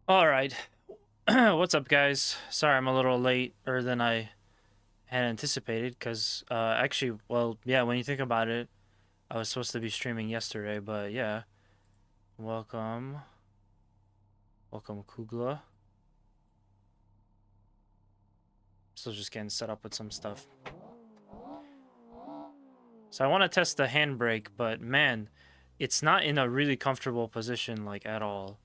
All right. What's up, guys? Sorry I'm a little later than I had anticipated because, actually, well, yeah, when you think about it, I was supposed to be streaming yesterday, but yeah. Welcome. Welcome, Kugla. Still just getting set up with some stuff. So I want to test the handbrake, but man, it's not in a really comfortable position, like, at all.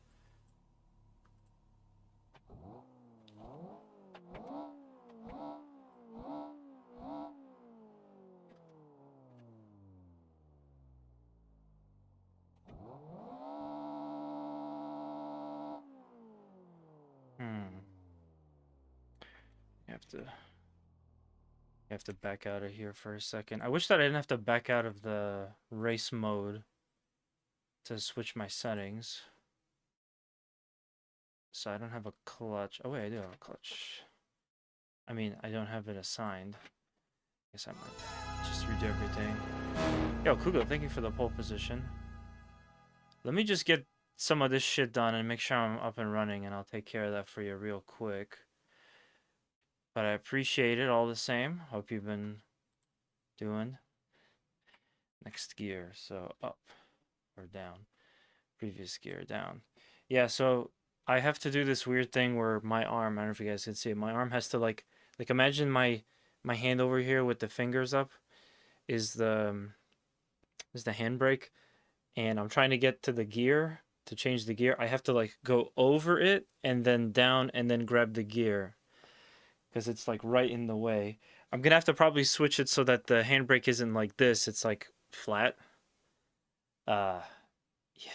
You have to back out of here for a second. I wish that I didn't have to back out of the race mode to switch my settings. So I don't have a clutch. Oh wait, I do have a clutch. I mean, I don't have it assigned. I guess I might just redo everything. Yo, Kugo, thank you for the pole position. Let me just get some of this shit done and make sure I'm up and running, and I'll take care of that for you real quick. But I appreciate it all the same. Hope you've been doing. Next gear, so up or down. Previous gear, down. Yeah, so I have to do this weird thing where my arm, I don't know if you guys can see it, my arm has to like imagine my hand over here with the fingers up is the handbrake, and I'm trying to get to the gear to change the gear. I have to like go over it and then down and then grab the gear because it's like right in the way. I'm gonna have to probably switch it so that the handbrake isn't like this, it's like flat. Yeah,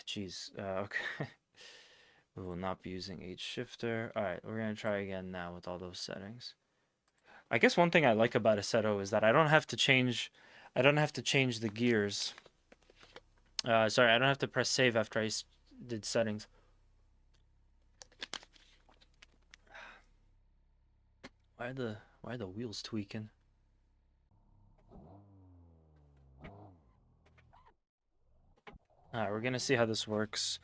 geez. Okay. We will not be using H shifter. All right, we're gonna try again now with all those settings. I guess one thing I like about Assetto is that I don't have to change the gears. Sorry, I don't have to press save after I did settings. Why are the wheels tweaking? All right, we're gonna see how this works.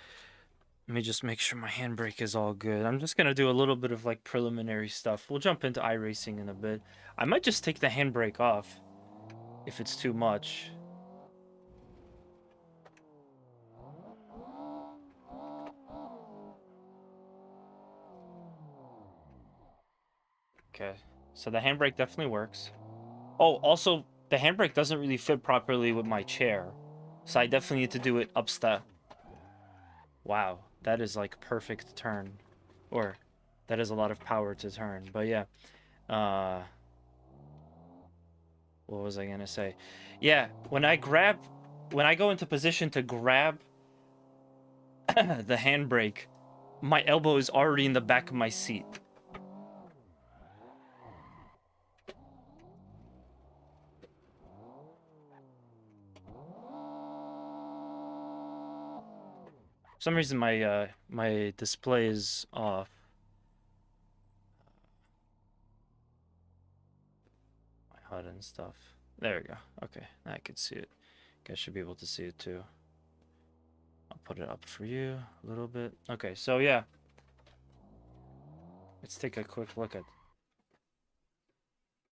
Let me just make sure my handbrake is all good. I'm just gonna do a little bit of like preliminary stuff. We'll jump into iRacing in a bit. I might just take the handbrake off if it's too much. Okay, so the handbrake definitely works. Oh, also, the handbrake doesn't really fit properly with my chair, so I definitely need to do it upstep. Wow, that is like perfect turn. Or, that is a lot of power to turn. But yeah, what was I gonna say? Yeah, when I go into position to grab the handbrake, my elbow is already in the back of my seat. For some reason, my display is off. My HUD and stuff. There we go. Okay, now I can see it. You guys should be able to see it too. I'll put it up for you a little bit. Okay, so yeah. Let's take a quick look at.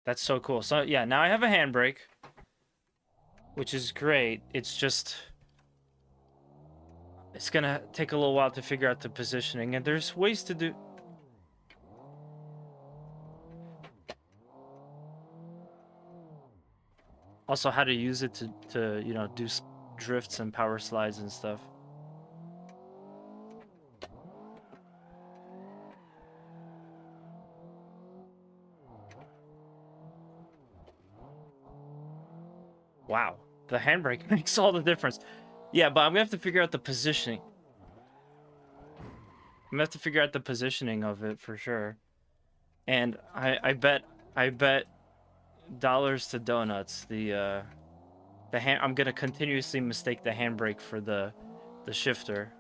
That's so cool. So yeah, now I have a handbrake, which is great. It's just it's gonna take a little while to figure out the positioning, and there's ways to do. Also, how to use it to you know, do drifts and power slides and stuff. Wow, the handbrake makes all the difference. Yeah, but I'm gonna have to figure out the positioning. gonna have to figure out the positioning of it for sure. And I bet dollars to donuts the hand I'm gonna continuously mistake the handbrake for the shifter.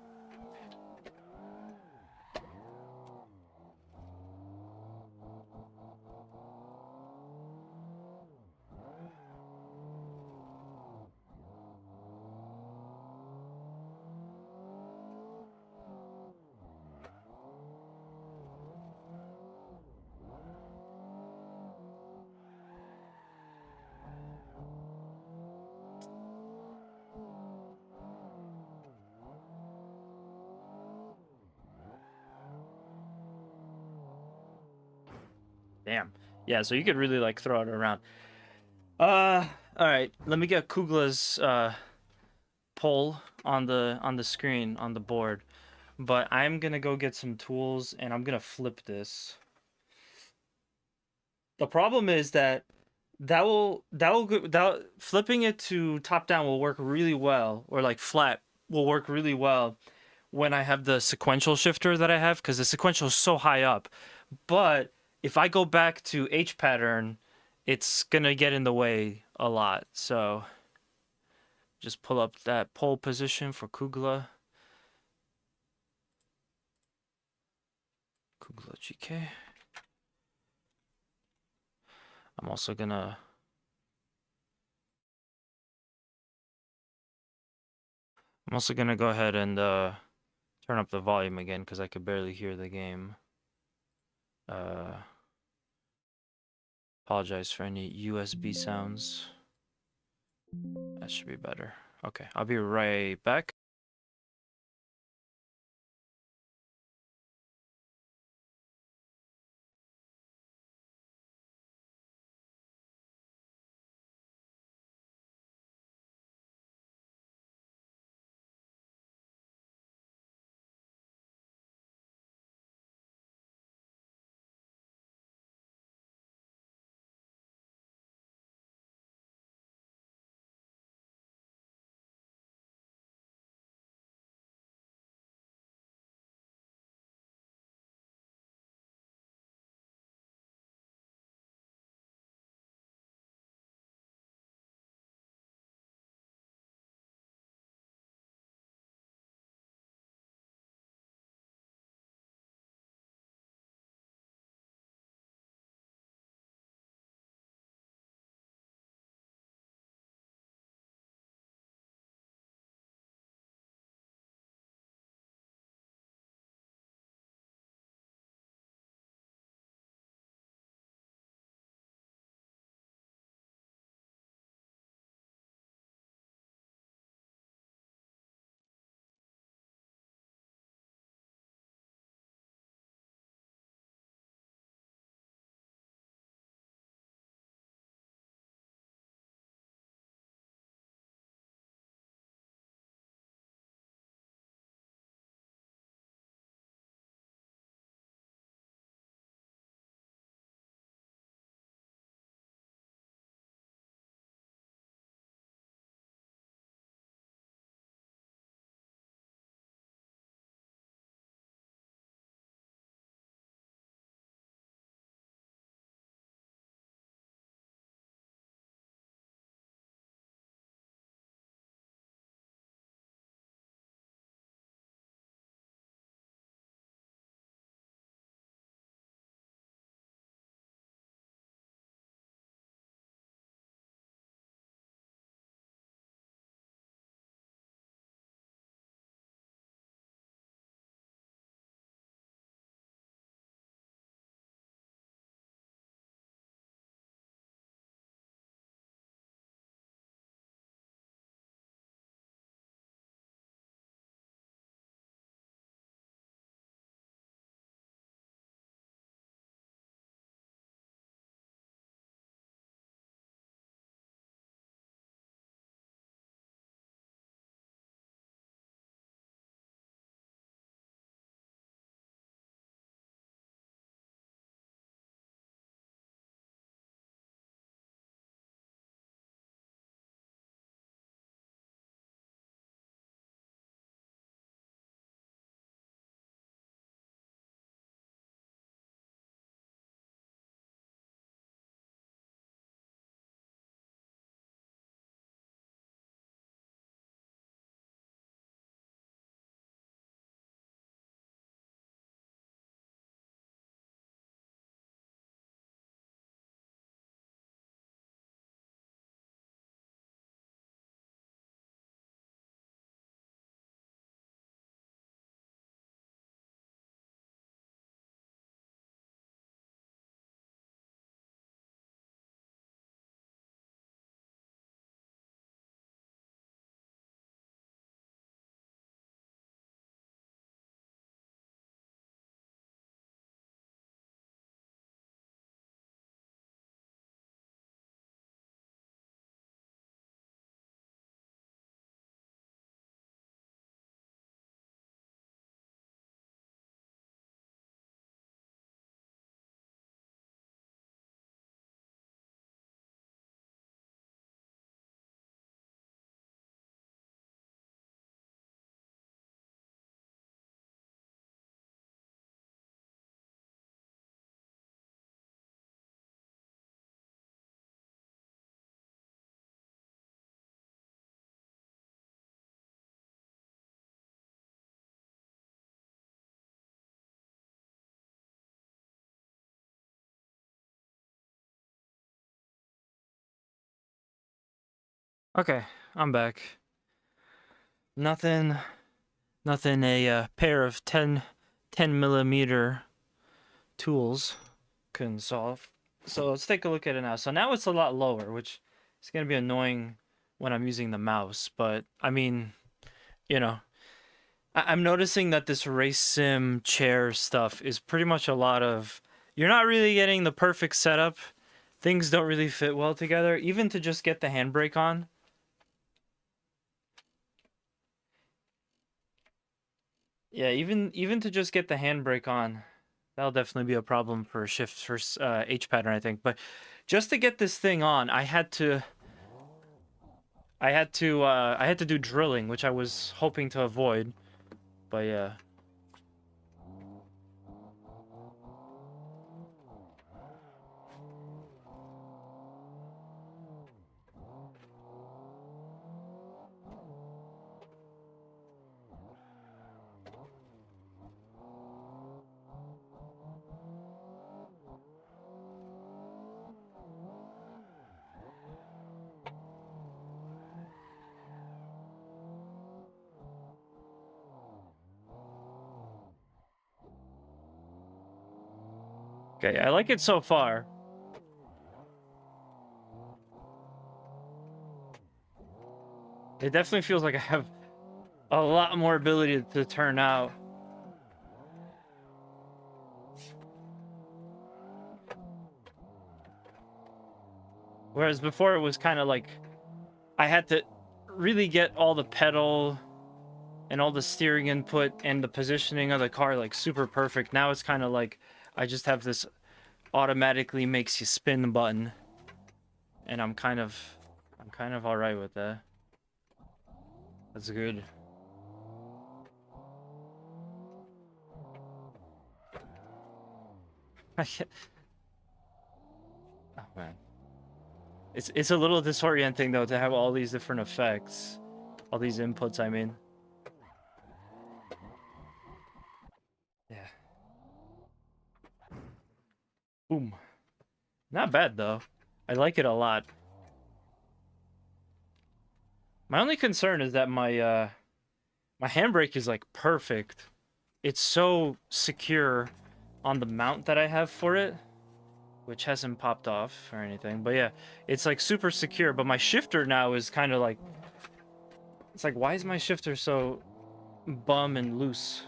Damn. Yeah, so you could really like throw it around. All right. Let me get Kugla's poll on the screen on the board. But I'm gonna go get some tools and I'm gonna flip this. The problem is that flipping it to top down will work really well, or like flat will work really well when I have the sequential shifter that I have, because the sequential is so high up. But if I go back to H pattern, it's gonna get in the way a lot. So just pull up that pole position for Kugla. Kugla GK. I'm also gonna go ahead and turn up the volume again because I could barely hear the game. Apologize for any USB sounds. That should be better. Okay, I'll be right back. Okay, I'm back. Nothing a pair of 10 millimeter tools couldn't solve. So let's take a look at it now. So now it's a lot lower, which is going to be annoying when I'm using the mouse. But, I mean, you know, I'm noticing that this race sim chair stuff is pretty much a lot of... You're not really getting the perfect setup. Things don't really fit well together, even to just get the handbrake on. Yeah, even to just get the handbrake on, that'll definitely be a problem for shift for H pattern, I think. But just to get this thing on, I had to do drilling, which I was hoping to avoid. But yeah. Okay, I like it so far. It definitely feels like I have a lot more ability to turn out. Whereas before it was kind of like I had to really get all the pedal and all the steering input and the positioning of the car like super perfect. Now it's kind of like I just have this automatically makes you spin button, and I'm kind of all right with that. That's good. Oh man, it's a little disorienting though to have all these different effects, all these inputs. I mean, yeah. Boom. Not bad though. I like it a lot. My only concern is that my handbrake is like perfect. It's so secure on the mount that I have for it, which hasn't popped off or anything. But yeah, it's like super secure. But my shifter now is kind of like, it's like, why is my shifter so bum and loose?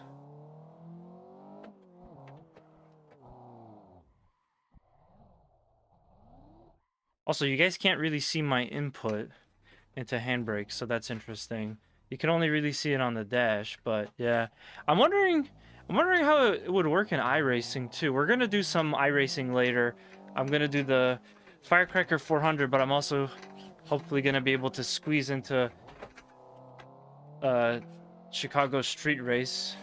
Also, you guys can't really see my input into handbrake, so that's interesting. You can only really see it on the dash, but yeah. I'm wondering how it would work in iRacing too. We're gonna do some iRacing later. I'm gonna do the Firecracker 400, but I'm also hopefully gonna be able to squeeze into Chicago street race.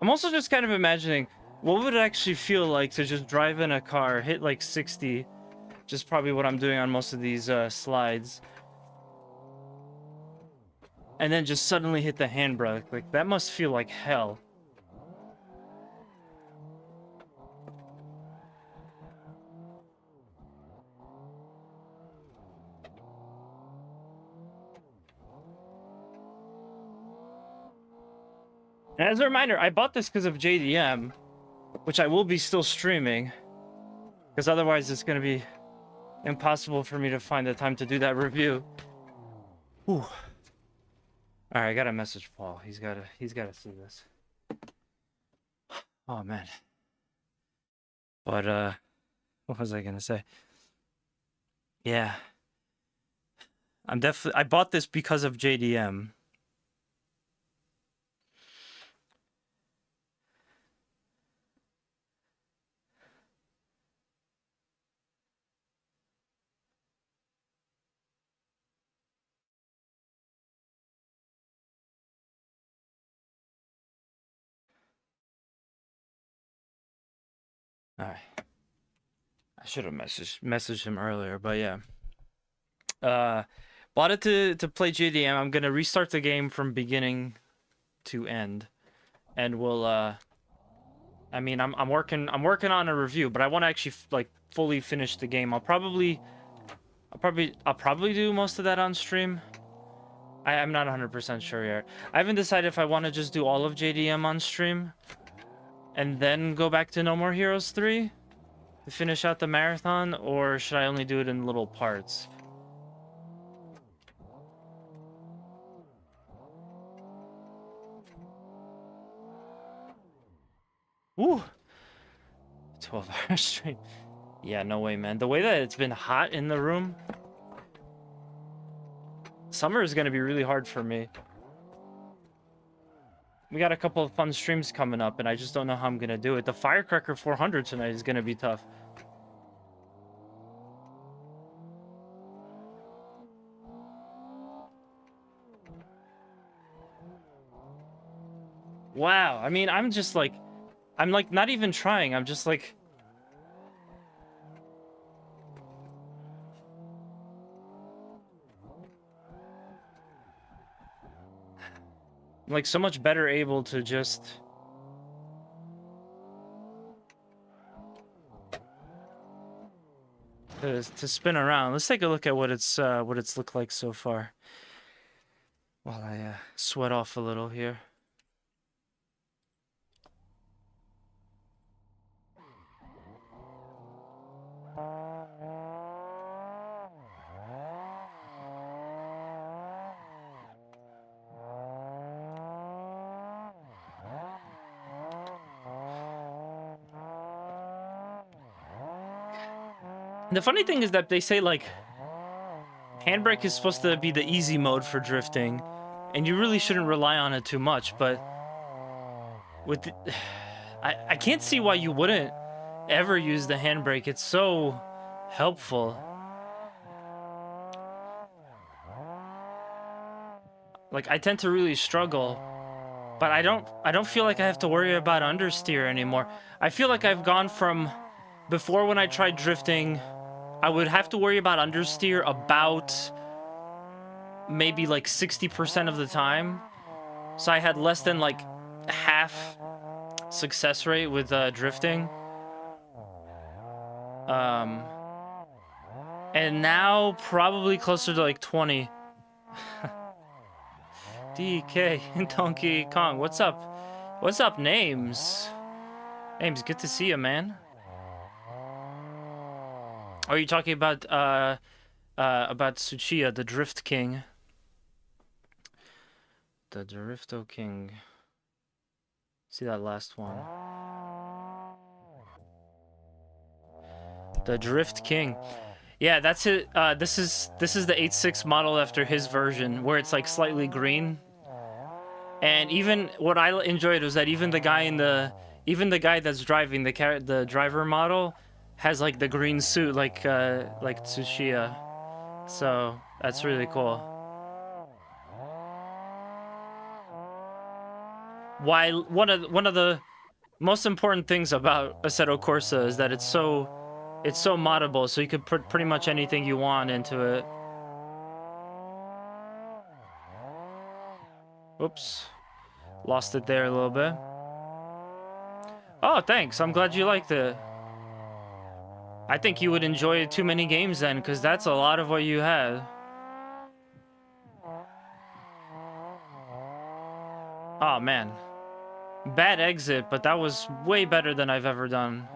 I'm also just kind of imagining what would it actually feel like to just drive in a car, hit like 60, just probably what I'm doing on most of these slides, and then just suddenly hit the handbrake. Like, that must feel like hell. And as a reminder, I bought this because of JDM, which I will be still streaming, because otherwise it's going to be impossible for me to find the time to do that review. Whew. All right, I gotta message Paul. He's gotta see this. Oh man. But what was I gonna say? Yeah. I bought this because of JDM. All right. I should have messaged him earlier, but yeah. Bought it to play JDM. I'm gonna restart the game from beginning to end, and we'll I mean, I'm working on a review, but I want to actually like fully finish the game. I'll probably do most of that on stream. I'm not 100% sure yet. I haven't decided if I want to just do all of JDM on stream and then go back to No More Heroes 3 to finish out the marathon, or should I only do it in little parts? Woo! 12-hour stream. Yeah, no way, man. The way that it's been hot in the room, summer is gonna be really hard for me. We got a couple of fun streams coming up, and I just don't know how I'm gonna do it. The Firecracker 400 tonight is gonna be tough. Wow, I mean, I'm like not even trying. I'm just like, I'm like so much better able to just to spin around. Let's take a look at what it's looked like so far. While I sweat off a little here. The funny thing is that they say, like, handbrake is supposed to be the easy mode for drifting, and you really shouldn't rely on it too much, but with the, I can't see why you wouldn't ever use the handbrake. It's so helpful. Like, I tend to really struggle, but I don't feel like I have to worry about understeer anymore. I feel like I've gone from before, when I tried drifting, I would have to worry about understeer about maybe like 60% of the time. So I had less than like half success rate with drifting. And now probably closer to like 20. DK and Donkey Kong, what's up? What's up, Names? Names, good to see you, man. Are you talking about Tsuchiya, the Drift King? The Drifto King. See that last one. The Drift King. Yeah, that's it. This is the 8.6 model after his version, where it's like slightly green. And even what I enjoyed was that even the guy that's driving the driver model has like the green suit, like Tsuchiya. So that's really cool. While one of the most important things about Assetto Corsa is that it's so moddable, so you could put pretty much anything you want into it. Oops. Lost it there a little bit. Oh, thanks. I'm glad you liked it. I think you would enjoy too many games then, because that's a lot of what you had. Oh, man. Bad exit, but that was way better than I've ever done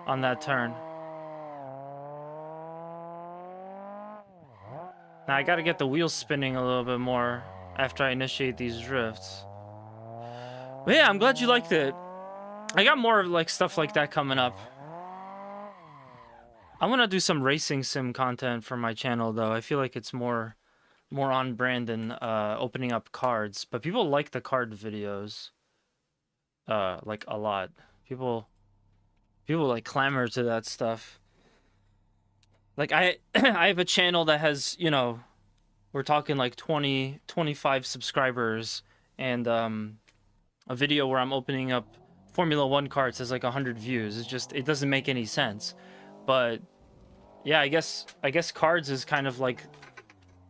on that turn. Now I gotta get the wheels spinning a little bit more after I initiate these drifts. But yeah, I'm glad you liked it. I got more like stuff like that coming up. I want to do some racing sim content for my channel though. I feel like it's more on brand than opening up cards, but people like the card videos like a lot. People like clamor to that stuff. Like I I have a channel that has, you know, we're talking like 20 25 subscribers, and a video where I'm opening up Formula 1 cards has like 100 views. It's just, it doesn't make any sense. But yeah, I guess cards is kind of like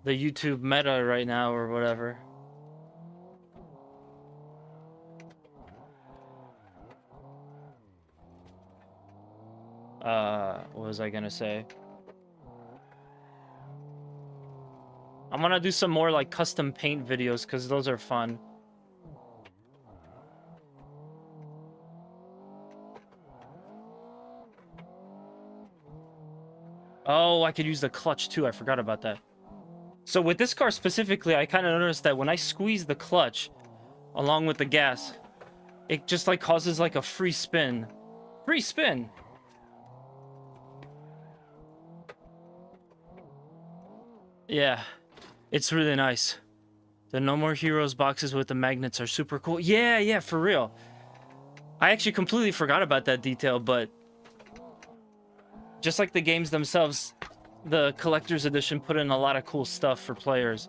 the YouTube meta right now or whatever. What was I gonna say? I'm gonna do some more like custom paint videos because those are fun. Oh, I could use the clutch too. I forgot about that. So with this car specifically, I kind of noticed that when I squeeze the clutch along with the gas, it just like causes like a free spin. Free spin! Yeah, it's really nice. The No More Heroes boxes with the magnets are super cool. Yeah, for real. I actually completely forgot about that detail, but just like the games themselves, the collector's edition put in a lot of cool stuff for players.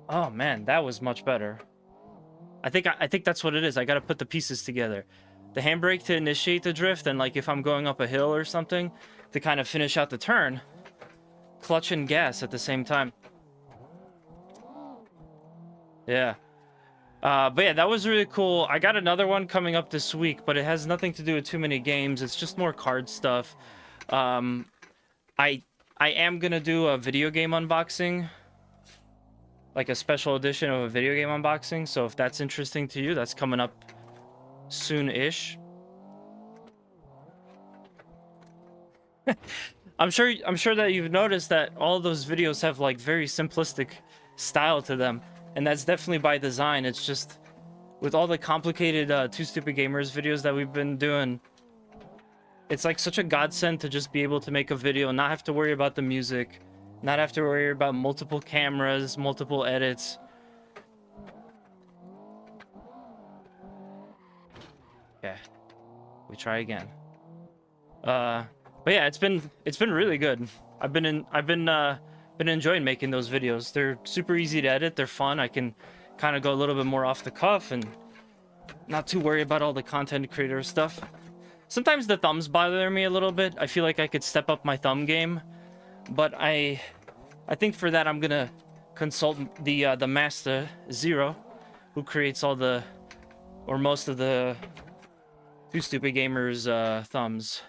Oh man, that was much better. I think that's what it is. I gotta put the pieces together. The handbrake to initiate the drift, and like if I'm going up a hill or something, to kind of finish out the turn. Clutch and gas at the same time. Yeah. But yeah, that was really cool. I got another one coming up this week, but it has nothing to do with too many games. It's just more card stuff. I am gonna do a video game unboxing, like a special edition of a video game unboxing. So if that's interesting to you, that's coming up soon-ish. I'm sure that you've noticed that all of those videos have like very simplistic style to them, and that's definitely by design. It's just with all the complicated Two Stupid Gamers videos that we've been doing, it's like such a godsend to just be able to make a video and not have to worry about the music, not have to worry about multiple cameras, multiple edits. Okay, we try again. But yeah, it's been really good. I've been enjoying making those videos. They're super easy to edit. They're fun. I can kind of go a little bit more off the cuff and not too worry about all the content creator stuff. Sometimes the thumbs bother me a little bit. I feel like I could step up my thumb game, but I think for that I'm gonna consult the master Zero, who creates all the, or most of the Two Stupid Gamers thumbs.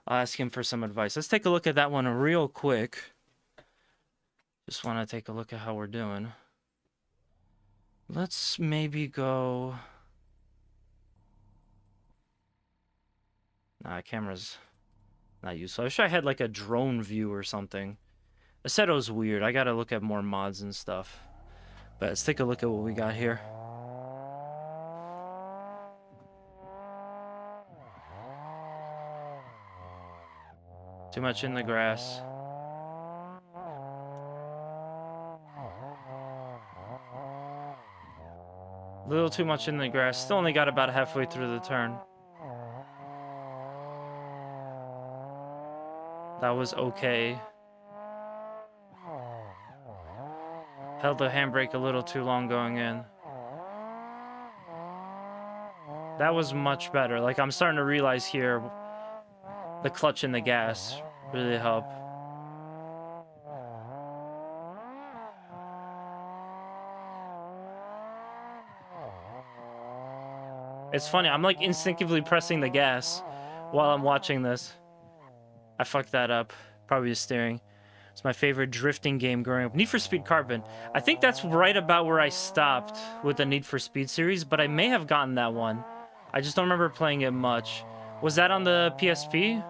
I'll ask him for some advice. Let's take a look at that one real quick. Just want to take a look at how we're doing. Let's maybe go... Nah, camera's not useful. I wish I had like a drone view or something. Assetto's weird. I gotta look at more mods and stuff. But let's take a look at what we got here. Too much in the grass. A little too much in the grass. Still only got about halfway through the turn. That was okay. Held the handbrake a little too long going in. That was much better. Like, I'm starting to realize here, the clutch and the gas really help. It's funny, I'm like instinctively pressing the gas while I'm watching this. I fucked that up. Probably the steering. It's my favorite drifting game growing up. Need for Speed Carbon. I think that's right about where I stopped with the Need for Speed series, but I may have gotten that one. I just don't remember playing it much. Was that on the PSP?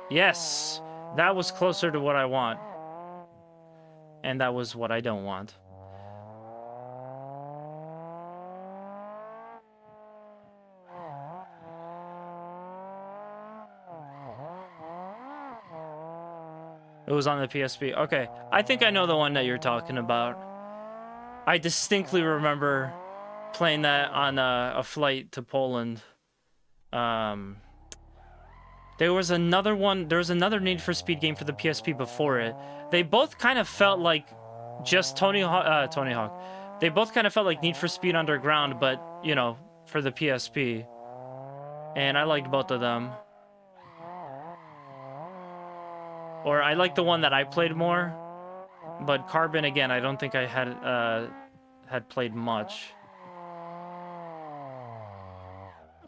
Yes! That was closer to what I want. And that was what I don't want. It was on the PSP. Okay, I think I know the one that you're talking about. I distinctly remember playing that on a flight to Poland. There was another one. There was another Need for Speed game for the PSP before it. They both kind of felt like just Tony Hawk. They both kind of felt like Need for Speed Underground, but you know, for the PSP. And I liked both of them. Or I liked the one that I played more. But Carbon, again, I don't think I had played much.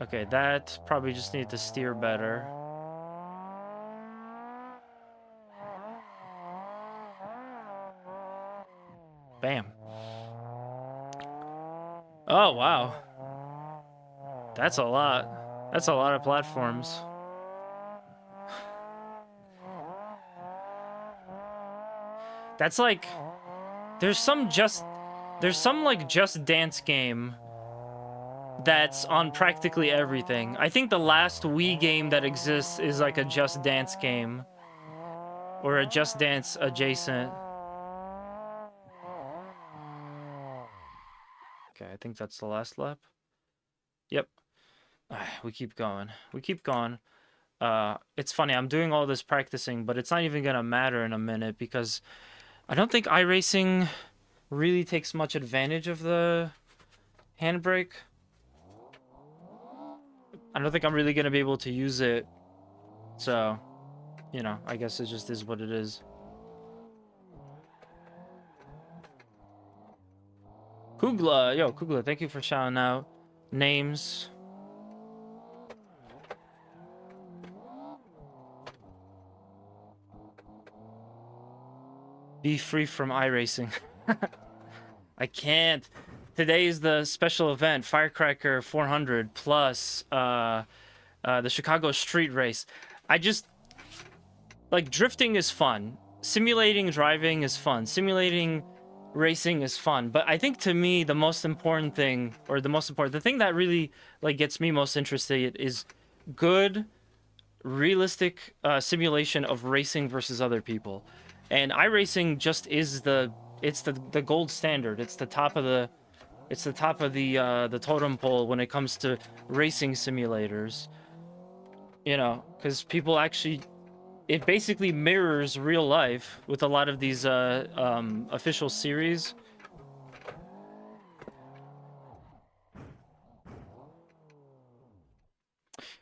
Okay, that probably just needed to steer better. Bam. Oh, wow. That's a lot. That's a lot of platforms. That's like... There's some like Just Dance game that's on practically everything. I think the last Wii game that exists is like a Just Dance game. Or a Just Dance adjacent. Okay, I think that's the last lap. Yep. We keep going. We keep going. It's funny, I'm doing all this practicing, but it's not even gonna matter in a minute because I don't think iRacing really takes much advantage of the handbrake. I don't think I'm really gonna be able to use it. So, you know, I guess it just is what it is. Kugla, yo, Kugla, thank you for shouting out names. Be free from iRacing. I can't. Today is the special event, Firecracker 400 plus the Chicago street race. I just like drifting is fun. Simulating driving is fun. Simulating racing is fun. But I think to me the most important thing, or the thing that really like gets me most interested is good, realistic simulation of racing versus other people. And iRacing just is the gold standard. It's the top of the the totem pole when it comes to racing simulators. You know, because people actually, it basically mirrors real life with a lot of these official series.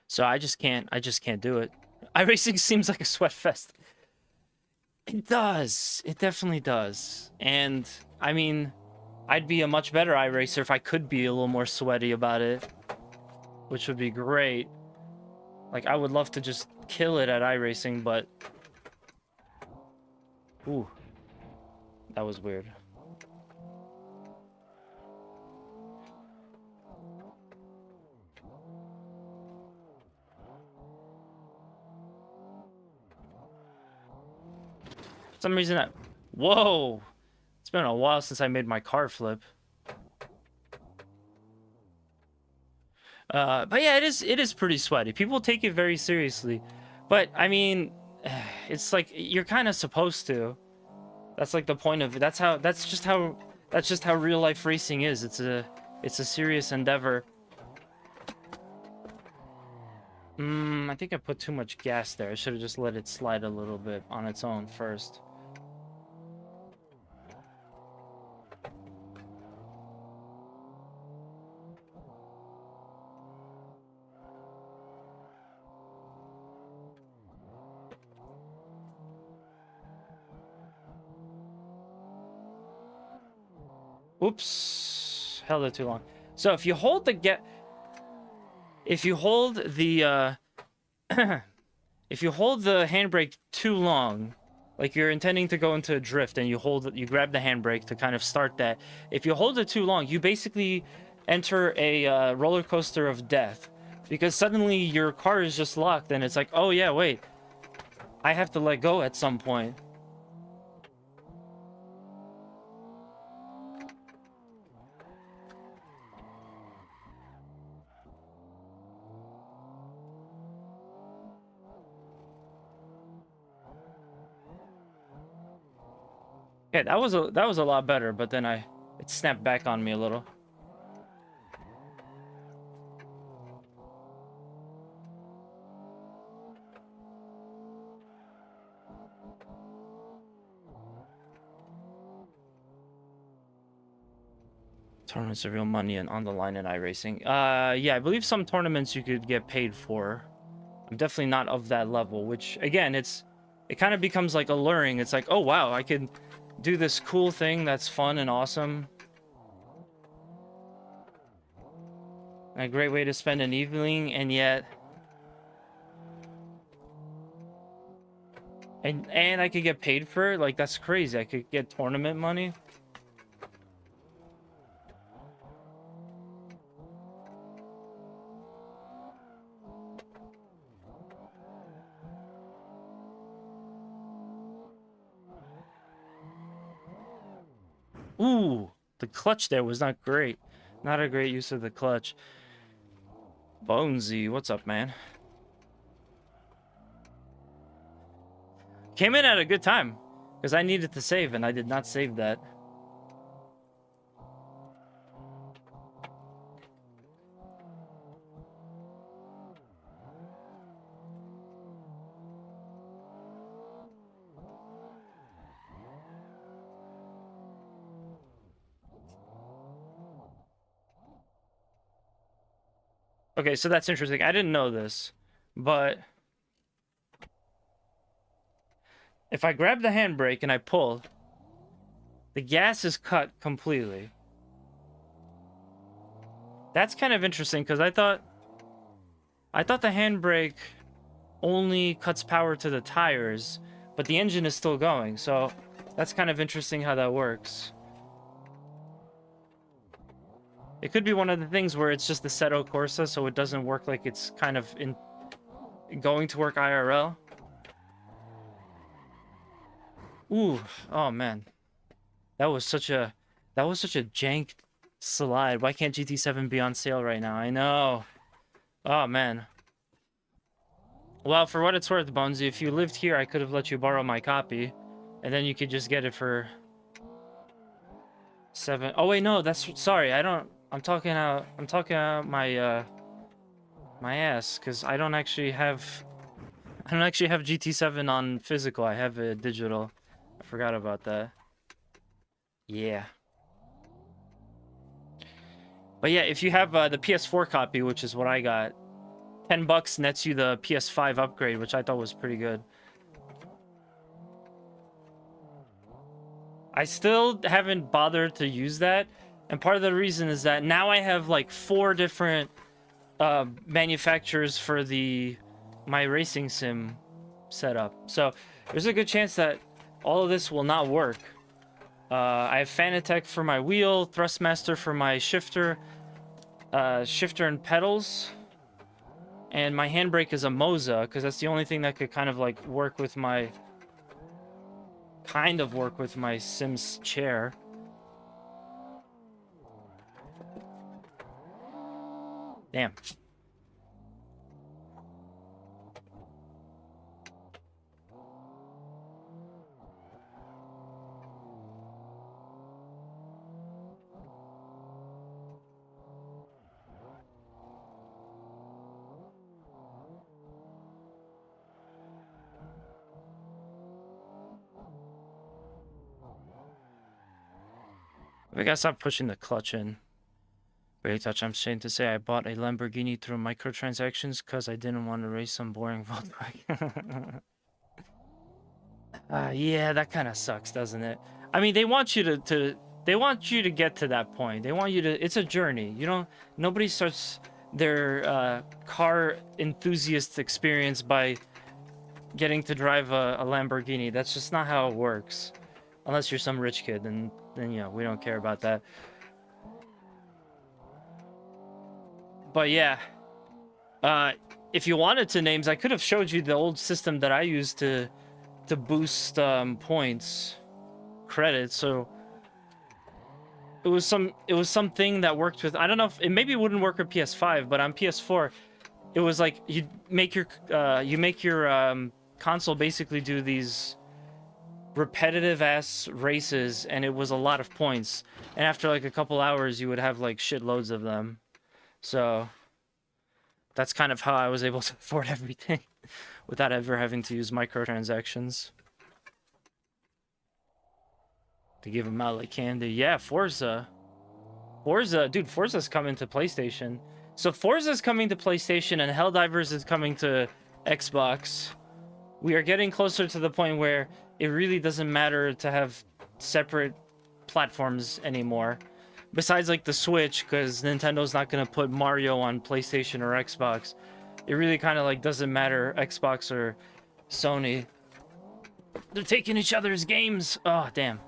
So I just can't do it. iRacing seems like a sweat fest. It does. It definitely does. And I mean, I'd be a much better iRacer if I could be a little more sweaty about it, which would be great. Like, I would love to just kill it at iRacing, but... Ooh. That was weird. For some reason that... Whoa! It's been a while since I made my car flip. But yeah, it is pretty sweaty. People take it very seriously. But, I mean, it's like, you're kind of supposed to. That's like the point of it. That's just how real life racing is. It's a serious endeavor. I think I put too much gas there. I should have just let it slide a little bit on its own first. Oops, held it too long. So if you hold the if you hold the handbrake too long, like you're intending to go into a drift and you grab the handbrake to kind of start that. If you hold it too long, you basically enter a roller coaster of death, because suddenly your car is just locked and it's like, oh yeah, wait, I have to let go at some point. Yeah, that was a lot better, but then it snapped back on me a little. Tournaments are real money and on the line in iRacing. Yeah, I believe some tournaments you could get paid for. I'm definitely not of that level, which again, it kind of becomes like alluring. It's like, oh wow, I could do this cool thing that's fun and awesome. A great way to spend an evening, and yet and I could get paid for it. Like, that's crazy. I could get tournament money. Ooh, the clutch there was not great. Not a great use of the clutch. Bonesy, what's up, man? Came in at a good time, because I needed to save, and I did not save that. Okay, so that's interesting. I didn't know this, but if I grab the handbrake and I pull, the gas is cut completely. That's kind of interesting, because I thought the handbrake only cuts power to the tires, but the engine is still going. So that's kind of interesting how that works. It could be one of the things where it's just the Seto Corsa, so it doesn't work like it's kind of going to work IRL. Ooh, oh man. That was such a jank slide. Why can't GT7 be on sale right now? I know. Oh man. Well, for what it's worth, Bonesy, if you lived here, I could have let you borrow my copy, and then you could just get it for 7. Oh wait, no, that's sorry. I'm talking out my my ass, because I don't actually have GT7 on physical. I have a digital. I forgot about that. Yeah. But yeah, if you have the PS4 copy, which is what I got, $10 nets you the PS5 upgrade, which I thought was pretty good. I still haven't bothered to use that, and part of the reason is that now I have like 4 different manufacturers for my racing sim setup. So there's a good chance that all of this will not work. I have Fanatec for my wheel, Thrustmaster for my shifter and pedals, and my handbrake is a Moza, because that's the only thing that could kind of like work with my Sims chair. Damn. I gotta stop pushing the clutch in. Brake touch. I'm ashamed to say I bought a Lamborghini through microtransactions because I didn't want to race some boring Volkswagen. Yeah, that kind of sucks, doesn't it? I mean, they want you to get to that point. They want you to. It's a journey. Nobody starts their car enthusiast experience by getting to drive a Lamborghini. That's just not how it works. Unless you're some rich kid, then we don't care about that. But yeah, if you wanted to names, I could have showed you the old system that I used to boost points, credits. So it was something that worked with, I don't know if it maybe wouldn't work with PS5, but on PS4 it was like you make your console basically do these repetitive ass races, and it was a lot of points, and after like a couple hours you would have like shitloads of them. So that's kind of how I was able to afford everything without ever having to use microtransactions to give them out like candy. Yeah, Forza, dude, Forza's coming to PlayStation. So Forza's coming to PlayStation and Helldivers is coming to Xbox. We are getting closer to the point where it really doesn't matter to have separate platforms anymore. Besides like the Switch, because Nintendo's not going to put Mario on PlayStation or Xbox. It really kind of like doesn't matter, Xbox or Sony. They're taking each other's games. Oh, damn.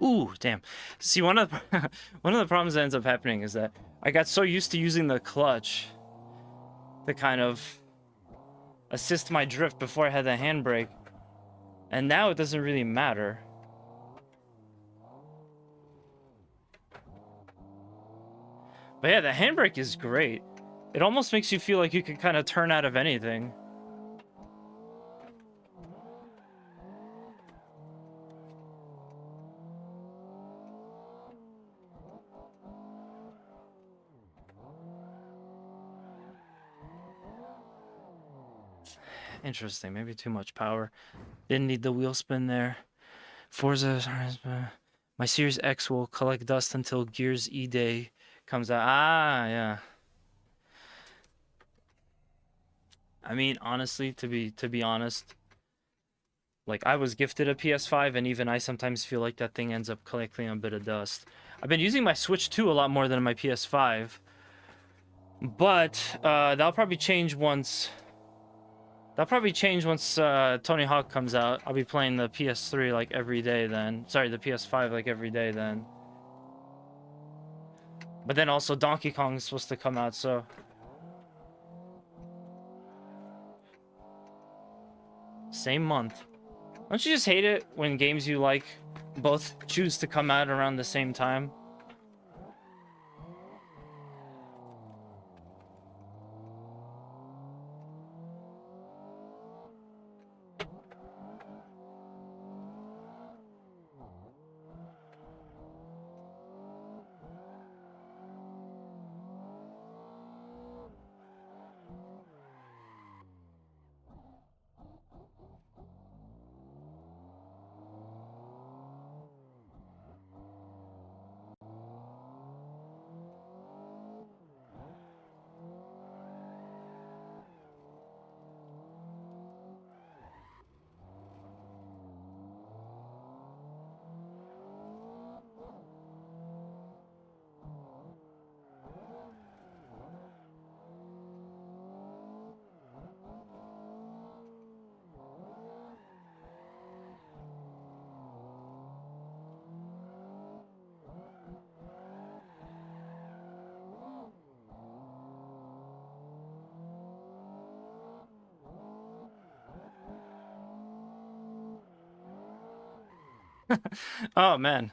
Ooh, damn. See, one of the problems that ends up happening is that I got so used to using the clutch to kind of assist my drift before I had the handbrake, and now it doesn't really matter. But yeah, the handbrake is great. It almost makes you feel like you can kind of turn out of anything. Interesting. Maybe too much power. Didn't need the wheel spin there. Forza. My Series X will collect dust until Gears E-Day comes out. Ah, yeah. I mean, honestly, to be honest, like I was gifted a PS5, and even I sometimes feel like that thing ends up collecting a bit of dust. I've been using my Switch 2 a lot more than my PS5, but that'll probably change once. Tony Hawk comes out. I'll be playing the PS3 like every day then. Sorry, the PS5 like every day then. But then also Donkey Kong is supposed to come out, so... Same month. Don't you just hate it when games you like both choose to come out around the same time? Oh man,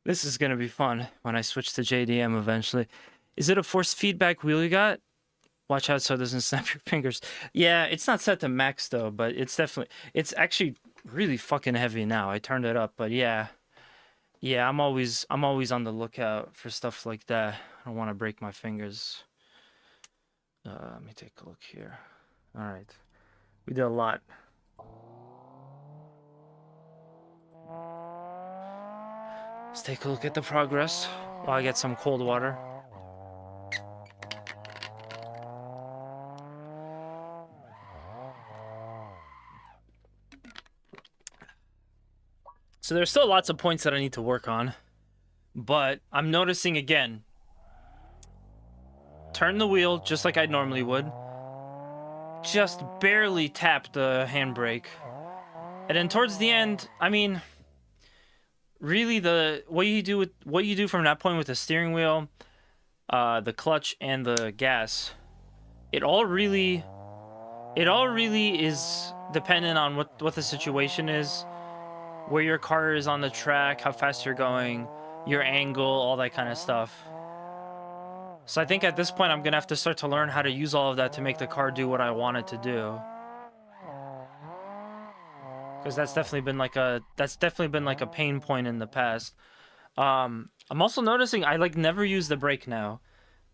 this is gonna be fun when I switch to JDM eventually. Is it a force feedback wheel you got? Watch out so it doesn't snap your fingers. Yeah, it's not set to max though, but it's actually really fucking heavy now. I turned it up, but yeah. Yeah, I'm always on the lookout for stuff like that. I don't want to break my fingers. Let me take a look here. All right, we did a lot. Let's take a look at the progress while I get some cold water. So there's still lots of points that I need to work on, but I'm noticing again, turn the wheel just like I normally would, just barely tap the handbrake, and then towards the end, I mean, really what you do from that point with the steering wheel, the clutch, and the gas, it all really is dependent on what the situation is, where your car is on the track, how fast you're going, your angle, all that kind of stuff. So I think at this point I'm gonna have to start to learn how to use all of that to make the car do what I want it to do. Because that's definitely been like a pain point in the past. I'm also noticing I like never use the brake now.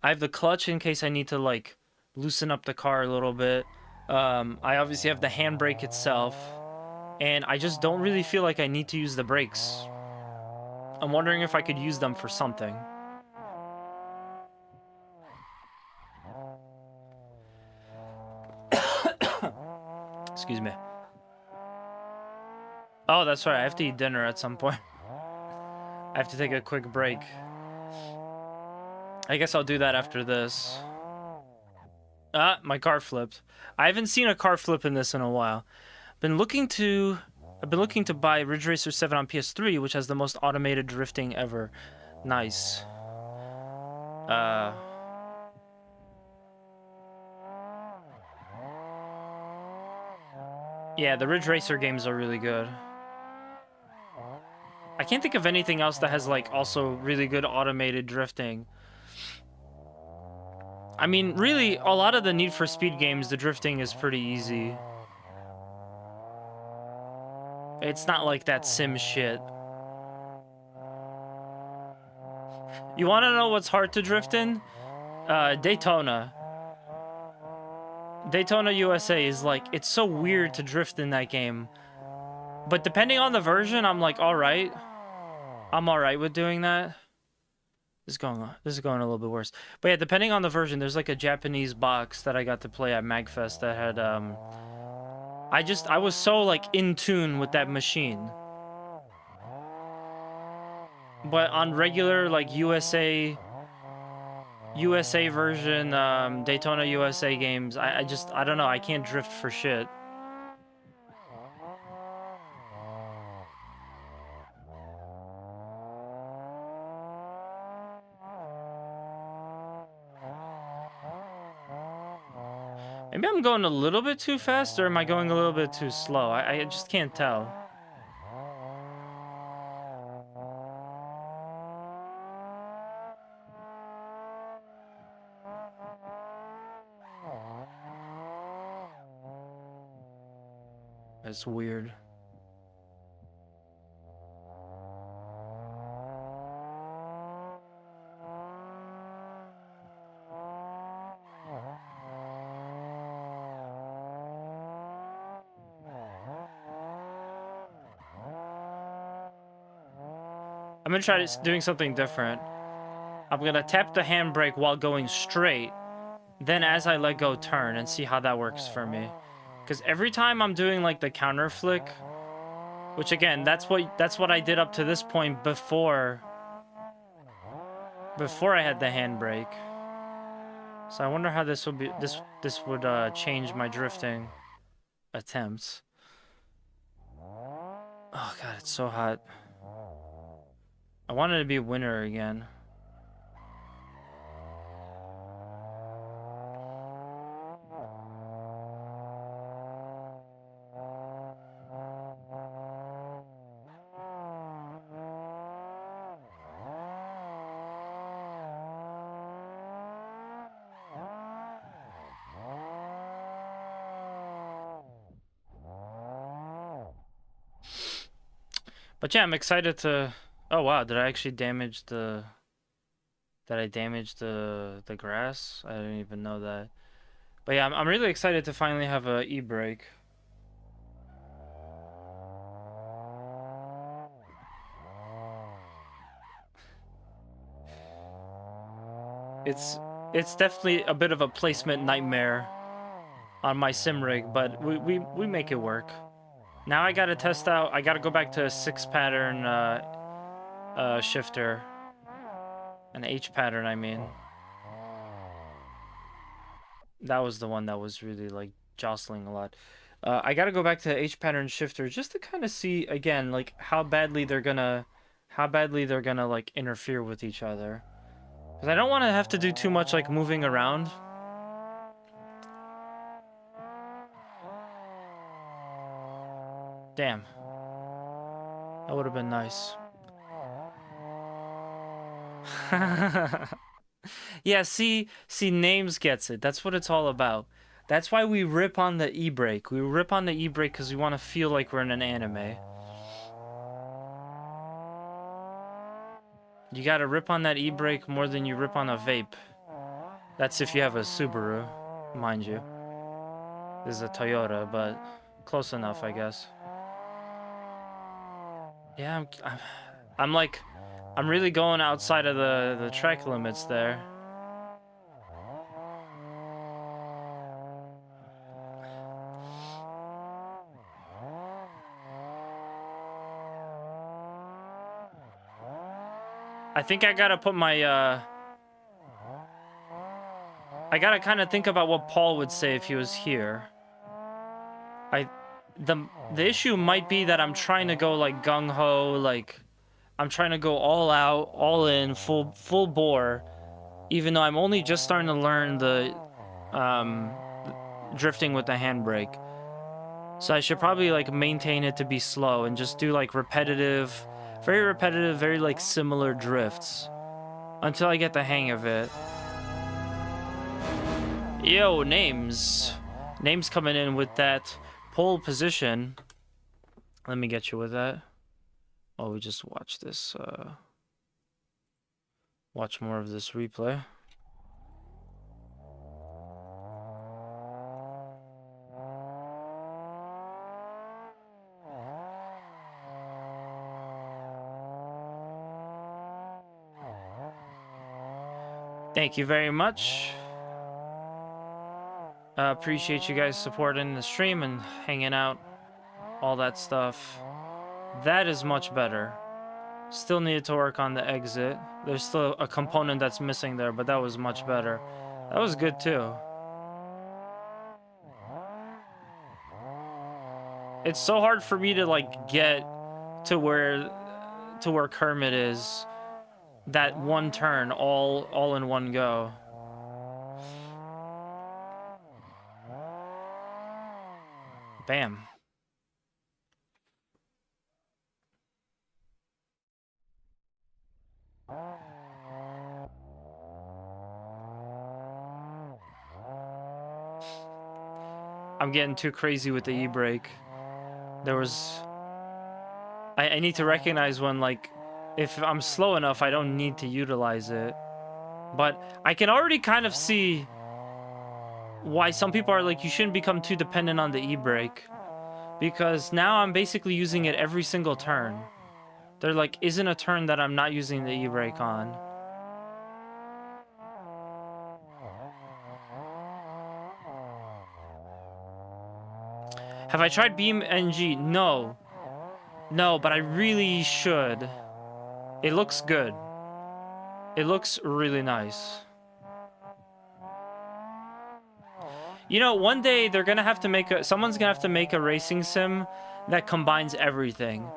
I have the clutch in case I need to like loosen up the car a little bit. I obviously have the handbrake itself, and I just don't really feel like I need to use the brakes. I'm wondering if I could use them for something. Excuse me. Oh, that's right. I have to eat dinner at some point. I have to take a quick break. I guess I'll do that after this. Ah, my car flipped. I haven't seen a car flip in this in a while. I've been looking to buy Ridge Racer 7 on PS3, which has the most automated drifting ever. Nice. Yeah, the Ridge Racer games are really good. I can't think of anything else that has like also really good automated drifting. I mean, really, a lot of the Need for Speed games, the drifting is pretty easy. It's not like that sim shit. You want to know what's hard to drift in? Daytona. Daytona USA is like, it's so weird to drift in that game. But depending on the version, I'm like, alright. I'm alright with doing that. This is going a little bit worse. But yeah, depending on the version, there's like a Japanese box that I got to play at MagFest that had, I was so like in tune with that machine. But on regular like USA version, Daytona USA games, I don't know, I can't drift for shit. Maybe I'm going a little bit too fast, or am I going a little bit too slow? I just can't tell. It's weird. I'm gonna try doing something different. I'm gonna tap the handbrake while going straight, then as I let go, turn, and see how that works for me. Because every time I'm doing like the counter flick, which again, that's what I did up to this point before I had the handbrake. So I wonder how this would be. This would change my drifting attempts. Oh god, it's so hot. I wanted to be winter again. But yeah, I'm excited to... Oh wow, did I actually damage the... Did I damage the grass? I didn't even know that. But yeah, I'm really excited to finally have a e-brake. It's definitely a bit of a placement nightmare on my sim rig, but we make it work. Now I gotta test out. I gotta go back to a 6-pattern shifter, an H pattern. I mean, that was the one that was really like jostling a lot. I gotta go back to H pattern shifter just to kind of see again like how badly they're gonna like interfere with each other. Because I don't want to have to do too much like moving around. Damn. That would have been nice. Yeah, see, Names gets it. That's what it's all about. That's why we rip on the e-brake. We rip on the e-brake because we want to feel like we're in an anime. You gotta rip on that e-brake more than you rip on a vape. That's if you have a Subaru, mind you. This is a Toyota, but close enough, I guess. Yeah, I'm really going outside of the track limits there. I think I gotta put my, I gotta kind of think about what Paul would say if he was here. The issue might be that I'm trying to go, like, gung-ho, like, I'm trying to go all out, all in, full bore, even though I'm only just starting to learn the, drifting with the handbrake. So I should probably, like, maintain it to be slow and just do, like, very repetitive, very, like, similar drifts until I get the hang of it. Yo, Names coming in with that pole position. Let me get you with that. Oh, we just watched this, watch more of this replay. Thank you very much. Appreciate you guys supporting the stream and hanging out, all that stuff. That is much better. Still needed to work on the exit. There's still a component that's missing there, but that was much better. That was good too. It's so hard for me to like get to where Kermit is. That one turn all in one go. Bam. I'm getting too crazy with the e-brake. There was... I need to recognize when, like, if I'm slow enough, I don't need to utilize it. But I can already kind of see why some people are like, you shouldn't become too dependent on the e-brake. Because now I'm basically using it every single turn. There, like, isn't a turn that I'm not using the e-brake on. Have I tried BeamNG? No. No, but I really should. It looks good. It looks really nice. You know, one day they're gonna have to make someone's gonna have to make a racing sim that combines everything.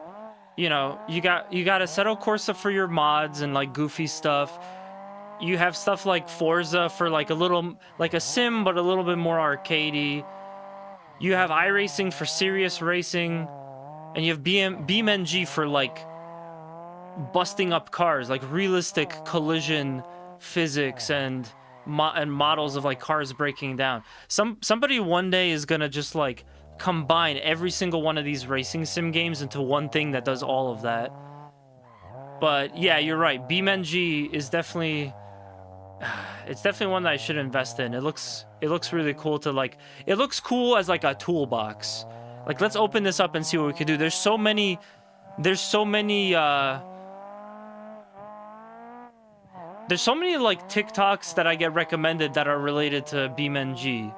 You know, you got Assetto Corsa for your mods and like goofy stuff. You have stuff like Forza for like a little, like a sim, but a little bit more arcadey. You have Iracing for serious racing, and you have BeamNG for like busting up cars, like realistic collision physics and models of like cars breaking down. Somebody one day is gonna just like combine every single one of these racing sim games into one thing that does all of that. But yeah, you're right. BeamNG is definitely it's definitely one that I should invest in. It looks really cool to like. It looks cool as like a toolbox. Like, let's open this up and see what we can do. There's so many like TikToks that I get recommended that are related to BeamNG,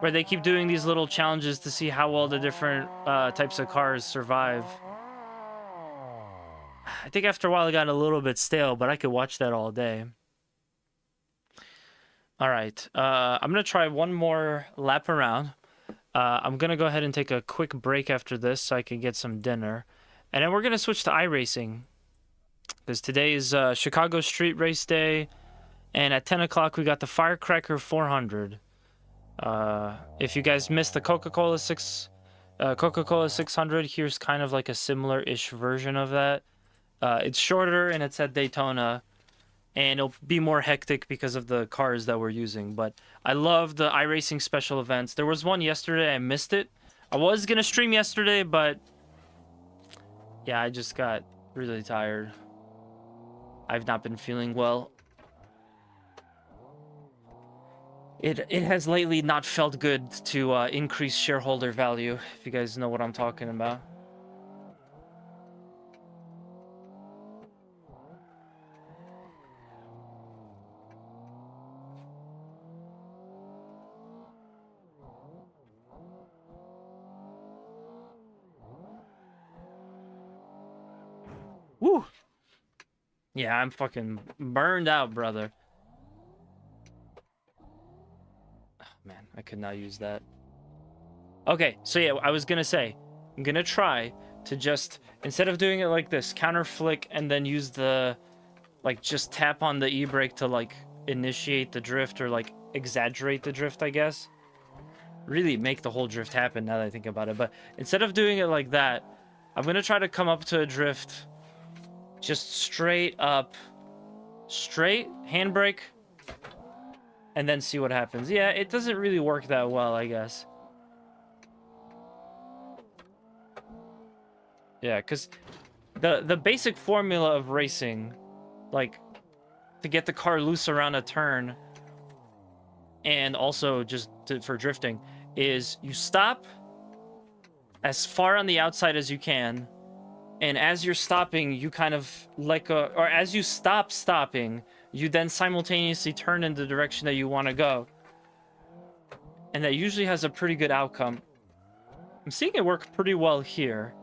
where they keep doing these little challenges to see how well the different types of cars survive. I think after a while it got a little bit stale, but I could watch that all day. All right, I'm gonna try one more lap around. I'm gonna go ahead and take a quick break after this so I can get some dinner, and then we're gonna switch to iRacing, because today is Chicago Street Race Day, and at 10 o'clock we got the Firecracker 400. If you guys missed the Coca-Cola 600, here's kind of like a similar-ish version of that. It's shorter and it's at Daytona, and it'll be more hectic because of the cars that we're using. But I love the iRacing special events. There was one yesterday, I missed it. I was gonna stream yesterday, but yeah, I just got really tired. I've not been feeling well. It has lately not felt good to increase shareholder value, if you guys know what I'm talking about. Woo! Yeah, I'm fucking burned out, brother. Oh, man, I could not use that. Okay, so yeah, I was gonna say, I'm gonna try to just, instead of doing it like this, counter flick and then use the, like, just tap on the e-brake to, like, initiate the drift or, like, exaggerate the drift, I guess. Really make the whole drift happen now that I think about it. But instead of doing it like that, I'm gonna try to come up to a drift just straight up, straight, handbrake, and then see what happens. Yeah, it doesn't really work that well, I guess. Yeah, because the basic formula of racing, like, to get the car loose around a turn, and also just for drifting, is you stop as far on the outside as you can, and as you're stopping, you kind of or as you stop stopping, you then simultaneously turn in the direction that you want to go. And that usually has a pretty good outcome. I'm seeing it work pretty well here.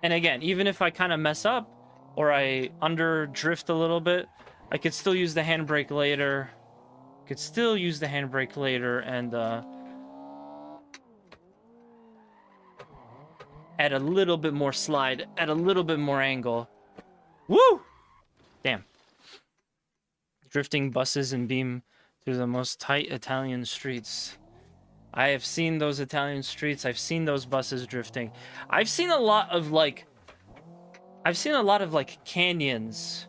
And again, even if I kind of mess up, or I under drift a little bit, I could still use the handbrake later. And add a little bit more slide, add a little bit more angle. Woo! Damn. Drifting buses and beam through the most tight Italian streets. I have seen those Italian streets. I've seen those buses drifting. I've seen a lot of like canyons,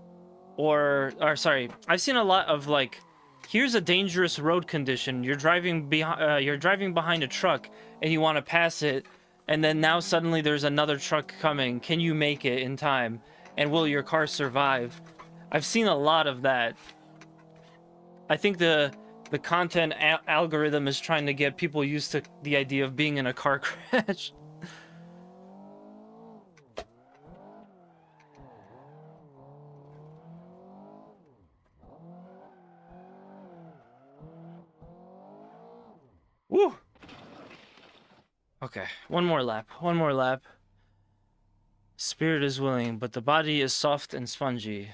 I've seen a lot of like, here's a dangerous road condition. You're driving behind a truck and you want to pass it, and then now suddenly there's another truck coming. Can you make it in time? And will your car survive? I've seen a lot of that. I think the content algorithm is trying to get people used to the idea of being in a car crash. Woo! Okay, one more lap. Spirit is willing, but the body is soft and spongy.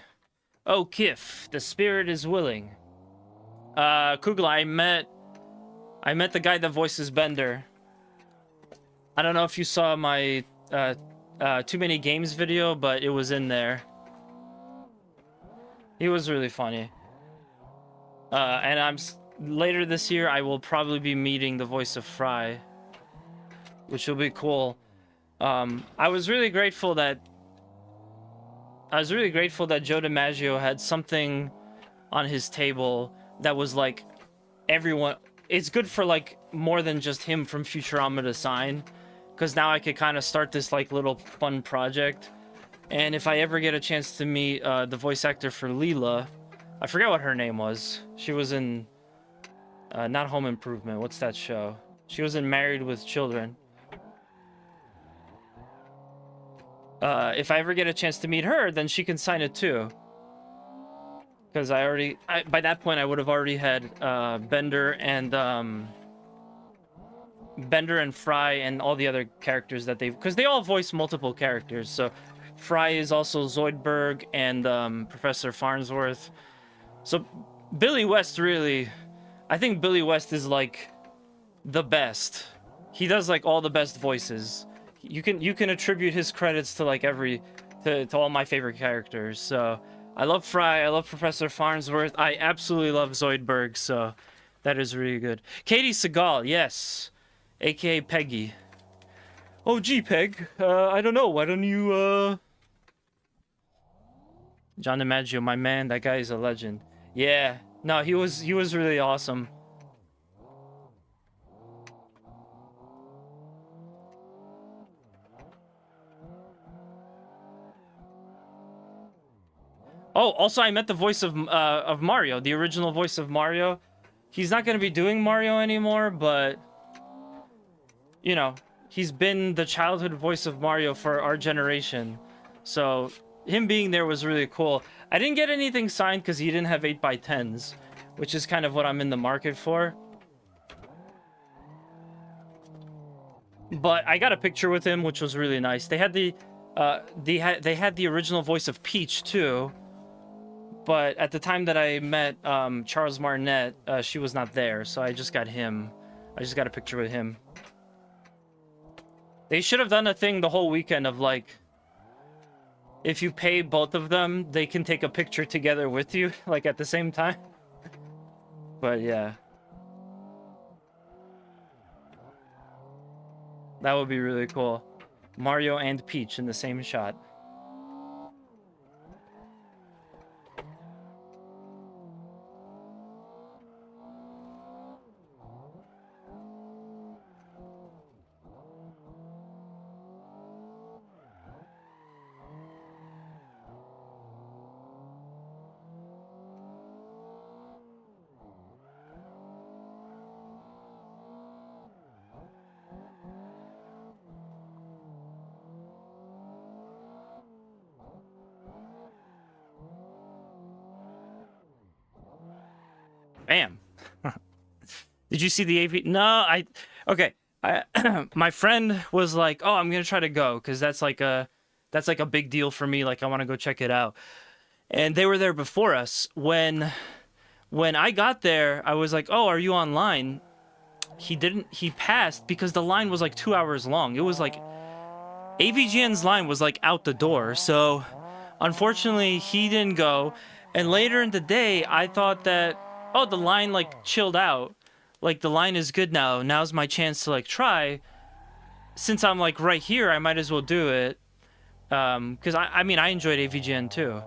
Oh, Kif, the spirit is willing. Kugla, I met the guy that voices Bender. I don't know if you saw my Too Many Games video, but it was in there. He was really funny. And later this year, I will probably be meeting the voice of Fry, which will be cool. I was really grateful that Joe DiMaggio had something on his table that was like, everyone, it's good for like more than just him from Futurama to sign, because now I could kind of start this like little fun project. And if I ever get a chance to meet the voice actor for Leela, I forget what her name was. She was in not Home Improvement. What's that show? She was in Married with Children. If I ever get a chance to meet her, then she can sign it too. Because by that point, I would have already had Bender and Fry and all the other characters that because they all voice multiple characters. So Fry is also Zoidberg and Professor Farnsworth. So Billy West really, I think Billy West is like the best. He does like all the best voices. You can attribute his credits to like to all my favorite characters. So I love Fry, I love Professor Farnsworth, I absolutely love Zoidberg, so that is really good. Katie Seagal, yes, aka Peggy. Oh gee, Peg, I don't know, why don't you John DiMaggio, my man, that guy is a legend. Yeah, no, he was really awesome. Oh, also I met the voice of Mario, the original voice of Mario. He's not going to be doing Mario anymore, but you know, he's been the childhood voice of Mario for our generation. So him being there was really cool. I didn't get anything signed because he didn't have 8x10s, which is kind of what I'm in the market for. But I got a picture with him, which was really nice. They had the original voice of Peach too. But at the time that I met Charles Martinet, she was not there, so I just got him. I just got a picture with him. They should have done a thing the whole weekend of like, if you pay both of them, they can take a picture together with you, like at the same time. But yeah. That would be really cool. Mario and Peach in the same shot. Bam. Did you see the AV? No, okay. My friend was like, "Oh, I'm gonna try to go because that's like a big deal for me. Like, I want to go check it out." And they were there before us. When I got there, I was like, "Oh, are you online?" He passed because the line was like 2 hours long. It was like AVGN's line was like out the door. So unfortunately, he didn't go. And later in the day, I thought that, oh, the line like chilled out. Like the line is good now. Now's my chance to like try. Since I'm like right here, I might as well do it. Because I mean, I enjoyed AVGN too.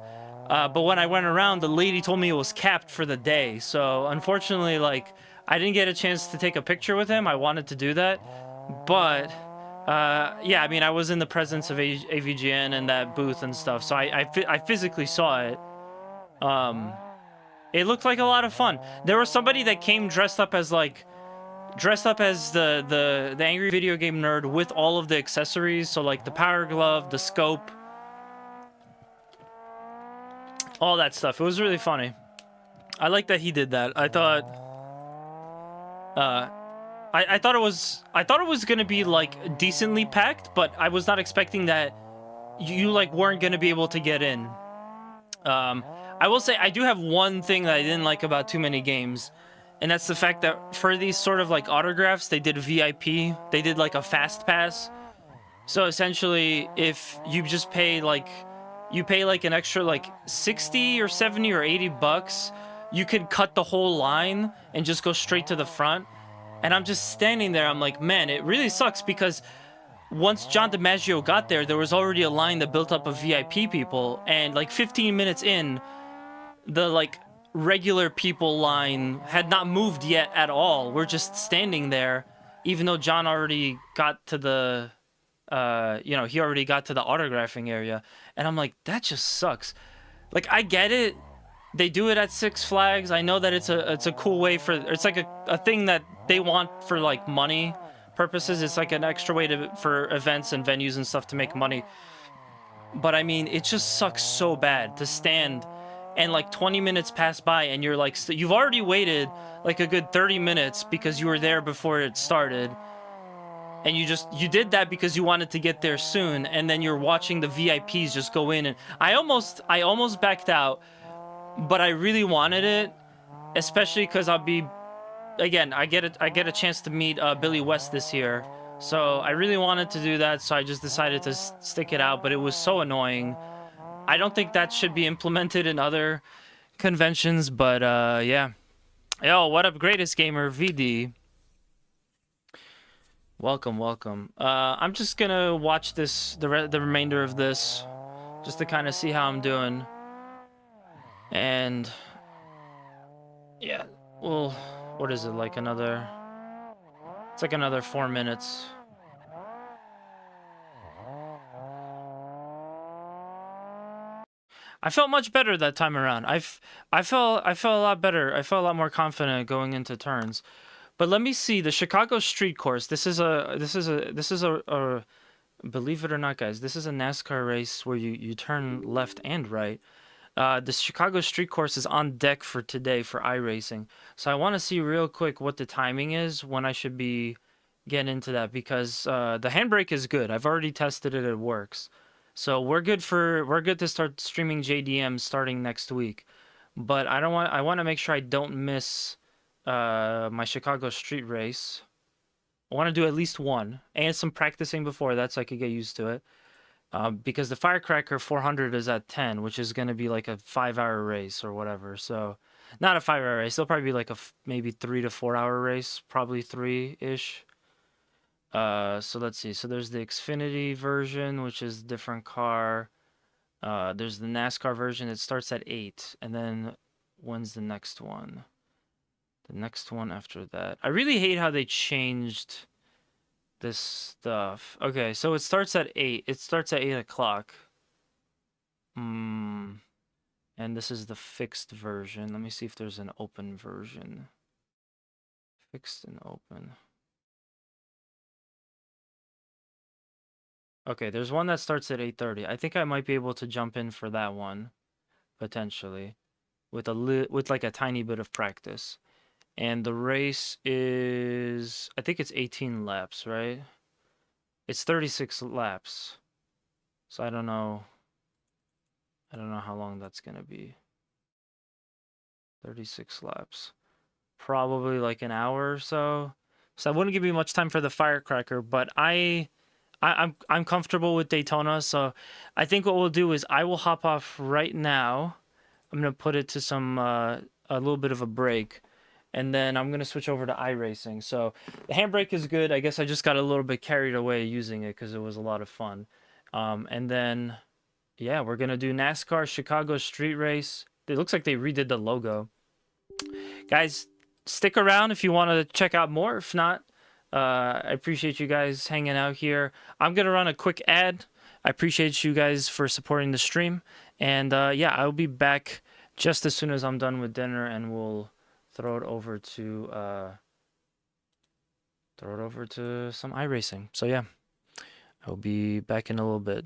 But when I went around, the lady told me it was capped for the day. So unfortunately, like, I didn't get a chance to take a picture with him. I wanted to do that. But, yeah, I mean, I was in the presence of AVGN and that booth and stuff. So I physically saw it. It looked like a lot of fun. There was somebody that came dressed up as the angry video game nerd with all of the accessories. So like the power glove, the scope, all that stuff. It was really funny. I like that he did that. I thought I thought it was gonna be like decently packed, but I was not expecting that you like weren't gonna be able to get in. I will say I do have one thing that I didn't like about too many games, and that's the fact that for these sort of like autographs, they did VIP. They did like a fast pass. So essentially, if you just pay like an extra like 60 or 70 or 80 bucks, you could cut the whole line and just go straight to the front. And I'm just standing there. I'm like, man, it really sucks because once John DiMaggio got there, there was already a line that built up of VIP people, and like 15 minutes in, the like regular people line had not moved yet at all. We're just standing there, even though John already got to the you know, he already got to the autographing area, and I'm like, that just sucks. Like, I get it. They do it at Six Flags. I know that it's a cool way for, it's like a thing that they want for like money purposes. It's like an extra way for events and venues and stuff to make money. But I mean, it just sucks so bad to stand and like 20 minutes pass by and you're like, you've already waited like a good 30 minutes because you were there before it started. And you did that because you wanted to get there soon, and then you're watching the VIPs just go in, and I almost backed out, but I really wanted it, especially because I'll be, again, I get a chance to meet Billy West this year, so I really wanted to do that, so I just decided to stick it out, but it was so annoying. I don't think that should be implemented in other conventions, but yeah. Yo, what up, greatest gamer, VD? Welcome, welcome. I'm just gonna watch this, the remainder of this, just to kind of see how I'm doing. And yeah, well, what is it, like another, it's like another 4 minutes. I felt much better that time around. I felt a lot better. I felt a lot more confident going into turns. But let me see the Chicago Street Course. This is a believe it or not, guys, this is a NASCAR race where you turn left and right. The Chicago Street Course is on deck for today for iRacing. So I want to see real quick what the timing is when I should be getting into that, because the handbrake is good. I've already tested it. It works. So we're good to start streaming JDM starting next week. But I want to make sure I don't miss my Chicago Street race. I want to do at least one and some practicing before that so I could get used to it. Because the Firecracker 400 is at 10, which is going to be like a 5-hour race or whatever. So, not a 5-hour race. It'll probably be like a maybe 3 to 4 hour race, probably 3-ish. So let's see. So there's the Xfinity version, which is a different car. There's the NASCAR version. It starts at 8, and then when's the next one? The next one after that. I really hate how they changed this stuff. Okay, so it starts at 8. It starts at 8 o'clock. And this is the fixed version. Let me see if there's an open version. Fixed and open. Okay, there's one that starts at 8:30. I think I might be able to jump in for that one, potentially, with with like a tiny bit of practice. And the race is, I think it's 18 laps, right? It's 36 laps. So I don't know. I don't know how long that's gonna be. 36 laps. Probably like an hour or so. So I wouldn't give you much time for the Firecracker, but I'm comfortable with Daytona, so I think what we'll do is I will hop off right now. I'm gonna put it to some a little bit of a break, and then I'm gonna switch over to iRacing. So the handbrake is good. I guess I just got a little bit carried away using it because it was a lot of fun. And then yeah, we're gonna do NASCAR Chicago Street Race. It looks like they redid the logo. Guys, stick around if you want to check out more. If not, I appreciate you guys hanging out here. I'm going to run a quick ad. I appreciate you guys for supporting the stream. And yeah, I'll be back just as soon as I'm done with dinner, and we'll throw it over to some iRacing. So yeah, I'll be back in a little bit.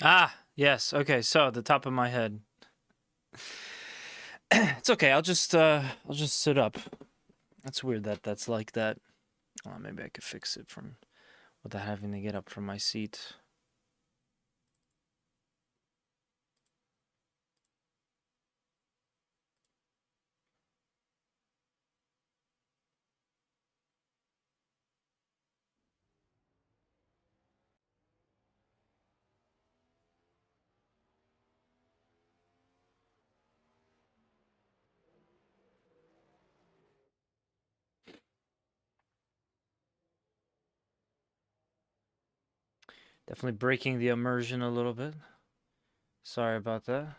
Ah, yes. Okay, so the top of my head. It's okay. I'll just sit up. That's weird that that's like that. Maybe I could fix it from without having to get up from my seat. Definitely breaking the immersion a little bit. Sorry about that.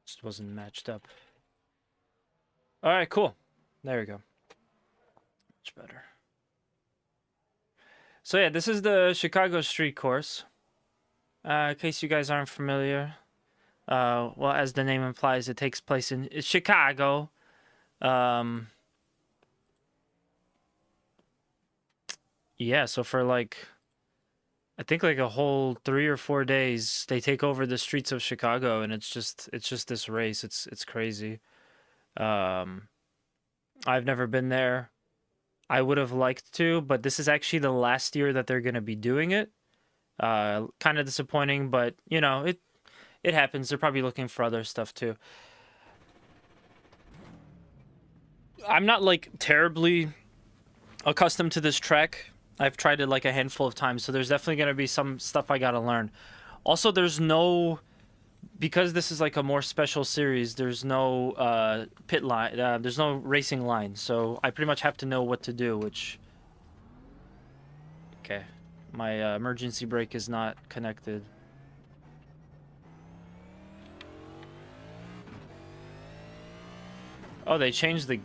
Just wasn't matched up. All right, cool. There we go. Much better. So yeah, this is the Chicago Street Course. In case you guys aren't familiar, well, as the name implies, it takes place in Chicago. Um, yeah, so for like, I think like a whole 3 or 4 days, they take over the streets of Chicago, and it's just this race. It's crazy. Um, I've never been there. I would have liked to, but this is actually the last year that they're gonna be doing it. Kind of disappointing, but you know, it happens. They're probably looking for other stuff too. I'm not like terribly accustomed to this track. I've tried it like a handful of times, so there's definitely going to be some stuff I got to learn. Also, there's no, because this is like a more special series, there's no pit line, there's no racing line, so I pretty much have to know what to do, which, okay, my emergency brake is not connected. Oh, they changed the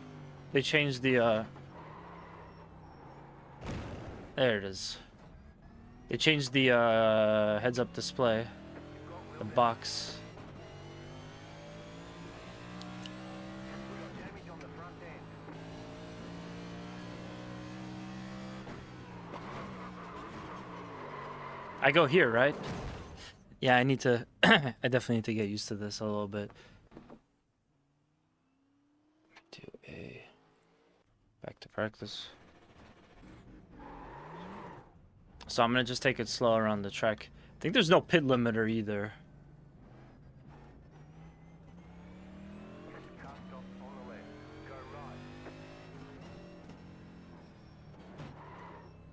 there it is. They changed the heads-up display, the box. I go here, right? Yeah, I need to. I definitely need to get used to this a little bit. Back to practice. So I'm gonna just take it slow around the track. I think there's no pit limiter either.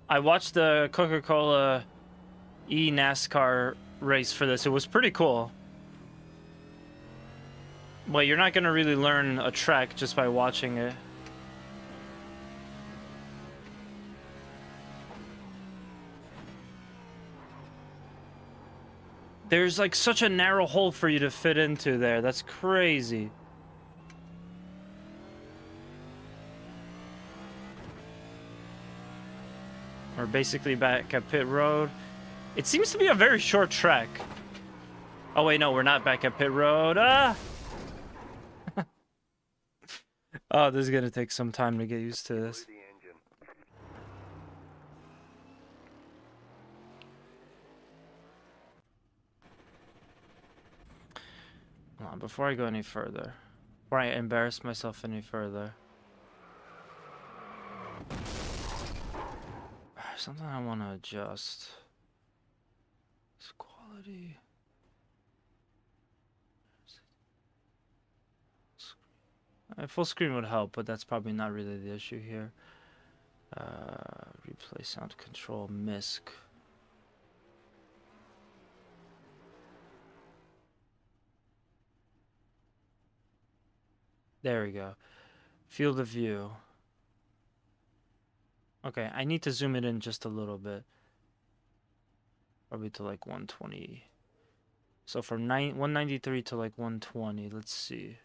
I watched the Coca-Cola NASCAR race for this. It was pretty cool. Well, you're not gonna really learn a track just by watching it. There's like such a narrow hole for you to fit into there. That's crazy. We're basically back at pit road. It seems to be a very short track. Oh wait, no, we're not back at pit road. Ah! Oh, this is gonna take some time to get used to this. Hold on, before I go any further, before I embarrass myself any further, something I want to adjust. It's quality. Full screen would help, but that's probably not really the issue here. Replay sound control, MISC. There we go. Field of view. Okay, I need to zoom it in just a little bit. Probably to like 120. So from 193 to like 120. Let's see.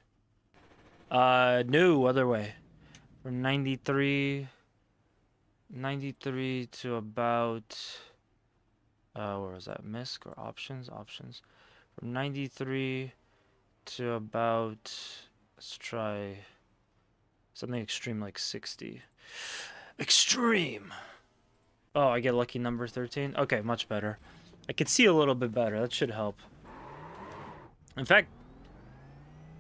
No, other way. From 93 to about, where was that? MISC or options? Options. From 93 to about, let's try something extreme like 60. Extreme! Oh, I get lucky number 13? Okay, much better. I can see a little bit better. That should help. In fact,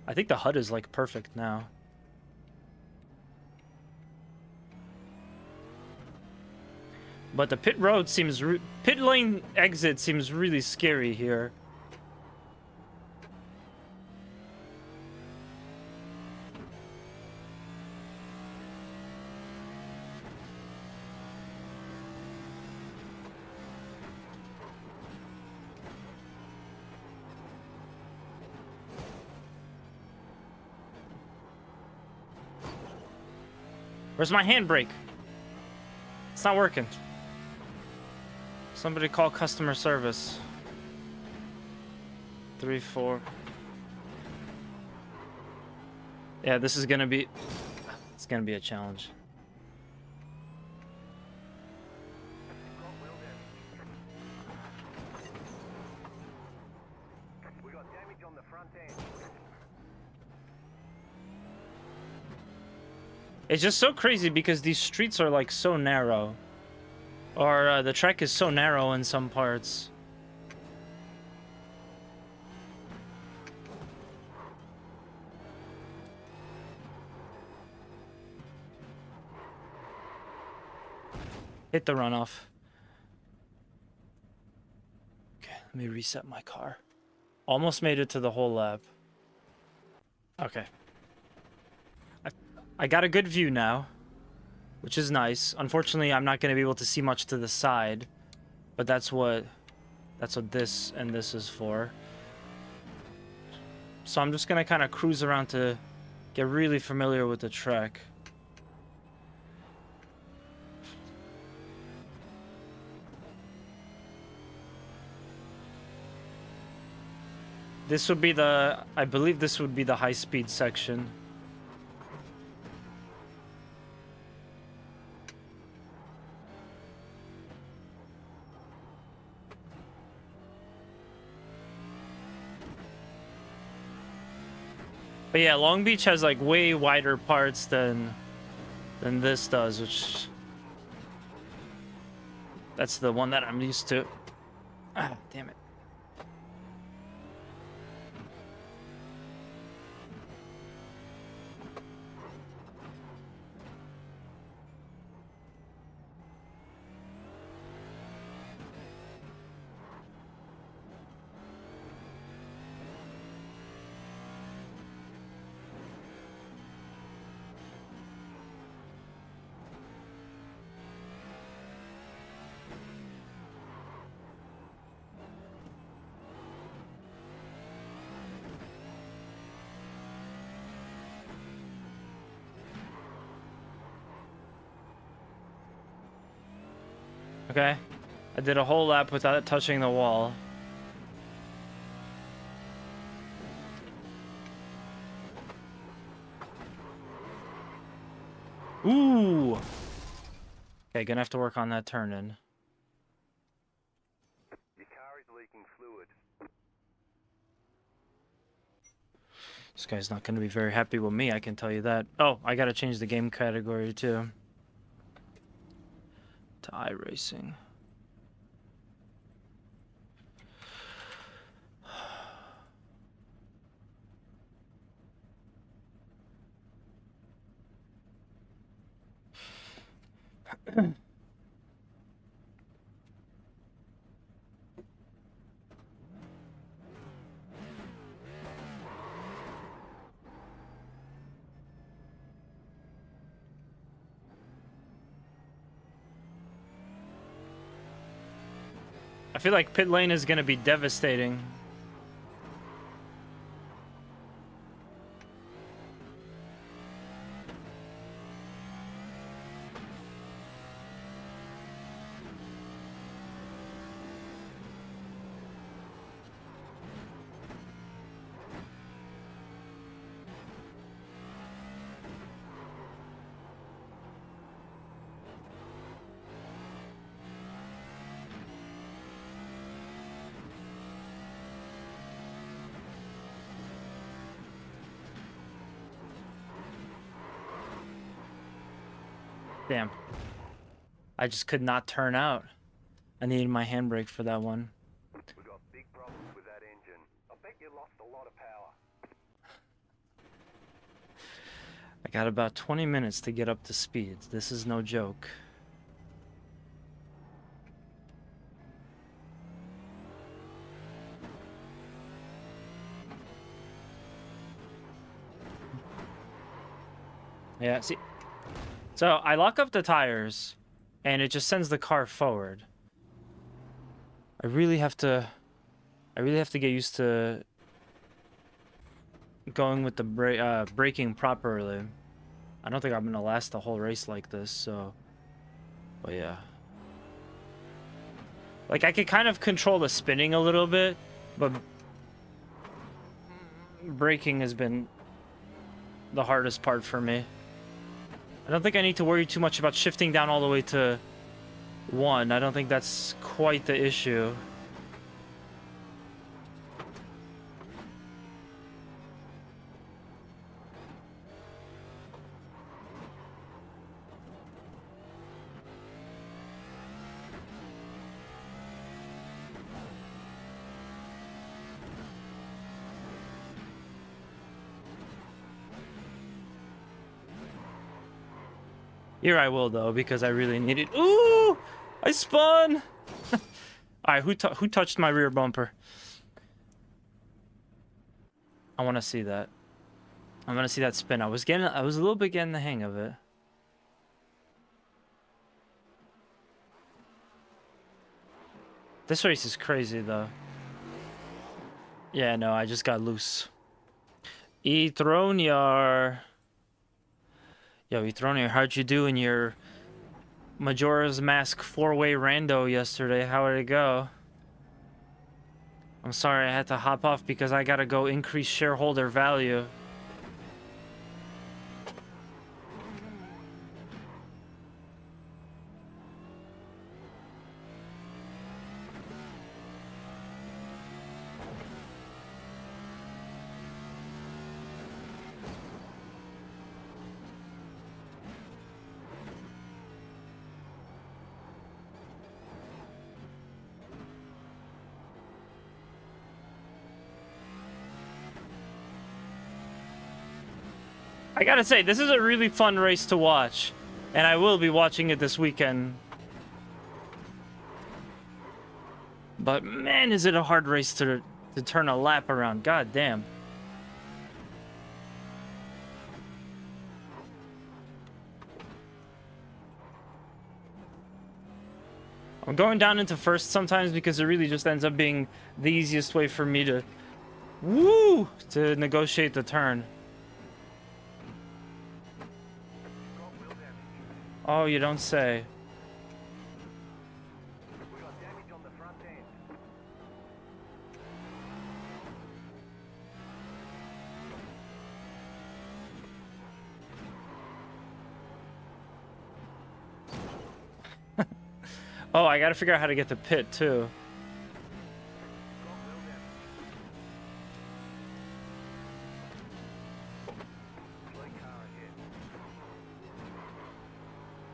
I think the HUD is like perfect now. But the pit road seems... pit lane exit seems really scary here. Where's my handbrake? It's not working. Somebody call customer service. 3, 4. Yeah, this is gonna be... it's gonna be a challenge. We got damage on the front end. It's just so crazy because these streets are like so narrow. Or the track is so narrow in some parts. Hit the runoff. Okay, let me reset my car. Almost made it to the whole lap. Okay. I got a good view now, which is nice. Unfortunately, I'm not going to be able to see much to the side, but that's what this and this is for. So I'm just going to kind of cruise around to get really familiar with the track. This would be the... I believe this would be the high-speed section. But yeah, Long Beach has like way wider parts than this does, which... that's the one that I'm used to. Ah, damn it. Okay, I did a whole lap without touching the wall. Ooh! Okay, gonna have to work on that turn in. Your car is leaking fluid. This guy's not gonna be very happy with me, I can tell you that. Oh, I gotta change the game category too. To Iracing. I feel like pit lane is gonna be devastating. Damn. I just could not turn out. I needed my handbrake for that one. We got big problems with that engine. I bet you lost a lot of power. I got about 20 minutes to get up to speed. This is no joke. Yeah, see. So I lock up the tires and it just sends the car forward. I really have to get used to going with the braking properly. I don't think I'm gonna last the whole race like this, so. But yeah. Like, I could kind of control the spinning a little bit, but braking has been the hardest part for me. I don't think I need to worry too much about shifting down all the way to 1. I don't think that's quite the issue. Here I will, though, because I really need it. Ooh! I spun! Alright, who touched my rear bumper? I want to see that. I want to see that spin. I was a little bit getting the hang of it. This race is crazy, though. Yeah, no, I just got loose. Ethroniar. Yo, Ethroniar, how'd you do in your Majora's Mask 4-way rando yesterday? How did it go? I'm sorry I had to hop off because I gotta go increase shareholder value. I gotta say, this is a really fun race to watch, and I will be watching it this weekend. But man, is it a hard race to turn a lap around. God damn. I'm going down into first sometimes because it really just ends up being the easiest way for me to negotiate the turn. Oh, you don't say. We got damage on the front end. Oh, I gotta figure out how to get to pit too.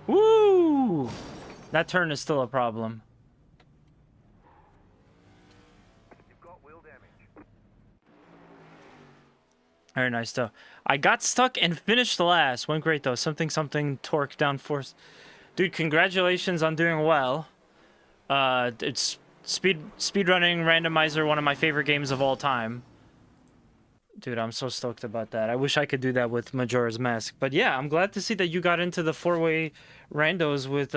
Woo! That turn is still a problem. You've got wheel damage. Very nice though. I got stuck and finished last. Went great though. Something torque downforce. Dude, congratulations on doing well. It's speedrunning randomizer, one of my favorite games of all time. Dude, I'm so stoked about that. I wish I could do that with Majora's Mask. But yeah, I'm glad to see that you got into the 4-way randos with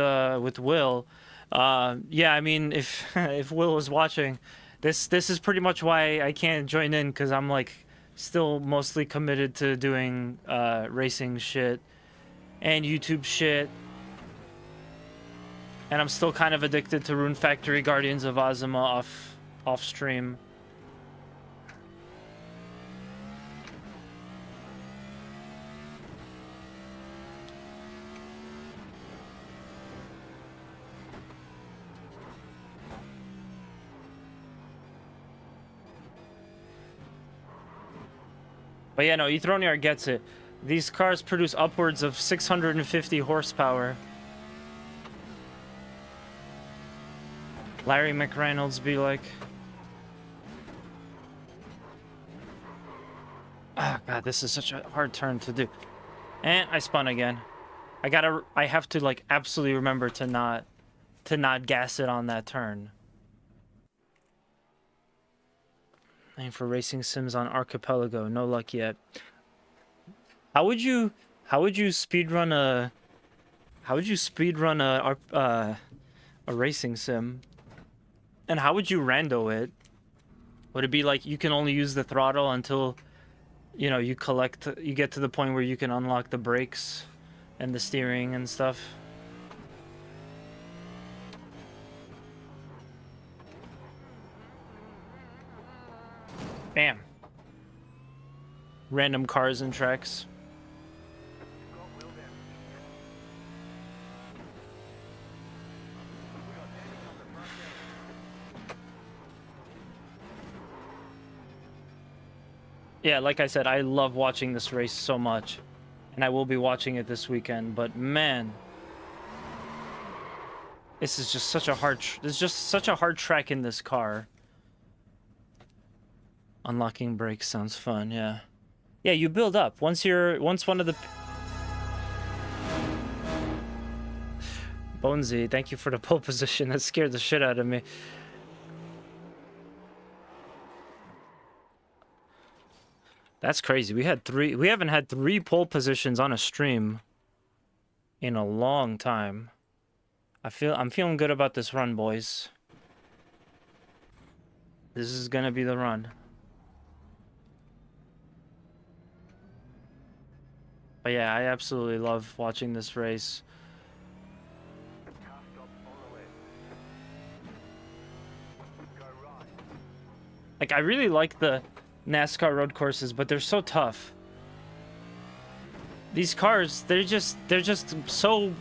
Will. Yeah, I mean, if if Will was watching, this is pretty much why I can't join in, because I'm like still mostly committed to doing racing shit and YouTube shit. And I'm still kind of addicted to Rune Factory Guardians of Ozma off stream. But yeah, no, Ethroniar gets it. These cars produce upwards of 650 horsepower. Larry McReynolds be like... Oh god, this is such a hard turn to do. And I spun again. I have to like absolutely remember to not gas it on that turn. Aim for racing sims on Archipelago. No luck yet. How would you speedrun a racing sim? And how would you rando it? Would it be like you can only use the throttle until, you know, you get to the point where you can unlock the brakes and the steering and stuff? Bam. Random cars and tracks. Yeah, like I said, I love watching this race so much. And I will be watching it this weekend, but man, this is just such a hard track in this car. Unlocking brakes sounds fun, yeah. Yeah, you build up. Once one of the... Bonesy, thank you for the pole position. That scared the shit out of me. That's crazy. We haven't had 3 pole positions on a stream in a long time. I'm feeling good about this run, boys. This is gonna be the run. But yeah, I absolutely love watching this race. Like, I really like the NASCAR road courses, but they're so tough. These cars, they're so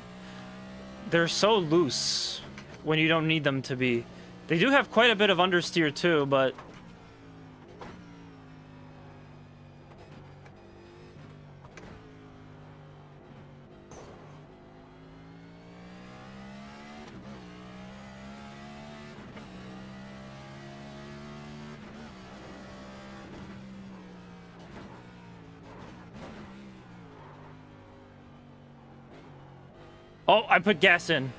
loose when you don't need them to be. They do have quite a bit of understeer too, but oh, I put gas in.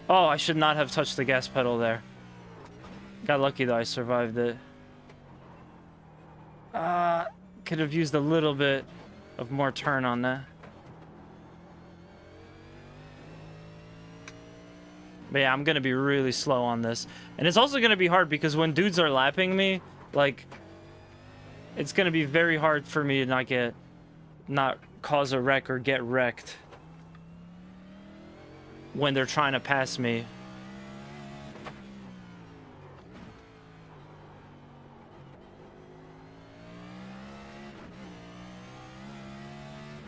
Oh, I should not have touched the gas pedal there. Got lucky though, I survived it. Could have used a little bit of more turn on that. But yeah, I'm gonna be really slow on this. And it's also gonna be hard because when dudes are lapping me, like, it's gonna be very hard for me to not cause a wreck or get wrecked when they're trying to pass me.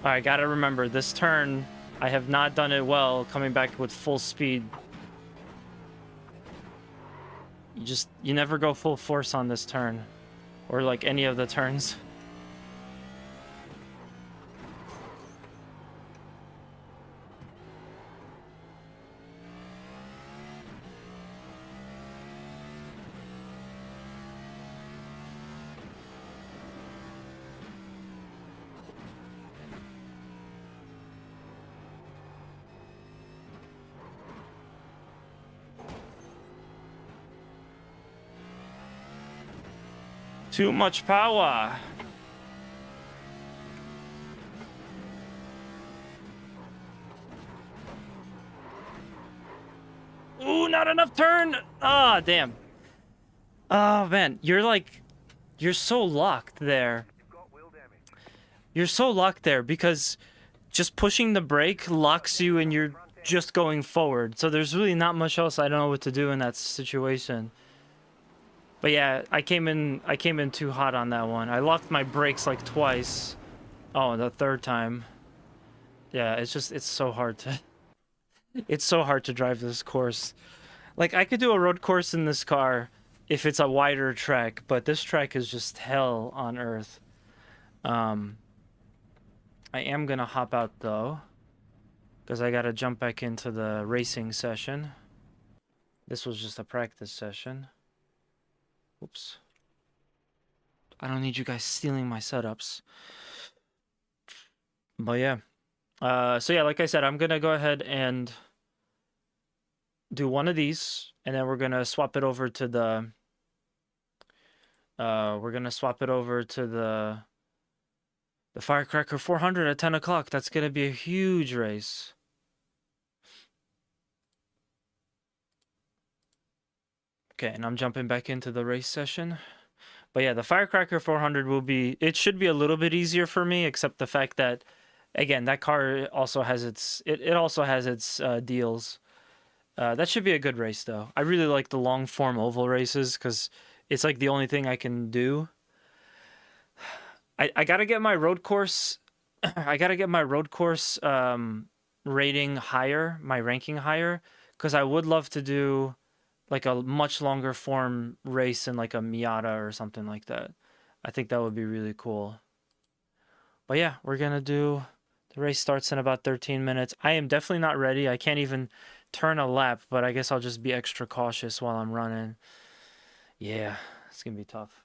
Alright, gotta remember, this turn, I have not done it well coming back with full speed. You never go full force on this turn. Or like any of the turns. Too much power. Ooh, not enough turn. Ah, damn. Oh, man. You're so locked there. You're so locked there because just pushing the brake locks you and you're just going forward. So there's really not much else I don't know what to do in that situation. But yeah, I came in too hot on that one. I locked my brakes like twice. Oh, the third time. Yeah, it's so hard to drive this course. Like, I could do a road course in this car if it's a wider track, but this track is just hell on earth. I am gonna hop out though, because I gotta jump back into the racing session. This was just a practice session. Oops. I don't need you guys stealing my setups. But yeah. So yeah, like I said, I'm gonna go ahead and do one of these, and then we're gonna swap it over to the the Firecracker 400 at 10 o'clock. That's gonna be a huge race. Okay, and I'm jumping back into the race session. But yeah, the Firecracker 400 it should be a little bit easier for me, except the fact that, again, that car also has its deals. That should be a good race though. I really like the long form oval races because it's like the only thing I can do. I gotta get my road course. I gotta get my road course rating higher, my ranking higher, because I would love to do like a much longer form race in like a Miata or something like that. I think that would be really cool. But yeah, we're gonna do. The race starts in about 13 minutes. I am definitely not ready. I can't even turn a lap, but I guess I'll just be extra cautious while I'm running. Yeah, it's gonna be tough.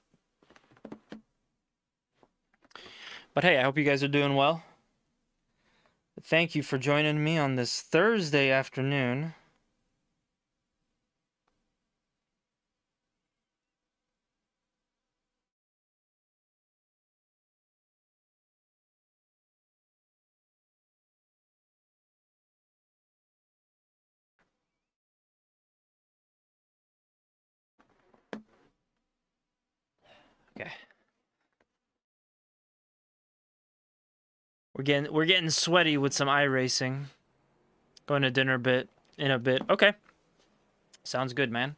But hey, I hope you guys are doing well. Thank you for joining me on this Thursday afternoon. Okay. We're getting sweaty with some iRacing. Going to dinner in a bit. Okay. Sounds good, man.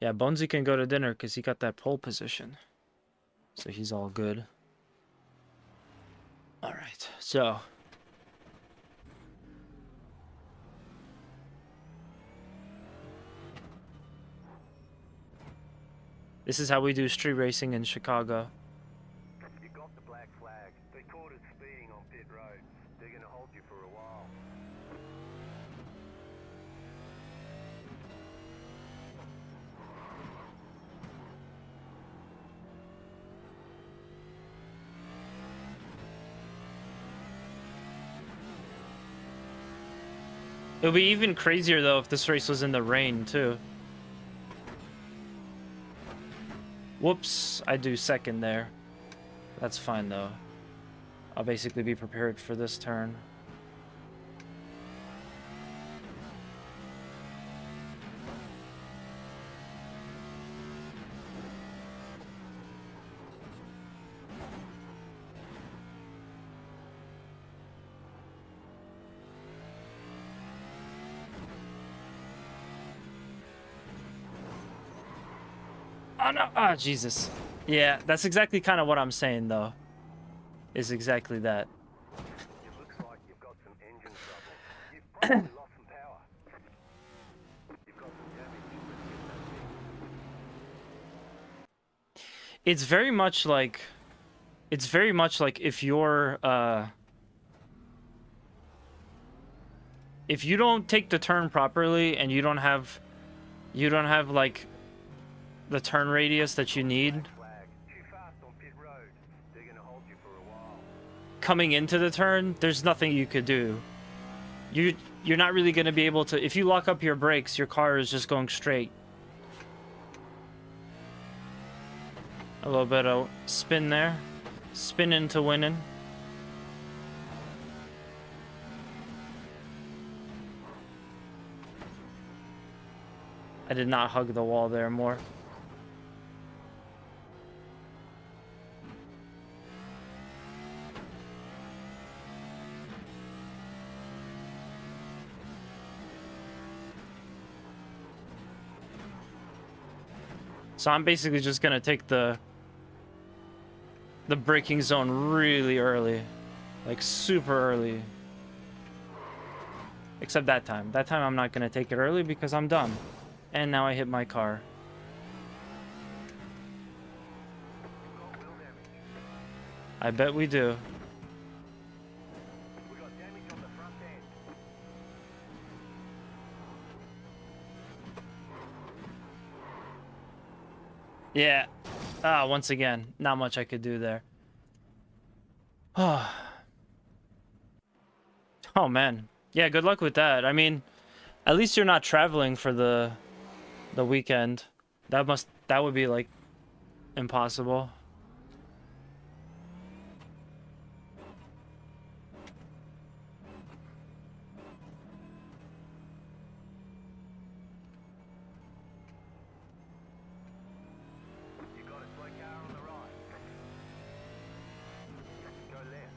Yeah, Bonesy can go to dinner because he got that pole position. So he's all good. Alright, so. This is how we do street racing in Chicago. You got the black flag. They caught us speeding on pit road. They're gonna hold you for a while. It would be even crazier, though, if this race was in the rain, too. Whoops, I do second there. That's fine, though. I'll basically be prepared for this turn. Oh no! Ah, Jesus. Yeah, that's exactly kind of what I'm saying, though. Is exactly that. It looks like you've got some engine trouble. You've probably lost some power. You've got some damage. It's very much like... It's very much like if you're, if you don't take the turn properly and you don't have, like, the turn radius that you need coming into the turn, there's nothing you could do. You're not really going to be able to... If you lock up your brakes, your car is just going straight. A little bit of spin there. Spin into winning. I did not hug the wall there more. So I'm basically just gonna take the braking zone really early. Like super early. Except that time. That time I'm not gonna take it early because I'm done. And now I hit my car. I bet we do. We got damage on the front end. Yeah. Ah, once again, not much I could do there. Oh man. Yeah, good luck with that. I mean, at least you're not traveling for the weekend. That would be like impossible. You got a slow car on the right. Go left.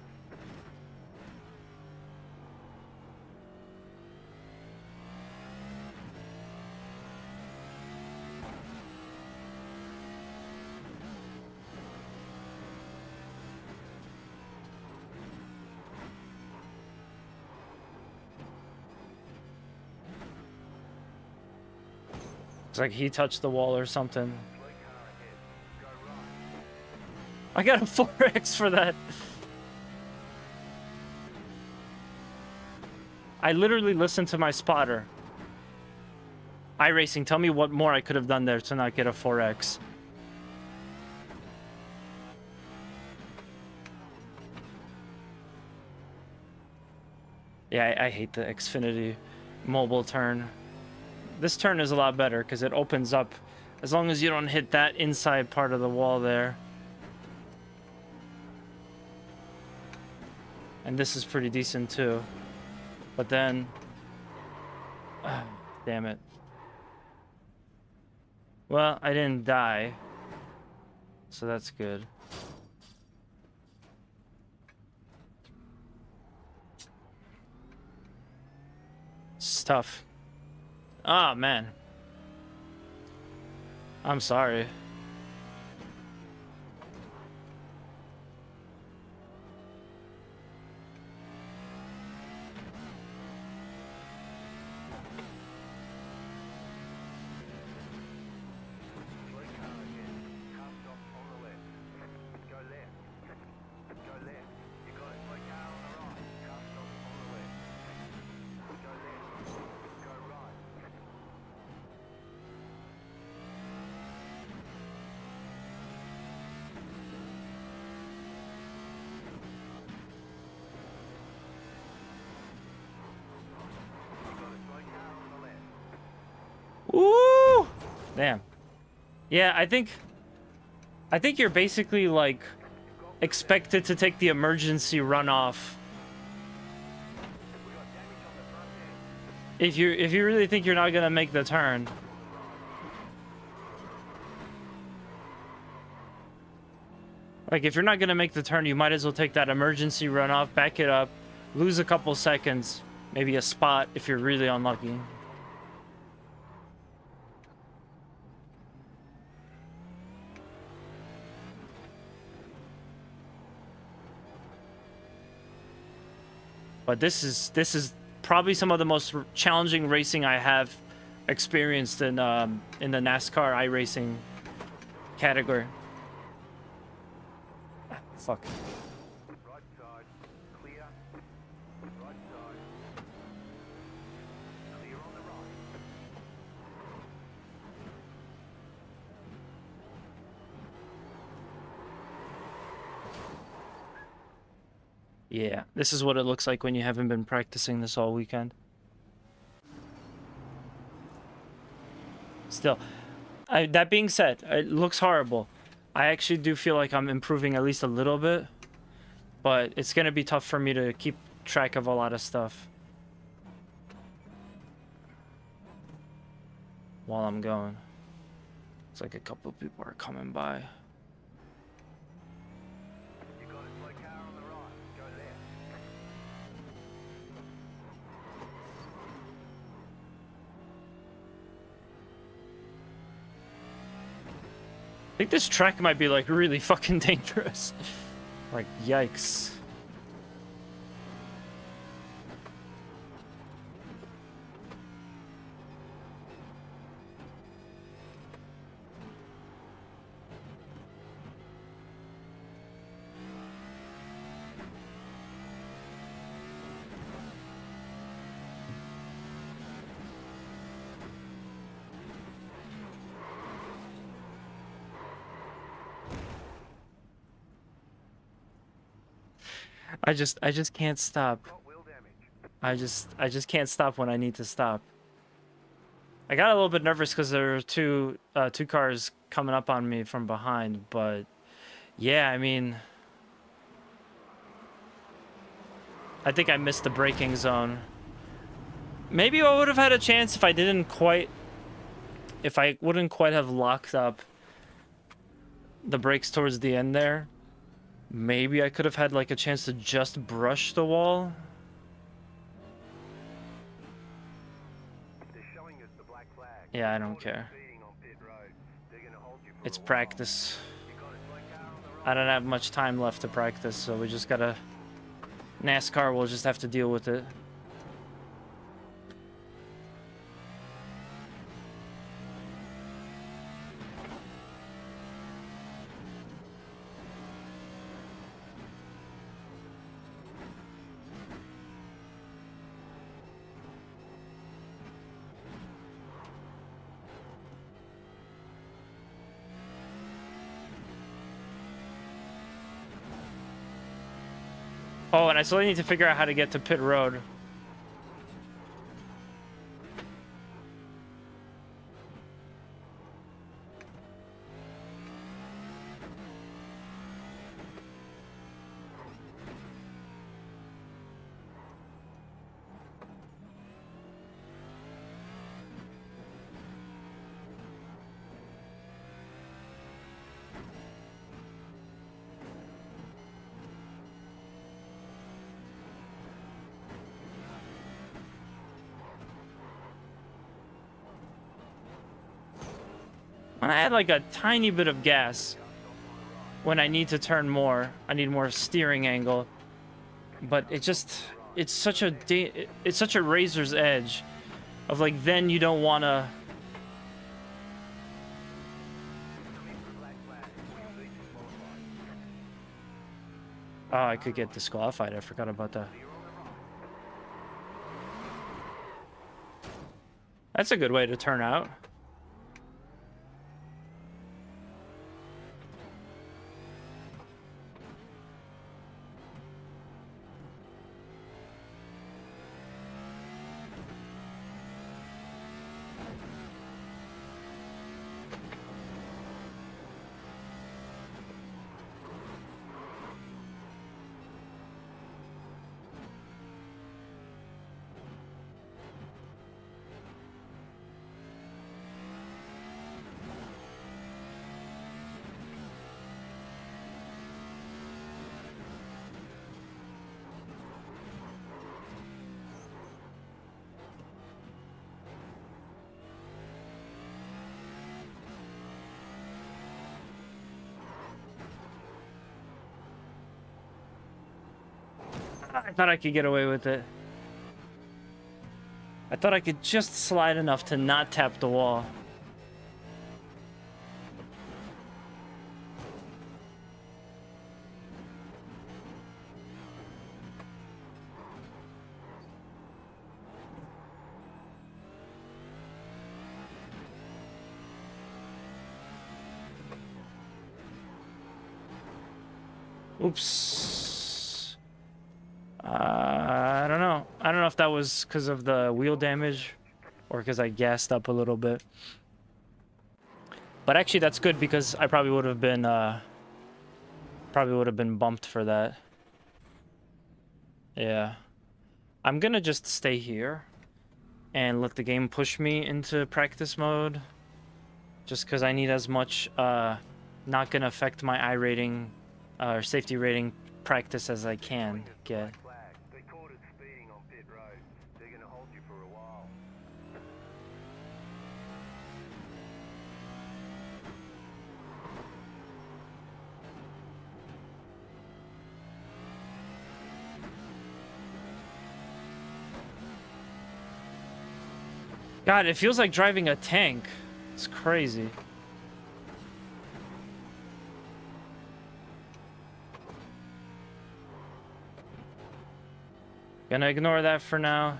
It's like he touched the wall or something. Slow car ahead. Go right. I got a 4x for that. I literally listened to my spotter. Iracing, tell me what more I could have done there to not get a 4x. Yeah, I hate the Xfinity mobile turn. This turn is a lot better because it opens up as long as you don't hit that inside part of the wall there. And this is pretty decent too. But then... damn it. Well, I didn't die. So that's good. It's tough. Ah, man. I'm sorry. Slow car ahead. Car stop on the left. Go left. Go left. You got a slow car on the right. Car stop on the left. Go left. Go right. You got a slow car on the left. Ooh! Damn. Yeah, I think you're basically like expected to take the emergency runoff. We got damage on the front end. If you really think you're not gonna make the turn. Like, if you're not gonna make the turn, you might as well take that emergency runoff, back it up, lose a couple seconds, maybe a spot if you're really unlucky. But this is probably some of the most challenging racing I have experienced in the NASCAR iRacing category. Ah, fuck. Right side. Clear. Right side. Clear on the right. Yeah, this is what it looks like when you haven't been practicing this all weekend. Still, that being said, it looks horrible. I actually do feel like I'm improving at least a little bit, but it's gonna be tough for me to keep track of a lot of stuff while I'm going. It's like a couple of people are coming by. You got a slow car on the right. Go left. I think this track might be like really fucking dangerous. Like, yikes. I just can't stop. Got wheel damage. I just can't stop when I need to stop. I got a little bit nervous because there were two cars coming up on me from behind, but yeah, I mean, I think I missed the braking zone. Maybe I would have had a chance if I wouldn't quite have locked up the brakes towards the end there. Maybe I could have had like a chance to just brush the wall. They're showing us the black flag. Yeah, I don't care. Speeding on pit road. They're gonna hold you for It's a while. practice. You got a slow car on the right. I don't have much time left to practice, so we just gotta... NASCAR will just have to deal with it. Oh, and I still need to figure out how to get to pit road. When I had like a tiny bit of gas, when I need to turn more, I need more steering angle. But it's such a razor's edge of like, then you don't want to... Oh, I could get disqualified. I forgot about that. That's a good way to turn out. I thought I could get away with it. I thought I could just slide enough to not tap the wall. Oops. I don't know. I don't know if that was because of the wheel damage or because I gassed up a little bit. But actually, that's good because I probably would have been bumped for that. Yeah. I'm gonna just stay here and let the game push me into practice mode. Just because I need as much not gonna affect my I rating or safety rating practice as I can get. They caught us speeding on pit road. They're gonna hold you for a while. God, it feels like driving a tank. It's crazy. Gonna ignore that for now.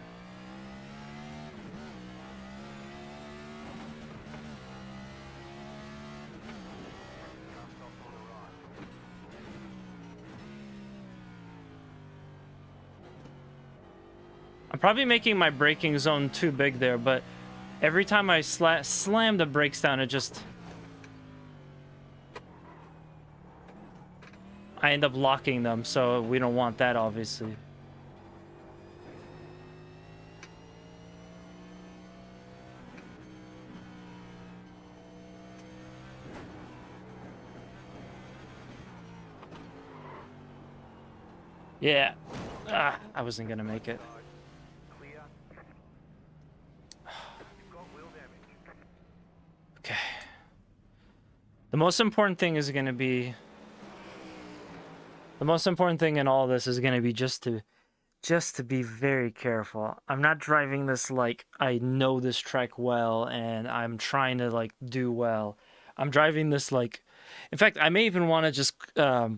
I'm probably making my braking zone too big there, but every time I slam the brakes down, it just... I end up locking them, so we don't want that, obviously. Yeah. Ah, I wasn't gonna make it. Clear. You've got wheel damage. Okay. The most important thing is gonna be... The most important thing in all this is gonna be just to be very careful. I'm not driving this like I know this track well and I'm trying to like do well. I'm driving this like... In fact, I may even want to just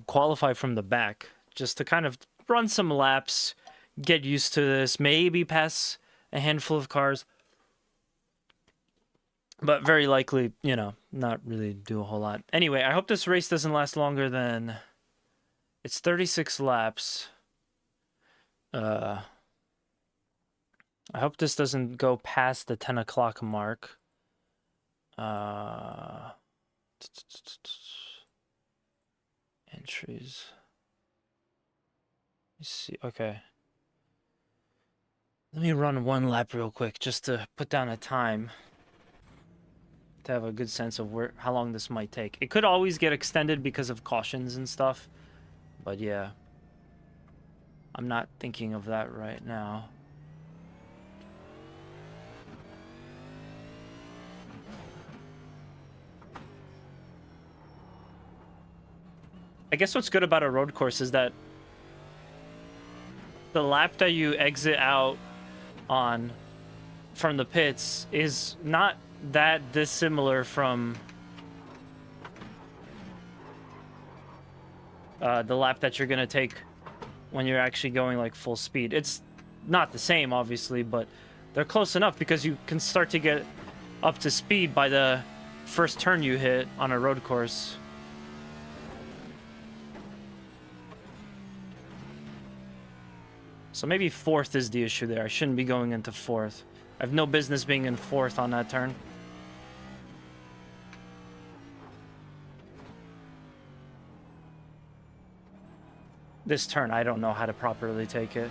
qualify from the back, just to kind of run some laps, get used to this, maybe pass a handful of cars, but very likely, you know, not really do a whole lot. Anyway, I hope this race doesn't last longer than... It's 36 laps. I hope this doesn't go past the 10 o'clock mark. Entries. Let's see. Okay. Let me run one lap real quick just to put down a time to have a good sense of how long this might take. It could always get extended because of cautions and stuff, but yeah. I'm not thinking of that right now. I guess what's good about a road course is that the lap that you exit out on from the pits is not that dissimilar from the lap that you're gonna take when you're actually going like full speed. It's not the same, obviously, but they're close enough because you can start to get up to speed by the first turn you hit on a road course. So maybe fourth is the issue there. I shouldn't be going into fourth. I have no business being in fourth on that turn. This turn, I don't know how to properly take it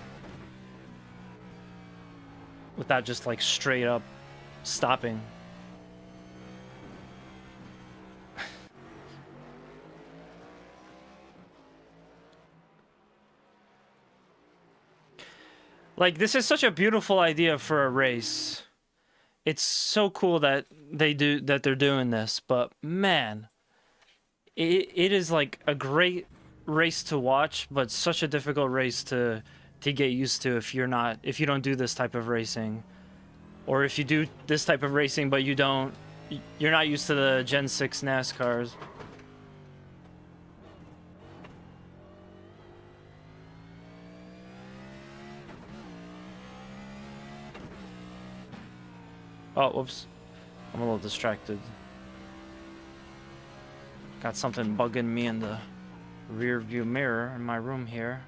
without just like straight up stopping. Like, this is such a beautiful idea for a race. It's so cool that they're doing this, but man, it is like a great race to watch, but such a difficult race to get used to if you don't do this type of racing, or if you do this type of racing but you're not used to the Gen 6 NASCARs. Oh, whoops. I'm a little distracted. Got something bugging me in the rear view mirror in my room here.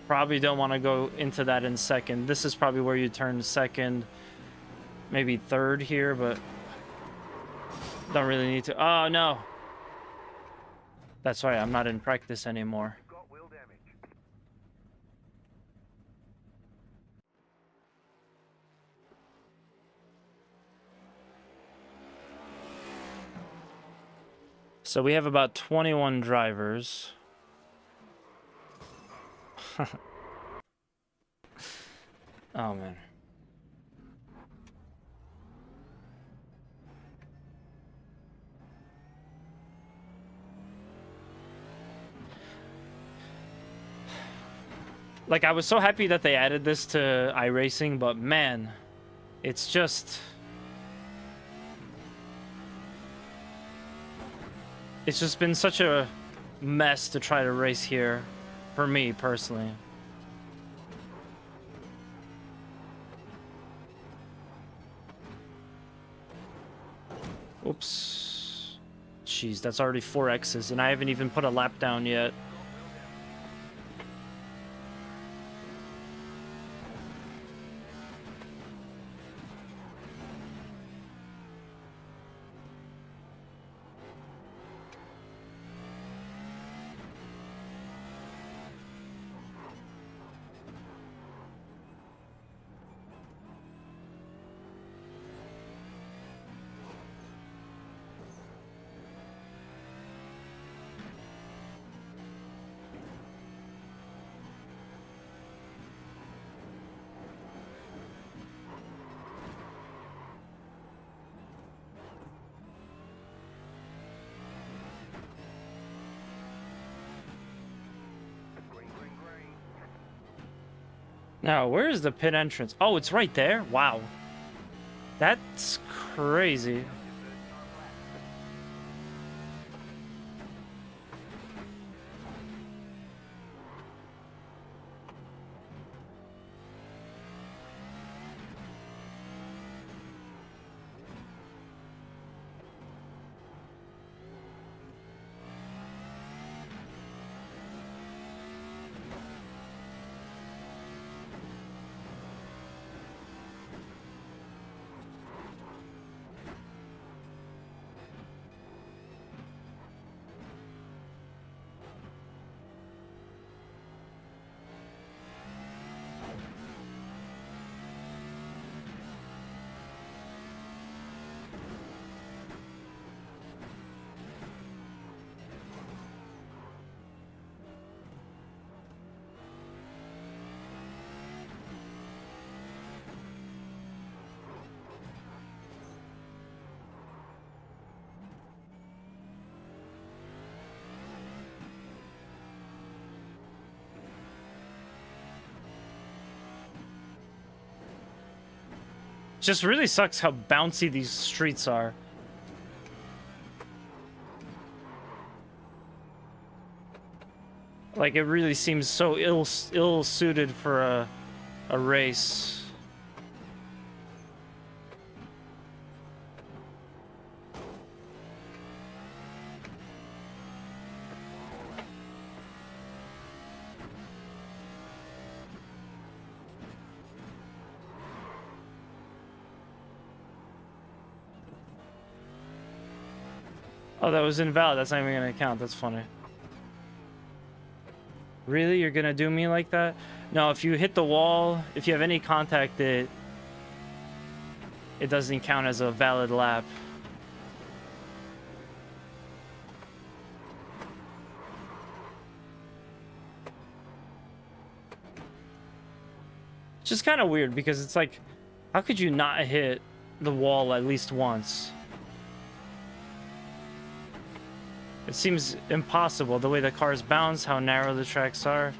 Probably don't want to go into that in second. This is probably where you turn second, maybe third here, but don't really need to. Oh, no. That's right, I'm not in practice anymore. You've got wheel damage. So we have about 21 drivers. Oh, man. Like, I was so happy that they added this to iRacing, but man, it's just... It's just been such a mess to try to race here, for me, personally. Oops. Jeez, that's already 4 X's, and I haven't even put a lap down yet. Now, where is the pit entrance? Oh, it's right there? Wow. That's crazy. Just really sucks how bouncy these streets are. Like, it really seems so ill-suited for a race. Oh, that was invalid. That's not even gonna count. That's funny. Really? You're gonna do me like that? No, if you hit the wall, if you have any contact, it doesn't count as a valid lap. It's just kind of weird because it's like, how could you not hit the wall at least once? It seems impossible, the way the cars bounce, how narrow the tracks are.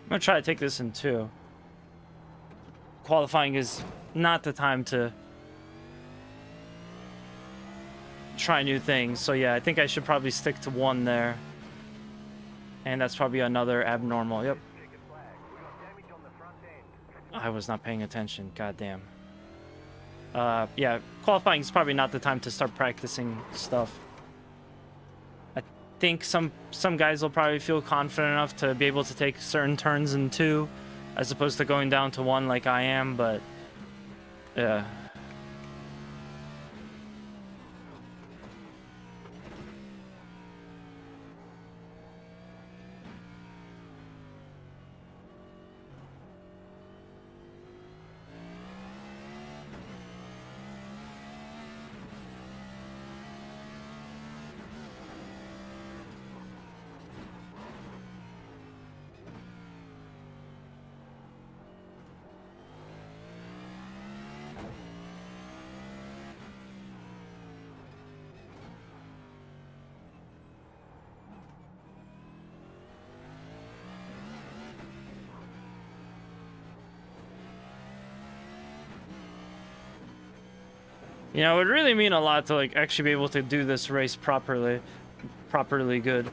I'm gonna try to take this in 2. Qualifying is not the time to try new things. So yeah, I think I should probably stick to 1 there. And that's probably another abnormal. Yep. I was not paying attention. Goddamn. Yeah, qualifying is probably not the time to start practicing stuff. I think some guys will probably feel confident enough to be able to take certain turns in 2 as opposed to going down to 1 like I am, but yeah. You know, it would really mean a lot to like actually be able to do this race properly good.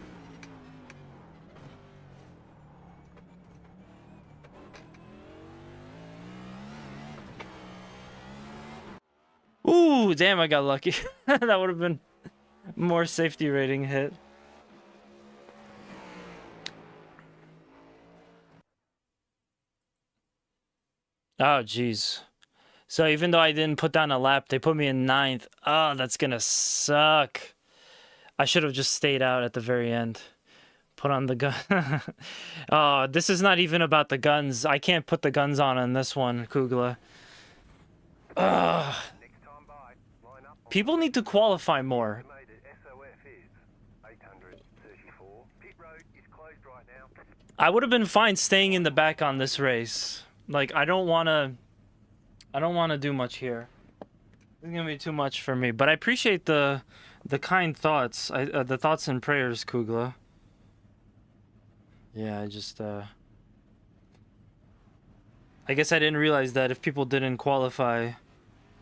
Ooh, damn, I got lucky. That would have been more safety rating hit. Oh, jeez. So even though I didn't put down a lap, they put me in 9th. Oh, that's gonna suck. I should have just stayed out at the very end. Put on the gun. Oh, this is not even about the guns. I can't put the guns on this one, Kugla. Ugh. Next time by, line up on People need to qualify more. estimated SOF is 834. Pit road is closed right now. I would have been fine staying in the back on this race. Like, I don't want to do much here. It's gonna be too much for me. But I appreciate the kind thoughts. The thoughts and prayers, Kugla. Yeah, I guess I didn't realize that if people didn't qualify,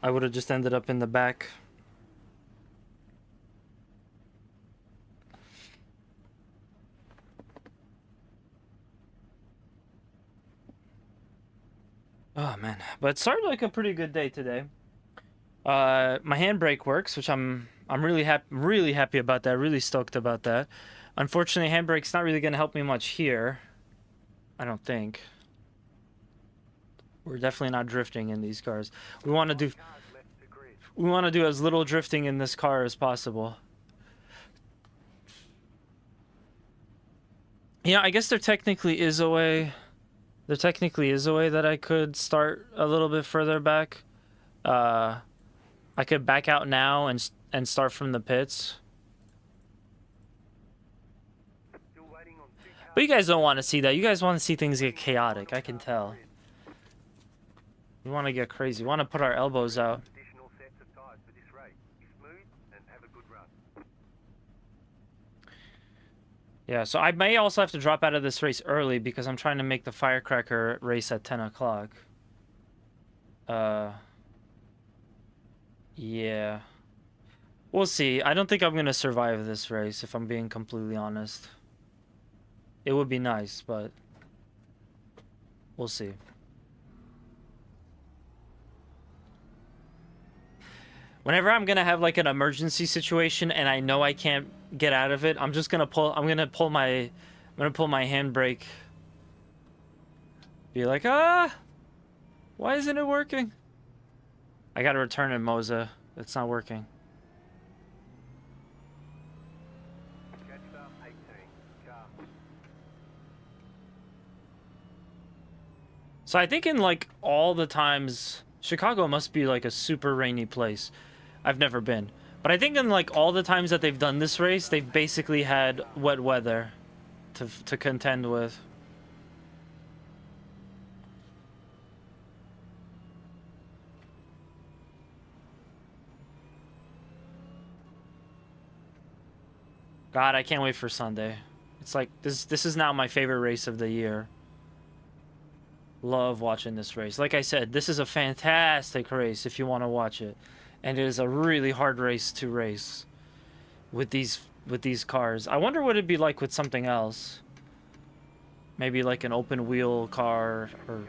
I would have just ended up in the back. Oh man, but it started like a pretty good day today. My handbrake works, which I'm really happy about that. Really stoked about that. Unfortunately, handbrake's not really gonna help me much here. I don't think. We're definitely not drifting in these cars. We want to do Cars left to grid. as little drifting in this car as possible. Yeah, I guess there technically is a way. There technically is a way that I could start a little bit further back. I could back out now and start from the pits. Still waiting on 2 cars. But you guys don't want to see that. You guys want to see things get chaotic. I can tell. We want to get crazy. We want to put our elbows out. Additional sets of tires for this race. Be smooth and have a good run. Yeah, so I may also have to drop out of this race early because I'm trying to make the Firecracker race at 10 o'clock. Yeah. We'll see. I don't think I'm going to survive this race, if I'm being completely honest. It would be nice, but we'll see. Whenever I'm going to have like an emergency situation and I know I can't get out of it, I'm going to pull my handbrake. Be like, why isn't it working? I got to return it, Moza. It's not working. Catch up 18. Car. So I think in like all the times, Chicago must be like a super rainy place. I've never been. But I think in like all the times that they've done this race, they've basically had wet weather to contend with. God, I can't wait for Sunday. It's like this is now my favorite race of the year. Love watching this race. Like I said, this is a fantastic race if you want to watch it. And it is a really hard race to race with these cars. I wonder what it'd be like with something else. Maybe like an open wheel car or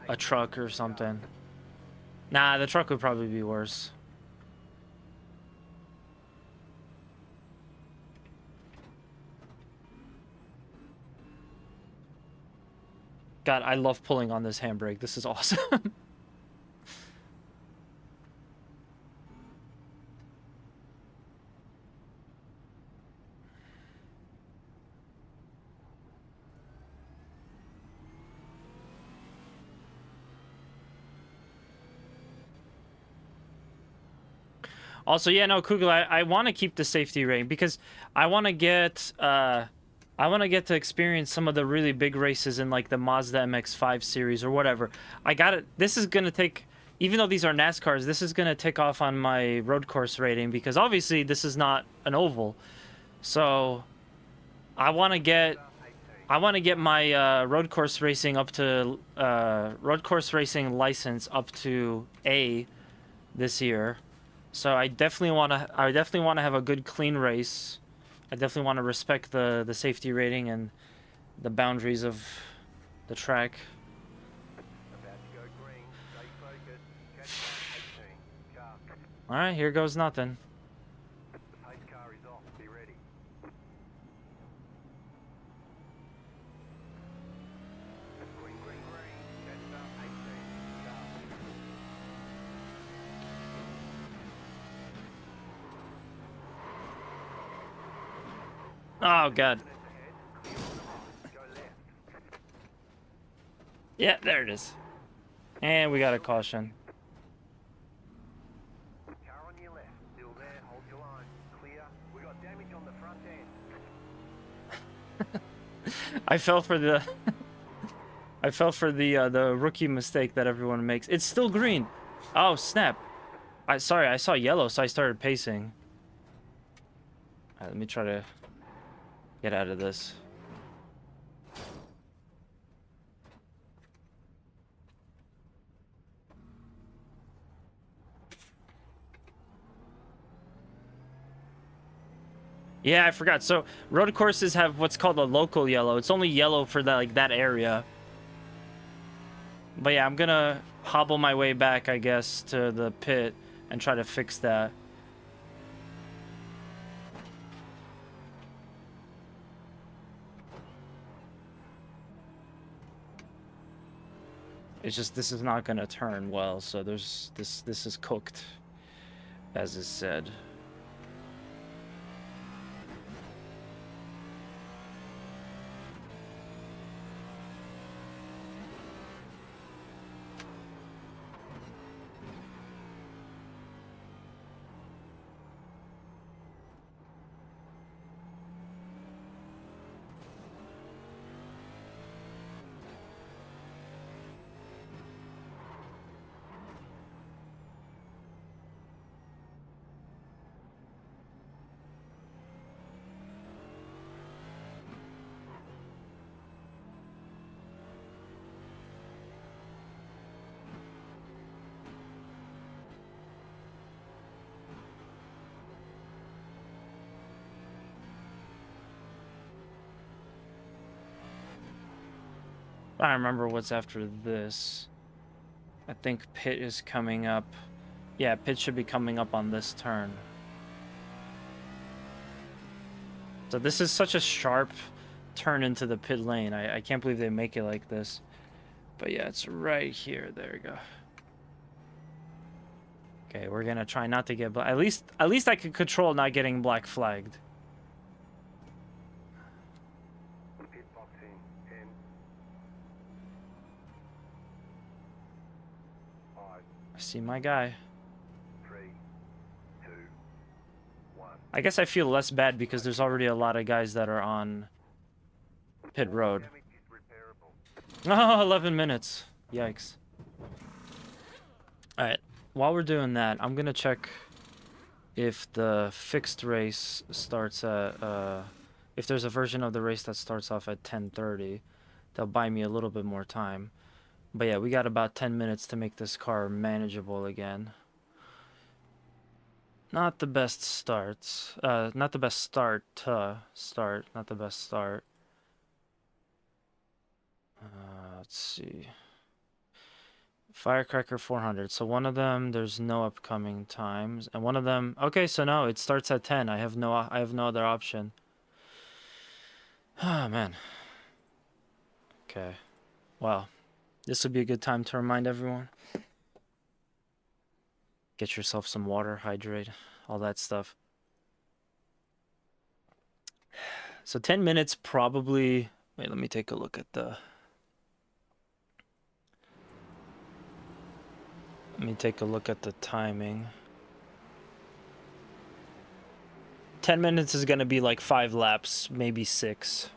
a truck or something. Nah, the truck would probably be worse. God, I love pulling on this handbrake. This is awesome. Also, yeah, no, Kugel, I want to keep the safety rating because I want to get to experience some of the really big races in like the Mazda MX-5 series or whatever. I got it. This is gonna take, even though these are NASCARs, this is gonna tick off on my road course rating because obviously this is not an oval. So I want to get my road course racing up to road course racing license up to A this year. So I definitely want to have a good clean race. I definitely want to respect the safety rating and the boundaries of the track. About to go green. Stay focused. Catch that 18. Car. All right, here goes nothing. The pace car is off. Be ready. Green, green, green. Catch that 18. Car. Oh god. Minutes ahead. Clear on the right. Go left. Yeah, there it is. And we got a caution. Car on your left. Still there. Hold your line. Clear. We got damage on the front end. I fell for the I fell for the rookie mistake that everyone makes. It's still green. Oh, snap. Sorry, I saw yellow, so I started pacing. All right, let me try to get out of this. Yeah, I forgot. So road courses have what's called a local yellow. It's only yellow for that area. But yeah, I'm gonna hobble my way back, I guess, to the pit and try to fix that. It's just this is not gonna turn well, so there's this is cooked, as is said. I don't remember what's after this. I think pit is coming up. Yeah, pit should be coming up on this turn. So this is such a sharp turn into the pit lane. I can't believe they make it like this. But yeah, it's right here. There we go. Okay, we're gonna try not to get black. At least I can control not getting black flagged. Pit box in. 10. 5. I see my guy. 3. 2. 1. I guess I feel less bad because there's already a lot of guys that are on pit road. Damage is repairable. Oh, 11 minutes. Yikes. Alright, while we're doing that, I'm gonna check if the fixed race starts at, if there's a version of the race that starts off at 10:30. They'll buy me a little bit more time. But yeah, we got about 10 minutes to make this car manageable again. Not the best starts. Not the best start to start. Not the best start. Let's see. Firecracker 400. So one of them, there's no upcoming times, and one of them. Okay, so no, it starts at 10. I have no other option. Ah, man. Okay. Well, this would be a good time to remind everyone. Get yourself some water, hydrate, all that stuff. So 10 minutes probably. Wait, let me take a look at the. Let me take a look at the timing. 10 minutes is going to be like 5 laps, maybe 6.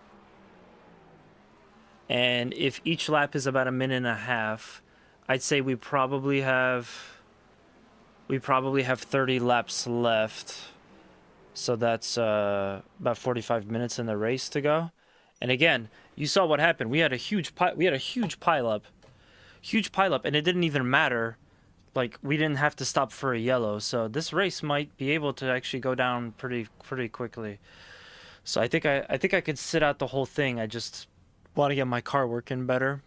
And if each lap is about a minute and a half, I'd say we probably have 30 laps left. So that's about 45 minutes in the race to go. And again, you saw what happened. We had a huge pileup. Huge pileup, and it didn't even matter like we didn't have to stop for a yellow, so this race might be able to actually go down pretty quickly. So I think I could sit out the whole thing. I just want to get my car working better.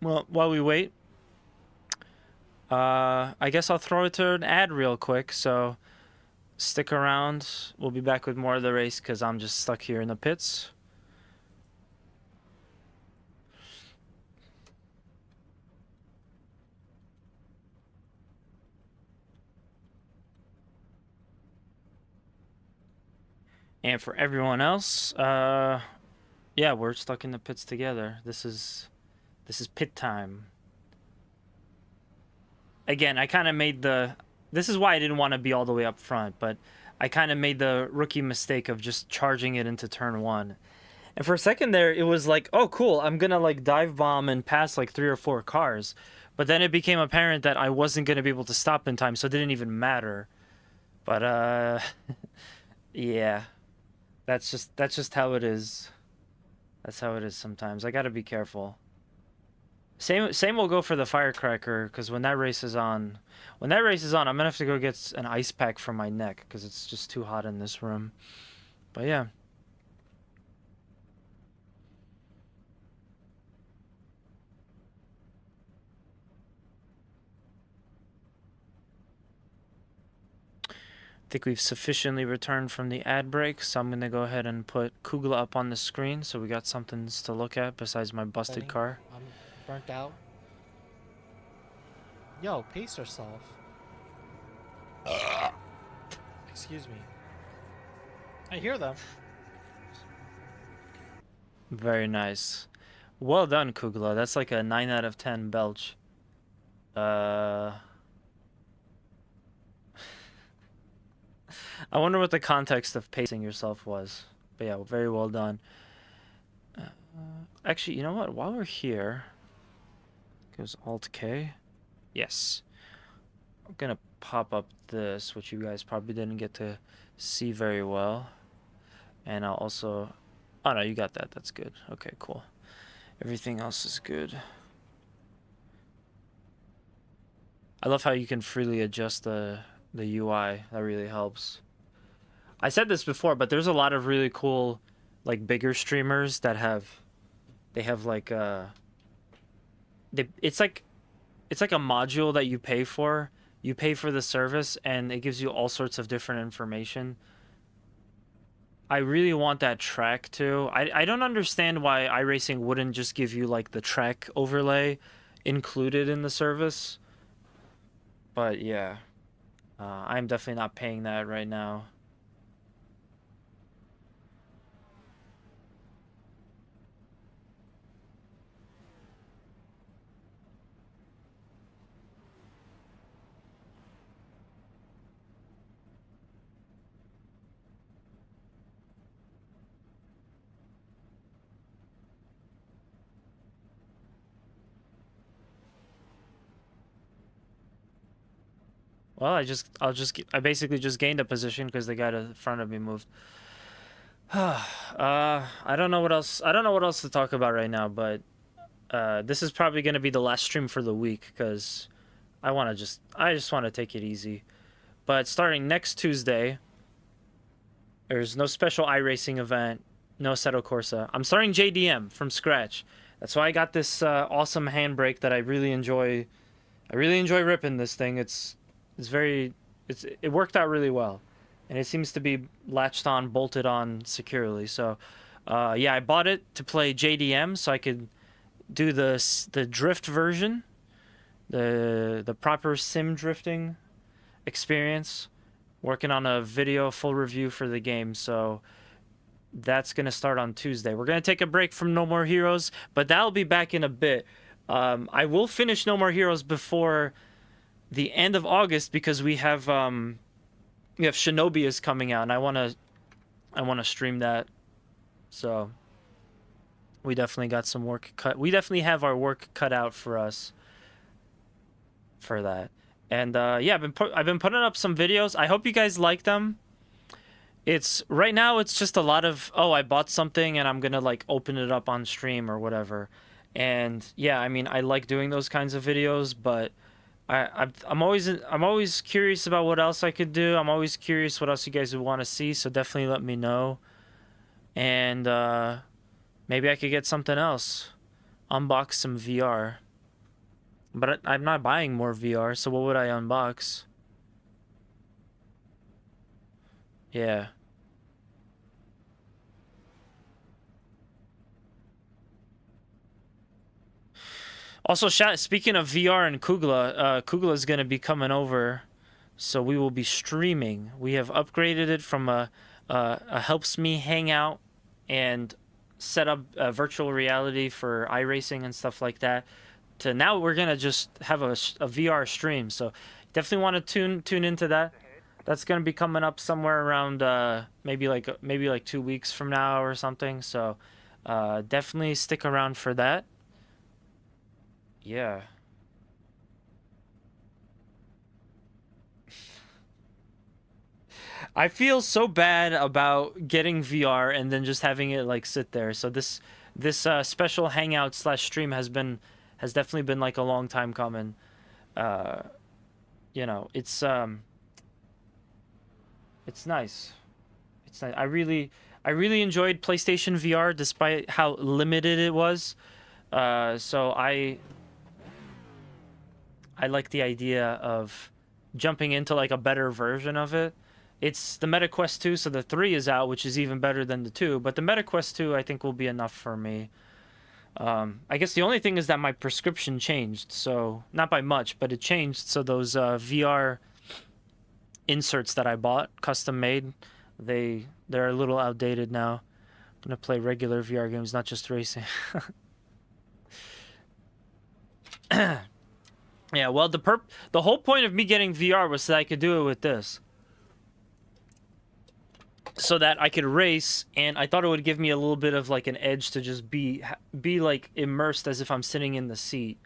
Well, while we wait, I guess I'll throw it to an ad real quick. So stick around. We'll be back with more of the race because I'm just stuck here in the pits. And for everyone else, yeah, we're stuck in the pits together. This is pit time. Again, I kind of made the. This is why I didn't want to be all the way up front, but I kind of made the rookie mistake of just charging it into turn one. And for a second there, it was like, oh, cool, I'm gonna like dive bomb and pass like 3 or 4 cars. But then it became apparent that I wasn't gonna be able to stop in time, so it didn't even matter. But yeah, that's just how it is. That's how it is sometimes. I gotta be careful. Same will go for the Firecracker, because when that race is on, I'm gonna have to go get an ice pack for my neck because it's just too hot in this room. But yeah. I think we've sufficiently returned from the ad break, so I'm gonna go ahead and put Kugla up on the screen so we got something to look at besides my busted car. I'm burnt out. Yo, pace yourself. Excuse me. I hear them. Very nice. Well done, Kugla. That's like a 9 out of 10 belch. I wonder what the context of pacing yourself was. But yeah, very well done. Actually, you know what? While we're here, goes Alt K. Yes. I'm gonna pop up this, which you guys probably didn't get to see very well. And I'll also... Oh no, you got that. That's good. Okay, cool. Everything else is good. I love how you can freely adjust the UI. That really helps. I said this before, but there's a lot of really cool, like, bigger streamers that they have like it's like a module that you pay for. You pay for the service, and it gives you all sorts of different information. I really want that track too. I don't understand why iRacing wouldn't just give you like the track overlay included in the service. But yeah, I'm definitely not paying that right now. Well, I basically just gained a position because the guy to the front of me moved. I don't know what else. I don't know what else to talk about right now, but this is probably gonna be the last stream for the week because I just want to take it easy. But starting next Tuesday, there's no special iRacing event, no Assetto Corsa. I'm starting JDM from scratch. That's why I got this awesome handbrake that I really enjoy. I really enjoy ripping this thing. It worked out really well, and it seems to be latched on, bolted on securely. So, yeah, I bought it to play JDM so I could do the drift version, the proper sim drifting experience. Working on a video full review for the game, so that's gonna start on Tuesday. We're gonna take a break from No More Heroes, but that'll be back in a bit. I will finish No More Heroes before the end of August because we have Shinobi is coming out, and I wanna stream that. So we definitely got some work cut. We definitely have our work cut out for us for that. And yeah, I've been putting up some videos. I hope you guys like them. Right now it's just a lot of, oh, I bought something and I'm gonna like open it up on stream or whatever. And yeah, I mean, I like doing those kinds of videos, but I'm always curious about what else I could do. I'm always curious what else you guys would want to see. So definitely let me know. And maybe I could get something else. Unbox some VR. But I'm not buying more VR, so what would I unbox? Yeah. Also, speaking of VR and Kugla, Kugla is going to be coming over, so we will be streaming. We have upgraded it from a helps me hang out and set up virtual reality for iRacing and stuff like that, to now we're going to just have a VR stream. So definitely want to tune into that. That's going to be coming up somewhere around maybe like 2 weeks from now or something. So definitely stick around for that. Yeah. I feel so bad about getting VR and then just having it like sit there. So this special hangout / stream has definitely been like a long time coming. You know, it's nice. It's nice. I really enjoyed PlayStation VR despite how limited it was. So I like the idea of jumping into like a better version of it. It's the Meta Quest 2, so the 3 is out, which is even better than the 2. But the Meta Quest 2, I think, will be enough for me. I guess the only thing is that my prescription changed. So, not by much, but it changed. So those VR inserts that I bought, custom made, they're a little outdated now. I'm going to play regular VR games, not just racing. Yeah, well, the whole point of me getting VR was that I could do it with this. So that I could race, and I thought it would give me a little bit of like an edge to just be like immersed as if I'm sitting in the seat.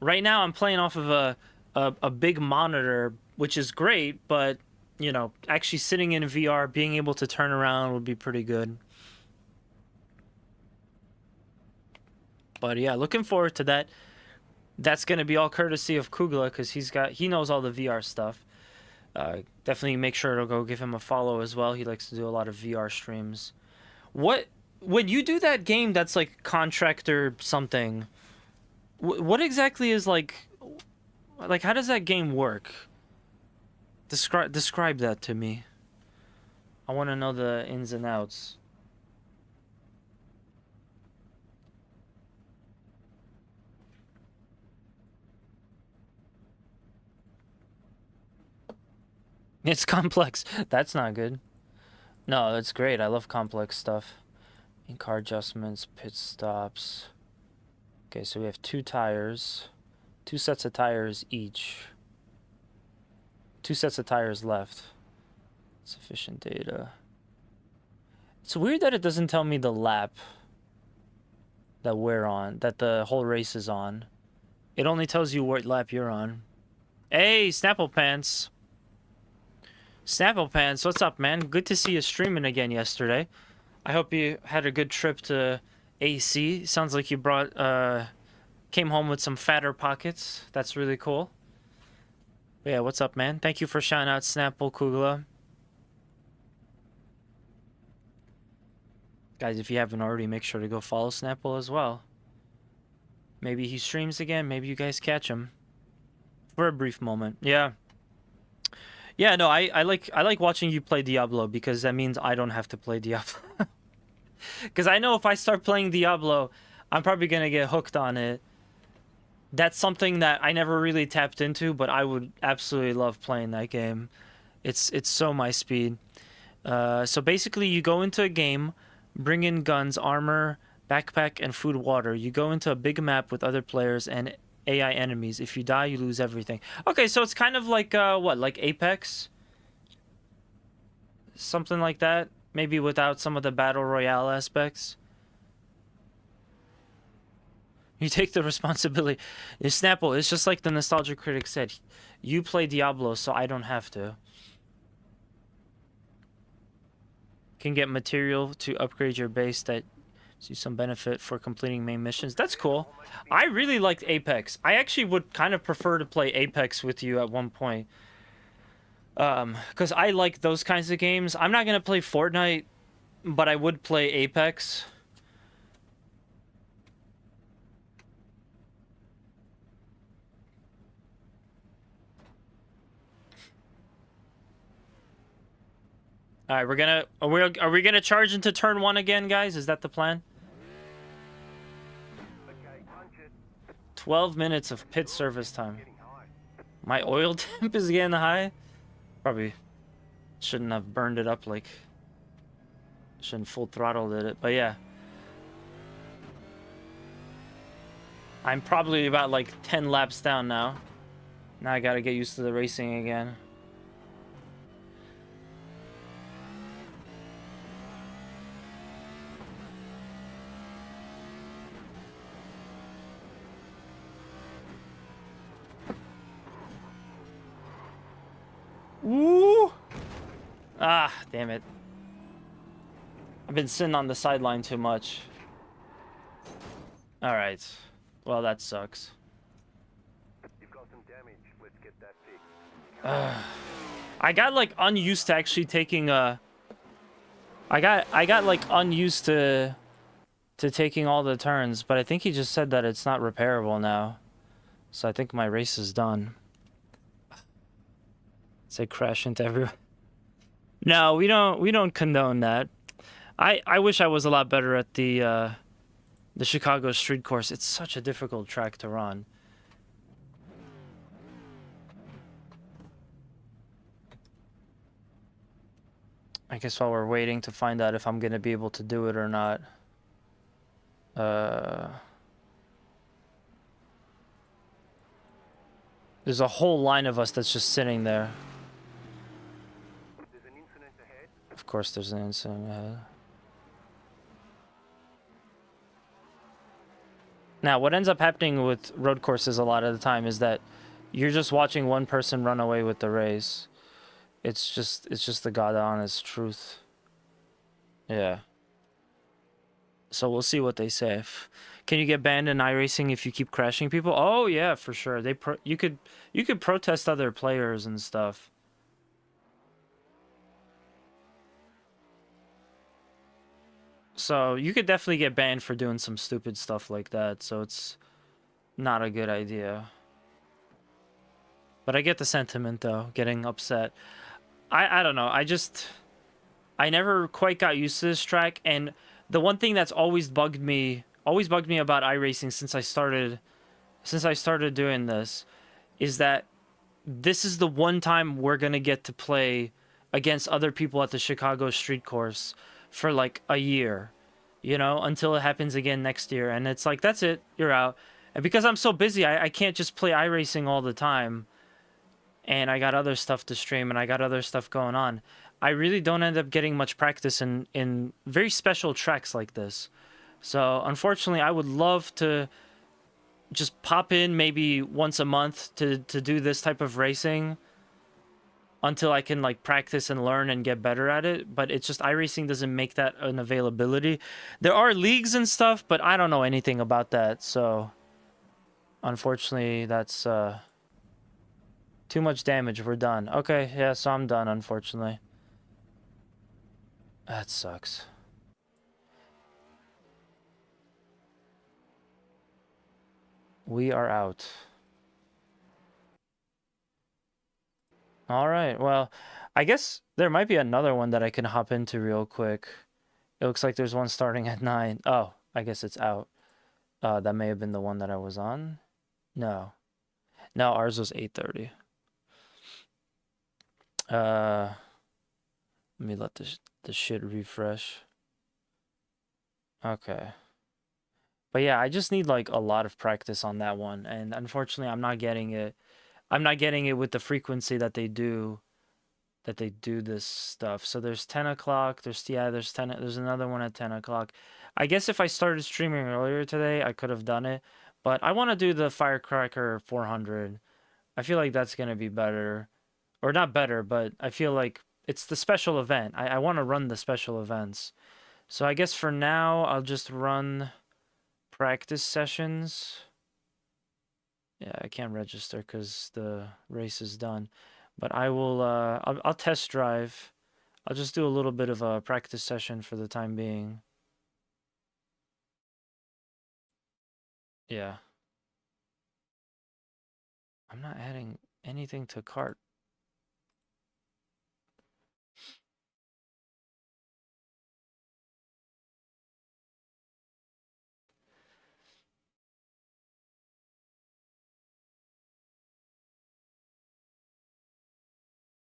Right now I'm playing off of a big monitor, which is great, but you know, actually sitting in VR, being able to turn around would be pretty good. But yeah, looking forward to that. That's going to be all courtesy of Kugla, because he knows all the VR stuff. Definitely make sure to go give him a follow as well. He likes to do a lot of VR streams. When you do that game that's like Contractor something, what exactly is like how does that game work? Describe that to me. I want to know the ins and outs. It's complex. That's not good. No, that's great. I love complex stuff. In-car adjustments, pit stops. Okay, so we have 2 tires. 2 sets of tires each. 2 sets of tires left. Sufficient data. It's weird that it doesn't tell me the lap that we're on, that the whole race is on. It only tells you what lap you're on. Hey, Snapple Pants. Snapple Pants, what's up, man? Good to see you streaming again yesterday. I hope you had a good trip to AC. Sounds like you came home with some fatter pockets. That's really cool. But yeah, what's up, man? Thank you for shouting out Snapple Kugla. Guys, if you haven't already, make sure to go follow Snapple as well. Maybe he streams again. Maybe you guys catch him for a brief moment. Yeah. Yeah, no, I like watching you play Diablo, because that means I don't have to play Diablo. Because I know if I start playing Diablo, I'm probably going to get hooked on it. That's something that I never really tapped into, but I would absolutely love playing that game. It's so my speed. So basically, you go into a game, bring in guns, armor, backpack, and food, water. You go into a big map with other players and AI enemies. If you die, you lose everything. Okay, so it's kind of like, what, like Apex? Something like that? Maybe without some of the Battle Royale aspects? You take the responsibility. Snapple, it's just like the Nostalgia Critic said. You play Diablo, so I don't have to. Can get material to upgrade your base that See some benefit for completing main missions. That's cool. I really liked Apex. I actually would kind of prefer to play Apex with you at one point. Because I like those kinds of games. I'm not going to play Fortnite, but I would play Apex. All right, are we gonna charge into turn 1 again, guys? Is that the plan? Okay, punch it. 12 minutes of pit service time. Getting high. My oil temp is getting high. Probably shouldn't have burned it up like. Shouldn't full throttled it, but yeah. I'm probably about like 10 laps down now. Now I gotta get used to the racing again. Woo! Ah, damn it. I've been sitting on the sideline too much. Alright. Well, that sucks. You've got some damage. Let's get that fixed. I got like unused to actually taking I got like unused to taking all the turns, but I think he just said that it's not repairable now. So I think my race is done. Say crash into everyone. No, we don't condone that. I wish I was a lot better at the Chicago street course. It's such a difficult track to run. I guess while we're waiting to find out if I'm gonna be able to do it or not. There's a whole line of us that's just sitting there. There's an incident ahead. Of course there's an incident ahead. Now, what ends up happening with road courses a lot of the time is that you're just watching one person run away with the race. It's just the god honest truth. Yeah. So we'll see what they say. Can you get banned in iRacing if you keep crashing people? Oh yeah, for sure. You could protest other players and stuff. So you could definitely get banned for doing some stupid stuff like that. So it's not a good idea. But I get the sentiment though, getting upset. I don't know. I never quite got used to this track, and the one thing that's always bugged me about iRacing since I started doing this is that this is the one time we're gonna get to play against other people at the Chicago street course for like a year, you know, until it happens again next year. And it's like, that's it, you're out. And because I'm so busy, I can't just play iRacing all the time. And I got other stuff to stream and I got other stuff going on. I really don't end up getting much practice in very special tracks like this. So unfortunately, I would love to just pop in maybe once a month to do this type of racing until I can like practice and learn and get better at it. But it's just iRacing doesn't make that an availability. There are leagues and stuff, but I don't know anything about that. So unfortunately, that's too much damage. We're done. Okay, yeah, so I'm done, unfortunately. That sucks. We are out. All right, well, I guess there might be another one that I can hop into real quick. It looks like there's one starting at 9. Oh, I guess it's out. That may have been the one that I was on. No. No, ours was 8:30. Let me let the shit refresh. Okay. But yeah, I just need like a lot of practice on that one, and unfortunately I'm not getting it. I'm not getting it with the frequency that they do this stuff. So there's 10 o'clock, there's another one at 10 o'clock. I guess if I started streaming earlier today, I could have done it, but I want to do the Firecracker 400. I feel like that's going to be better. Or not better, but I feel like it's the special event. I want to run the special events. So I guess for now, I'll just run practice sessions. Yeah, I can't register because the race is done. But I will, I'll test drive. I'll just do a little bit of a practice session for the time being. Yeah. I'm not adding anything to cart.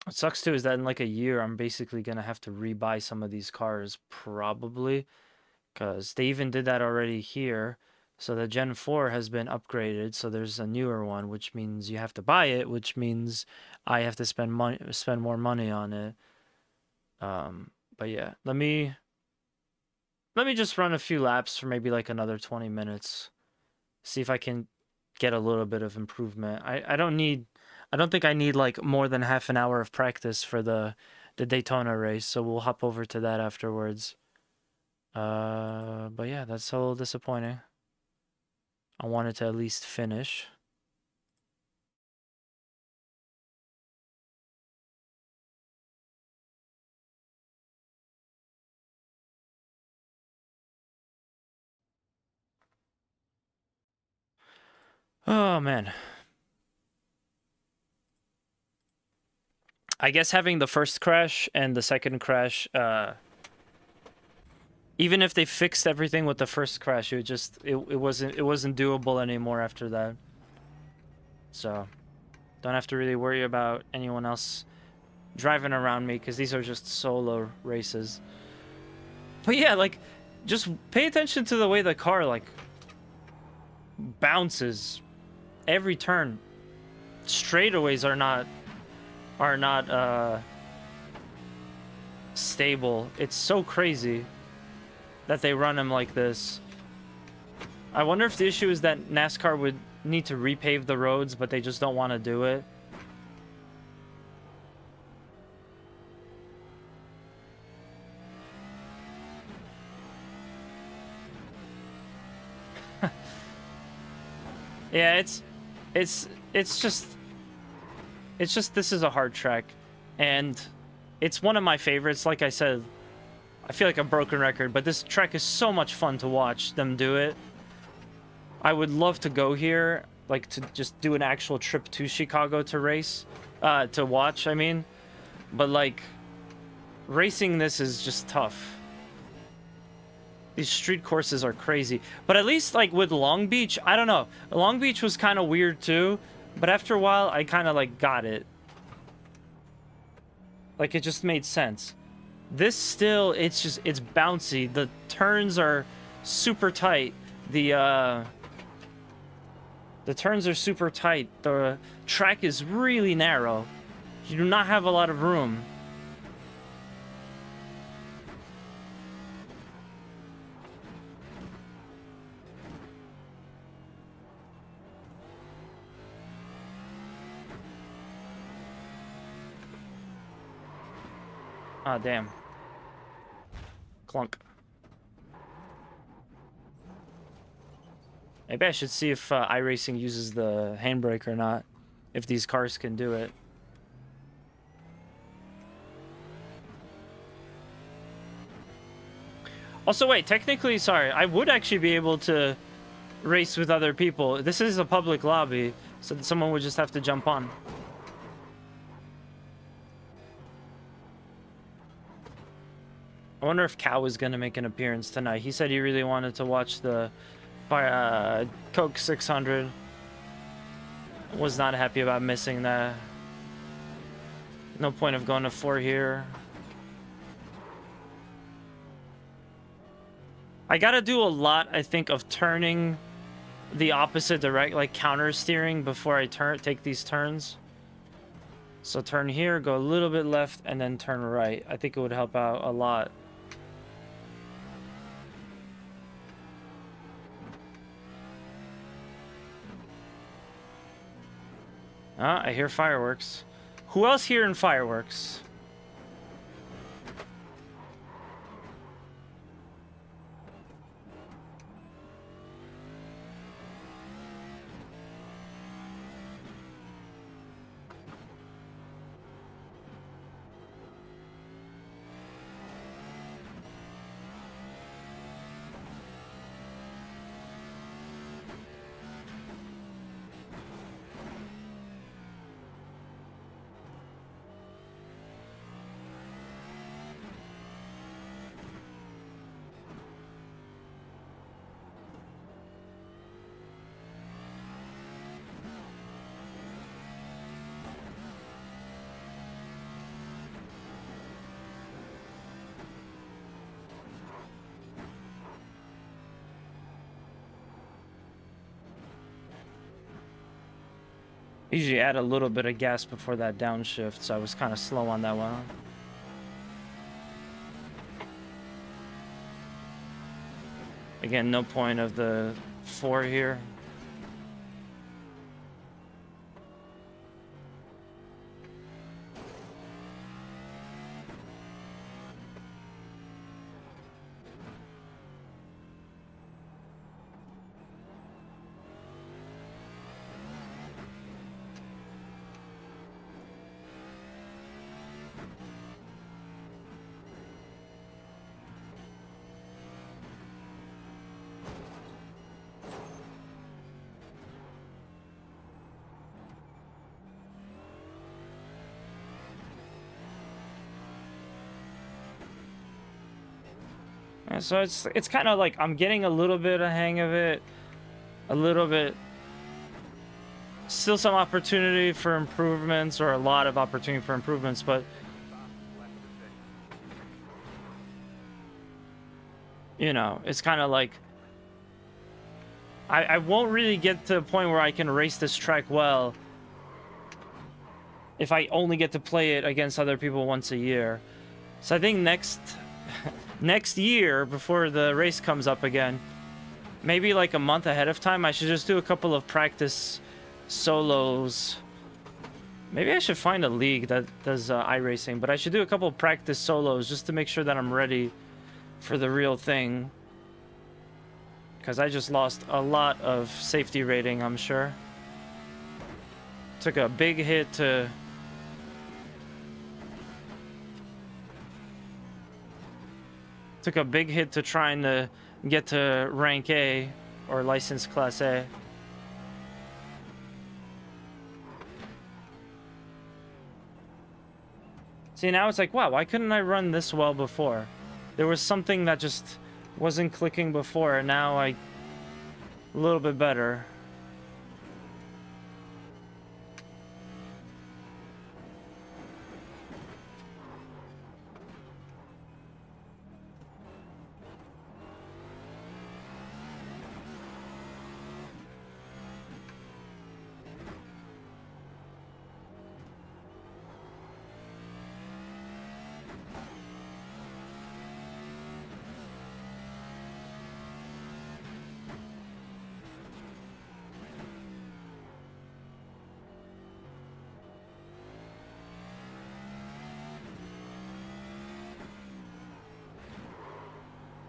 What sucks too is that in like a year, I'm basically gonna have to rebuy some of these cars, probably, because they even did that already here. So the Gen 4 has been upgraded, so there's a newer one, which means you have to buy it, which means I have to spend more money on it. But yeah, let me just run a few laps for maybe like another 20 minutes. See if I can get a little bit of improvement. I don't think I need like more than half an hour of practice for the Daytona race, so we'll hop over to that afterwards. But yeah, that's a little disappointing. I wanted to at least finish. Oh man. I guess having the first crash and the second crash, even if they fixed everything with the first crash, it wasn't doable anymore after that. So, don't have to really worry about anyone else driving around me because these are just solo races. But yeah, like, just pay attention to the way the car like bounces every turn. Straightaways are not stable. It's so crazy that they run them like this. I wonder if the issue is that NASCAR would need to repave the roads, but they just don't want to do it. Yeah, it's just this is a hard track, and it's one of my favorites. Like I said, I feel like a broken record, but this track is so much fun to watch them do it. I would love to go here, like to just do an actual trip to Chicago to race, to watch, I mean. But like, racing this is just tough. These street courses are crazy. But at least like with Long Beach, I don't know. Long Beach was kind of weird too, but after a while I kind of like got it. Like it just made sense. This still, it's bouncy. The turns are super tight. The turns are super tight. The track is really narrow. You do not have a lot of room. Ah, damn. Clunk. Maybe I should see if Iracing uses the handbrake or not. If these cars can do it. Also, wait, technically, sorry, I would actually be able to race with other people. This is a public lobby, so someone would just have to jump on. I wonder if Cow is going to make an appearance tonight. He said he really wanted to watch the Coke 600. Was not happy about missing that. No point of going to 4 here. I gotta do a lot, I think, of turning the opposite direct, like counter steering before I take these turns. So turn here, go a little bit left, and then turn right. I think it would help out a lot. Ah, I hear fireworks. Who else here in fireworks? Usually add a little bit of gas before that downshift, so I was kind of slow on that one. Again, no point of the 4 here. And so it's kind of like I'm getting a little bit of hang of it, a little bit. Still some opportunity for improvements, or a lot of opportunity for improvements, but you know, it's kind of like I won't really get to a point where I can race this track well if I only get to play it against other people once a year. So I think next year, before the race comes up again, maybe like a month ahead of time, I should just do a couple of practice solos. Maybe I should find a league that does iRacing, but I should do a couple of practice solos just to make sure that I'm ready for the real thing. Because I just lost a lot of safety rating, I'm sure. Took a big hit to... Took a big hit to trying to get to rank A, or license class A. See, now it's like, wow, why couldn't I run this well before? There was something that just wasn't clicking before, and now a little bit better.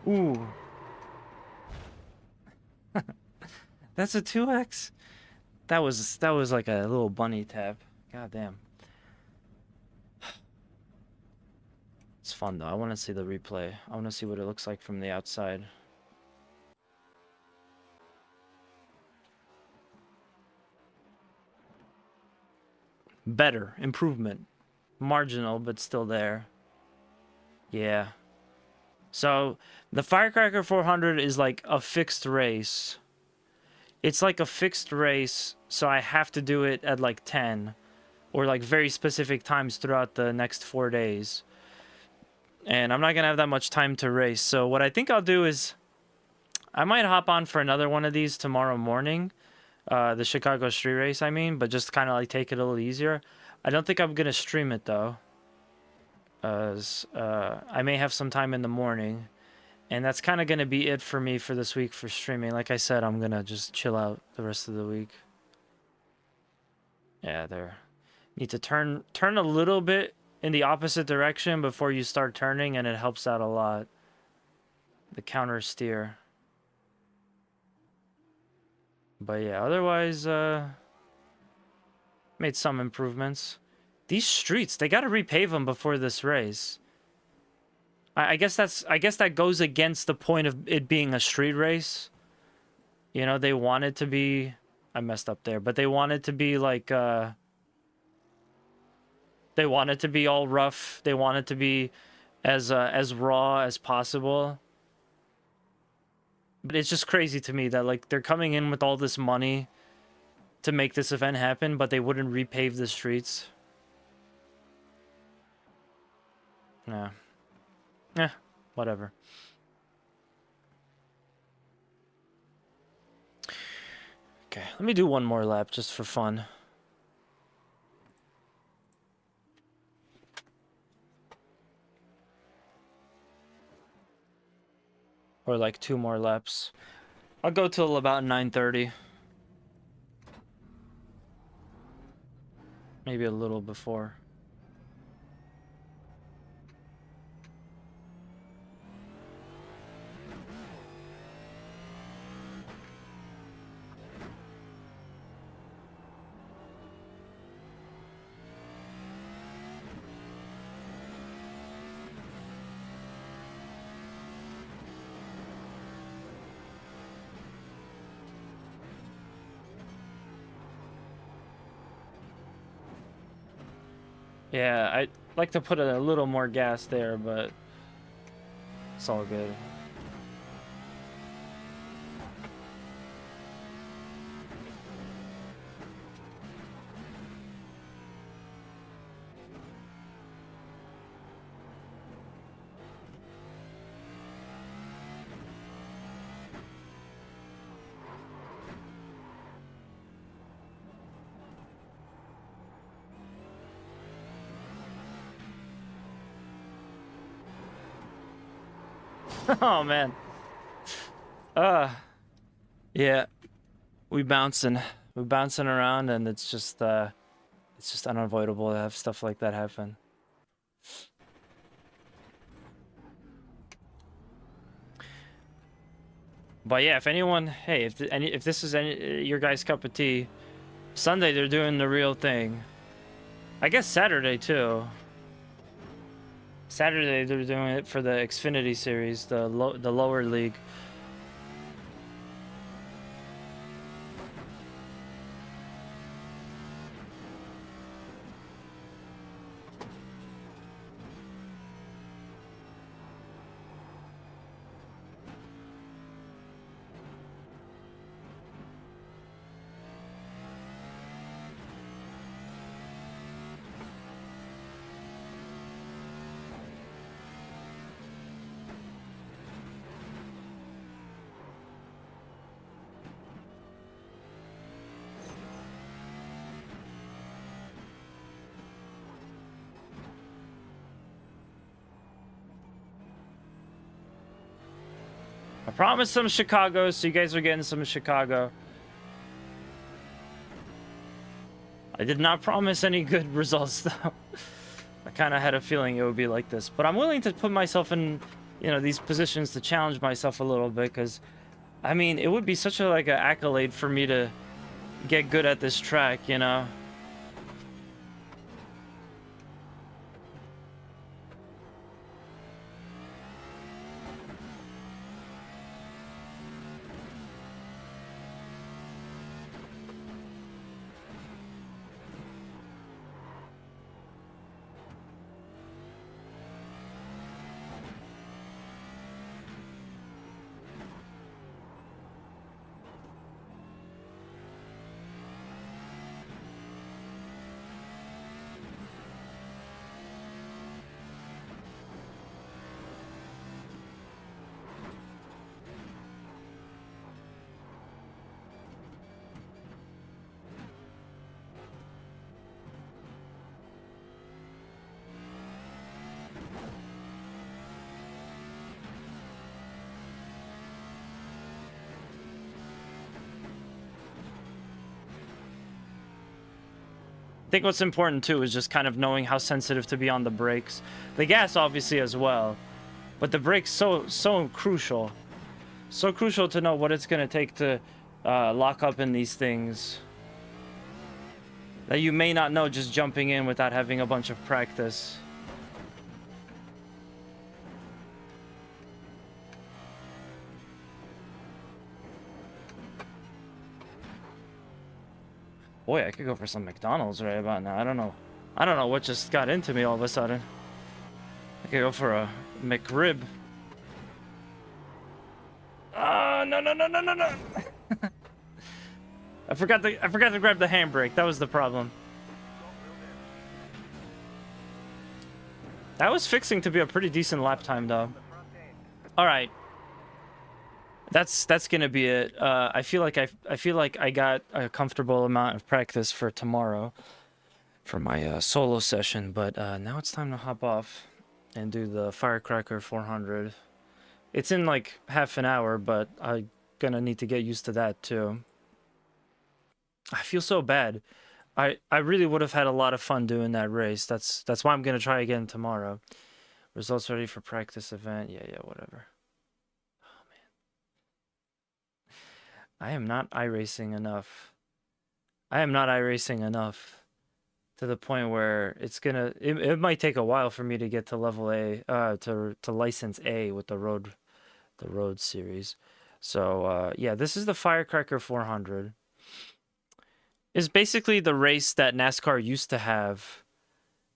Ooh. That's a 2x? That was like a little bunny tap. God damn. It's fun though. I want to see the replay. I want to see what it looks like from the outside. Better. Improvement. Marginal, but still there. Yeah. So, the Firecracker 400 is like a fixed race. It's like a fixed race, so I have to do it at like 10. Or like very specific times throughout the next 4 days. And I'm not going to have that much time to race. So what I think I'll do is I might hop on for another one of these tomorrow morning. The Chicago street race, I mean. But just kind of like take it a little easier. I don't think I'm going to stream it though. As I may have some time in the morning. And that's kind of going to be it for me for this week for streaming. Like I said, I'm going to just chill out the rest of the week. Yeah, there. Need to turn a little bit in the opposite direction before you start turning, and it helps out a lot. The counter steer. But yeah, otherwise, made some improvements. These streets, they gotta repave them before this race. I guess that goes against the point of it being a street race. You know, they want it to be... I messed up there, but they want it to be like, they want it to be all rough. They want it to be as raw as possible. But it's just crazy to me that, like, they're coming in with all this money to make this event happen, but they wouldn't repave the streets. Yeah. Eh, whatever. Okay, let me do one more lap just for fun. or like 2 more laps. I'll go till about 9:30. Maybe a little before. Yeah, I'd like to put a little more gas there, but it's all good. Oh man. Yeah. We're bouncing around, and it's just unavoidable to have stuff like that happen. But yeah, if anyone, hey, if this is your guys' cup of tea, Sunday they're doing the real thing. I guess Saturday too. Saturday they're doing it for the Xfinity series, the lower league. I promised some Chicago, so you guys are getting some Chicago. I did not promise any good results, though. I kind of had a feeling it would be like this. But I'm willing to put myself in, these positions to challenge myself a little bit, because, I mean, it would be such a, like, an accolade for me to get good at this track, I think what's important too is just kind of knowing how sensitive to be on the brakes. The gas obviously as well, but the brakes so crucial. So crucial to know what it's going to take to lock up in these things that you may not know just jumping in without having a bunch of practice. Boy, I could go for some McDonald's right about now. I don't know what just got into me all of a sudden. I could go for a McRib. No. I forgot to grab the handbrake. That was the problem. That was fixing to be a pretty decent lap time though. All right. That's gonna be it. I feel like I got a comfortable amount of practice for tomorrow for my solo session, but now it's time to hop off and do the Firecracker 400 It's in like half an hour, but I'm gonna need to get used to that too. I feel so bad. I really would have had a lot of fun doing that race. That's why I'm gonna try again tomorrow. Results ready for practice event. Yeah, whatever. Oh man. I am not iRacing enough. I am not iRacing enough to the point where it might take a while for me to get to level A, to license A with the road series. So yeah, this is the Firecracker 400. It's basically the race that NASCAR used to have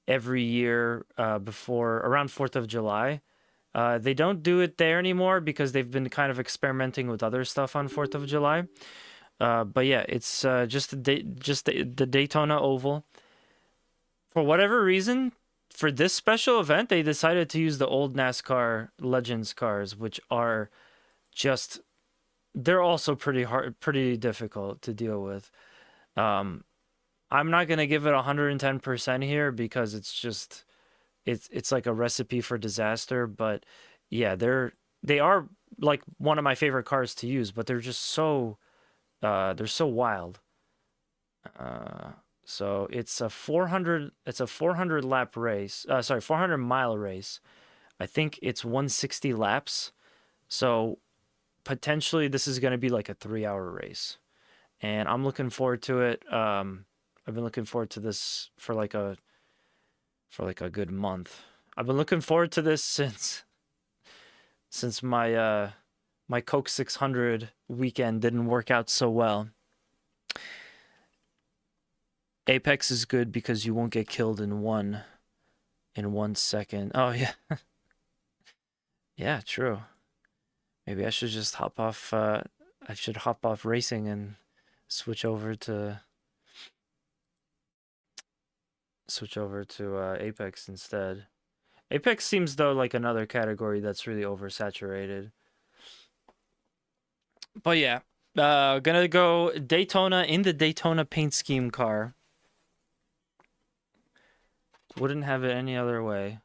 every year before around 4th of July. They don't do it there anymore because they've been kind of experimenting with other stuff on 4th of July. But yeah, it's just the Daytona Oval. For whatever reason, for this special event, they decided to use the old NASCAR Legends cars, which are just they're also pretty hard, pretty difficult to deal with. Um, I'm not gonna give it 110% here because it's like a recipe for disaster. But yeah, they are like one of my favorite cars to use, but they're just they're so wild. Uh, so it's a 400 lap race. Sorry, 400-mile race. I think it's 160 laps. So potentially this is going to be like a 3-hour race. And I'm looking forward to it. I've been looking forward to this for like a good month. I've been looking forward to this since my Coke 600 weekend didn't work out so well. Apex is good because you won't get killed in 1 second. Oh yeah. Yeah, true. Maybe I should just hop off I should hop off racing and switch over to Apex instead. Apex seems though like another category that's really oversaturated. But yeah, gonna go Daytona in the Daytona paint scheme car. Wouldn't have it any other way.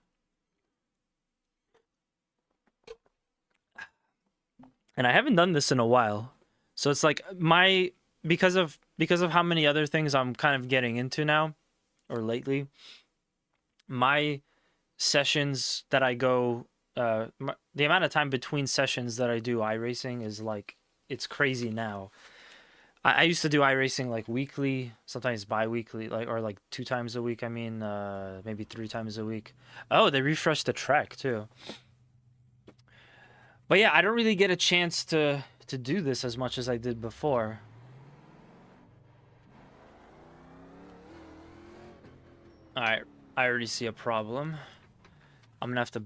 And I haven't done this in a while. So it's like because of how many other things I'm kind of getting into now or lately, my sessions that I go the amount of time between sessions that I do iRacing is like it's crazy now. I used to do iRacing like weekly, sometimes bi-weekly, like or like 2 times a week. I mean, maybe 3 times a week. Oh, they refreshed the track too. But yeah, I don't really get a chance to do this as much as I did before. Alright, I already see a problem. I'm gonna have to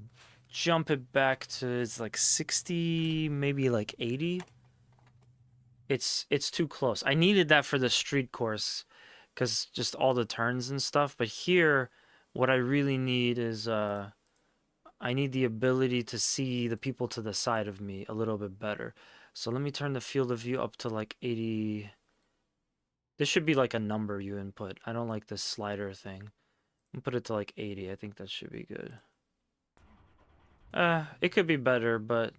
jump it back to it's like 60, maybe like 80. It's too close. I needed that for the street course because just all the turns and stuff. But here, what I really need is I need the ability to see the people to the side of me a little bit better. So let me turn the field of view up to like 80. This should be like a number you input. I don't like this slider thing. Put it to like 80. I think that should be good. It could be better, but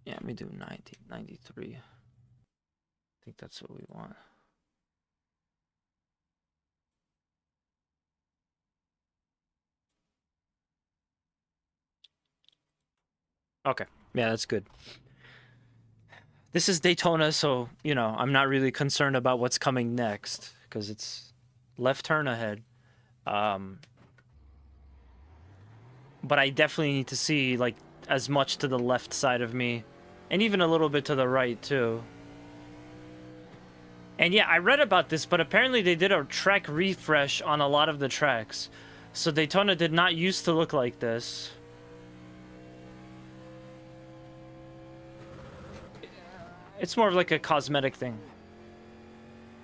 yeah, let me do 90, 93. I think that's what we want. Okay, yeah, that's good. This is Daytona, so, you know, I'm not really concerned about what's coming next because it's left turn ahead. But I definitely need to see, like, as much to the left side of me and even a little bit to the right, too. And yeah, I read about this, but apparently they did a track refresh on a lot of the tracks. So Daytona did not used to look like this. It's more of like a cosmetic thing.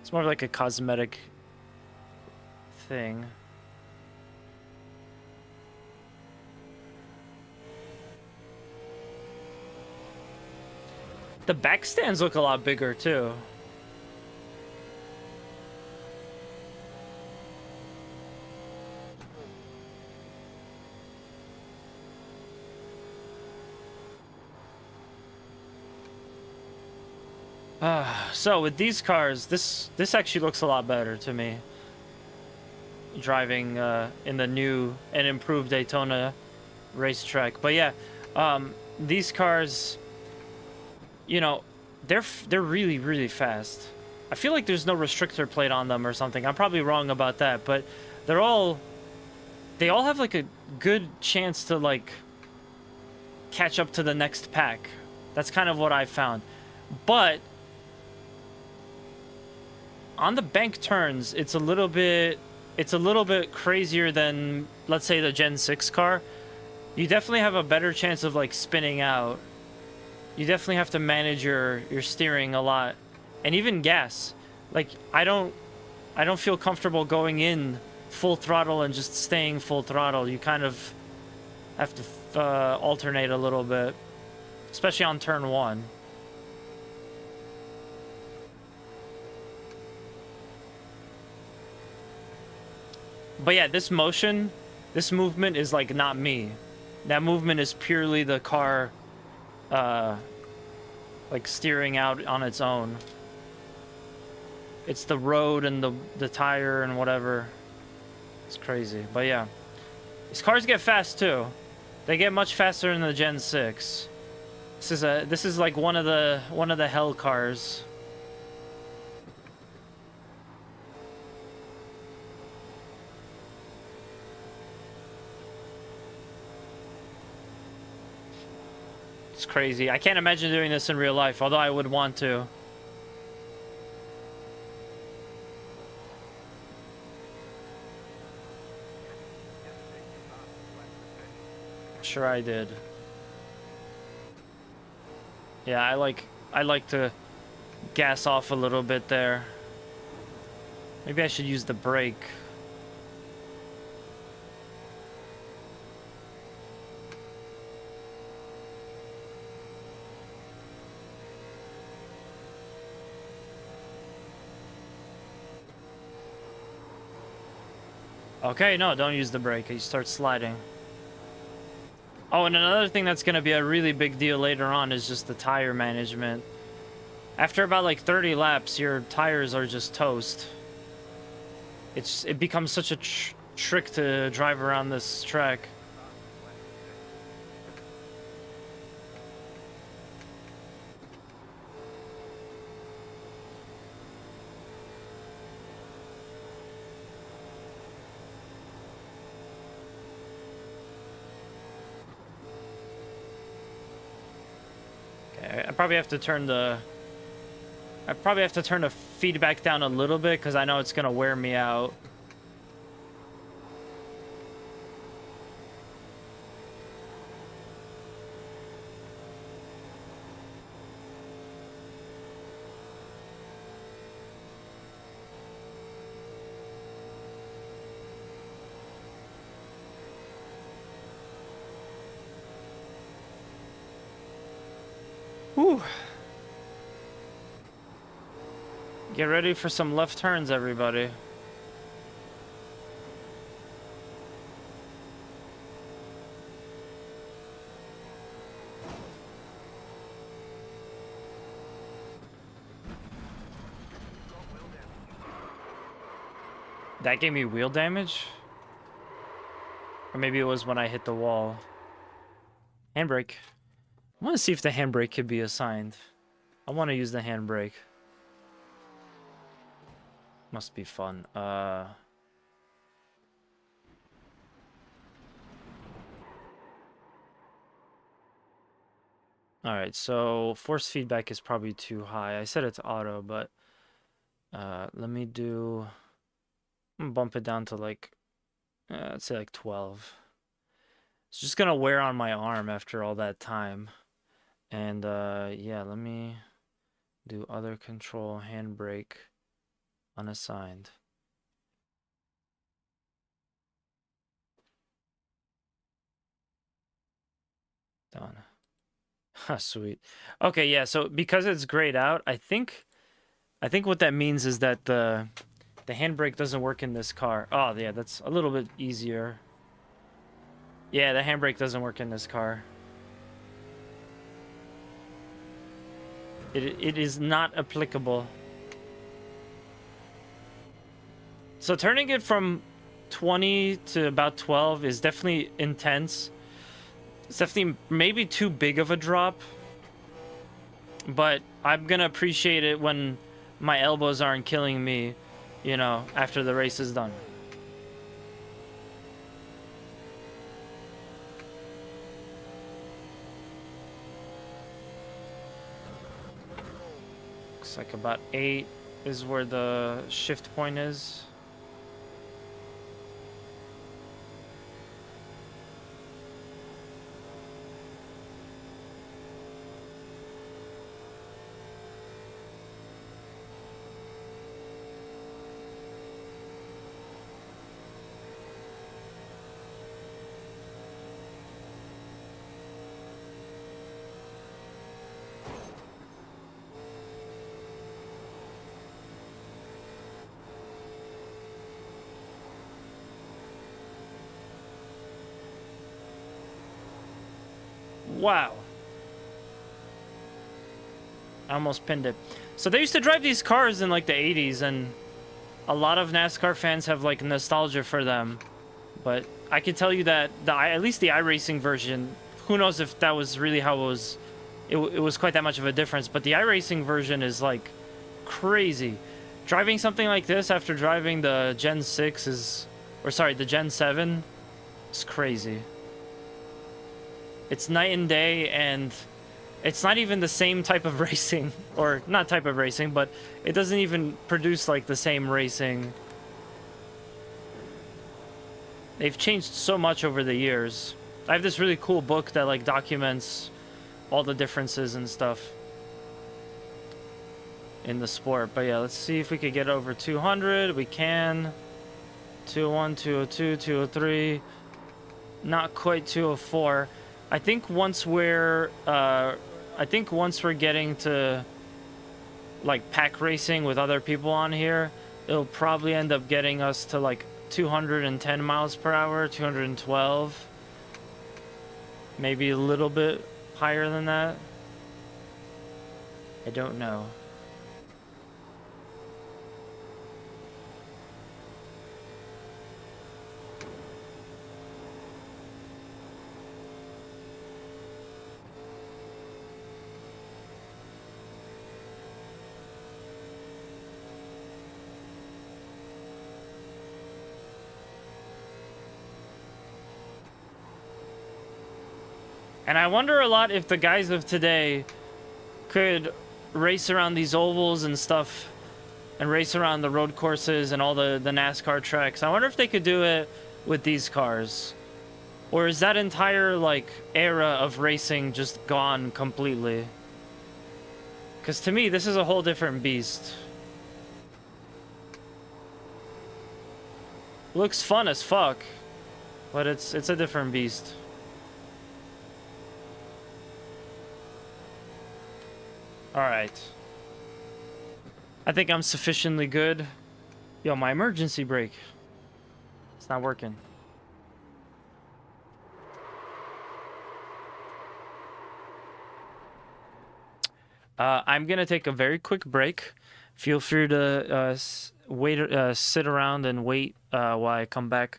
It's more of like a cosmetic thing. The back stands look a lot bigger too. So with these cars, this actually looks a lot better to me. Driving in the new and improved Daytona racetrack. But yeah, these cars, you know, they're really really fast. I feel like there's no restrictor plate on them or something. I'm probably wrong about that, but they all have like a good chance to like catch up to the next pack. That's kind of what I found. But on the bank turns, it's a little bit crazier than, let's say, the Gen 6 car. You definitely have a better chance of like spinning out. You definitely have to manage your steering a lot, and even gas. Like I don't feel comfortable going in full throttle and just staying full throttle. You kind of have to alternate a little bit, especially on turn 1. But yeah, this movement is like not me. That movement is purely the car like steering out on its own. It's the road and the tire and whatever. It's crazy. But yeah, these cars get fast too. They get much faster than the Gen 6. This is like one of the hell cars. It's crazy. I can't imagine doing this in real life, although I would want to. Sure I did. Yeah, I like to gas off a little bit there. Maybe I should use the brake. Okay, no, don't use the brake. You start sliding. Oh, and another thing that's going to be a really big deal later on is just the tire management. After about like 30 laps, your tires are just toast. It becomes such a trick to drive around this track. I probably have to turn the feedback down a little bit because I know it's gonna wear me out. Whew. Get ready for some left turns, everybody. That gave me wheel damage? Or maybe it was when I hit the wall. Handbrake. I want to see if the handbrake could be assigned. I want to use the handbrake. Must be fun. Alright, so force feedback is probably too high. I said it's auto, but let me do... I'm gonna bump it down to like, let's say like 12. It's just gonna wear on my arm after all that time. And yeah, let me do other control, handbrake, unassigned. Done. Sweet. Okay, yeah, so because it's grayed out, I think what that means is that the handbrake doesn't work in this car. Oh, yeah, that's a little bit easier. Yeah, the handbrake doesn't work in this car. It is not applicable. So turning it from 20 to about 12 is definitely intense. It's definitely maybe too big of a drop. But I'm gonna appreciate it when my elbows aren't killing me, you know, after the race is done. Looks like about 8 is where the shift point is. Wow. I almost pinned it. So they used to drive these cars in like the 80s, and a lot of NASCAR fans have like nostalgia for them. But I can tell you that at least the iRacing version, who knows if that was really how it was. It was quite that much of a difference. But the iRacing version is like crazy. Driving something like this after driving the Gen 6 is, or sorry, the Gen 7 is crazy. It's night and day, and it's not even the same type of racing, or not type of racing, but it doesn't even produce like the same racing. They've changed so much over the years. I have this really cool book that like documents all the differences and stuff in the sport. But yeah, let's see if we could get over 200. We can. 201, 202, 203. Not quite 204. I think once we're getting to like pack racing with other people on here, it'll probably end up getting us to like 210 miles per hour, 212. Maybe a little bit higher than that. I don't know. And I wonder a lot if the guys of today could race around these ovals and stuff and race around the road courses and all the NASCAR tracks. I wonder if they could do it with these cars. Or is that entire, like, era of racing just gone completely? Because to me, this is a whole different beast. Looks fun as fuck, but it's a different beast. Alright. I think I'm sufficiently good. Yo, my emergency brake. It's not working. I'm gonna take a very quick break. Feel free to sit around and wait while I come back.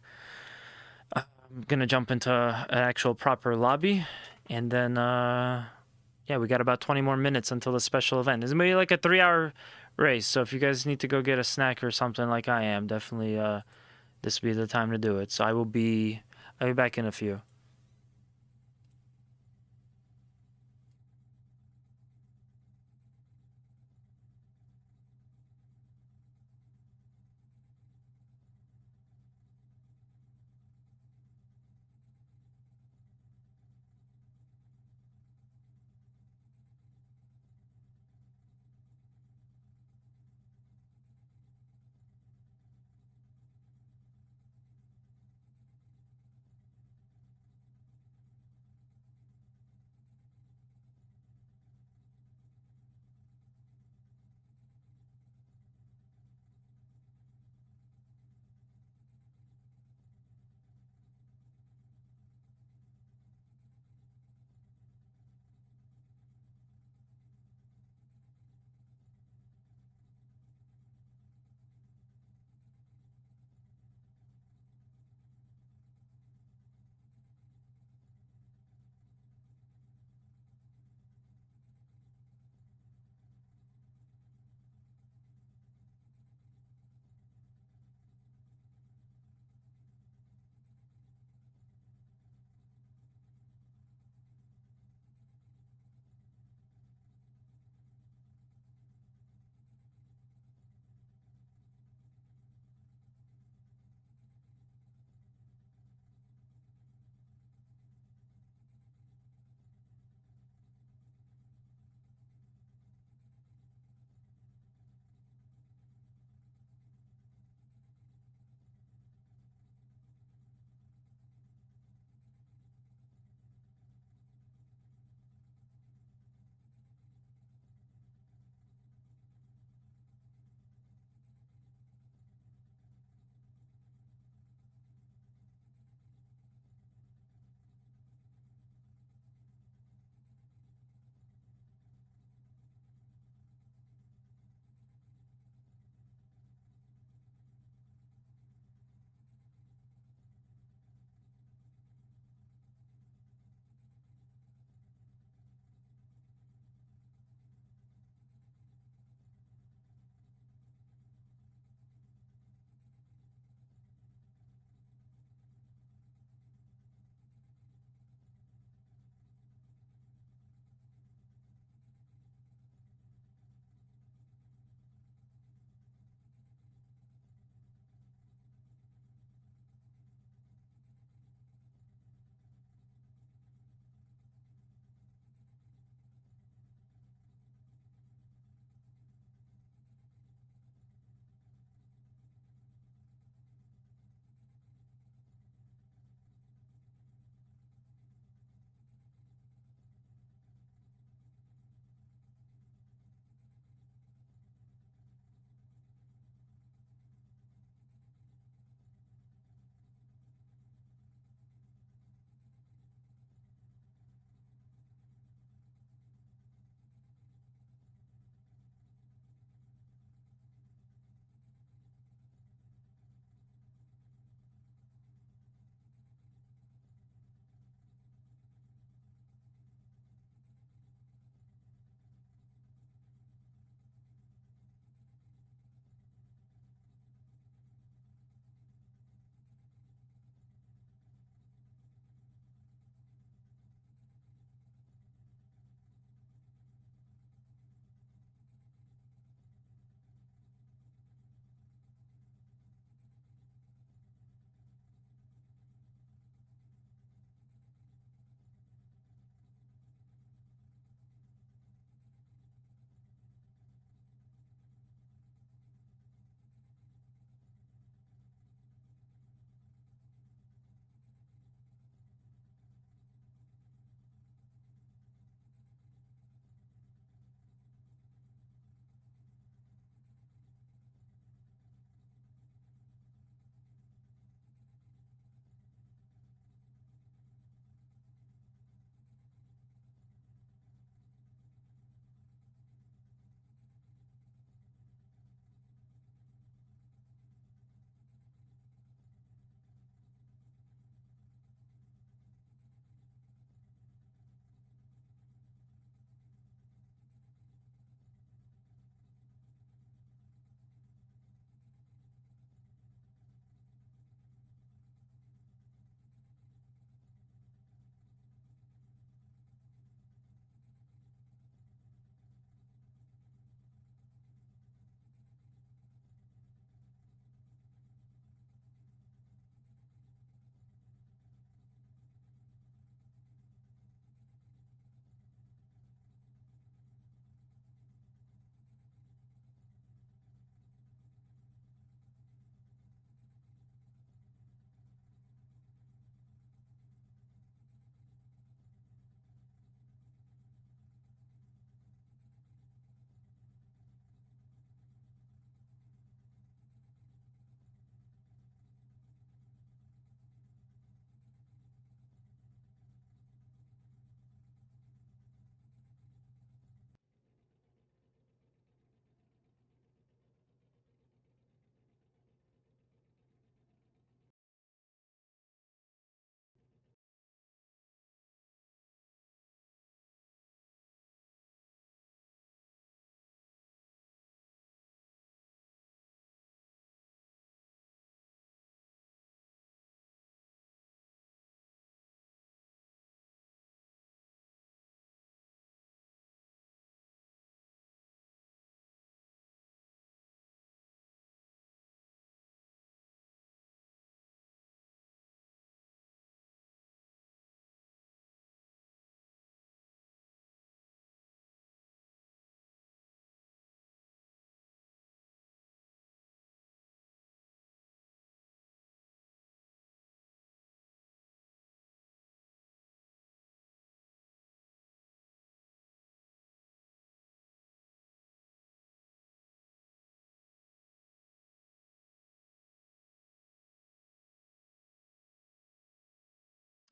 I'm gonna jump into an actual proper lobby, and then yeah, we got about 20 more minutes until the special event. It's maybe like a 3-hour race, so if you guys need to go get a snack or something like I am, definitely this will be the time to do it. So I'll be back in a few.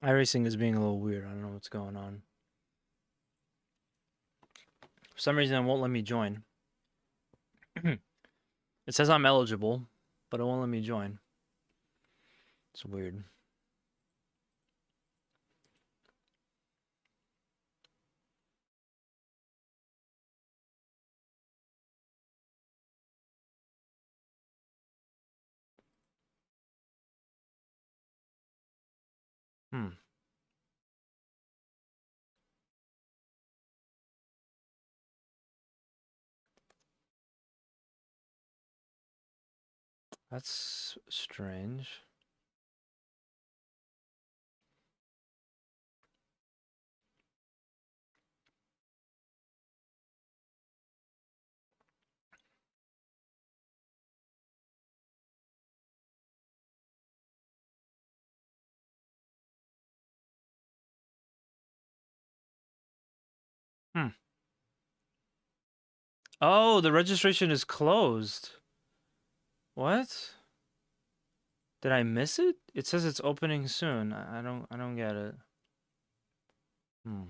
iRacing is being a little weird. I don't know what's going on. For some reason, it won't let me join. It says I'm eligible, but it won't let me join. It's weird. Hmm. That's strange. Hmm. Oh, the registration is closed. What? Did I miss it? It says it's opening soon. I don't get it. Hmm.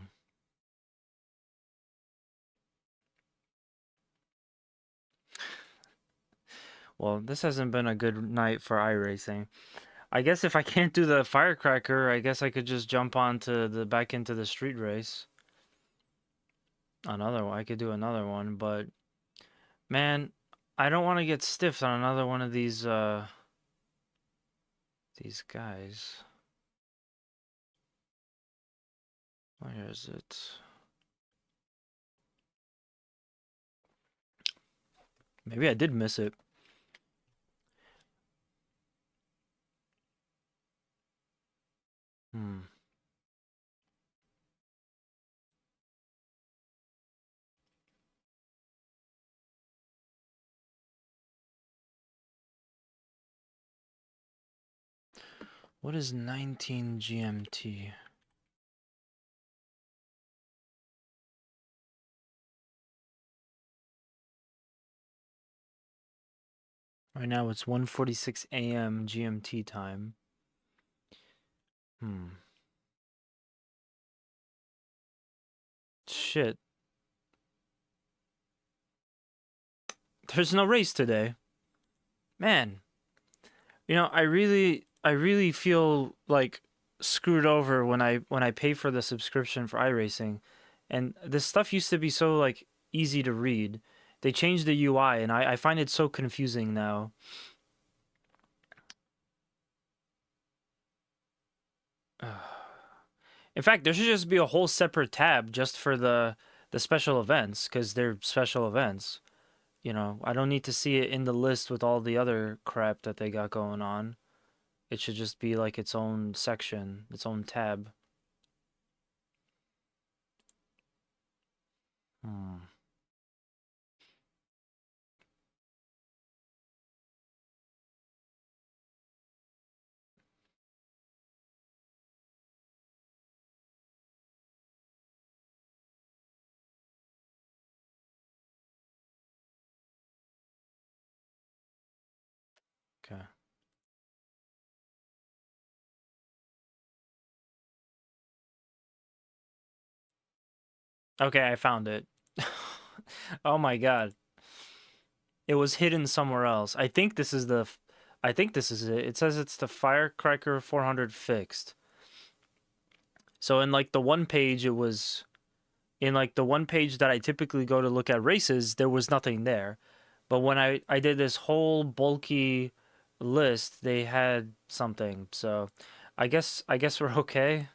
Well, this hasn't been a good night for iRacing. I guess if I can't do the Firecracker, I guess I could just jump onto the back into the street race. Another one. I could do another one, but man, I don't want to get stiffed on another one of these guys. Where is it? Maybe I did miss it. Hmm. What is 19 GMT? Right now it's 1:46 a.m. GMT time. Hmm. Shit. There's no race today. Man, I really feel like screwed over when I pay for the subscription for iRacing. And this stuff used to be so like easy to read. They changed the UI and I find it so confusing now. In fact, there should just be a whole separate tab just for the special events because they're special events. I don't need to see it in the list with all the other crap that they got going on. It should just be like its own section, its own tab. Hmm. Okay. Okay, I found it. Oh my God. It was hidden somewhere else. I think this is it. It says it's the Firecracker 400 fixed. So in like the one page it was in like the one page that I typically go to look at races, there was nothing there. But when I did this whole bulky list, they had something. So I guess we're okay.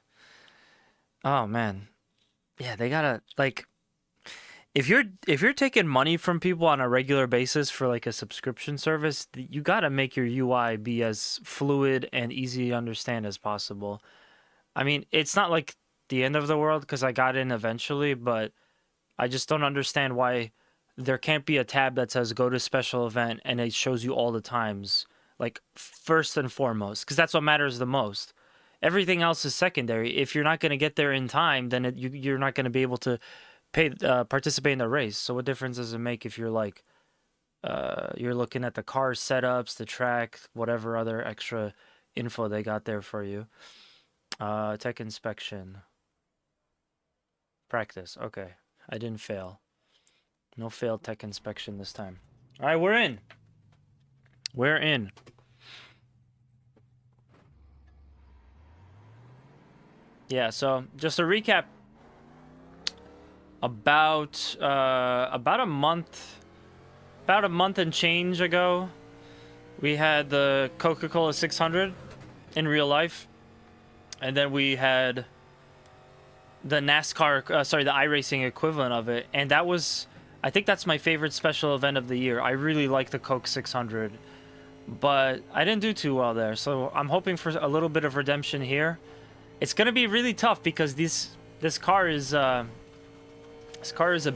Oh man. Yeah, they gotta like if you're taking money from people on a regular basis for like a subscription service, you gotta make your UI be as fluid and easy to understand as possible. I mean, it's not like the end of the world because I got in eventually, but I just don't understand why there can't be a tab that says go to special event and it shows you all the times, like first and foremost, because that's what matters the most. Everything else is secondary. If you're not going to get there in time, then you're not going to be able to participate in the race. So what difference does it make if you're like you're looking at the car setups, the track, whatever other extra info they got there for you? Tech inspection. Practice. Okay. I didn't fail. No failed tech inspection this time. All right, we're in. We're in. Yeah, so just a recap. About a month and change ago, we had the Coca-Cola 600 in real life, and then we had the NASCAR, the iRacing equivalent of it, and that was, I think that's my favorite special event of the year. I really like the Coke 600, but I didn't do too well there, so I'm hoping for a little bit of redemption here. It's gonna be really tough because this car is a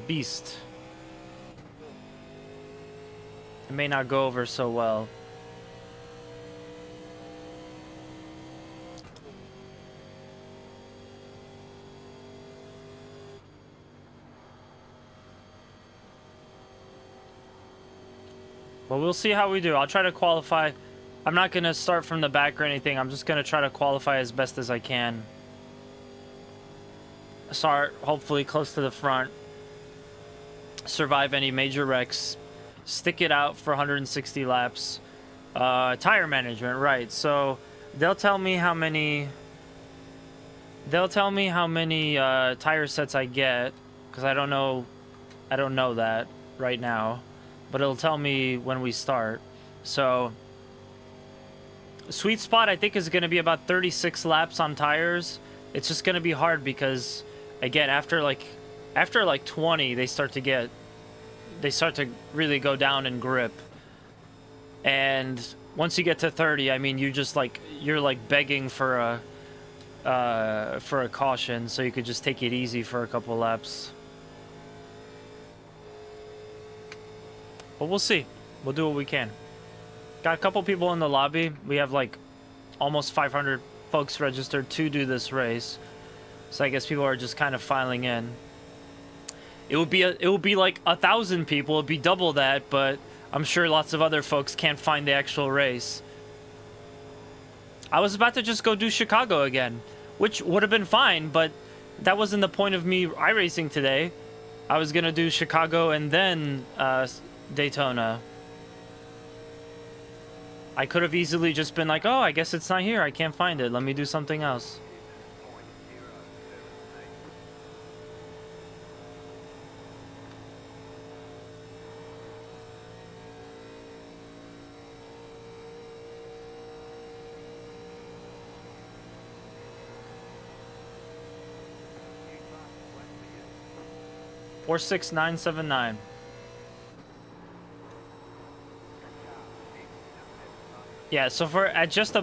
beast. It may not go over so well. But we'll see how we do. I'll try to qualify. I'm not going to start from the back or anything. I'm just going to try to qualify as best as I can. Start hopefully close to the front. Survive any major wrecks. Stick it out for 160 laps. Tire management, right. So they'll tell me how many tire sets I get, because I don't know that right now, but it'll tell me when we start. So sweet spot I think is going to be about 36 laps on tires. It's just going to be hard because again after like 20 they start to really go down in grip. And once you get to 30, I mean, you're like begging for a caution, so you could just take it easy for a couple laps. But we'll see. We'll do what we can. Got a couple people in the lobby. We have like almost 500 folks registered to do this race, so I guess people are just kind of filing in. It would be like 1,000 people. It'd be double that, but I'm sure lots of other folks can't find the actual race. I was about to just go do Chicago again, which would have been fine, but that wasn't the point of me iRacing today. I was gonna do Chicago and then Daytona. I could have easily just been like, oh, I guess it's not here. I can't find it. Let me do something else. 46979. Yeah, so for at just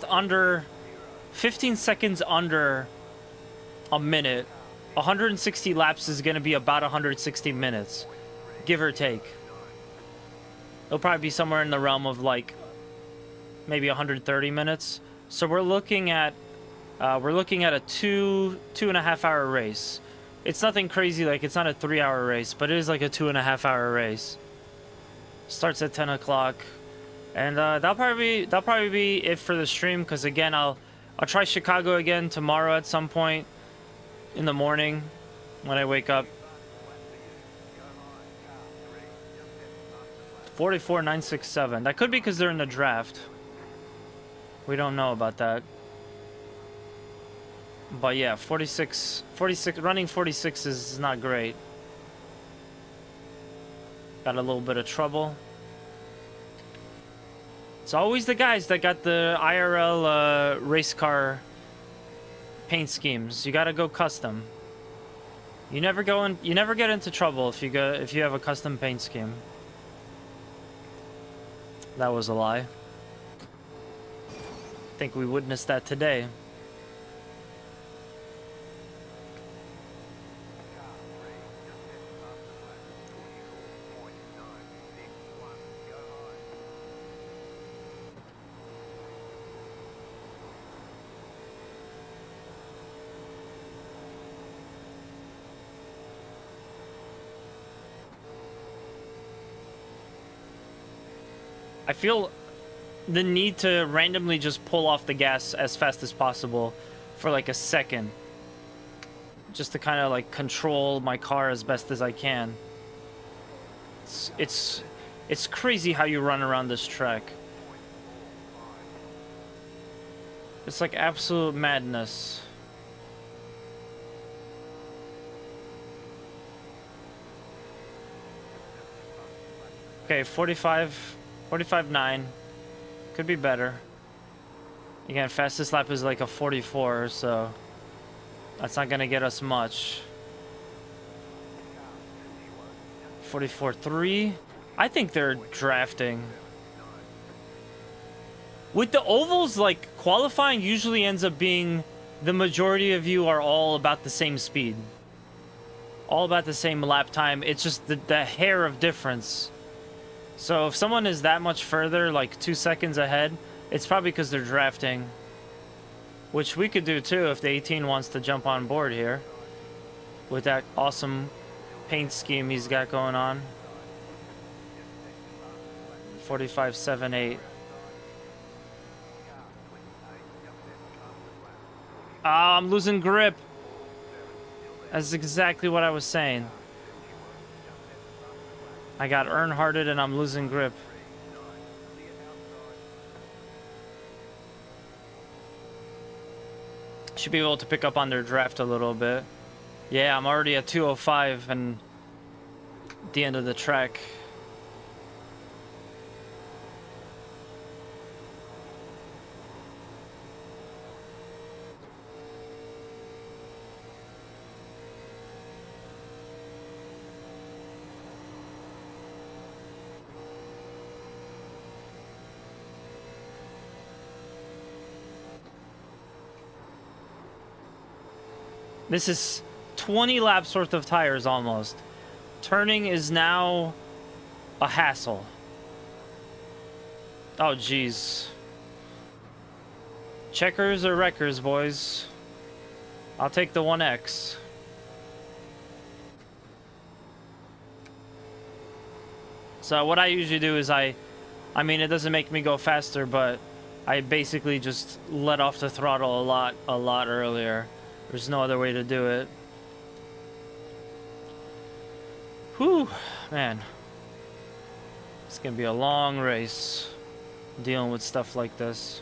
under 15 seconds under a minute, 160 laps is going to be about 160 minutes, give or take. It'll probably be somewhere in the realm of like maybe 130 minutes. So we're looking at a 2.5 hour race. It's nothing crazy, like it's not a 3 hour race, but it is like a 2.5 hour race. Starts at 10 o'clock, and that'll probably be it for the stream. Because again, I'll try Chicago again tomorrow at some point in the morning when I wake up. 44,967. That could be because they're in the draft. We don't know about that. But yeah, 46, running 46 is not great. Got a little bit of trouble. It's always the guys that got the IRL race car paint schemes. You gotta go custom. You never get into trouble if you have a custom paint scheme. That was a lie. I think we witnessed that today. I feel the need to randomly just pull off the gas as fast as possible for like a second. Just to kind of like control my car as best as I can. It's crazy how you run around this track. It's like absolute madness. Okay, 45.9. Could be better. Again, fastest lap is like a 44, so that's not gonna get us much. 44.3. I think they're drafting. With the ovals, like, qualifying usually ends up being the majority of you are all about the same speed. All about the same lap time. It's just the hair of difference. So if someone is that much further, like 2 seconds ahead, it's probably because they're drafting. Which we could do too if the 18 wants to jump on board here. With that awesome paint scheme he's got going on. 45.78. Ah, I'm losing grip. That's exactly what I was saying. I got Earnhardted and I'm losing grip. Should be able to pick up on their draft a little bit. Yeah, I'm already at 205 and at the end of the track. This is 20 laps worth of tires almost. Turning is now a hassle. Oh, jeez. Checkers or wreckers, boys? I'll take the 1X. So what I usually do is I mean, it doesn't make me go faster, but I basically just let off the throttle a lot earlier. There's no other way to do it. Whew, man. It's gonna be a long race dealing with stuff like this.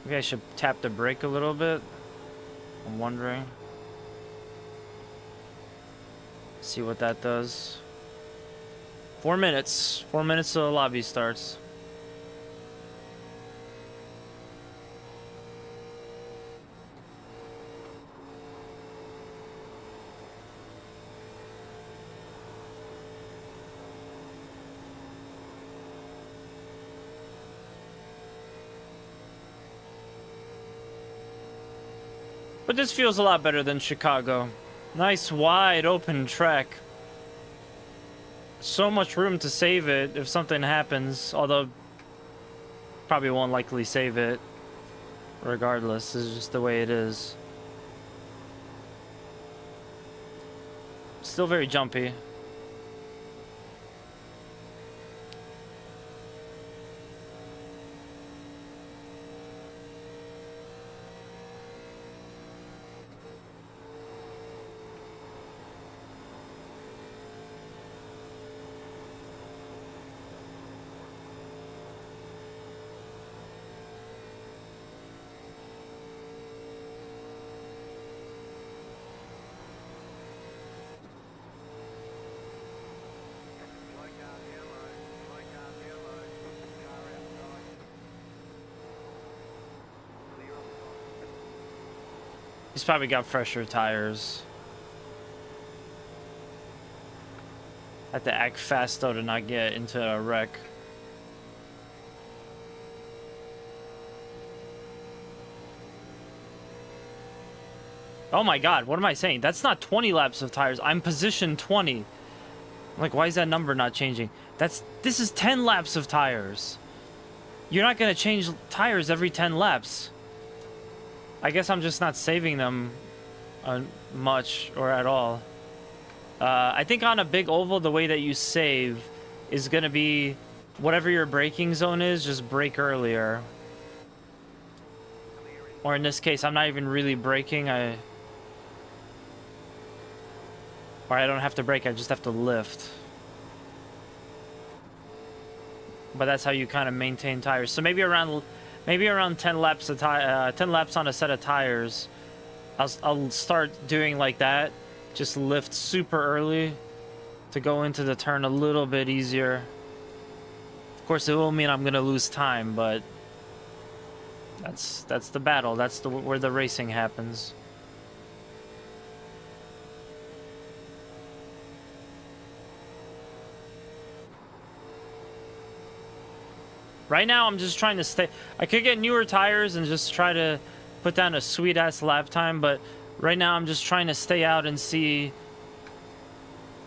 Maybe I should tap the brake a little bit. I'm wondering. See what that does. 4 minutes. 4 minutes till the lobby starts. But this feels a lot better than Chicago. Nice wide open track. So much room to save it if something happens, although probably won't likely save it regardless. This is just the way it is. Still very jumpy. He's probably got fresher tires. Have to act fast though to not get into a wreck. Oh my god, what am I saying? That's not 20 laps of tires. I'm position 20. Like, why is that number not changing? This is 10 laps of tires. You're not gonna change tires every 10 laps. I guess I'm just not saving them much or at all. I think on a big oval, the way that you save is gonna be whatever your braking zone is, just brake earlier. Or in this case, I'm not even really braking, or I don't have to brake, I just have to lift. But that's how you kind of maintain tires. So maybe around 10 laps 10 laps on a set of tires, I'll start doing like that. Just lift super early to go into the turn a little bit easier. Of course, it will mean I'm gonna lose time, but that's the battle. That's where the racing happens. Right now, I'm just trying to stay. I could get newer tires and just try to put down a sweet ass lap time, but right now I'm just trying to stay out and see,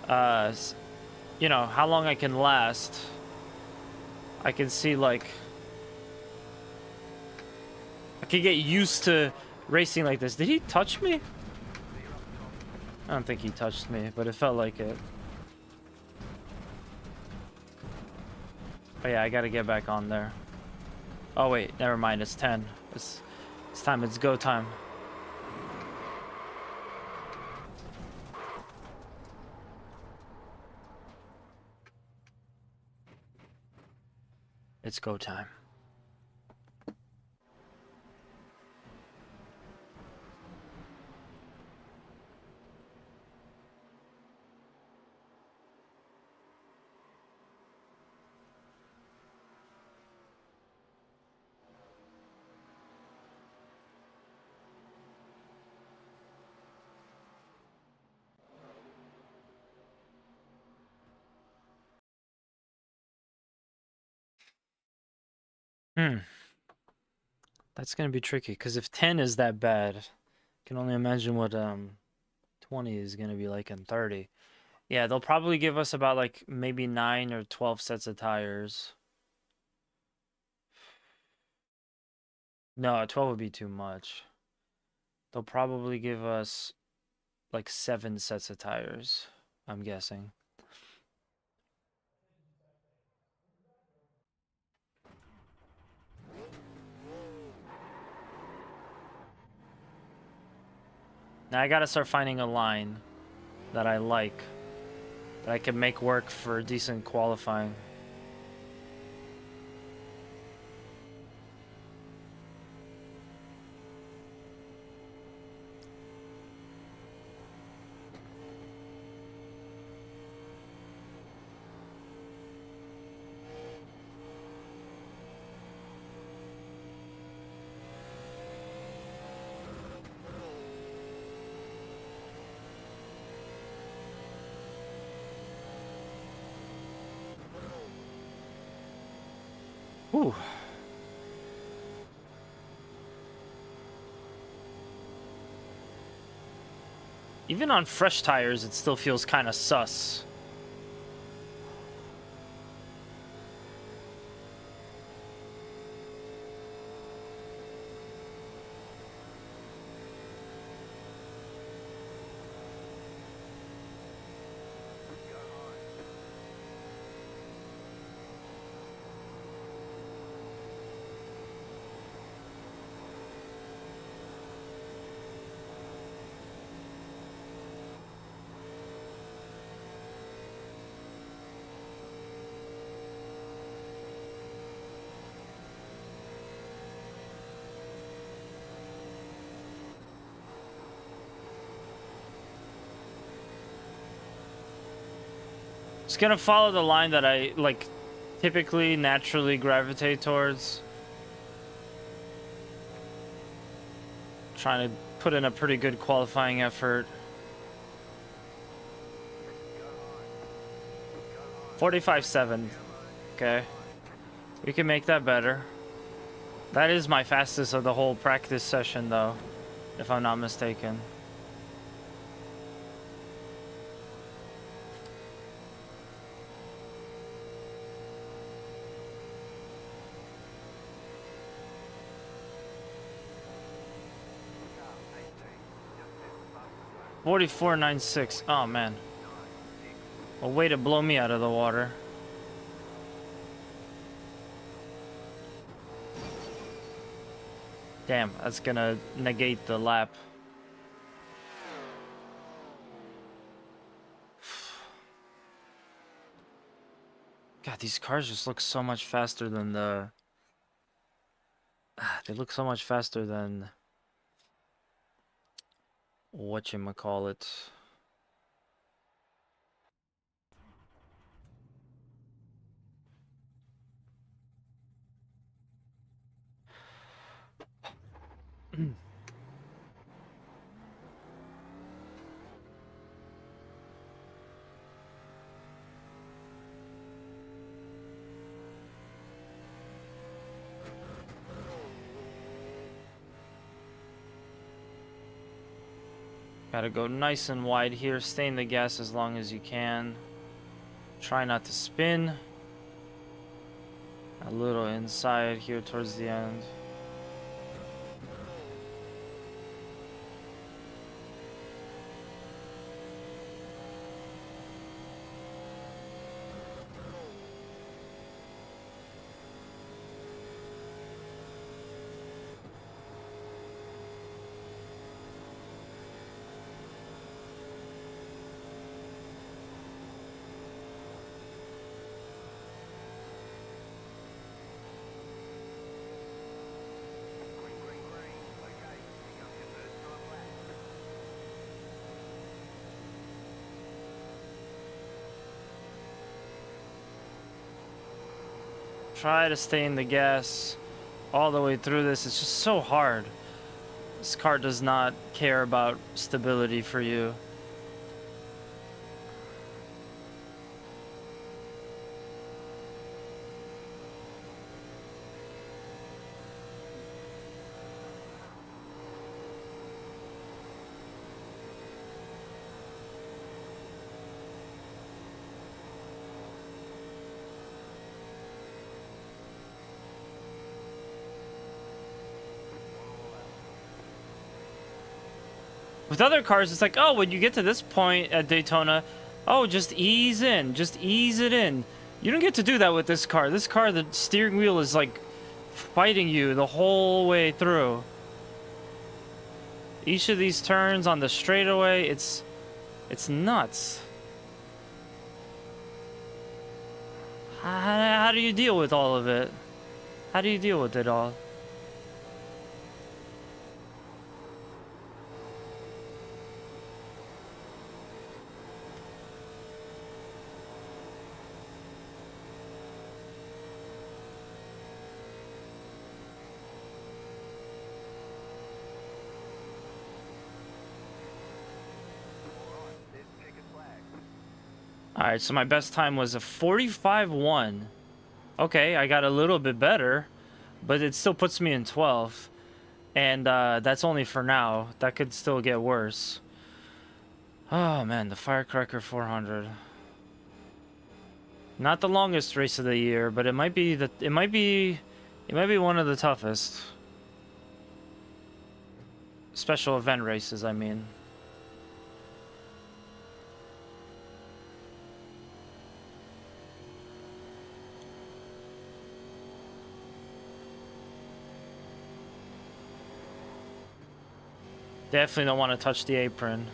you know, how long I can last. I can see, like, I could get used to racing like this. Did he touch me? I don't think he touched me, but it felt like it. Oh yeah, I gotta get back on there. Oh wait, never mind, it's 10. It's time, it's go time. It's go time. That's gonna be tricky, because if 10 is that bad, I can only imagine what 20 is gonna be like in 30. Yeah, they'll probably give us about like maybe 9 or 12 sets of tires. No, 12 would be too much. They'll probably give us like 7 sets of tires, I'm guessing. Now I gotta start finding a line that I like, that I can make work for decent qualifying. Whew. Even on fresh tires, it still feels kind of sus. Just gonna follow the line that I, like, typically naturally gravitate towards. Trying to put in a pretty good qualifying effort. 45.7. Okay. We can make that better. That is my fastest of the whole practice session, though, if I'm not mistaken. $44.96. Oh man. A way to blow me out of the water. Damn, that's gonna negate the lap. God, these cars just look so much faster than the... They look so much faster than... Whatchamacallit. Gotta go nice and wide here. Stay in the gas as long as you can. Try not to spin. A little inside here towards the end. Green, green, green. Okay, pick up your first time lap. Try to stay in the gas all the way through this. It's just so hard. This car does not care about stability for you. With other cars, it's like, oh, when you get to this point at Daytona, oh, just ease in. Just ease it in. You don't get to do that with this car. This car, the steering wheel is like fighting you the whole way through. Each of these turns on the straightaway, it's nuts. How do you deal with all of it? How do you deal with it all? Alright, there's the checkered flag. Alright, so my best time was a 45.1. Okay, I got a little bit better, but it still puts me in 12th. And that's only for now. That could still get worse. Oh man, the Firecracker 400. Not the longest race of the year, but it might be one of the toughest. Special event races, I mean. Definitely don't want to touch the apron.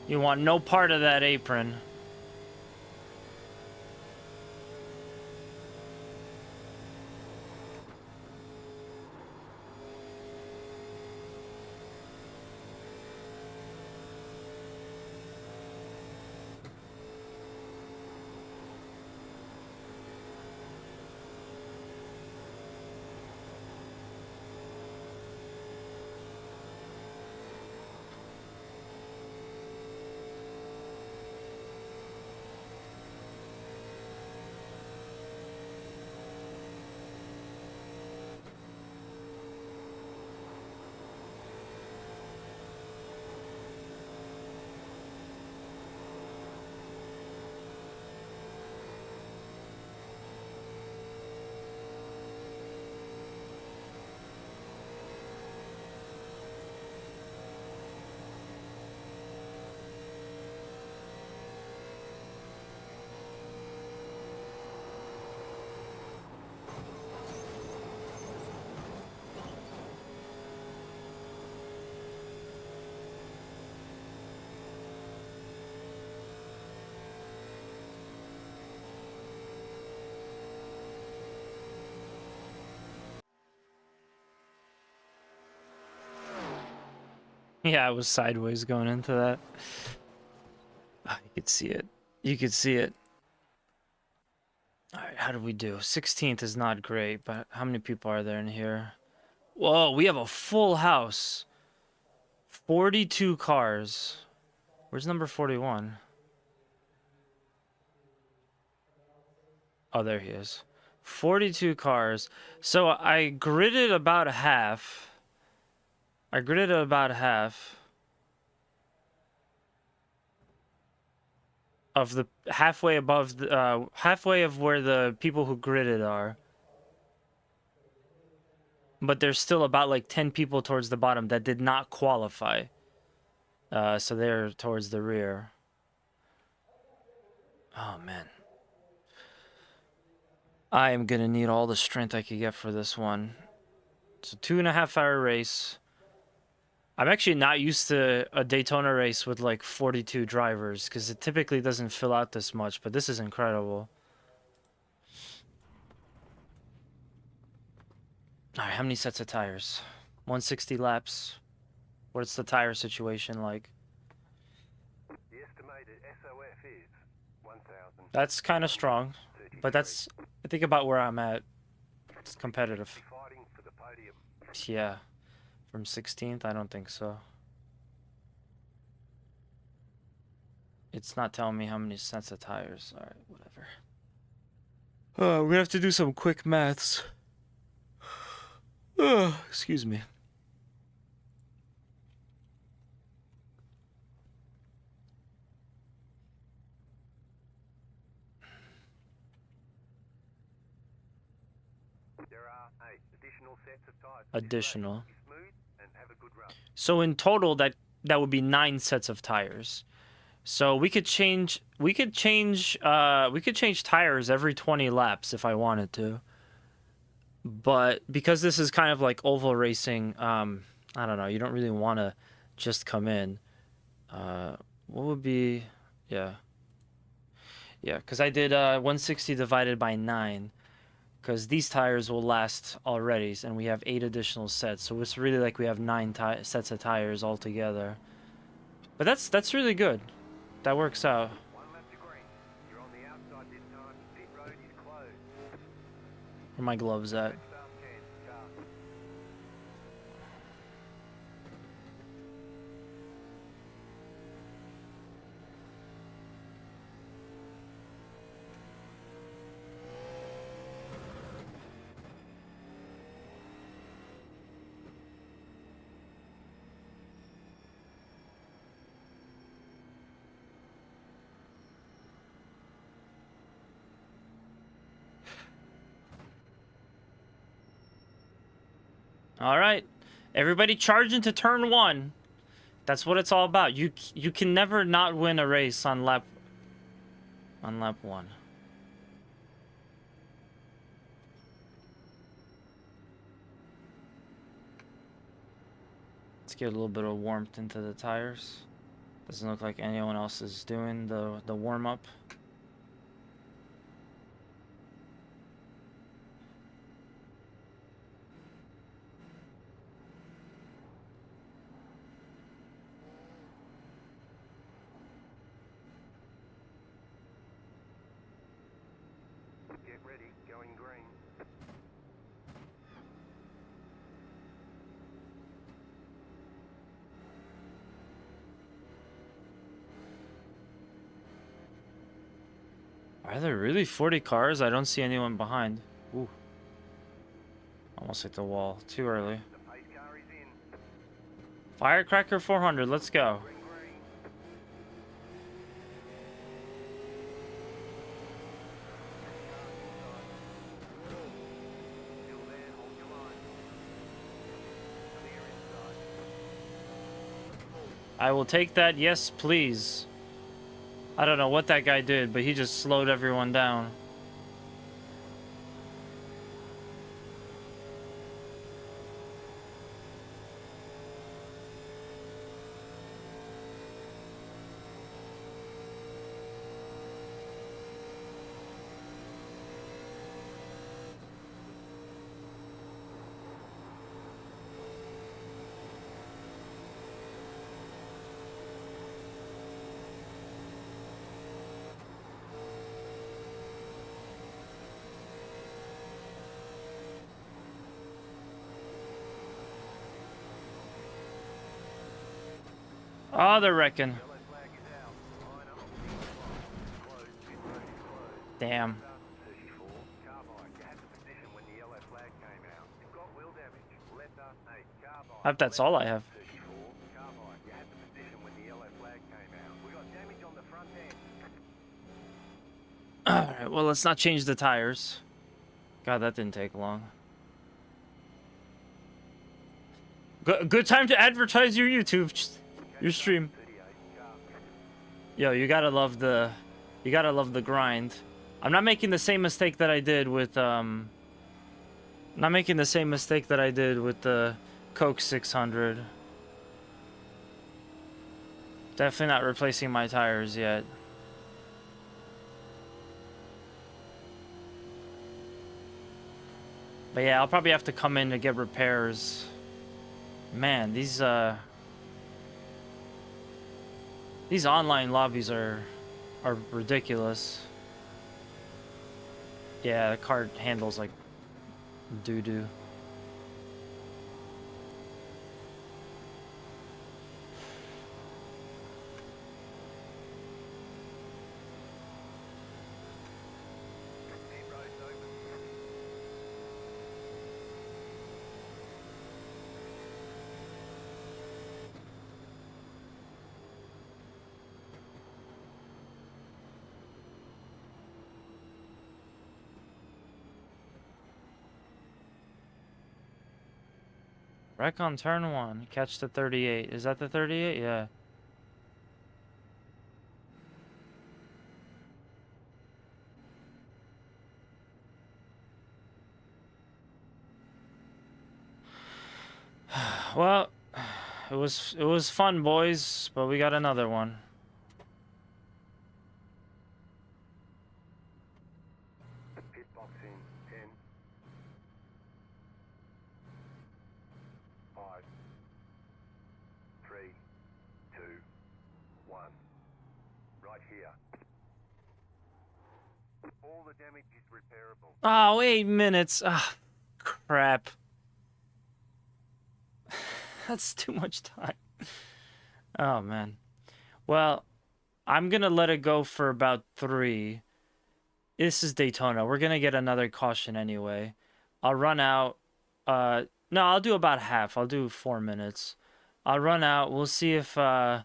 You want no part of that apron. Yeah, I was sideways going into that. Ah, you could see it. You could see it. All right, how do we do? 16th is not great, but how many people are there in here? Whoa, we have a full house. 42 cars. Where's number 41? Oh, there he is. 42 cars. So I gridded about half. I gridded about half of the halfway above the halfway of where the people who gridded are. But there's still about like 10 people towards the bottom that did not qualify. So they're towards the rear. Oh man. I am gonna need all the strength I could get for this one. It's a 2.5 hour race. I'm actually not used to a Daytona race with like 42 drivers because it typically doesn't fill out this much, but this is incredible. All right, how many sets of tires? 160 laps. What's the tire situation like? The estimated SOF is 1,000. That's kind of strong, but that's, I think, about where I'm at. It's competitive. Fighting for the podium. Yeah. From 16th? I don't think so. It's not telling me how many sets of tires. Alright, whatever. We're gonna have to do some quick maths. Excuse me. There are 8 additional sets of tires. Additional. Be smooth and have a good run. So in total, that would be 9 sets of tires. So we could change tires every 20 laps if I wanted to. But because this is kind of like oval racing, I don't know, you don't really want to just come in. What would be, yeah. Yeah, because I did 160 divided by 9. Because these tires will last already, and we have 8 additional sets. So it's really like we have 9 sets of tires altogether. But that's really good. That works out. 1 lap to green. You're on the outside this time. Pit road is closed. Where are my gloves at? Start can. Start. All right, everybody charge into turn 1. That's what it's all about. You can never not win a race on lap 1. Let's get a little bit of warmth into the tires. Doesn't look like anyone else is doing the warm up. Get ready. Going green. Are there really 40 cars? I don't see anyone behind. Ooh. Almost hit the wall. Too early. The pace car is in. Firecracker 400. Let's go. Green, green. Still there. Hold your line. Clear inside. I will take that. Yes, please. I don't know what that guy did, but he just slowed everyone down. Oh, they're wrecking. Yellow flag is out. Line up. Closed. Pit road is closed. Damn. Letter 34. Carbine. You had the position when the yellow flag came out. You've got wheel damage. Letter 8. Carbine. I hope that's all I have. 34. Carbine. You had the position when the yellow flag came out. We got damage on the front end. Alright, well, let's not change the tires. God, that didn't take long. Good time to advertise your YouTube, your stream. 38. Yo, you gotta love the grind. I'm not making the same mistake that I did with not making the same mistake that I did with the Coke 600. Definitely not replacing my tires yet. But yeah, I'll probably have to come in to get repairs. Man, these online lobbies are ridiculous. Yeah, the cart handles like doo-doo. Pit road's open. Wreck on turn 1. Catch the 38. Is that the 38? Yeah. Well, it was fun, boys, but we got another one. Pit box in 10, 5, 3, 2, 1. Right here. All the damage is repairable. Oh, 8 minutes. Ah, crap. That's too much time. Oh, man. Well, I'm gonna let it go for about 3. This is Daytona. We're gonna get another caution anyway. I'll run out. No, I'll do about half. I'll do 4 minutes. I'll run out. We'll see if I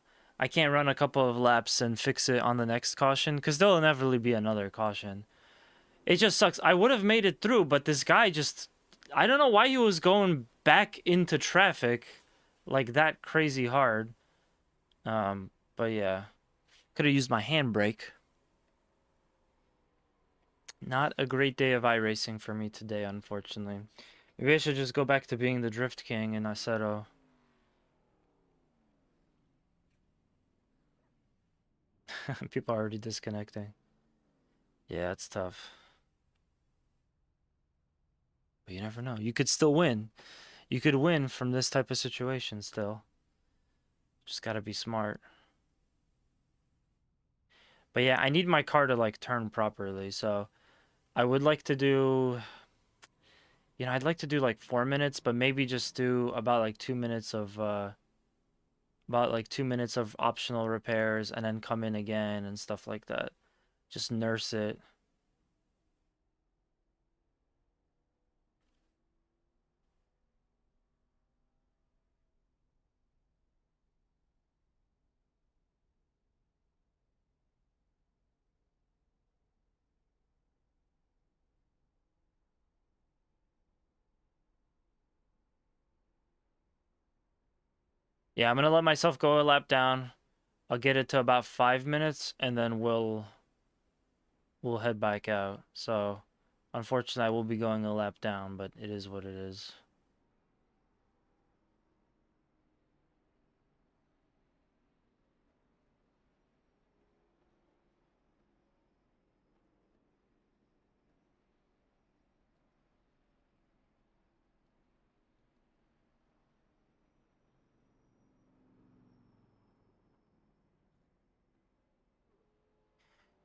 can't run a couple of laps and fix it on the next caution, because there'll inevitably be another caution. It just sucks. I would have made it through, but this guy just... I don't know why he was going back into traffic like that crazy hard. But yeah. Could have used my handbrake. Not a great day of iRacing for me today, unfortunately. Maybe I should just go back to being the Drift King in Aceto. People are already disconnecting. Yeah, it's tough. But you never know. You could still win. You could win from this type of situation still. Just gotta be smart. But yeah, I need my car to like turn properly, so I would like to do, you know, I'd like to do like 4 minutes, but maybe just do about like 2 minutes of optional repairs and then come in again and stuff like that. Just nurse it. Yeah, I'm gonna let myself go a lap down. I'll get it to about 5 minutes and then we'll head back out. So, unfortunately, I will be going a lap down, but it is what it is.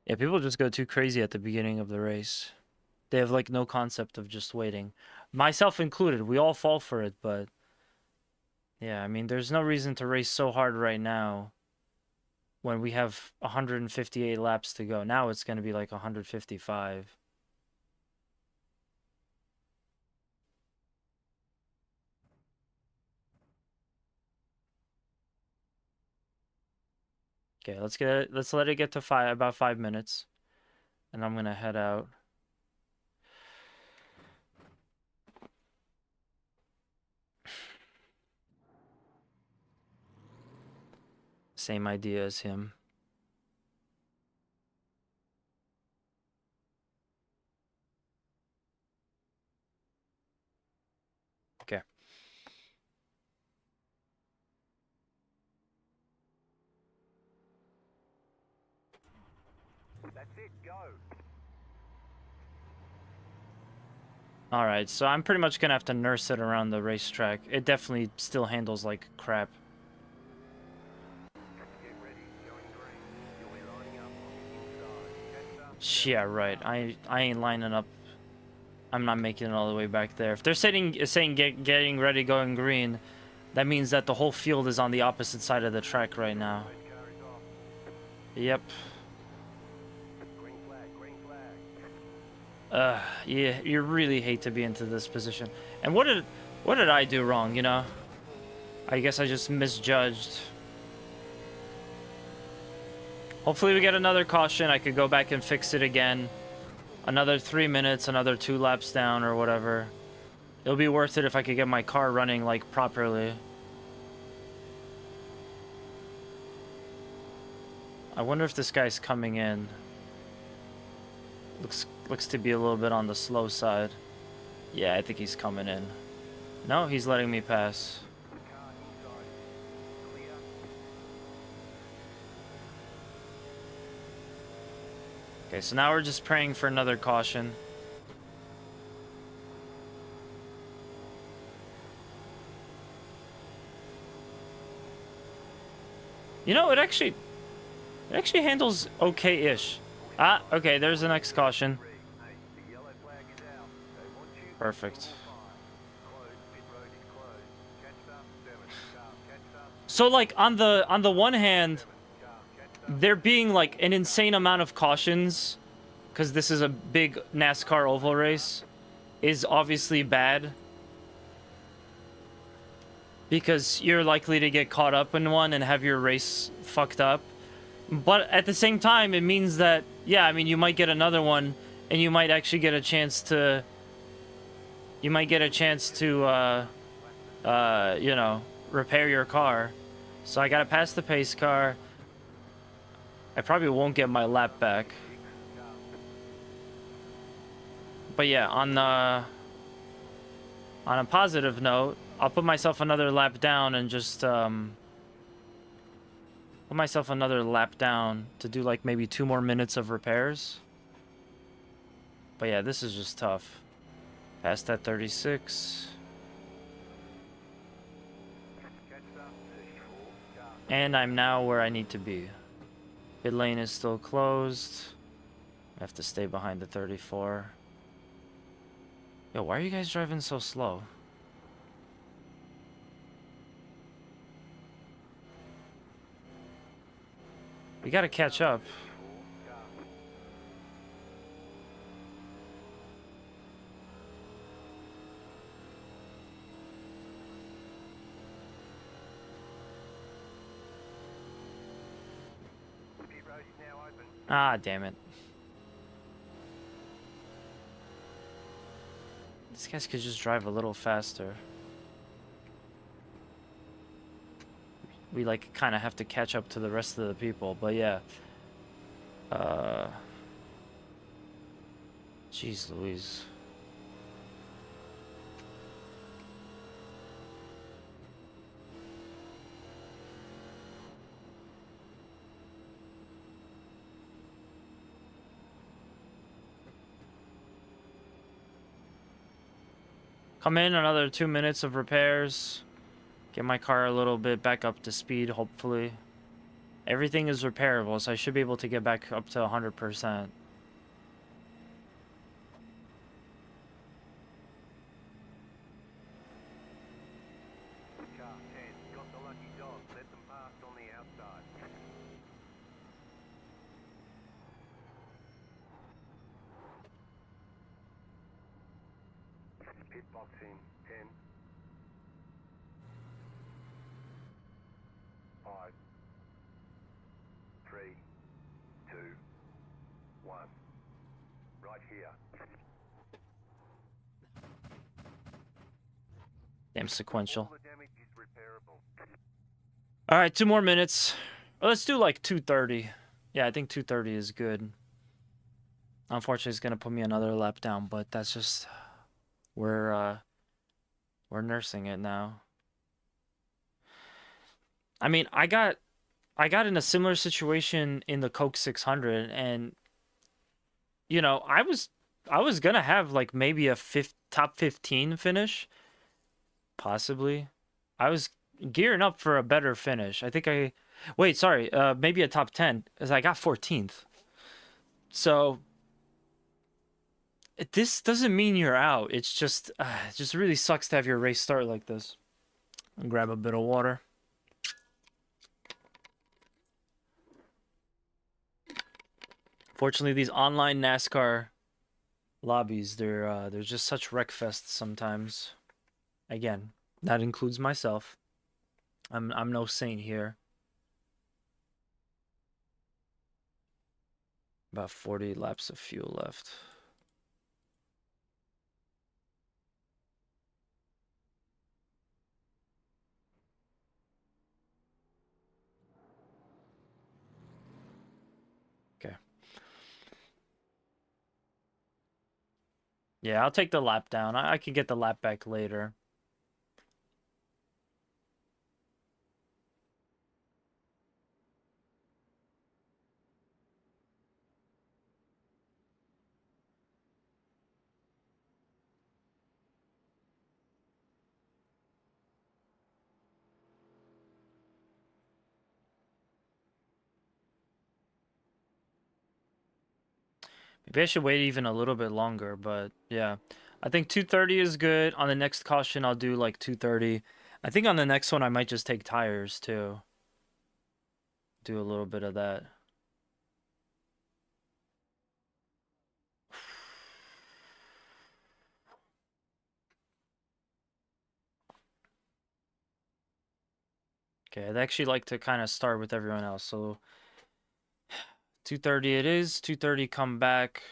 Yeah, people just go too crazy at the beginning of the race. They have like no concept of just waiting. Myself included, we all fall for it, but yeah, I mean, there's no reason to race so hard right now when we have 158 laps to go. Now it's going to be like 155. Okay, let's let it get to about 5 minutes, and I'm gonna head out. Same idea as him. Okay. That's it, go. All right, so I'm pretty much gonna have to nurse it around the racetrack. It definitely still handles like crap. Get ready, showing green. You'll be lining up on the inside. Yeah, right. I ain't lining up. I'm not making it all the way back there. If they're saying getting ready, going green, that means that the whole field is on the opposite side of the track right now. Red car is off. Yep. Green flag, green flag. Yeah, you really hate to be into this position. And what did I do wrong, you know? I guess I just misjudged. Hopefully we get another caution. I could go back and fix it again. Another 3 minutes, another 2 laps down or whatever. It'll be worth it if I could get my car running like properly. I wonder if this guy's coming in. Looks to be a little bit on the slow side. Yeah, I think he's coming in. No, he's letting me pass. Car inside. Clear. Okay, so now we're just praying for another caution. You know, it actually handles okay-ish. Ah, okay, there's the next caution. Hey, the yellow flag is out. They want you. Perfect. Closed. Pit road is closed. Catch up. 7. Car. Catch up. So like on the one hand, Car. Catch up. there being like an insane amount of cautions, because this is a big NASCAR oval race, is obviously bad. Because you're likely to get caught up in one and have your race fucked up. But at the same time, it means that, yeah, I mean, you might get another one, and you might actually get a chance to... You might get a chance to, you know, repair your car. So I gotta pass the pace car. I probably won't get my lap back. But yeah, on a positive note, I'll put myself another lap down and just put myself another lap down to do like maybe 2 more minutes of repairs. But yeah, this is just tough. Past that 36. Catch up. 34. Car. And I'm now where I need to be. Pit lane is still closed. I have to stay behind the 34. Yo, why are you guys driving so slow? We gotta catch up. Pit road is now open. Ah, damn it. These guys could just drive a little faster. We like kind of have to catch up to the rest of the people, but yeah. Jeez Louise. Come in, another 2 minutes of repairs. Get my car a little bit back up to speed, hopefully. Everything is repairable, so I should be able to get back up to 100%. Car 10. Got the lucky dog. Let them pass on the outside. Pit box in 10, 5, 3, 2, 1. Right here. Damn sequential. All the damage is repairable. All right, 2 more minutes. Well, let's do like 2:30. Yeah, I think 2:30 is good. Unfortunately, it's gonna put me another lap down, but that's just we're nursing it now. I mean, I got in a similar situation in the Coke 600, and you know, I was gonna have like maybe a top 15 finish, possibly. I was gearing up for a better finish. I think maybe a top 10, as I got 14th. So this doesn't mean you're out. It's just it just really sucks to have your race start like this. I'll grab a bit of water. Fortunately, these online NASCAR lobbies, they're just such wreck fests sometimes. Again, that includes myself. I'm no saint here. About 40 laps of fuel left. Okay. Yeah, I'll take the lap down. I can get the lap back later. Maybe I should wait even a little bit longer, but yeah. I think 2:30 is good. On the next caution, I'll do like 2:30. I think on the next one, I might just take tires too. Do a little bit of that. Okay, I'd actually like to kind of start with everyone else. So 2:30 it is. 2:30 come back,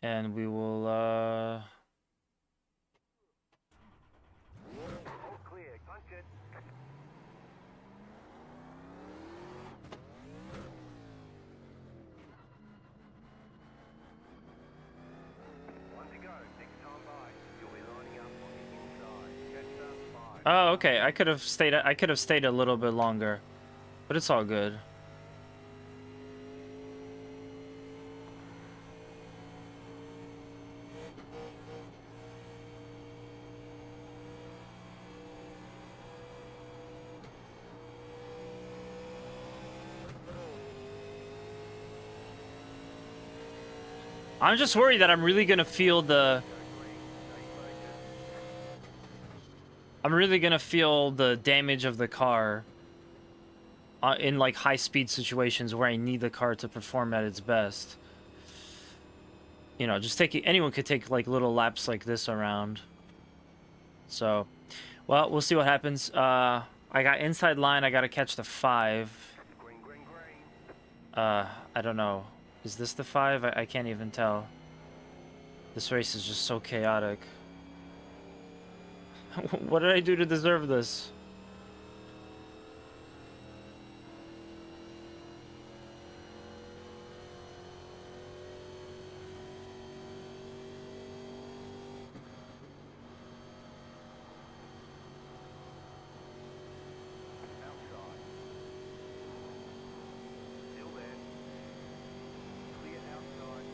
and we will All clear. Punch it. One to go. Next time by, you'll be lining up on the inside. Catch up 5. Oh, okay. I could have stayed a little bit longer, but it's all good. I'm just worried that I'm really gonna feel the damage of the car in like high speed situations where I need the car to perform at its best. You know, just anyone could take like little laps like this around. So, well, we'll see what happens. I got inside line. I gotta catch the 5. Green, green, green. I don't know. Is this the 5? I can't even tell. This race is just so chaotic. What did I do to deserve this? Outside. Still there. Clear outside.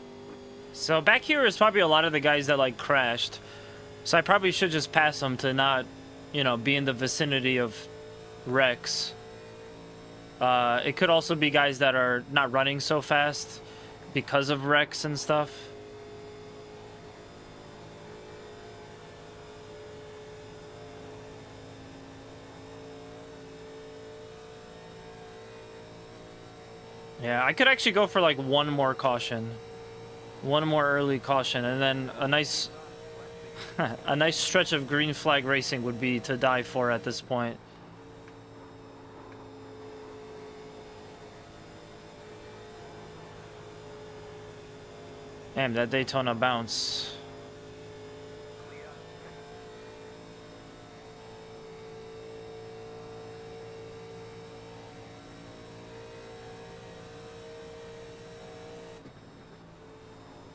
So back here is probably a lot of the guys that like crashed. So I probably should just pass them to not, you know, be in the vicinity of wrecks. It could also be guys that are not running so fast because of wrecks and stuff. Yeah, I could actually go for like one more caution. One more early caution, and then a nice A nice stretch of green flag racing would be to die for at this point. Damn, that Daytona bounce. Clear.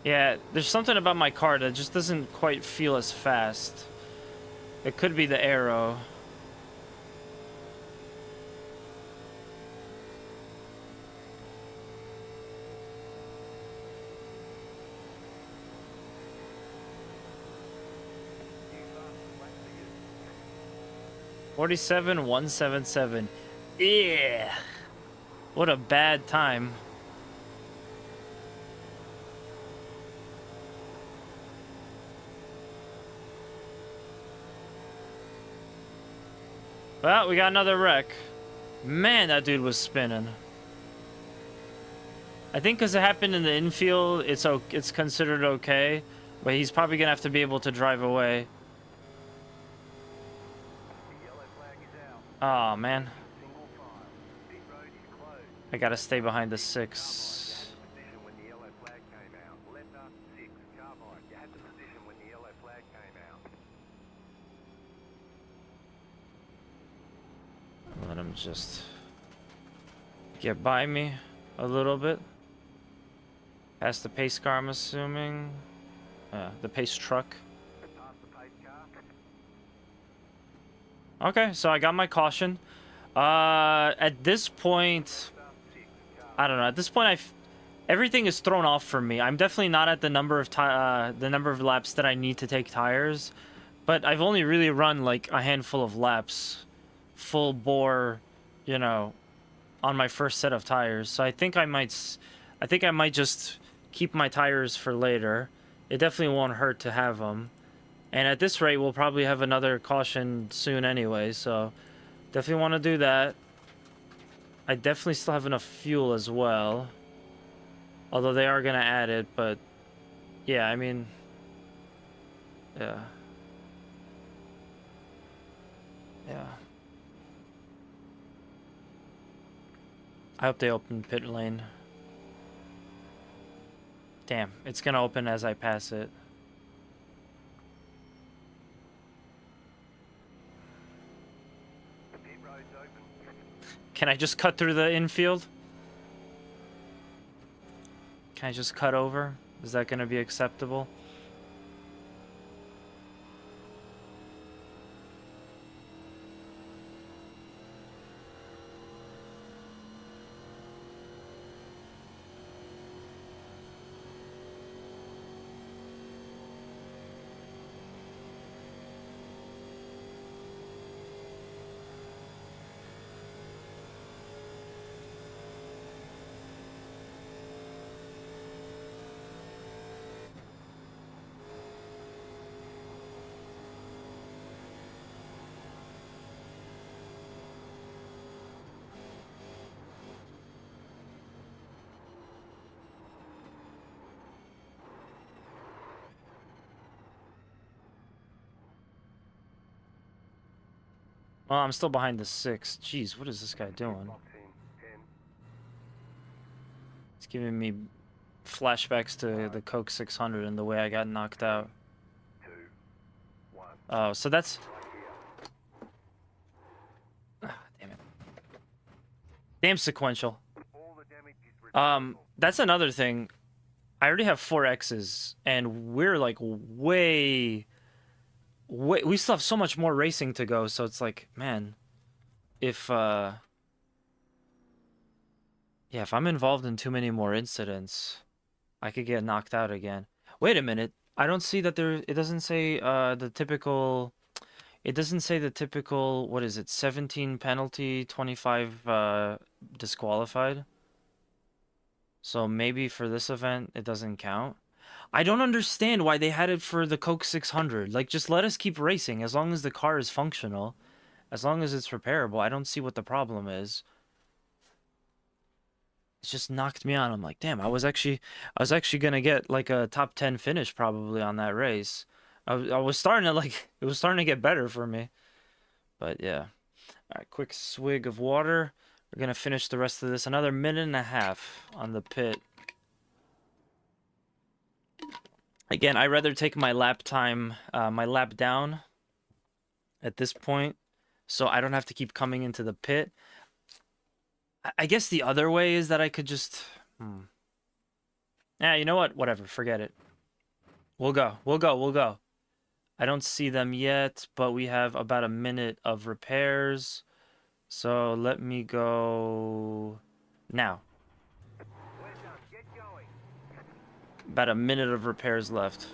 Yeah, there's something about my car that just doesn't quite feel as fast. It could be the aero. New fast lap figures. 47,177. Yeah. What a bad time. Well, we got another wreck. Man, that dude was spinning. I think because it happened in the infield, it's considered okay, but he's probably gonna have to be able to drive away. The yellow flag is out. Oh man, Single file. Pit road is closed. I gotta stay behind the Carbide, six. you had the position when the yellow flag came out. Letter 6, Carbide, you had the position when the yellow flag came out. Let him just get by me a little bit. Past the pace car, I'm assuming. The pace truck. Pass the pace car. Okay, so I got my caution. At this point, Start 6, I don't know. At this point, everything is thrown off for me. I'm definitely not at the number of laps that I need to take tires, but I've only really run like a handful of laps, full bore, you know, on my first set of tires. So I think I might just keep my tires for later. It definitely won't hurt to have them. And at this rate, we'll probably have another caution soon anyway. So definitely want to do that. I definitely still have enough fuel as well. Although they are going to add it, but yeah, I mean, yeah. Yeah. I hope they open pit lane. Damn, it's going to open as I pass it. The pit road's open. Can I just cut through the infield? Can I just cut over? Is that going to be acceptable? Oh, I'm still behind the 6. Jeez, what is this guy doing? Box in. 10, It's giving me flashbacks to the Coke 600 and the way I got knocked out. 2, 1. Oh, so that's... Right here. Ah, damn it. Damn sequential. All the damage is reversible. That's another thing. I already have 4 X's, and we're like way... We still have so much more racing to go, so it's like, man, if yeah, if I'm involved in too many more incidents, I could get knocked out again. Wait a minute. I don't see that there, it doesn't say the typical, it doesn't say the typical, what is it, 17 penalty, 25 disqualified. So maybe for this event, it doesn't count. I don't understand why they had it for the Coke 600. Like, just let us keep racing as long as the car is functional, as long as it's repairable. I don't see what the problem is. It just knocked me out. I'm like, damn, I was actually gonna get like a top 10 finish probably on that race, I was starting to like, it was starting to get better for me. But yeah. All right, quick swig of water. We're gonna finish the rest of this. Another minute and a half on the pit. Again, I'd rather take my lap time, my lap down at this point, so I don't have to keep coming into the pit. I guess the other way is that I could just... Yeah, you know what? Whatever, forget it. We'll go. I don't see them yet, but we have about a minute of repairs. So let me go now. Well done. Get going. About a minute of repairs left.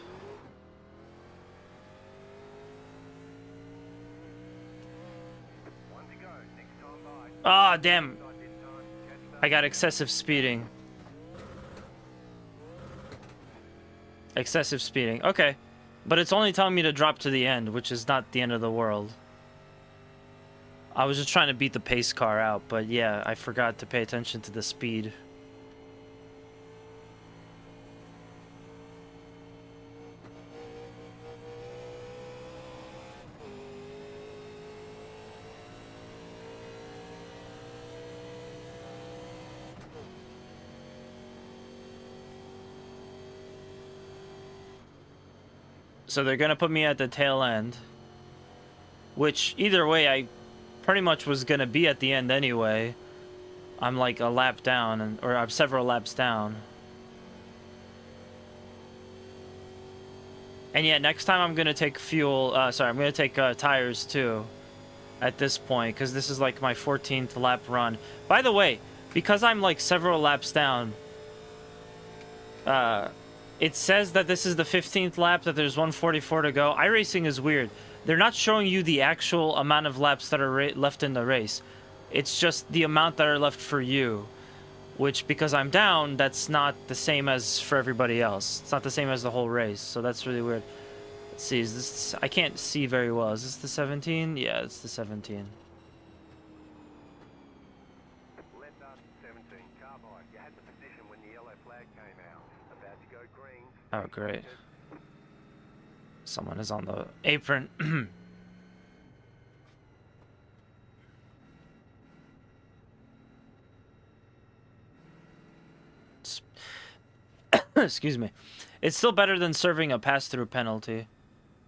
One to go. Next time by. Ah, damn. Side this time. Catch I got excessive speeding. Excessive speeding. Okay. But it's only telling me to drop to the end, which is not the end of the world. I was just trying to beat the pace car out, but yeah, I forgot to pay attention to the speed. So they're gonna put me at the tail end. Which, either way, I pretty much was gonna be at the end anyway. I'm like a lap down, or I'm several laps down. And yeah, next time I'm gonna take fuel, I'm gonna take tires too. At this point, because this is like my 14th lap run. By the way, because I'm like several laps down, it says that this is the 15th lap, that there's 144 to go. Iracing is weird. They're not showing you the actual amount of laps that are left in the race. It's just the amount that are left for you. Which, because I'm down, that's not the same as for everybody else. It's not the same as the whole race, so that's really weird. Let's see, is this... I can't see very well. Is this the 17? Yeah, it's the 17. Left up 17. Carbide. You had the position when the yellow flag came out. About to go green. Oh, great. Someone is on the apron. Excuse me. It's still better than serving a pass-through penalty.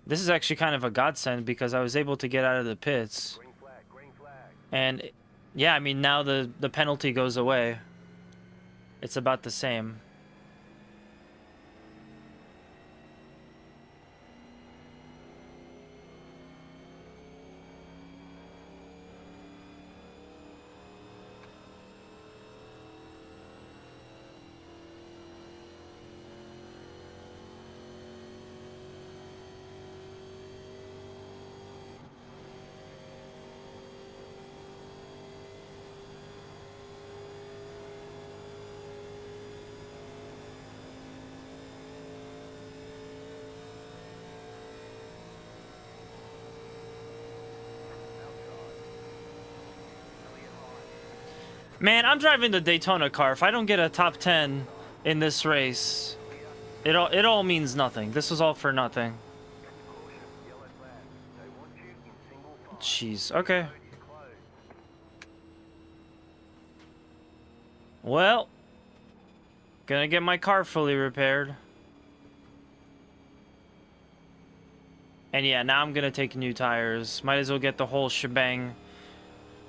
This is actually kind of a godsend because I was able to get out of the pits. Green flag. Green flag. And, yeah, I mean, now the penalty goes away. It's about the same. Man, I'm driving the Daytona car. If I don't get a top 10 in this race, it all means nothing. This was all for nothing. Caution. Yellow flag. They want you in single file. Jeez. Okay. Road is closed. Well, gonna get my car fully repaired. And yeah, now I'm gonna take new tires. Might as well get the whole shebang.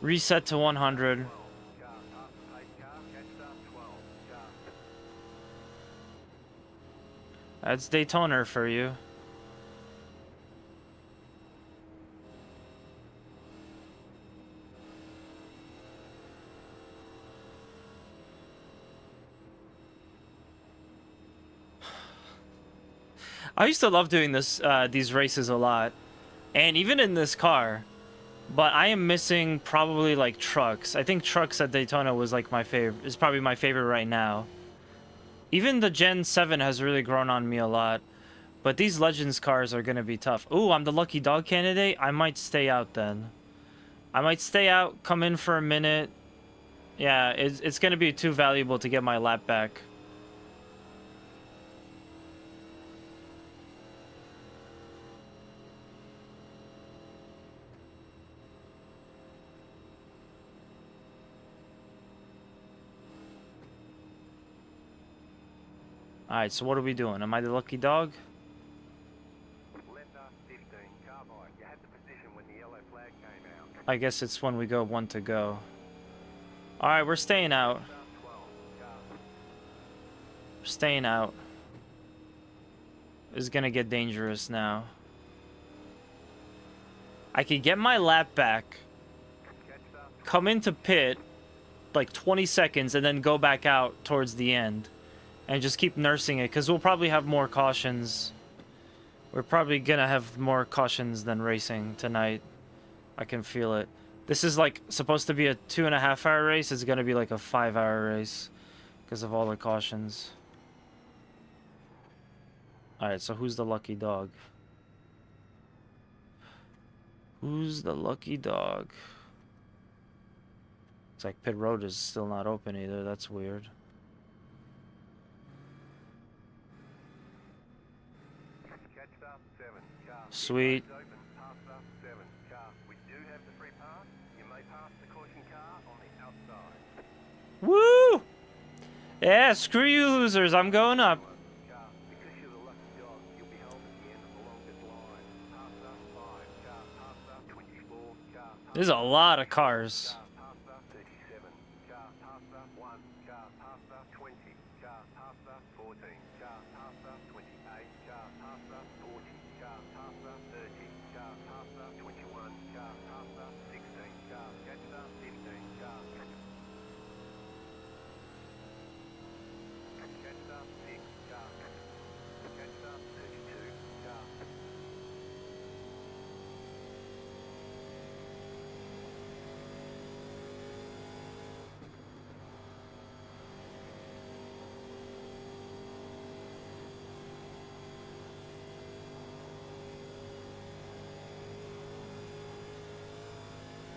Reset to 100. Car. Half the pace car. Catch up 12. Car. That's Daytona for you. I used to love doing these races a lot, and even in this car. But I am missing probably like trucks. I think trucks at Daytona was like my favorite. Is probably my favorite right now. Even the Gen 7 has really grown on me a lot. But these Legends cars are gonna be tough. Ooh, I'm the lucky dog candidate. I might stay out then. I might stay out, come in for a minute. Yeah, it's gonna be too valuable to get my lap back. Alright, so what are we doing? Am I the lucky dog? Letter 15, carbide. You had the position when the yellow flag came out. I guess it's when we go one to go. Alright, we're staying out. Letter 12, car. We're staying out. It's gonna get dangerous now. I could get my lap back, Catch up. come into pit, like 20 seconds, and then go back out towards the end. And just keep nursing it, because we'll probably have more cautions. We're probably gonna have more cautions than racing tonight. I can feel it. This is like supposed to be a 2.5-hour race. It's gonna be like a 5-hour race because of all the cautions. Alright, so who's the lucky dog? Who's the lucky dog? It's like pit road is still not open either. That's weird. Catch up 7, car. Sweet. It's open, pass up 7, car. We do have the free pass. You may pass the caution car on the outside. Woo! Yeah, screw you losers. I'm going up. Car. Because you're the lucky dog, you'll be held at the end of the longest line. Pass up 5, car. Pass up 24, car. There's a lot of cars. Pass up 37, car. Pass up 1, car. Pass up 20, car. Pass up 14, car. Pass up 28, car. Pass up 40, car. Pass up 30, car. Pass up 21, car. Pass up 16, car. Catch up 15, car. Catch up 6, car. Catch up 32, car.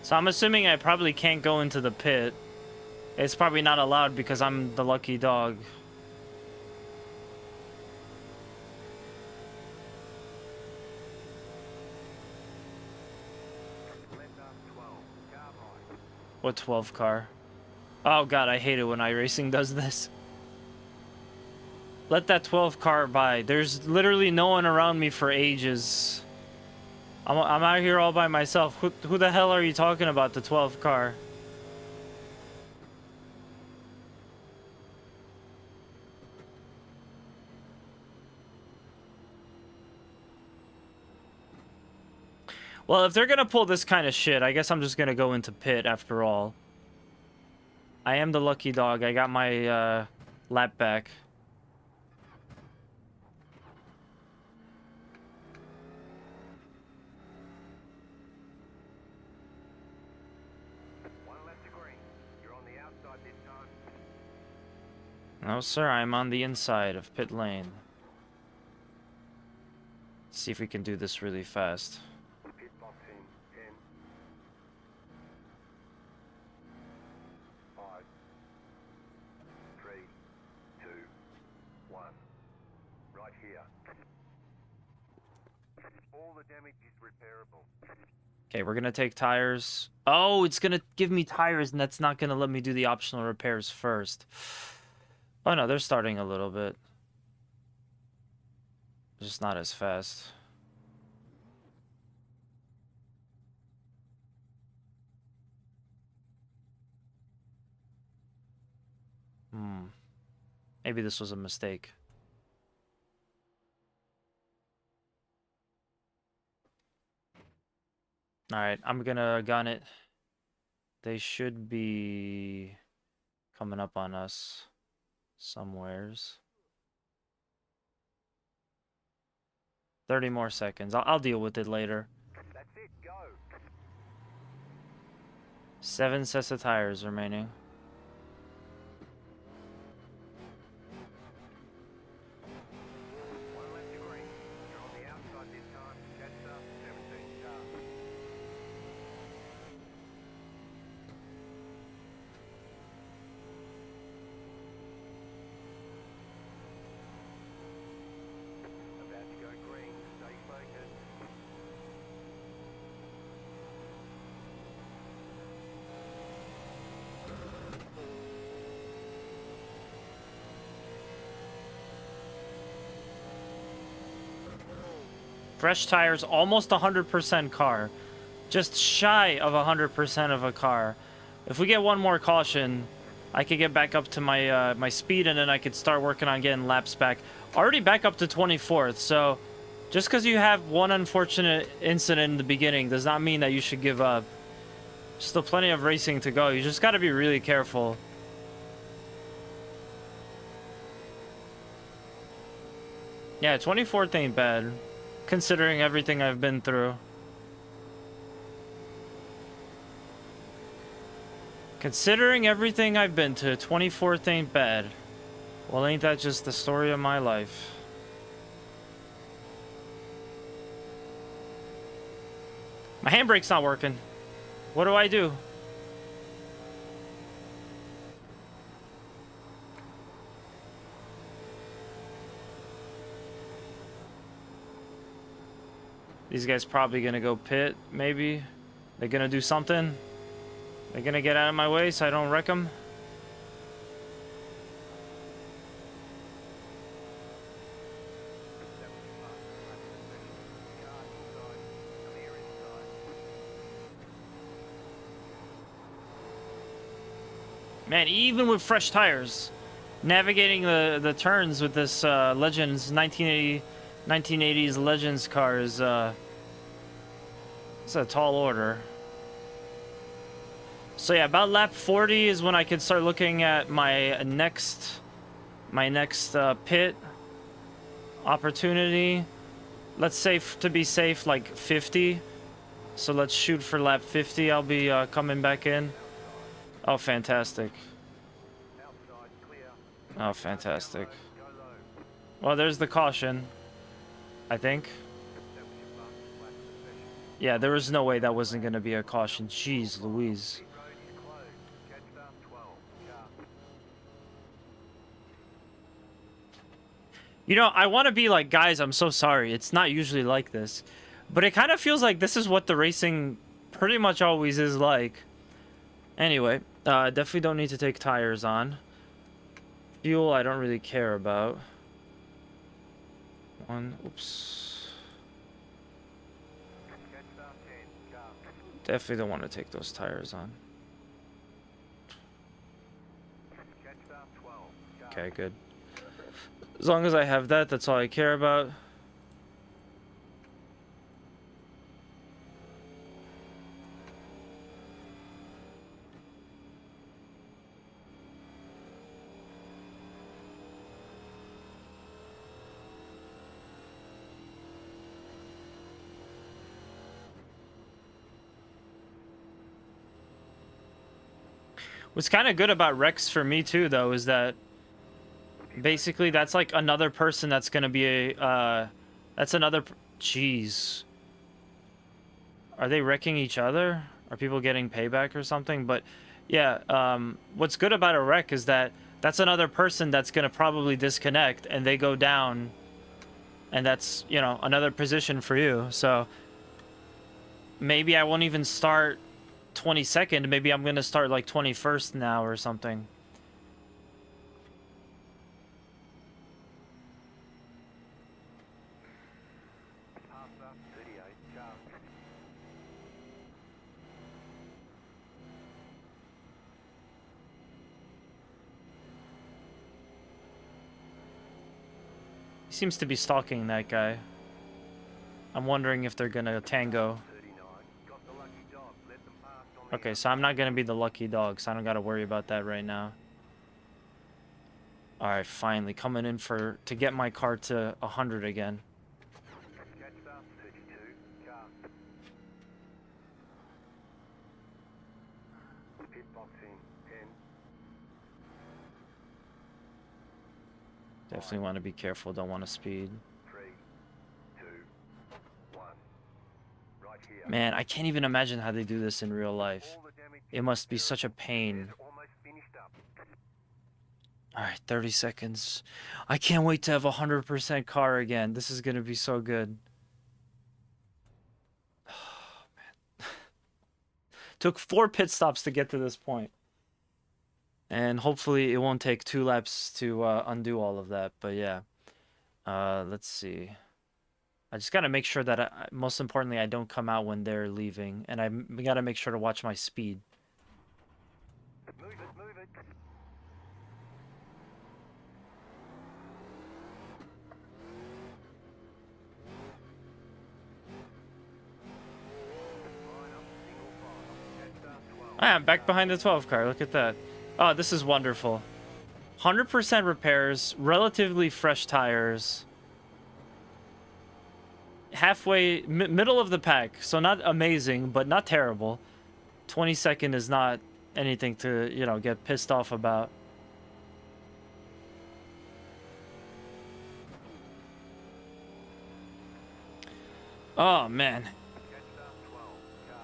So I'm assuming I probably can't go into the pit. It's probably not allowed because I'm the lucky dog. Letter 12, carbide. What 12 car? Oh god, I hate it when iRacing does this. Let that 12 car by. There's literally no one around me for ages. I'm out here all by myself. Who the hell are you talking about, the 12 car? Well, if they're gonna pull this kind of shit, I guess I'm just gonna go into pit after all. I am the lucky dog. I got my lap back. One left to green. You're on the outside this time. No, sir, I'm on the inside of pit lane. Let's see if we can do this really fast. Pit box in 10, 5, 3, 2, 1. Right here. All the damage is repairable. Okay, we're gonna take tires. Oh, it's gonna give me tires, and that's not gonna let me do the optional repairs first. Oh no, they're starting a little bit. Just not as fast. Maybe this was a mistake. Alright, I'm gonna gun it. They should be coming up on us somewheres. 30 more seconds. I'll deal with it later. That's it, go. 7 sets of tires remaining. One left to green. You're on the outside this time. Catch up 17, car. About to go green. Stay focused. Fresh tires, almost 100% car. Just shy of 100% of a car. If we get one more caution, I could get back up to my my speed, and then I could start working on getting laps back. Already back up to 24th, so just because you have one unfortunate incident in the beginning does not mean that you should give up. Still plenty of racing to go. You just got to be really careful. Yeah, 24th ain't bad, considering everything I've been through. Considering everything I've been to, 24th ain't bad. Well, ain't that just the story of my life? My handbrake's not working. What do I do? These guys probably gonna go pit, maybe. They're gonna do something. They're gonna get out of my way so I don't wreck them. Man, even with fresh tires, navigating the turns with this Legends 1980s Legends car is it's a tall order. So yeah, about lap 40 is when I could start looking at my next pit opportunity. Let's say to be safe, like 50. So let's shoot for lap 50. I'll be coming back in. Oh, fantastic. Oh, fantastic. Well, there's the caution, I think. Yeah, there was no way that wasn't going to be a caution. Jeez Louise. You know, I want to be like, guys, I'm so sorry. It's not usually like this. But it kind of feels like this is what the racing pretty much always is like. Anyway, definitely don't need to take tires on. Fuel, I don't really care about. Oops. Definitely don't want to take those tires on. Okay, good. As long as I have that, that's all I care about. What's kind of good about Rex for me too, though, is that basically that's like another person that's gonna be a that's another jeez. Are they wrecking each other? Are people getting payback or something? But yeah, what's good about a wreck is that that's another person that's gonna probably disconnect and they go down, and that's, you know, another position for you. So maybe I won't even start 22nd, maybe I'm gonna start like 21st now or something. He seems to be stalking that guy. I'm wondering if they're gonna tango. Okay, so I'm not gonna be the lucky dog, so I don't gotta worry about that right now. Alright, finally coming in to get my car to 100 again. Definitely want to be careful, don't want to speed. 3, 2, 1. Right here. Man, I can't even imagine how they do this in real life. It must be such a pain. Alright, 30 seconds. I can't wait to have a 100% car again. This is gonna be so good. Oh, man. Took 4 pit stops to get to this point. And hopefully it won't take 2 laps to undo all of that. But yeah. Let's see. I just gotta make sure that most importantly, I don't come out when they're leaving, and I gotta make sure to watch my speed. Move it, move it. Line up, single file. Catch that 12. I'm back behind the 12 car. Look at that. Oh, this is wonderful. 100% repairs, relatively fresh tires. Halfway, middle of the pack. So not amazing, but not terrible. 22nd is not anything to, you know, get pissed off about. Oh, man. Catch that 12. Car.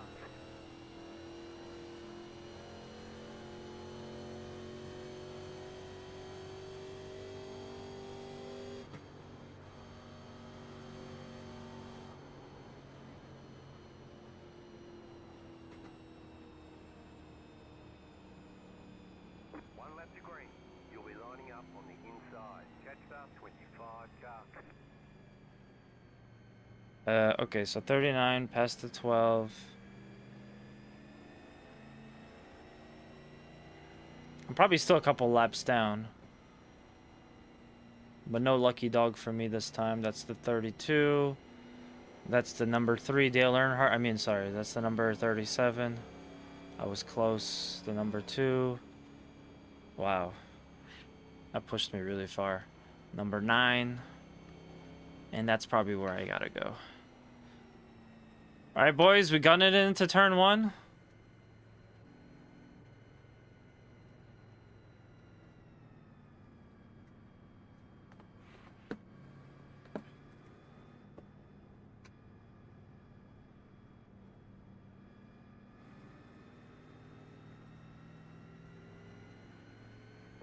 One lap to green. You'll be lining up on the inside. Catch that 25 car. Okay, so 39 past the 12. I'm probably still a couple laps down. But no lucky dog for me this time. That's the 32. That's the number 3, Dale Earnhardt. I mean, sorry, that's the number 37. I was close. The number 2. Wow. That pushed me really far. Number 9. And that's probably where I gotta go. Alright, boys, we gun it into turn 1.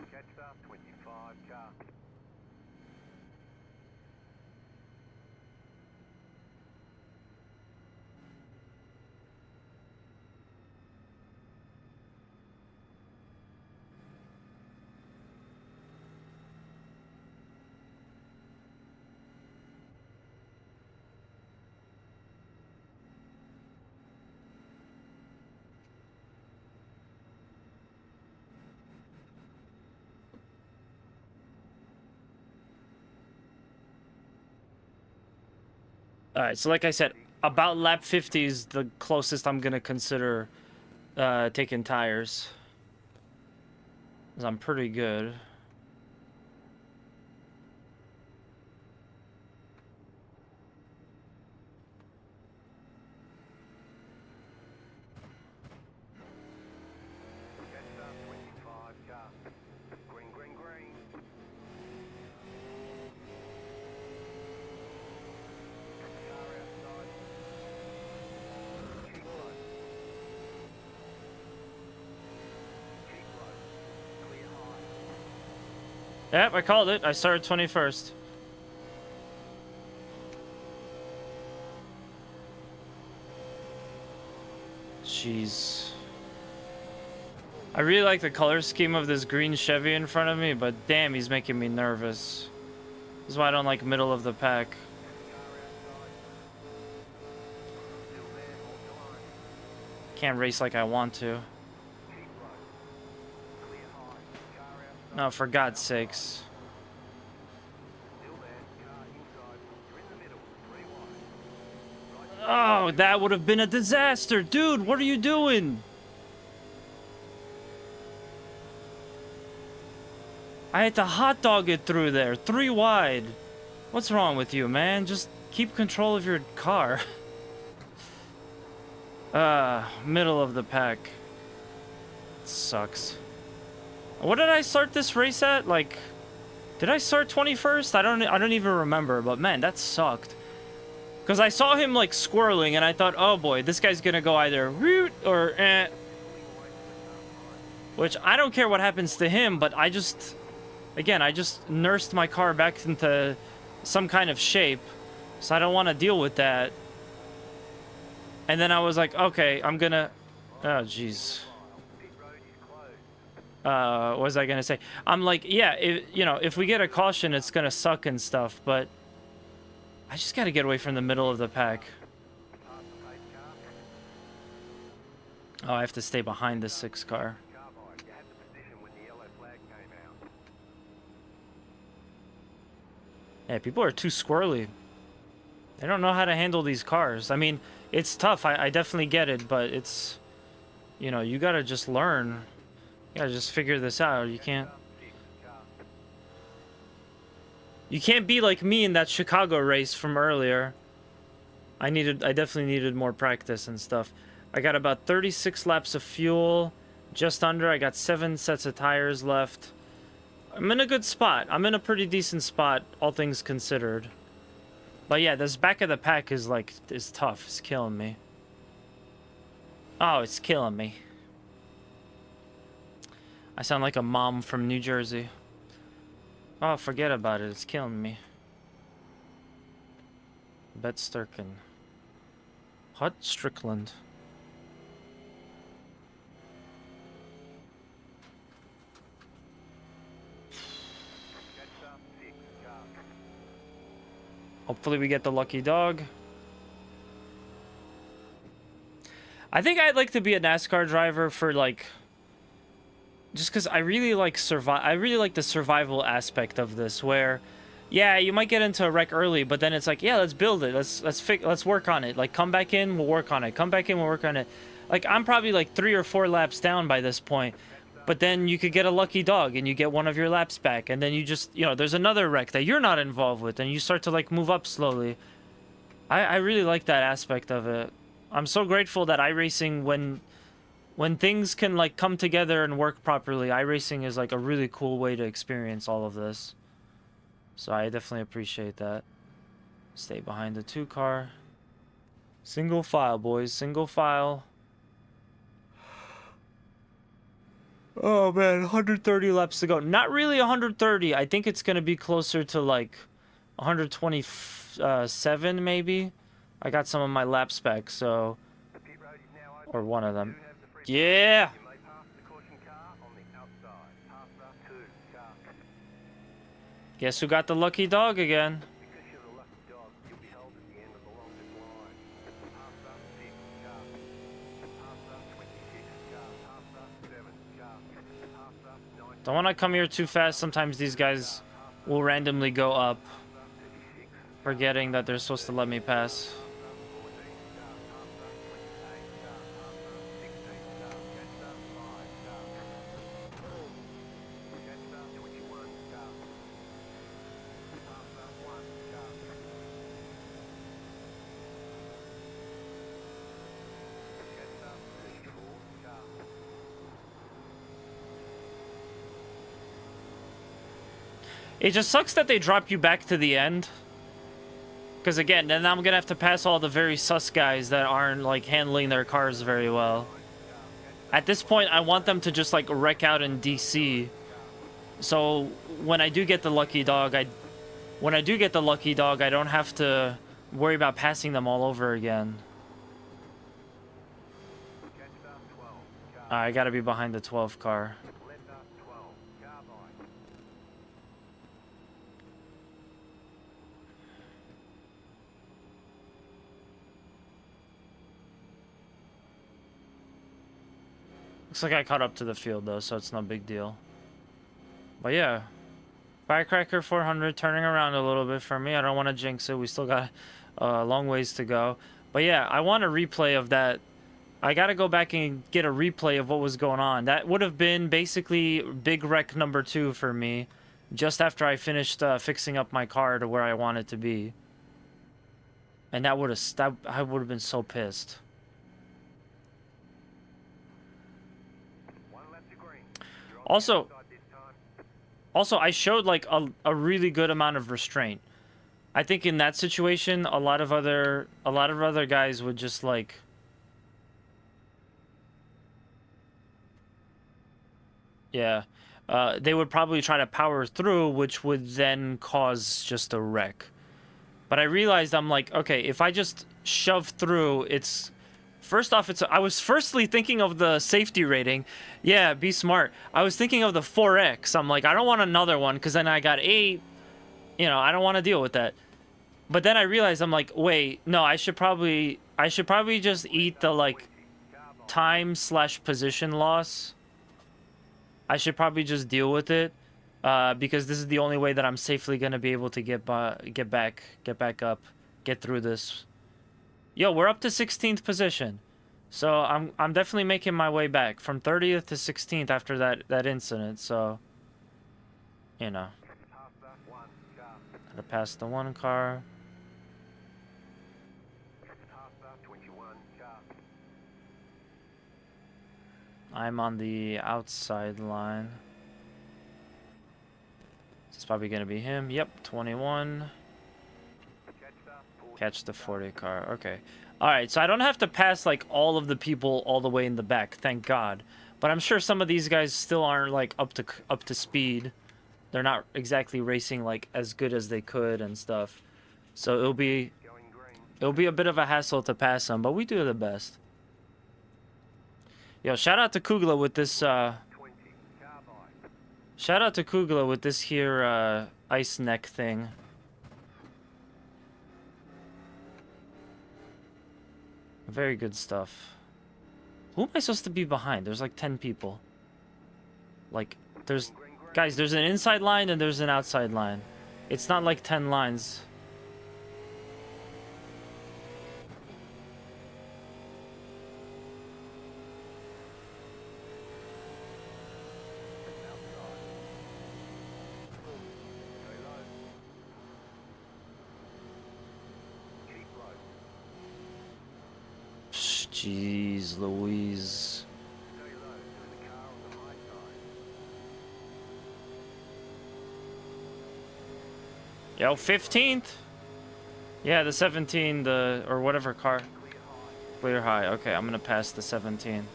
Catch that 25 car. Alright, so like I said, about lap 50 is the closest I'm gonna consider taking tires. 'Cause I'm pretty good. Catch that 25 car. Green, green, green. Car outside. Keep low. Keep low. Clear high. Yep, I called it. I started 21st. Jeez. I really like the color scheme of this green Chevy in front of me, but damn, he's making me nervous. This is why I don't like middle of the pack. Car outside. Still there, hold the line. Can't race like I want to. Keep low. Clear high. Car outside. No, for God's sakes. Still there. Car inside. You're in the middle. 3 wide. Right. Oh, that would have been a disaster. Dude, what are you doing? I had to hot dog it through there. 3 wide. What's wrong with you, man? Just keep control of your car. Middle of the pack. Sucks. What did I start this race at? Like, did I start 21st? I don't even remember, but man, that sucked. Because I saw him like squirreling and I thought, oh boy, this guy's gonna go either root or eh. Which I don't care what happens to him, but I just nursed my car back into some kind of shape. So I don't want to deal with that. And then I was like, okay, I'm gonna, oh jeez. Pit road is closed. What was I gonna say? I'm like, yeah, if we get a caution, it's gonna suck and stuff, but I just gotta get away from the middle of the pack. Pass the pace car. Oh, I have to stay behind the 6 car. Carbide, you had the position when the yellow flag came out. Yeah, people are too squirrely. They don't know how to handle these cars. I mean, it's tough. I definitely get it, but it's, you know, you gotta just learn. You gotta just figure this out. You can't be like me in that Chicago race from earlier. I definitely needed more practice and stuff. I got about 36 laps of fuel, just under. I got 7 sets of tires left. I'm in a good spot. I'm in a pretty decent spot, all things considered. But yeah, this back of the pack is tough. It's killing me. Oh, it's killing me. I sound like a mom from New Jersey. Oh, forget about it. It's killing me. Bet Sturkin. Hut Strickland. Hopefully we get the lucky dog. I think I'd like to be a NASCAR driver for like, just because I really like the survival aspect of this, where, yeah, you might get into a wreck early, but then it's like, yeah, let's build it, let's work on it. Like, come back in, we'll work on it. Come back in, we'll work on it. Like, I'm probably like 3 or 4 laps down by this point, but then you could get a lucky dog and you get one of your laps back, and then you just, you know, there's another wreck that you're not involved with, and you start to like move up slowly. I really like that aspect of it. I'm so grateful that iRacing, when things can like come together and work properly, iRacing is like a really cool way to experience all of this. So I definitely appreciate that. Stay behind the 2 car. Single file, boys. Single file. Oh man, 130 laps to go. Not really 130. I think it's gonna be closer to like 127 maybe. I got some of my laps back, so, or one of them. Yeah. Guess who got the lucky dog again? Don't want to come here too fast. Sometimes these guys will randomly go up, forgetting that they're supposed to let me pass. It just sucks that they drop you back to the end. Because again, then I'm going to have to pass all the very sus guys that aren't like handling their cars very well. At this point, I want them to just like wreck out in DC. So when I do get the lucky dog, I don't have to worry about passing them all over again. I got to be behind the 12 car. Looks like I caught up to the field, though, so it's no big deal. But yeah, Firecracker 400 turning around a little bit for me. I don't want to jinx it. We still got a long ways to go. But yeah, I want a replay of that. I got to go back and get a replay of what was going on. That would have been basically big wreck number 2 for me, just after I finished fixing up my car to where I want it to be. And I would have been so pissed. Also, I showed like a really good amount of restraint. I think in that situation, a lot of other guys would just like, yeah, they would probably try to power through, which would then cause just a wreck. But I realized, I'm like, okay, if I just shove through, it's... First off, I was firstly thinking of the safety rating. Yeah, be smart. I was thinking of the 4X. I'm like, I don't want another one, because then I got 8. You know, I don't want to deal with that. But then I realized, I'm like, wait, no, I should probably just eat the like time / position loss. I should probably just deal with it, because this is the only way that I'm safely gonna be able to get back up, get through this. Yo, we're up to 16th position, so I'm definitely making my way back from 30th to 16th after that incident. So, you know, gotta pass the one car. I'm on the outside line. It's probably gonna be him. Yep, 21. Catch the 40 car. Okay. Alright, so I don't have to pass like all of the people all the way in the back, thank God. But I'm sure some of these guys still aren't like up to speed. They're not exactly racing like as good as they could and stuff. So it'll be a bit of a hassle to pass them, but we do the best. Yo, shout out to Kugla with this here ice neck thing. Very good stuff. Who am I supposed to be behind? There's like 10 people. Like, there's an inside line and there's an outside line. It's not like 10 lines. Jeez Louise. Yo, 15th? Yeah, the 17, or whatever car. Clear high. Okay, I'm gonna pass the 17.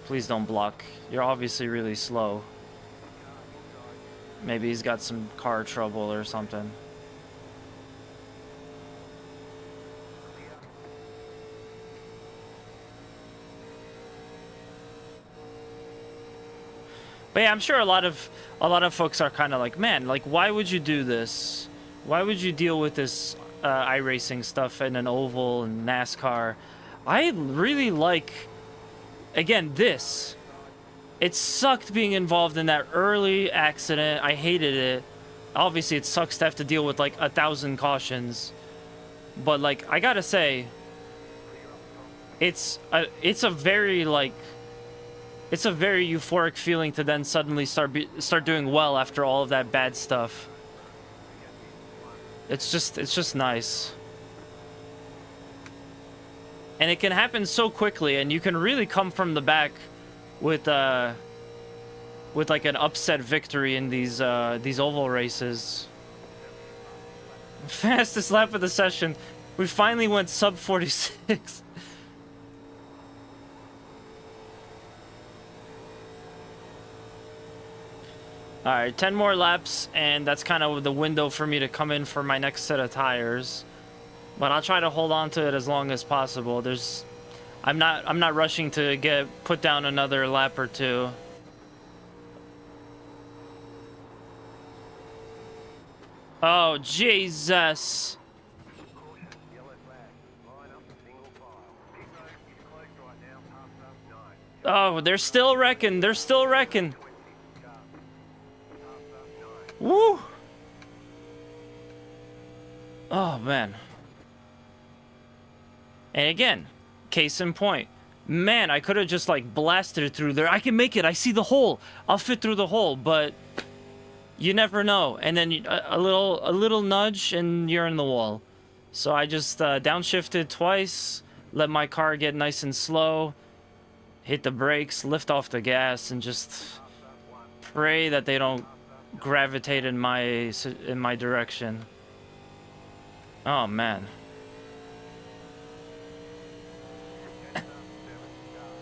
Please don't block. You're obviously really slow. Maybe he's got some car trouble or something. But yeah, I'm sure a lot of folks are kind of like, man, like, why would you do this? Why would you deal with this iRacing stuff in an oval and NASCAR? I really like, again, this. It sucked being involved in that early accident. I hated it. Obviously, it sucks to have to deal with like 1,000 cautions. But like, I gotta say, it's a very like. It's a very euphoric feeling to then suddenly start doing well after all of that bad stuff. It's just nice. And it can happen so quickly, and you can really come from the back with like an upset victory in these oval races. Fastest lap of the session. We finally went sub 46. Alright, 10 more laps, and that's kind of the window for me to come in for my next set of tires. But I'll try to hold on to it as long as possible. I'm not rushing to put down another lap or two. Oh, Jesus. Oh, they're still wrecking. They're still wrecking. Woo! Oh, man. And again, case in point. Man, I could have just, like, blasted it through there. I can make it. I see the hole. I'll fit through the hole, but you never know. And then a little nudge, and you're in the wall. So I just downshifted twice, let my car get nice and slow, hit the brakes, lift off the gas, and just pray that they don't gravitate in my direction. Oh man.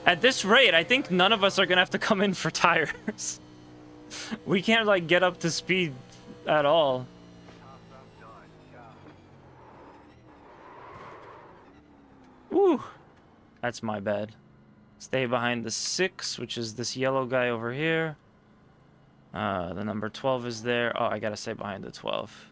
At this rate, I think none of us are gonna have to come in for tires. We can't like get up to speed at all. Woo! That's my bad. Stay behind the 6, which is this yellow guy over here. The number 12 is there. Oh, I gotta stay behind the 12.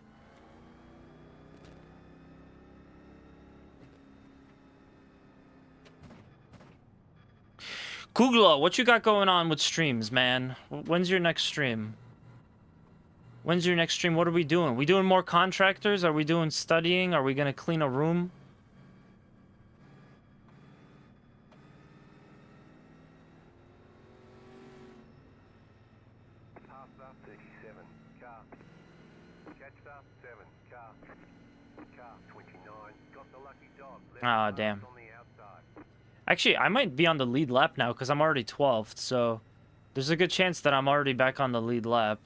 Kugla, what you got going on with streams, man? When's your next stream? When's your next stream? What are we doing? We doing more contractors? Are we doing studying? Are we gonna clean a room? Passed up 37. Car. Catched up 7. Car. Car 29. Got the lucky dog. Ah, damn. On the outside. Actually, I might be on the lead lap now because I'm already 12th, so there's a good chance that I'm already back on the lead lap.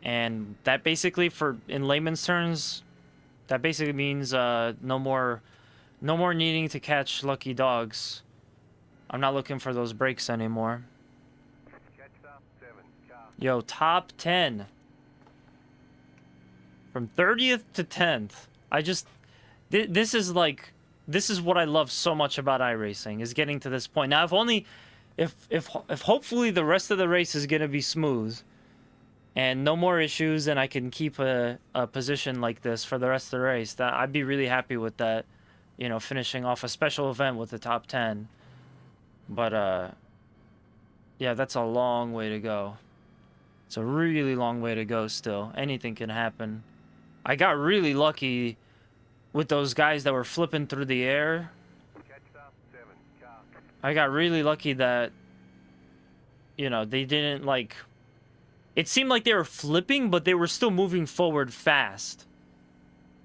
And that basically, in layman's terms, that basically means no more needing to catch lucky dogs. I'm not looking for those breaks anymore. Catched up 7. Car. Yo, top 10. From 30th to 10th. This is what I love so much about iRacing, is getting to this point. Now, if hopefully the rest of the race is gonna be smooth and no more issues, and I can keep a position like this for the rest of the race, that I'd be really happy with that, you know, finishing off a special event with the top 10. But yeah, that's a long way to go. It's a really long way to go still. Anything can happen. I got really lucky with those guys that were flipping through the air. Catched up 7. Car. I got really lucky that, you know, they didn't, like... It seemed like they were flipping, but they were still moving forward fast.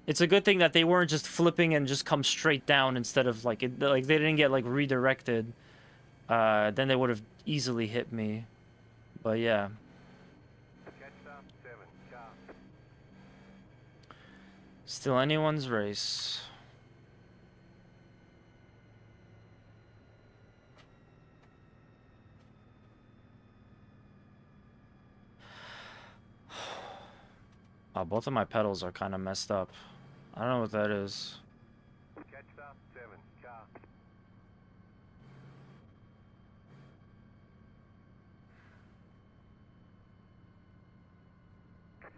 It's a good thing that they weren't just flipping and just come straight down instead of, like... they didn't get, like, redirected. Then they would have easily hit me. But, yeah. Catched up 7. Car. Still anyone's race. Oh, both of my pedals are kind of messed up. I don't know what that is. Catched up 7. Car.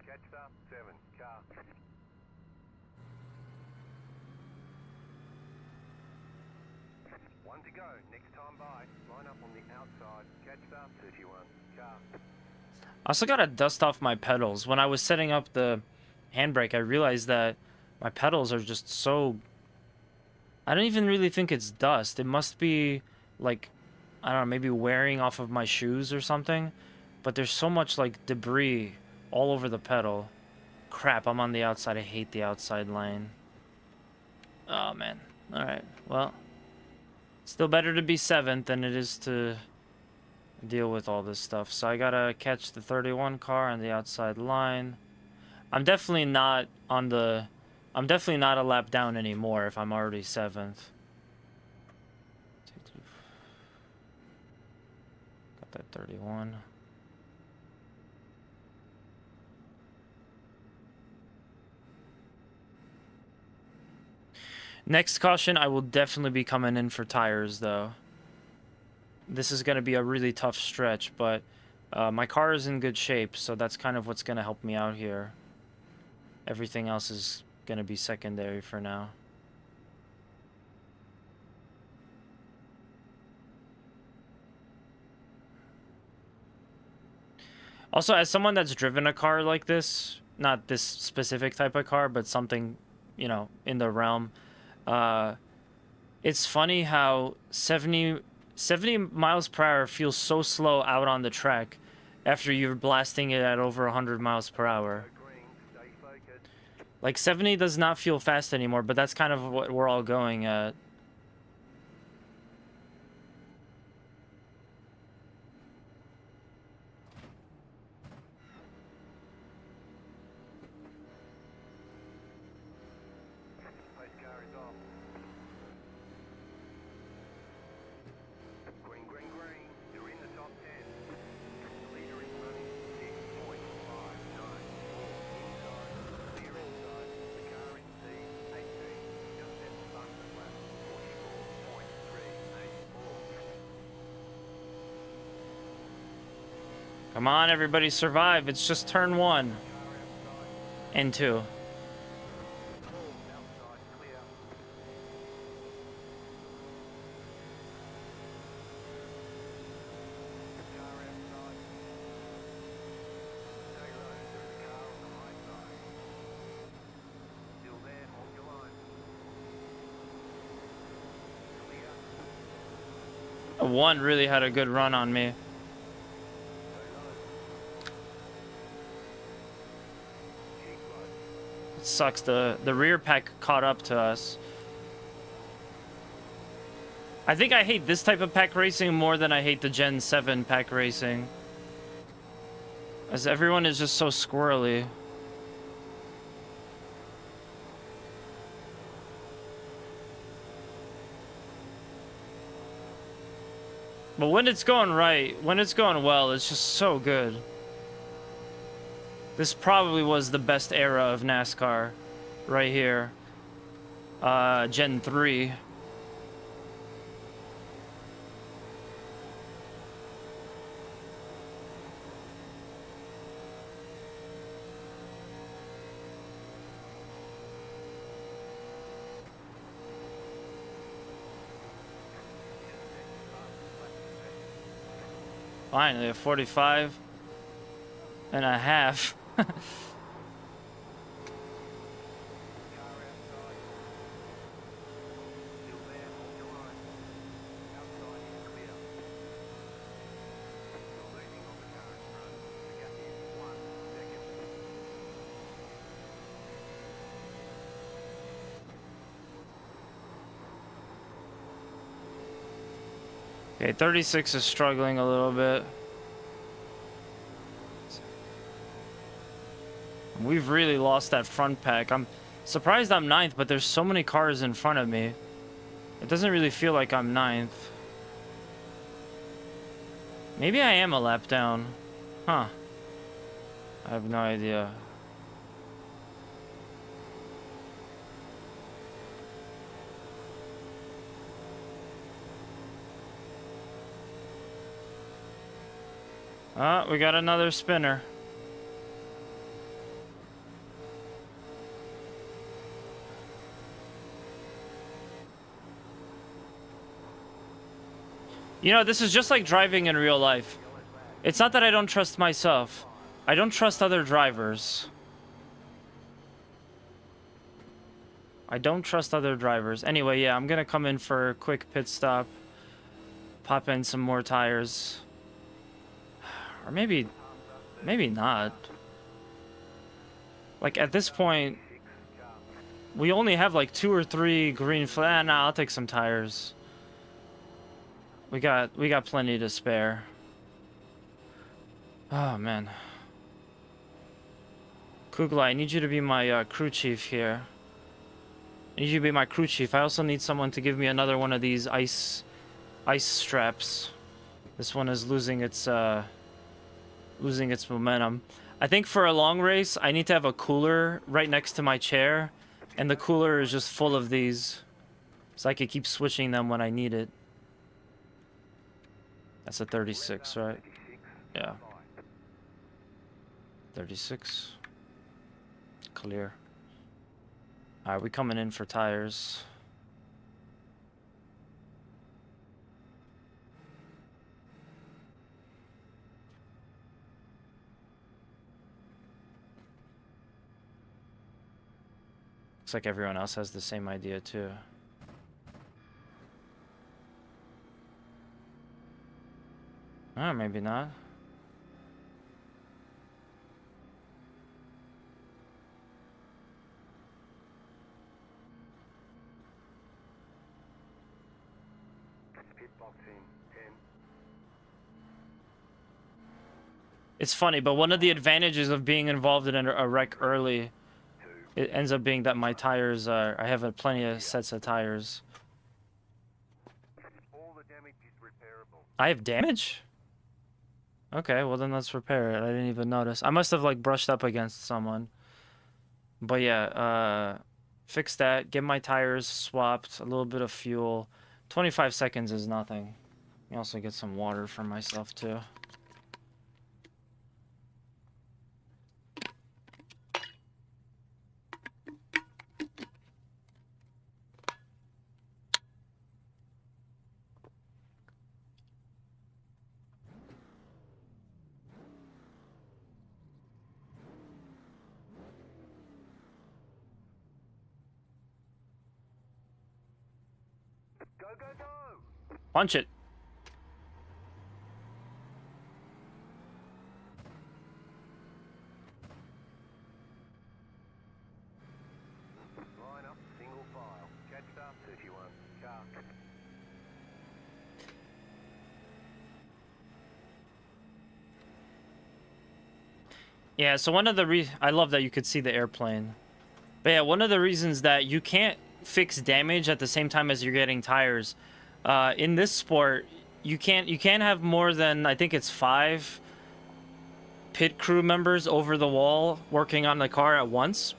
Catched up 7. Car. One to go. Next time by. Line up on the outside. Catched up 31. Car. I also gotta dust off my pedals. When I was setting up the handbrake, I realized that my pedals are just so... I don't even really think it's dust. It must be, like, I don't know, maybe wearing off of my shoes or something. But there's so much, like, debris all over the pedal. Crap, I'm on the outside. I hate the outside lane. Oh, man. Alright, well. Still better to be 7th than it is to deal with all this stuff. So I gotta catch the 31 car on the outside line. I'm definitely not a lap down anymore if I'm already 7th. Got that 31. Next caution, I will definitely be coming in for tires, though. This is going to be a really tough stretch, but my car is in good shape, so that's kind of what's going to help me out here. Everything else is going to be secondary for now. Also, as someone that's driven a car like this, not this specific type of car, but something, you know, in the realm, it's funny how 70 miles per hour feels so slow out on the track after you're blasting it at over 100 miles per hour. Green. Stay focused. Like, 70 does not feel fast anymore, but that's kind of what we're all going at. Pace car is off. Green, green, green. You're in the top 10. The leader is running 6.594 inside. Clear inside. The car in C, 18. Just at the front of the lap, 44.384. Come on, everybody, survive. It's just turn 1 Car outside. and 2. Outside, clear. One really had a good run on me. It sucks. The rear pack caught up to us. I think I hate this type of pack racing more than I hate the Gen 7 pack racing. As everyone is just so squirrely. But when it's going right, when it's going well, it's just so good. This probably was the best era of NASCAR right here. Gen 3. Finally, a 45 and a half. Okay, 36 is struggling a little bit. We've really lost that front pack. I'm surprised I'm 9th, but there's so many cars in front of me. It doesn't really feel like I'm 9th. Maybe I am a lap down. Huh. I have no idea. We got another spinner. You know, this is just like driving in real life. It's not that I don't trust myself. I don't trust other drivers. I don't trust other drivers. Anyway, yeah, I'm gonna come in for a quick pit stop. Pop in some more tires. Or maybe not. Like, at this point, we only have like 2 or 3 green flags. Nah, I'll take some tires. We got plenty to spare. Oh, man. Kugla, I need you to be my crew chief here. I need you to be my crew chief. I also need someone to give me another one of these ice straps. This one is losing its momentum. I think for a long race, I need to have a cooler right next to my chair, and the cooler is just full of these, so I can keep switching them when I need it. That's a 36, right? Yeah. 36. Clear. Alright, we coming in for tires. Looks like everyone else has the same idea too. Maybe not. It's funny, but one of the advantages of being involved in a wreck early, it ends up being that my tires are... I have plenty of sets of tires. All the damage is repairable. I have damage? Okay, well then let's repair it. I didn't even notice. I must have like brushed up against someone. But yeah, fix that. Get my tires swapped. A little bit of fuel. 25 seconds is nothing. Let me also get some water for myself too. Go, go, go! Punch it. Yeah, so one of the I love that you could see the airplane. But yeah, one of the reasons that you can't fix damage at the same time as you're getting tires, in this sport, you can't have more than, I think it's 5 pit crew members over the wall working on the car at once.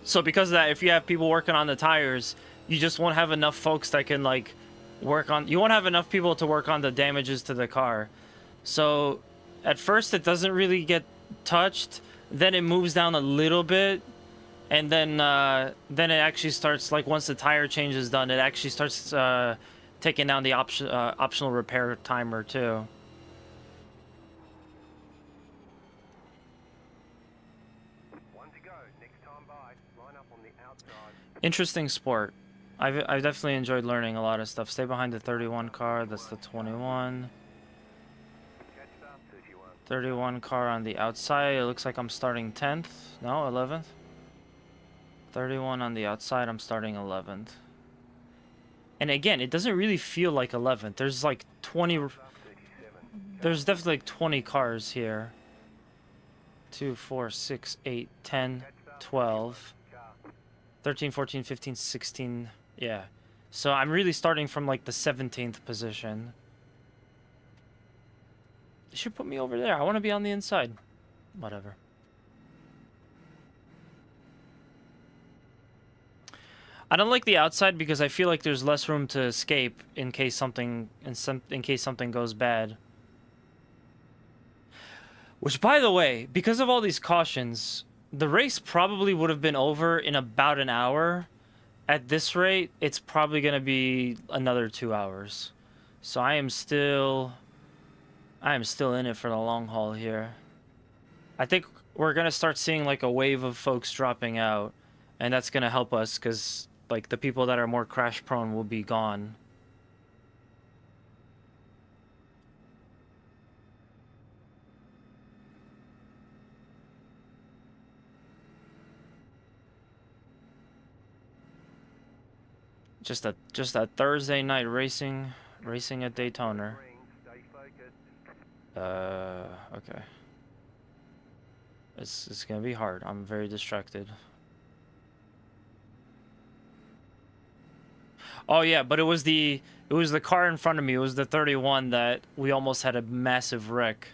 So because of that, if you have people working on the tires, you just won't have enough folks that can like you won't have enough people to work on the damages to the car. So at first it doesn't really get touched, then it moves down a little bit, and then it actually starts, like, once the tire change is done, it actually starts taking down the optional repair timer too. One to go. Next time by, line up on the outside. Interesting sport. I've definitely enjoyed learning a lot of stuff. Stay behind the 31 car. That's the 21. Catch up, 31. 31 car on the outside. It looks like I'm starting 10th. No, 11th. 31 on the outside. I'm starting 11th. And again, it doesn't really feel like 11th. There's like 20. Up, 37. There's definitely like 20 cars here. 2, 4, 6, 8, 10, 12, Car. 13, 14, 15, 16. Yeah. So I'm really starting from like the 17th position. They should put me over there. I want to be on the inside. Whatever. I don't like the outside because I feel like there's less room to escape in case something goes bad. Which, by the way, because of all these cautions, the race probably would have been over in about an hour. At this rate, it's probably going to be another 2 hours. So I am still in it for the long haul here. I think we're going to start seeing like a wave of folks dropping out, and that's going to help us because like the people that are more crash prone will be gone. Just a Thursday night racing at Daytona. Stay focused. Okay. It's gonna be hard. I'm very distracted. Oh yeah, but it was the car in front of me. It was the 31 that we almost had a massive wreck.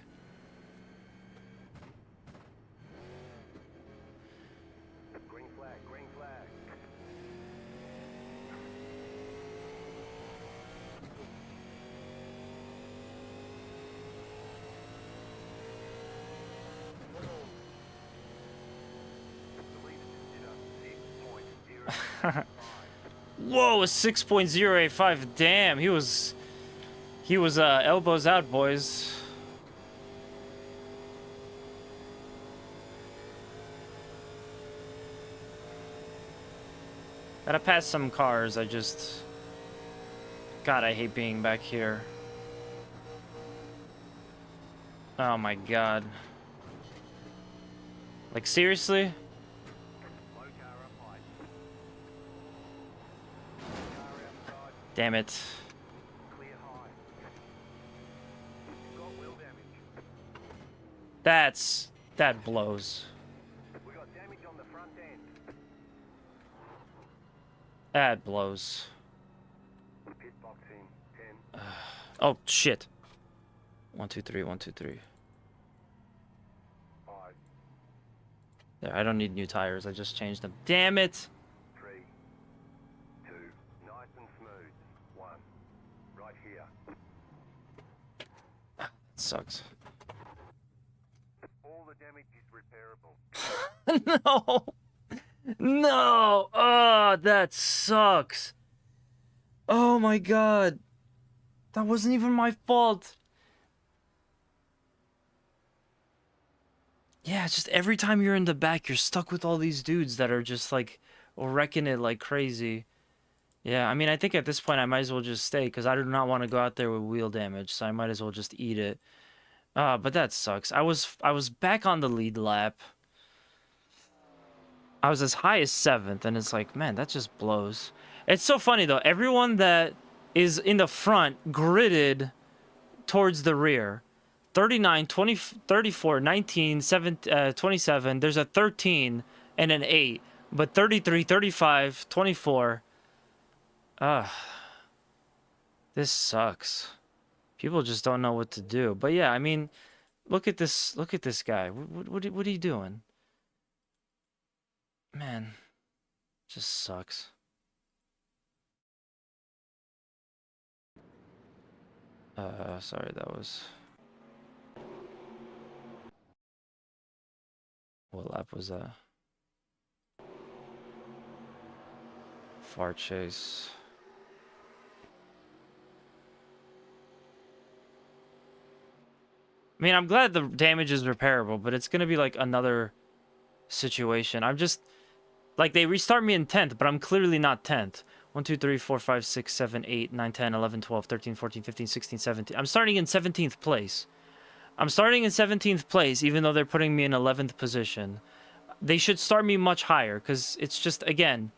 Green flag, green flag. The leader did a 6.0. Whoa, a 6.085. Damn, he was elbows out, boys. Gotta pass some cars. God, I hate being back here. Oh my god. Like, seriously? Low car up high. Car outside, Damn it. clear high. Got wheel damage. That blows. We got damage on the front end. That blows. Pit box in 10. Oh, shit. 1, 2, 3, 1, 2, 3. 5, There, I don't need new tires. I just changed them. Damn it! 3, 2. Nice and smooth. 1. Right here. Sucks. All the damage is repairable. No! No! Oh, that sucks. Oh my god. That wasn't even my fault. Yeah, it's just every time you're in the back, you're stuck with all these dudes that are just like wrecking it like crazy. Yeah, I mean, I think at this point I might as well just stay because I do not want to go out there with wheel damage, so I might as well just eat it. But that sucks. I was back on the lead lap. I was as high as 7th, and it's like, man, that just blows. It's so funny though. Everyone that is in the front gridded towards the rear. 39, 20, 34, 19, 7, 27. There's a 13 and an 8. But 33, 35, 24. This sucks. People just don't know what to do. But yeah, I mean, look at this. Look at this guy. What are you doing? Man, just sucks. Sorry, that was... What lap was that? Far chase. I mean, I'm glad the damage is repairable, but it's gonna be like another situation. I'm just... Like, they restart me in 10th, but I'm clearly not 10th. 1, 2, 3, 4, 5, 6, 7, 8, 9, 10, 11, 12, 13, 14, 15, 16, 17. I'm starting in 17th place. I'm starting in 17th place, even though they're putting me in 11th position. They should start me much higher, because it's just, again...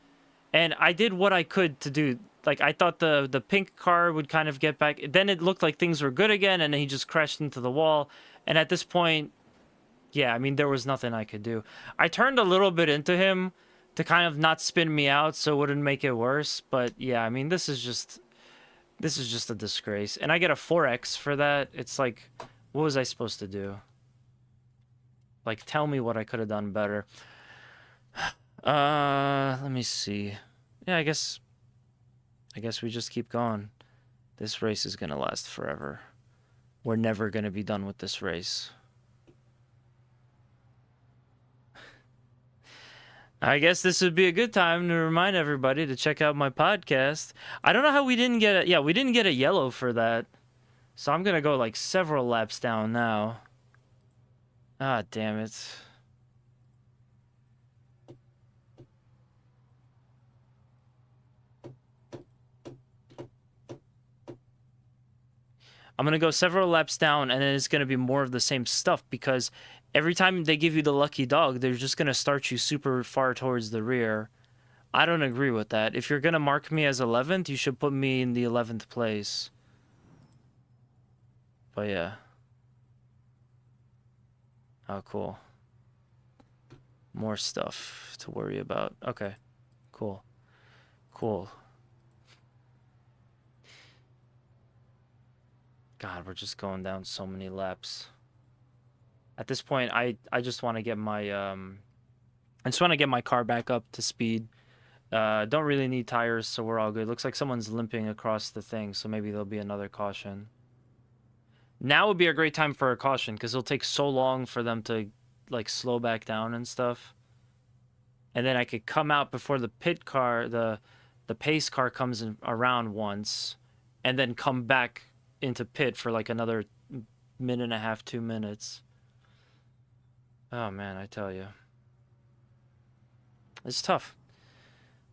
And I did what I could to do. Like, I thought the pink car would kind of get back. Then it looked like things were good again, and then he just crashed into the wall. And at this point, yeah, I mean, there was nothing I could do. I turned a little bit into him to kind of not spin me out so it wouldn't make it worse. But yeah, I mean, this is just a disgrace. And I get a 4X for that. It's like, what was I supposed to do? Like, tell me what I could have done better. Let me see. Yeah, I guess we just keep going. This race is gonna last forever. We're never gonna be done with this race. I guess this would be a good time to remind everybody to check out my podcast. I don't know how we didn't get it. Yeah, we didn't get a yellow for that. So I'm gonna go like several laps down now. Ah, damn it. I'm going to go several laps down, and then it's going to be more of the same stuff, because every time they give you the lucky dog, they're just going to start you super far towards the rear. I don't agree with that. If you're going to mark me as 11th, you should put me in the 11th place. But yeah. Oh, cool. More stuff to worry about. Okay. Cool. Cool. God, we're just going down so many laps. At this point, I just want to get my I just want to get my car back up to speed. Don't really need tires, so we're all good. Looks like someone's limping across the thing, so maybe there'll be another caution. Now would be a great time for a caution, because it'll take so long for them to like slow back down and stuff. And then I could come out before the pit car, the pace car comes in around once, and then come back into pit for like another minute and a half, 2 minutes. Oh man, I tell you. It's tough.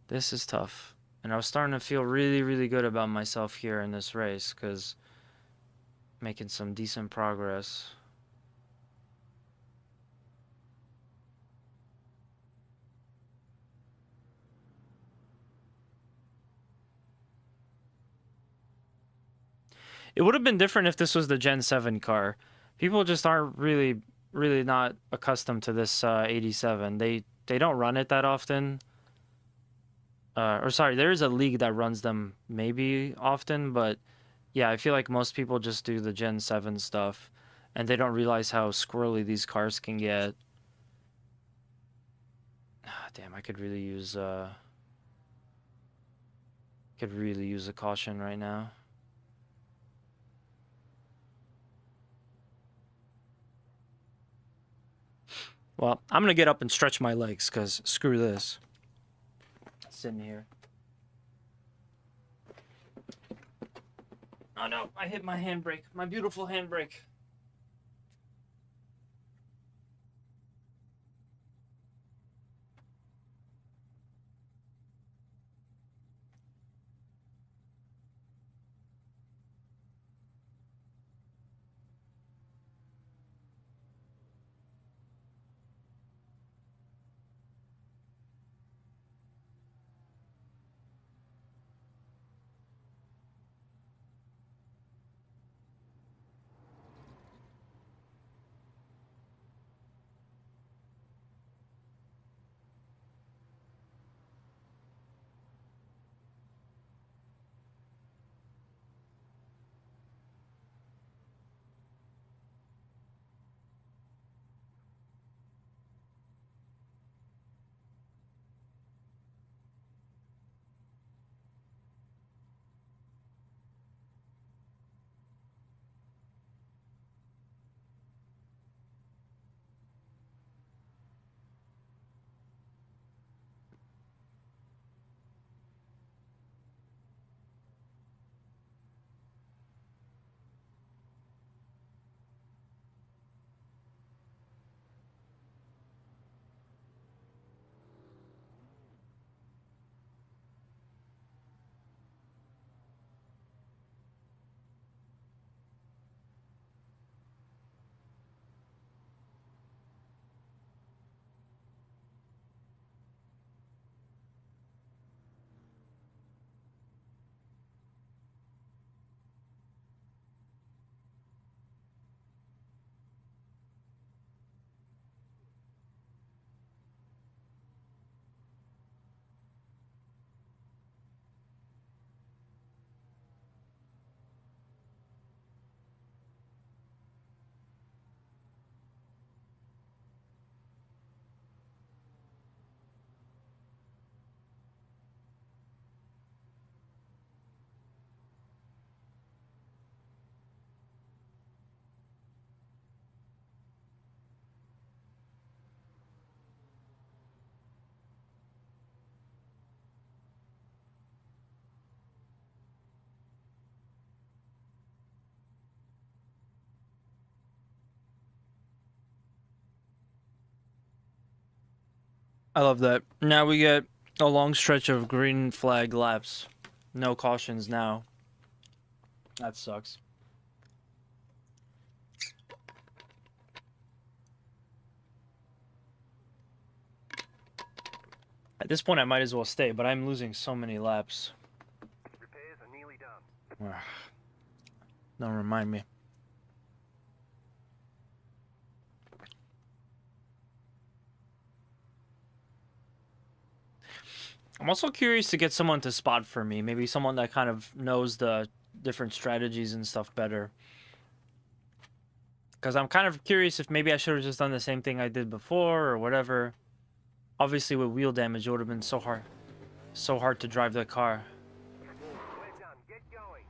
This is tough. And I was starting to feel really, really good about myself here in this race, because making some decent progress. It would have been different if this was the Gen 7 car. People just aren't really not accustomed to this 87. They don't run it that often. Or sorry, there is a league that runs them maybe often, but yeah, I feel like most people just do the Gen 7 stuff, and they don't realize how squirrely these cars can get. Damn, I could really use a caution right now. Well, I'm gonna get up and stretch my legs, because screw this. Sitting here. Oh no, I hit my handbrake. My beautiful handbrake. I love that. Now we get a long stretch of green flag laps. No cautions now. That sucks. At this point, I might as well stay, but I'm losing so many laps. Repairs are nearly done. Don't remind me. I'm also curious to get someone to spot for me. Maybe someone that kind of knows the different strategies and stuff better. Because I'm kind of curious if maybe I should have just done the same thing I did before or whatever. Obviously, with wheel damage, it would have been so hard to drive the car. We're done. Get going.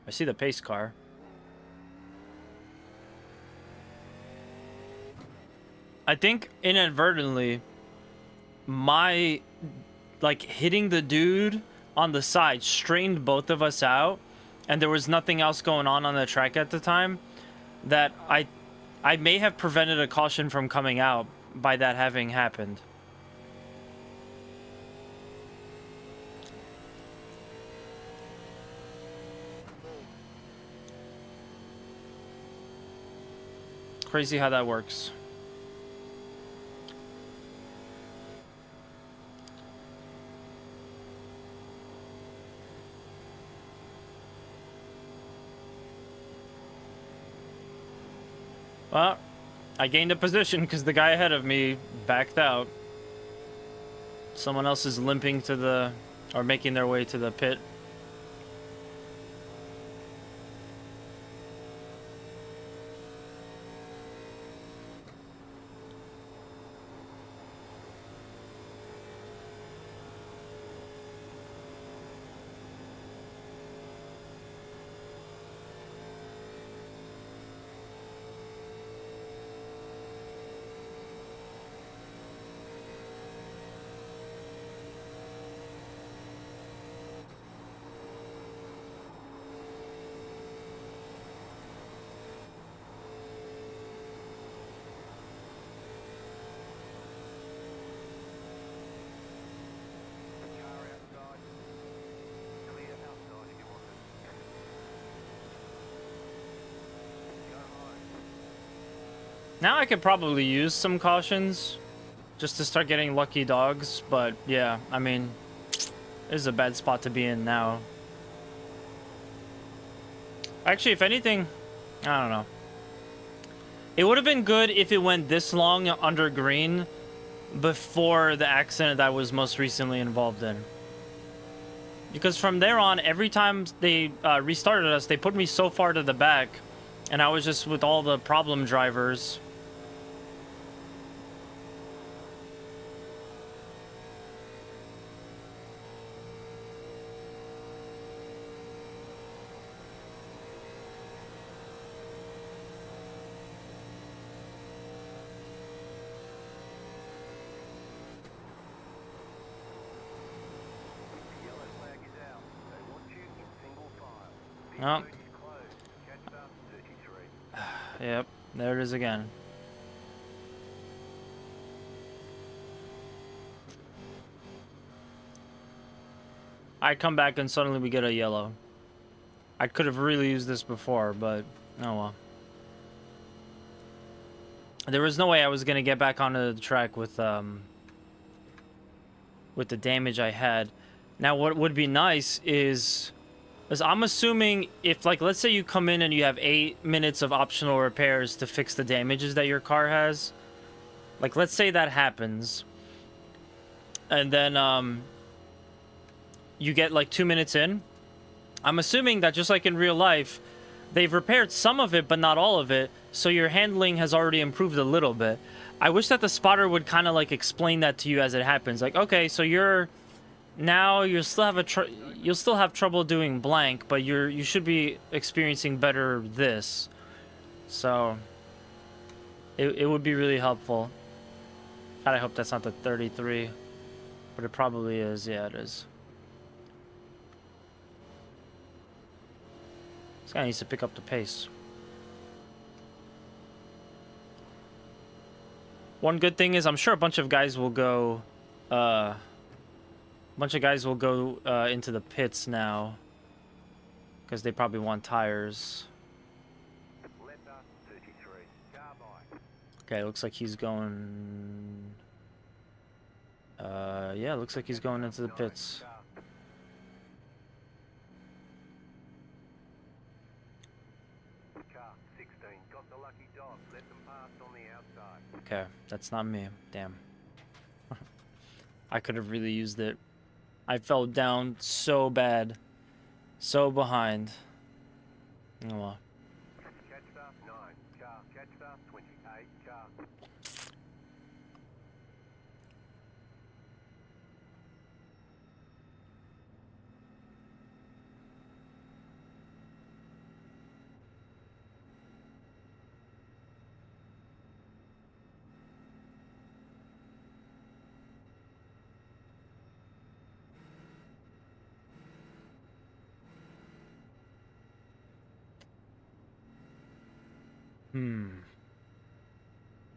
I see the pace car. I think inadvertently, my like hitting the dude on the side strained both of us out, and there was nothing else going on the track at the time. That I may have prevented a caution from coming out by that having happened. Crazy how that works. Well, I gained a position because the guy ahead of me backed out. Someone else is limping to the, or making their way to the pit. Car outside. Clear outside if you want it. Go home. Now I could probably use some cautions just to start getting lucky dogs, but yeah, I mean, this is a bad spot to be in now. Actually, if anything, I don't know. It would have been good if it went this long under green before the accident that I was most recently involved in. Because from there on, every time they restarted us, they put me so far to the back, and I was just with all the problem drivers. The yellow flag is out. They want you in single file. Pit Oh. road is closed. Catch up 33. Yep, there it is again. I come back and suddenly we get a yellow. I could have really used this before, but oh well. There was no way I was gonna get back onto the track with the damage I had. Now, what would be nice is I'm assuming if, like, let's say you come in and you have 8 minutes of optional repairs to fix the damages that your car has. Like, let's say that happens, and then you get like 2 minutes in. I'm assuming that just like in real life, they've repaired some of it, but not all of it, so your handling has already improved a little bit. I wish that the spotter would kind of like explain that to you as it happens. Like, okay, so you'll still have trouble doing blank, but you should be experiencing better this. So it would be really helpful. God, I hope that's not the 33, but it probably is. Yeah, it is. This guy needs to pick up the pace. One good thing is I'm sure a bunch of guys will go into the pits now because they probably want tires. Letter 33. Carbide. Okay, looks like he's going yeah, looks like he's going into the pits. Car 16. Got the lucky dog. Let them pass on the outside. Okay, that's not me. Damn. I could have really used it. I fell down so bad. So behind. Oh well. Catch up 9. Car. Catch up 28. Car.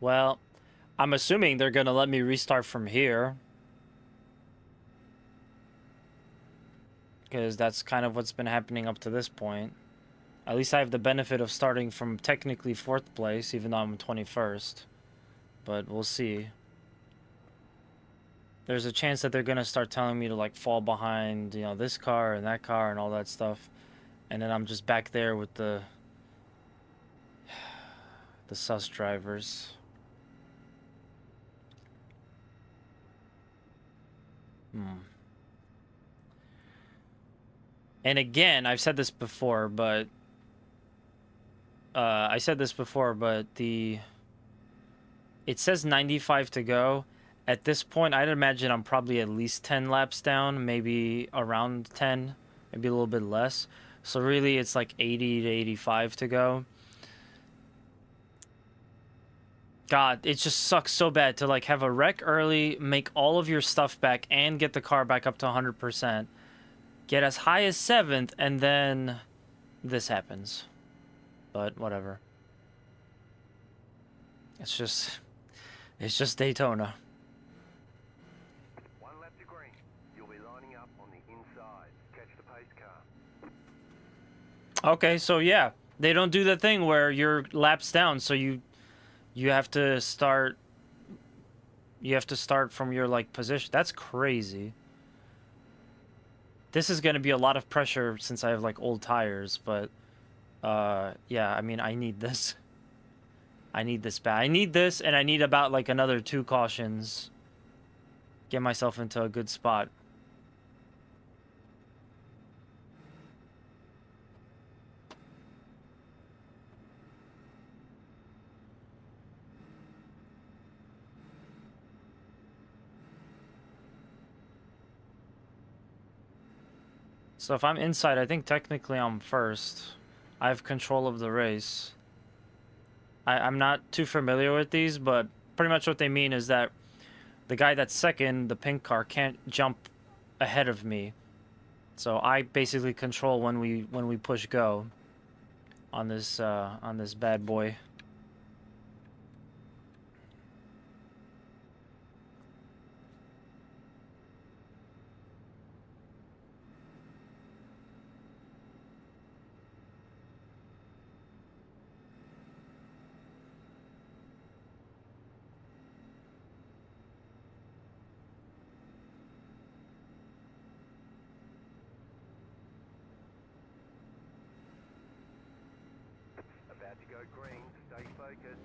Well, I'm assuming they're gonna let me restart from here. Because that's kind of what's been happening up to this point. At least I have the benefit of starting from technically 4th place, even though I'm 21st. But we'll see. There's a chance that they're gonna start telling me to like fall behind, you know, this car and that car and all that stuff. And then I'm just back there with the sus drivers. And again, I've said this before, but it says 95 to go. At this point, I'd imagine I'm probably at least 10 laps down, maybe around 10, maybe a little bit less. So really, it's like 80 to 85 to go. God, it just sucks so bad to like have a wreck early, make all of your stuff back, and get the car back up to 100%. Get as high as 7th, and then this happens. But whatever. It's just Daytona. 1 lap to green. You'll be lining up on the inside. Catch the pace car. Okay, so yeah, they don't do the thing where you're laps down, so you have to start from your like position. That's crazy. This is going to be a lot of pressure since I have like old tires, but yeah, I mean, I need this. I need this bad. I need this, and I need about like another 2 cautions. Get myself into a good spot. So if I'm inside, I think technically I'm first. I have control of the race. I'm not too familiar with these, but pretty much what they mean is that the guy that's second, the pink car, can't jump ahead of me. So I basically control when we push go on this bad boy. About to go green. Stay focused.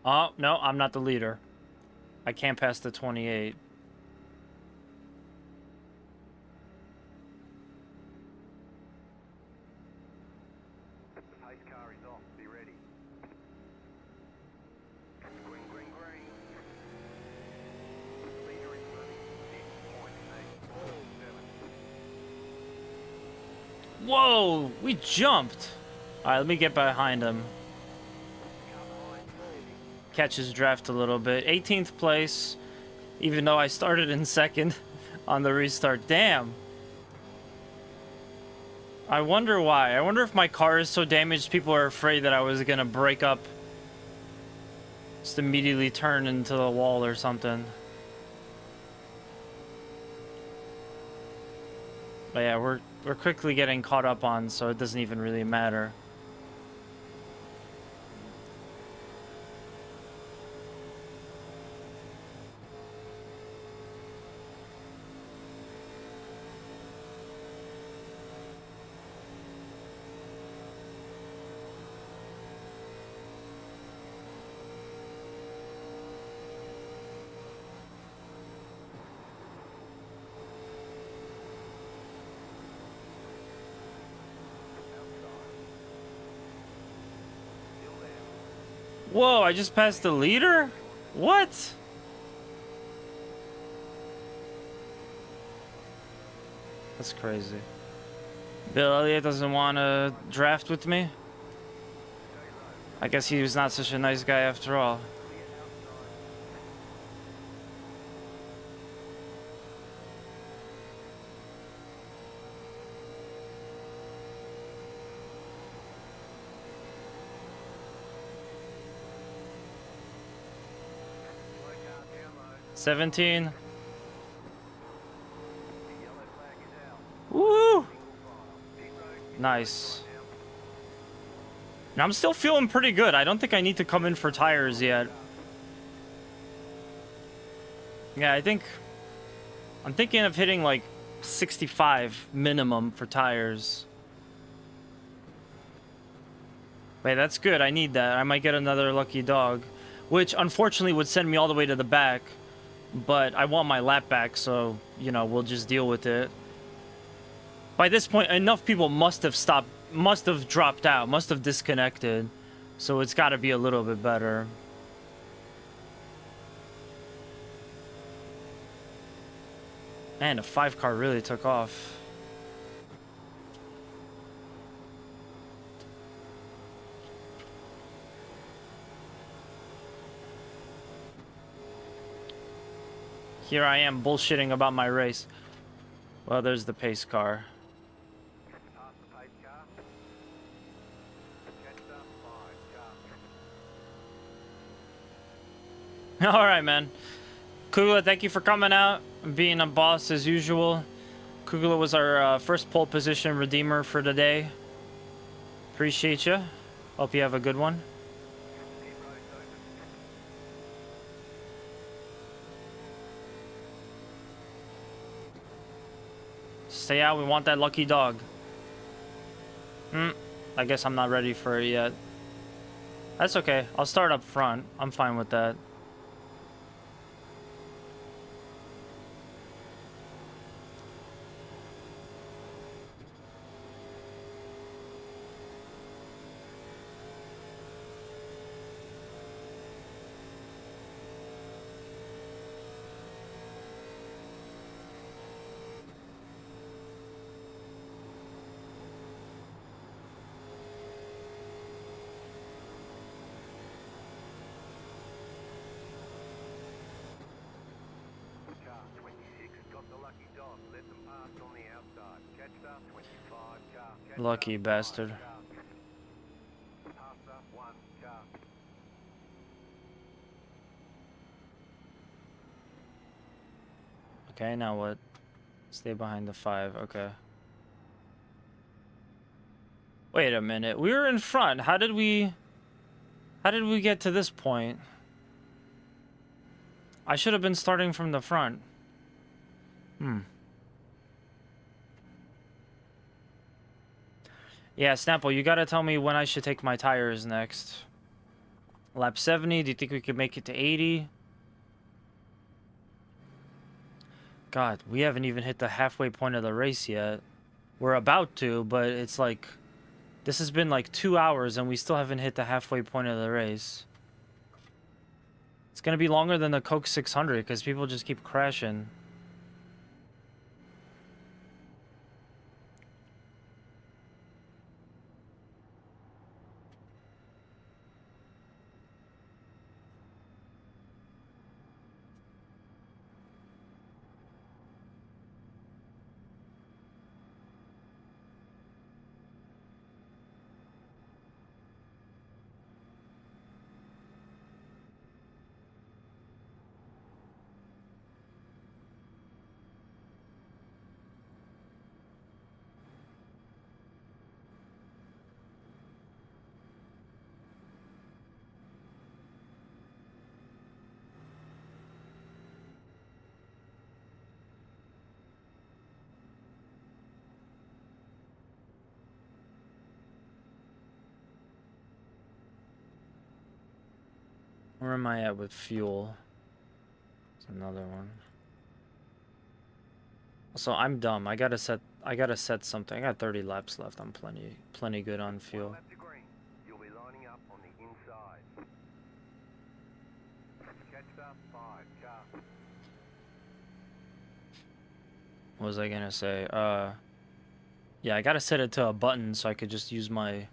Oh, no, I'm not the leader. I can't pass the 28. The pace car is off. Be ready. Green, green, green. Leader is running 6.847. Whoa, we jumped. All right, let me get behind him. Catch his draft a little bit. 18th place, even though I started in second. on the restart. Damn. I wonder why. I wonder if my car is so damaged people are afraid that I was gonna break up. Just immediately turn into the wall or something. But yeah, we're quickly getting caught up on, so it doesn't even really matter. Whoa, I just passed the leader? What? That's crazy. Bill Elliott doesn't want to draft with me? I guess he was not such a nice guy after all. Slow car down low. 17. The yellow flag is out. Woo! Single file. Pit road. Nice. And I'm still feeling pretty good. I don't think I need to come in for tires yet. Yeah, I'm thinking of hitting like 65 minimum for tires. Wait, that's good. I need that. I might get another lucky dog, which unfortunately would send me all the way to the back. But I want my lap back, so, you know, we'll just deal with it. By this point, enough people must have stopped, must have dropped out, must have disconnected. So it's got to be a little bit better. Man, the 5 car really took off. Here I am bullshitting about my race. Well, there's the pace car. Pass the pace car. Catch up. 5 car. All right, man. Kugla, thank you for coming out and being a boss as usual. Kugla was our first pole position redeemer for the day. Appreciate you. Hope you have a good one. Pit road's open. Stay out. We want that lucky dog. I guess I'm not ready for it yet. That's okay. I'll start up front. I'm fine with that. Car 26 got the lucky dog. Let them pass on the outside. Catch up. 25 car. Catch Lucky up, 5 bastard. car. Pass up 1 car. Okay, now what? Stay behind the 5. Okay. Wait a minute. We were in front. How did we get to this point? I should have been starting from the front. Yeah, Snapple, you gotta tell me when I should take my tires next. Lap 70, do you think we could make it to 80? God, we haven't even hit the halfway point of the race yet. We're about to, but it's like... This has been like 2 hours and we still haven't hit the halfway point of the race. It's gonna be longer than the Coke 600 because people just keep crashing. Where am I at with fuel? It's another one. So I'm dumb. I gotta set something. I got 30 laps left. I'm plenty good on fuel. Lap to green. You'll be lining up on the inside. Catch up 5, car. What was I gonna say? Yeah, I gotta set it to a button so I could just use I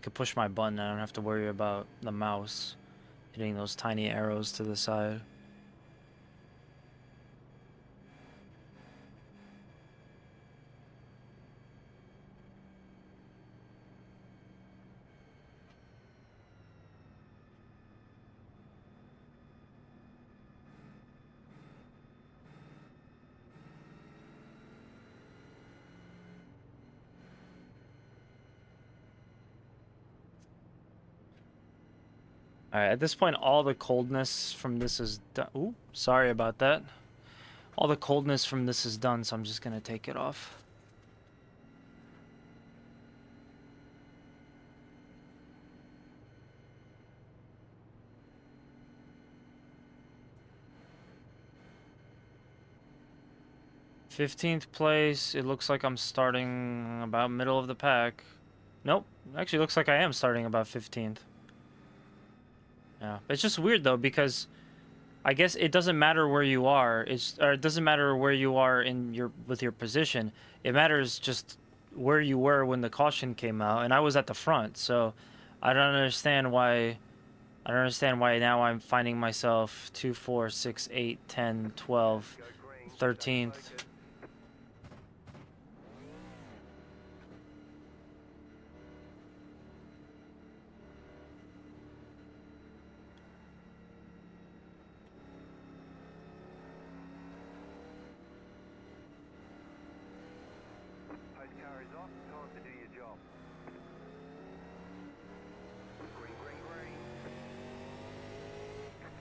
could push my button. I don't have to worry about the mouse hitting those tiny arrows to the side. Alright, at this point, all the coldness from this is done. Ooh, sorry about that. All the coldness from this is done, so I'm just gonna take it off. '15th place. It looks like I'm starting about middle of the pack. Nope, actually looks like I am starting about 15th. Yeah, it's just weird though because I guess it doesn't matter where you are. It doesn't matter where you are with your position. It matters just where you were when the caution came out, and I was at the front. So I don't understand why. I don't understand why now I'm finding myself 2, 4, 6, 8, 10, 12, 13th. Pace car is off. Time to do your job. Green, green, green.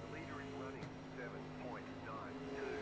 The leader is running 7.922.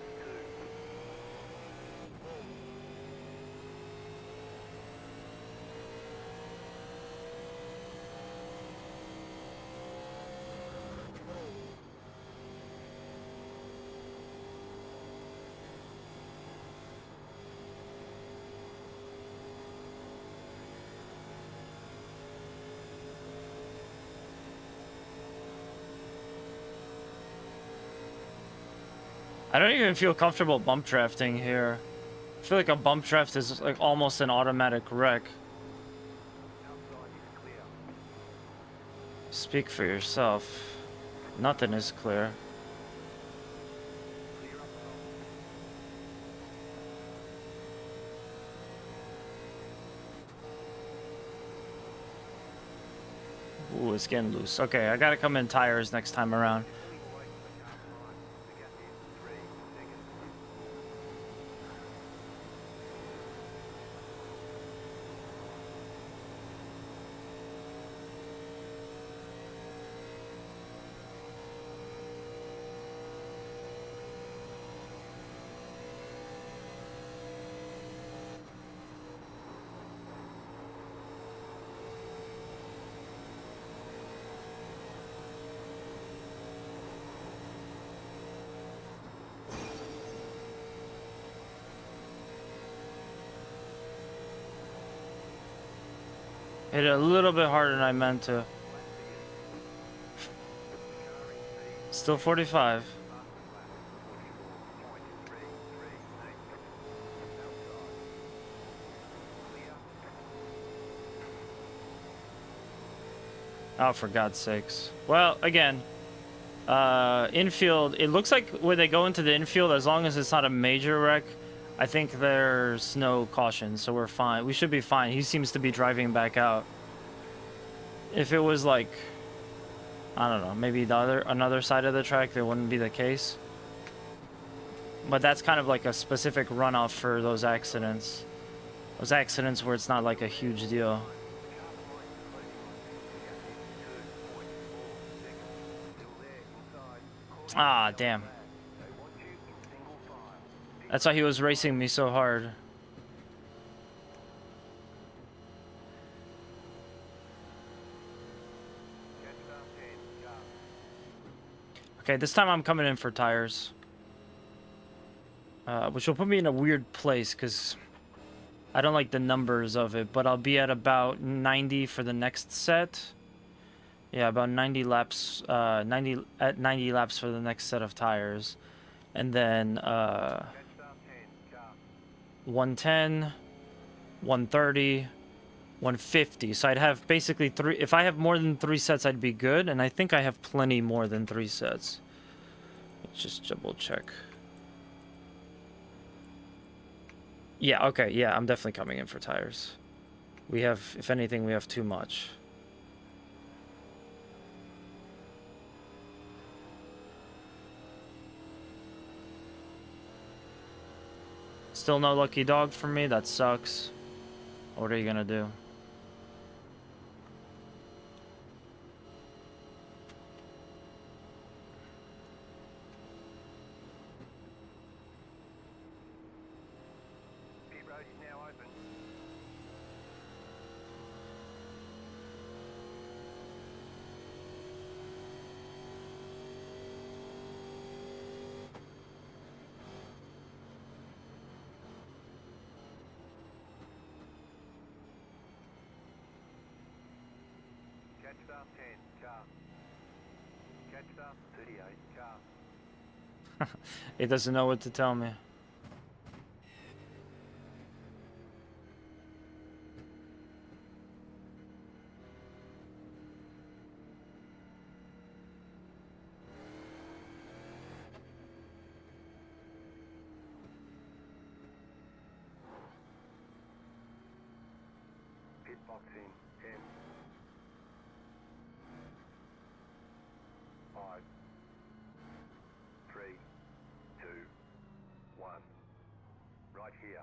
I don't even feel comfortable bump drafting here. I feel like a bump draft is like almost an automatic wreck. Outside is clear. Speak for yourself. Nothing is clear. Clear up top. Ooh, it's getting loose. Okay, I gotta come in tires next time around. Pulling away from the car behind. The gap is 3 seconds. Hit it a little bit harder than I meant to. Still 45. Oh, for God's sakes. Well, again, infield, it looks like when they go into the infield, as long as it's not a major wreck, I think there's no caution, so we're fine. We should be fine. He seems to be driving back out. If it was like, I don't know, maybe another side of the track, that wouldn't be the case. But that's kind of like a specific runoff for those accidents. Those accidents where it's not like a huge deal. Ah, damn. That's why he was racing me so hard. Okay, this time I'm coming in for tires. Which will put me in a weird place, because I don't like the numbers of it, but I'll be at about 90 for the next set. Yeah, about 90 laps, 90 laps for the next set of tires. And then, 110, 130, 150. So I'd have basically 3, if I have more than 3 sets, I'd be good. And I think I have plenty more than 3 sets. Let's just double check. Yeah, okay, yeah, I'm definitely coming in for tires. We have, if anything, we have too much. Still no lucky dog for me, that sucks. What are you gonna do? Pit road is now open. Catch start 10, car. Catch start 38, car. It doesn't know what to tell me. Pit box in 10, 5, 3, 2, 1. Right here.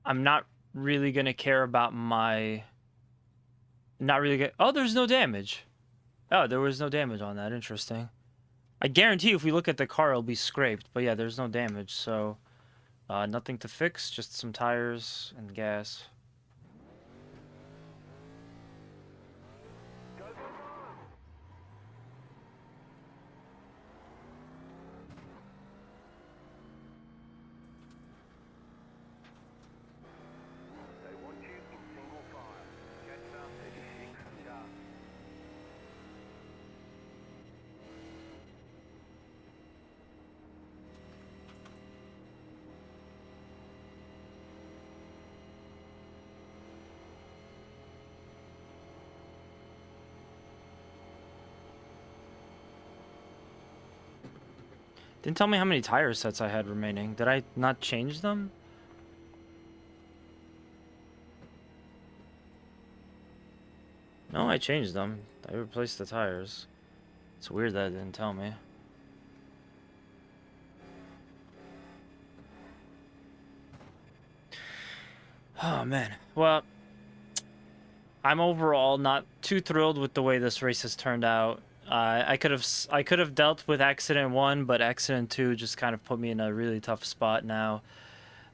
I'm not really gonna care about my... Not really get... Oh, there's no damage. Oh, there was no damage on that. Interesting. I guarantee if we look at the car, it'll be scraped. But yeah, there's no damage, so... nothing to fix, just some tires and gas. Go, go, go! They want you in single file. Catch start 36, car. Didn't tell me how many tire sets I had remaining. Did I not change them? No, I changed them. I replaced the tires. It's weird that it didn't tell me. Oh, man. Well, I'm overall not too thrilled with the way this race has turned out. I could have dealt with accident 1, but accident 2 just kind of put me in a really tough spot now.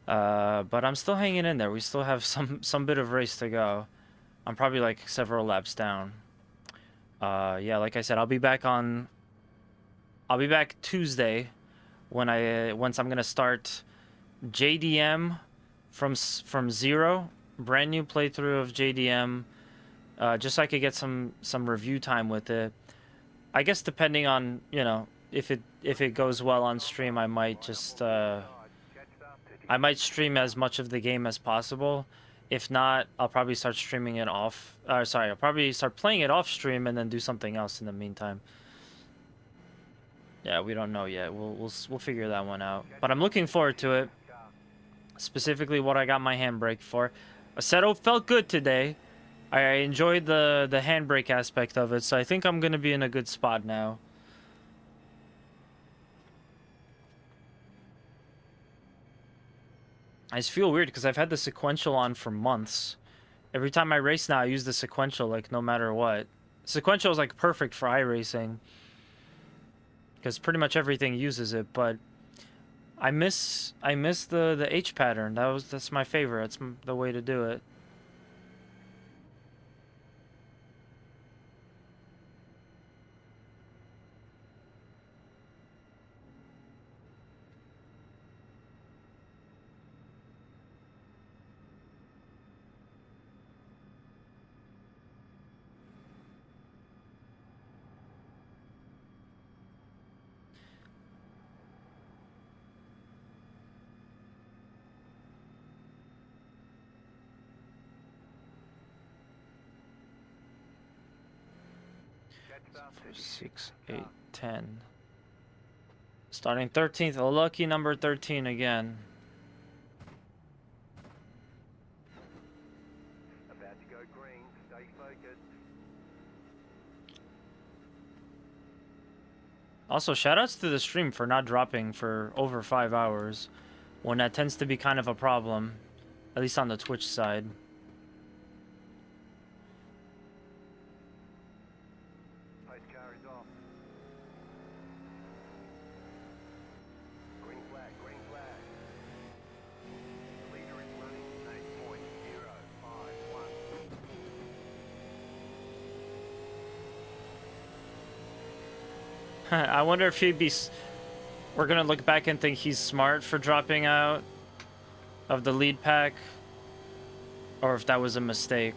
But I'm still hanging in there. We still have some bit of race to go. I'm probably like several laps down. Yeah, like I said, I'll be back Tuesday once I'm gonna start JDM from zero, brand new playthrough of JDM, just so I could get some review time with it. I guess depending on, you know, if it goes well on stream, I might just I might stream as much of the game as possible. If not, I'll probably start streaming it off. Sorry, I'll probably start playing it off stream and then do something else in the meantime. Yeah, we don't know yet. We'll figure that one out. But I'm looking forward to it. Specifically, what I got my handbrake for. Aceto felt good today. I enjoyed the handbrake aspect of it, so I think I'm gonna be in a good spot now. I just feel weird because I've had the sequential on for months. Every time I race now, I use the sequential, like, no matter what. Sequential is, like, perfect for iRacing, because pretty much everything uses it, but I miss the H pattern. That's my favorite. That's the way to do it. 4, 6, 8, 10. Starting 13th, a lucky number 13 again. About to go green. Stay focused. Also, shoutouts to the stream for not dropping for over 5 hours, when that tends to be kind of a problem, at least on the Twitch side. Pace car is off. Green flag, green flag. The leader is running 8.051. I wonder if he'd be... We're gonna look back and think he's smart for dropping out of the lead pack, or if that was a mistake.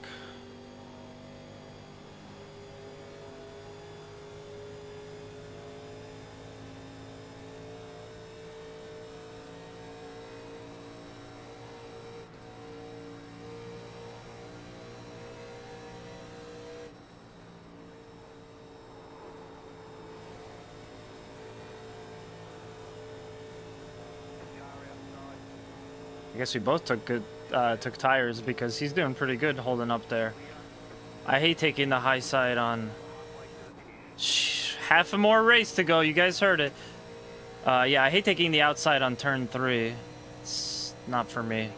I guess we both took took tires because he's doing pretty good holding up there. I hate taking the high side on. Half a more race to go. You guys heard it. Yeah, I hate taking the outside on turn 3. It's not for me.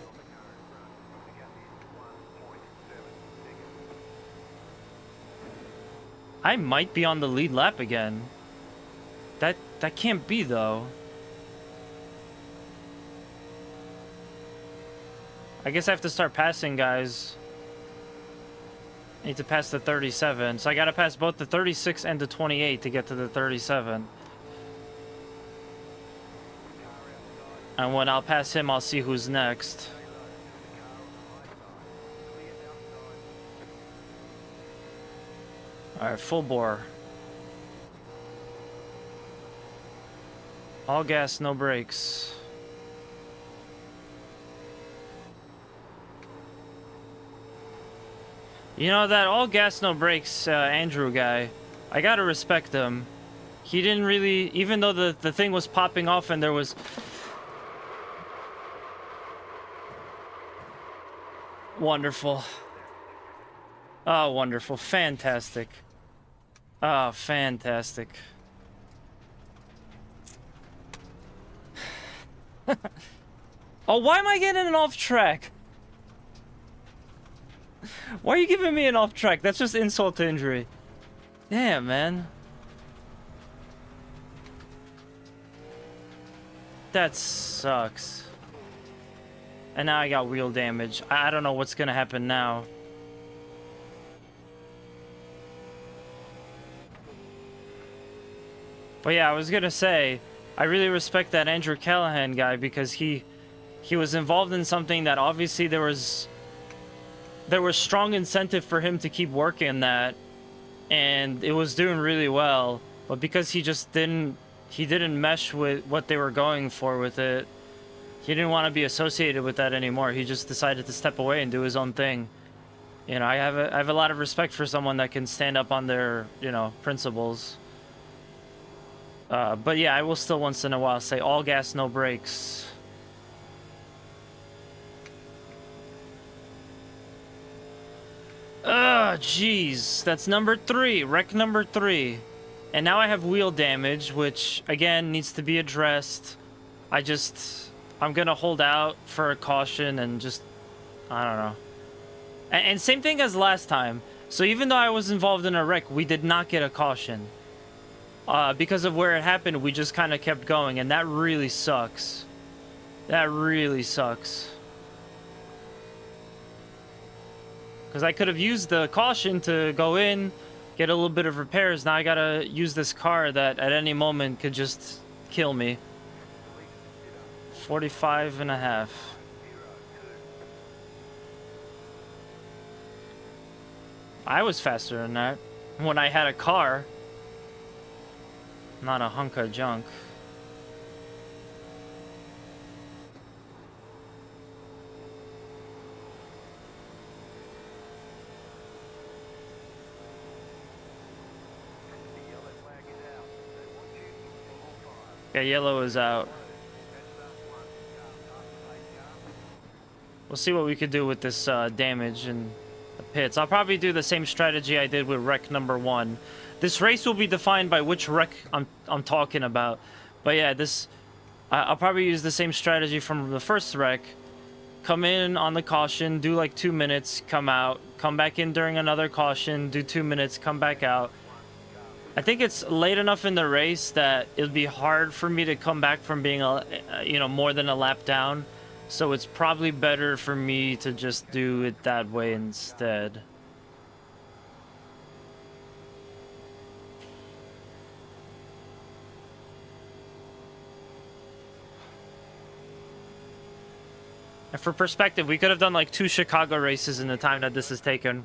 I might be on the lead lap again. That can't be though. I guess I have to start passing guys. I need to pass the 37. So I gotta pass both the 36 and the 28 to get to the 37. And when I'll pass him, I'll see who's next. Alright, full bore. All gas, no brakes. You know, that all gas, no brakes Andrew guy, I gotta respect him. He didn't really, even though the thing was popping off and there was... Wonderful. Oh, wonderful. Fantastic. Oh, fantastic. Oh, why am I getting an off track? Why are you giving me an off track? That's just insult to injury. Damn, man. That sucks. And now I got wheel damage. I don't know what's gonna happen now. But yeah, I was gonna say, I really respect that Andrew Callahan guy because he was involved in something that obviously there was strong incentive for him to keep working that, and it was doing really well. But because he just didn't mesh with what they were going for with it, he didn't want to be associated with that anymore. He just decided to step away and do his own thing. You know, I have a lot of respect for someone that can stand up on their, you know, principles. But yeah, I will still once in a while say all gas, no brakes. Ugh, jeez. That's number 3. Wreck number 3. And now I have wheel damage, which, again, needs to be addressed. I'm gonna hold out for a caution and just... I don't know. And same thing as last time. So even though I was involved in a wreck, we did not get a caution. Because of where it happened, we just kind of kept going, and that really sucks. That really sucks. Because I could have used the caution to go in, get a little bit of repairs. Now I gotta use this car that at any moment could just kill me. 45.5. I was faster than that when I had a car. Not a hunk of junk. Yeah, yellow is out. We'll see what we could do with this damage in the pits. I'll probably do the same strategy I did with wreck number 1. This race will be defined by which wreck I'm talking about. But yeah, I'll probably use the same strategy from the first wreck. Come in on the caution, do like 2 minutes, come out, come back in during another caution, do 2 minutes, come back out. I think it's late enough in the race that it'll be hard for me to come back from being more than a lap down. So it's probably better for me to just do it that way instead. And for perspective, we could have done like 2 Chicago races in the time that this has taken.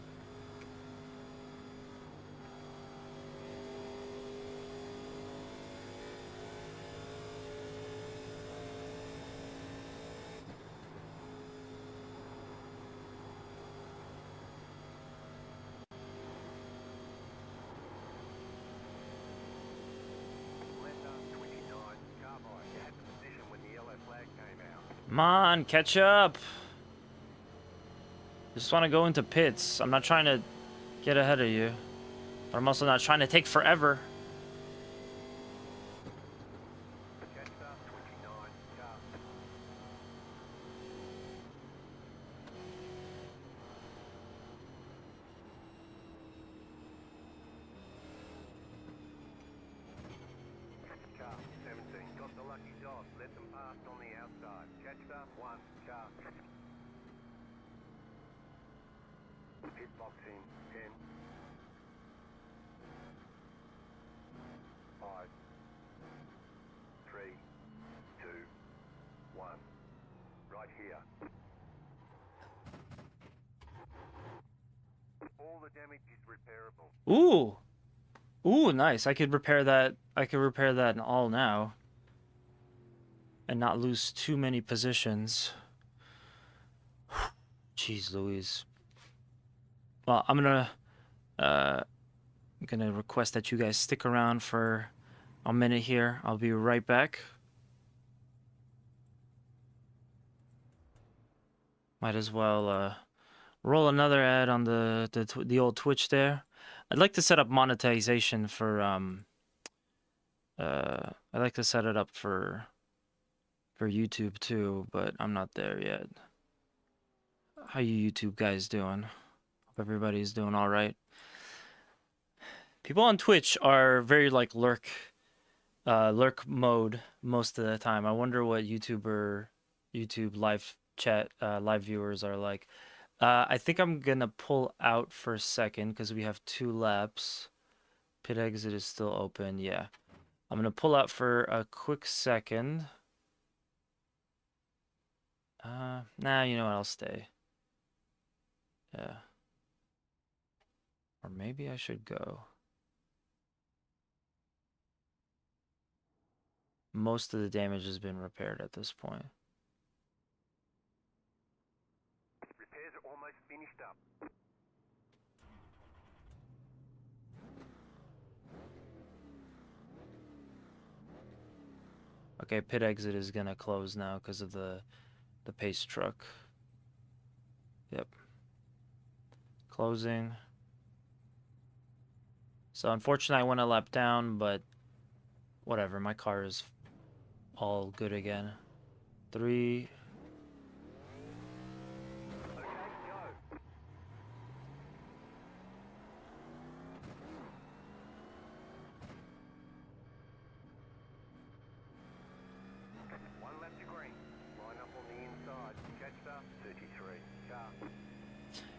Come on, catch up. Just want to go into pits. I'm not trying to get ahead of you. But I'm also not trying to take forever. Hitboxing 10, 5, 3, 2, 1. Right here. All the damage is repairable. Ooh. Ooh, nice. I could repair that. I could repair that in all now. And not lose too many positions. Jeez Louise. Well, I'm gonna request that you guys stick around for a minute here. I'll be right back. Might as well roll another ad on the old Twitch there. I'd like to set up monetization for I'd like to set it up for YouTube too, but I'm not there yet. How you YouTube guys doing? Hope everybody's doing all right. People on Twitch are very like lurk mode most of the time. I wonder what YouTube live chat live viewers are like. I think I'm gonna pull out for a second because we have 2 laps. Pit exit is still open. Yeah, I'm gonna pull out for a quick second. Nah, you know what? I'll stay. Yeah. Or maybe I should go. Most of the damage has been repaired at this point. Repairs are almost finished up. Okay, pit exit is gonna close now because of the pace truck. Yep. Closing. So unfortunately I went a lap down, but whatever, my car is all good again. 3. Okay, go. One lap to green. Line up on the inside. Catch up. 33. Car.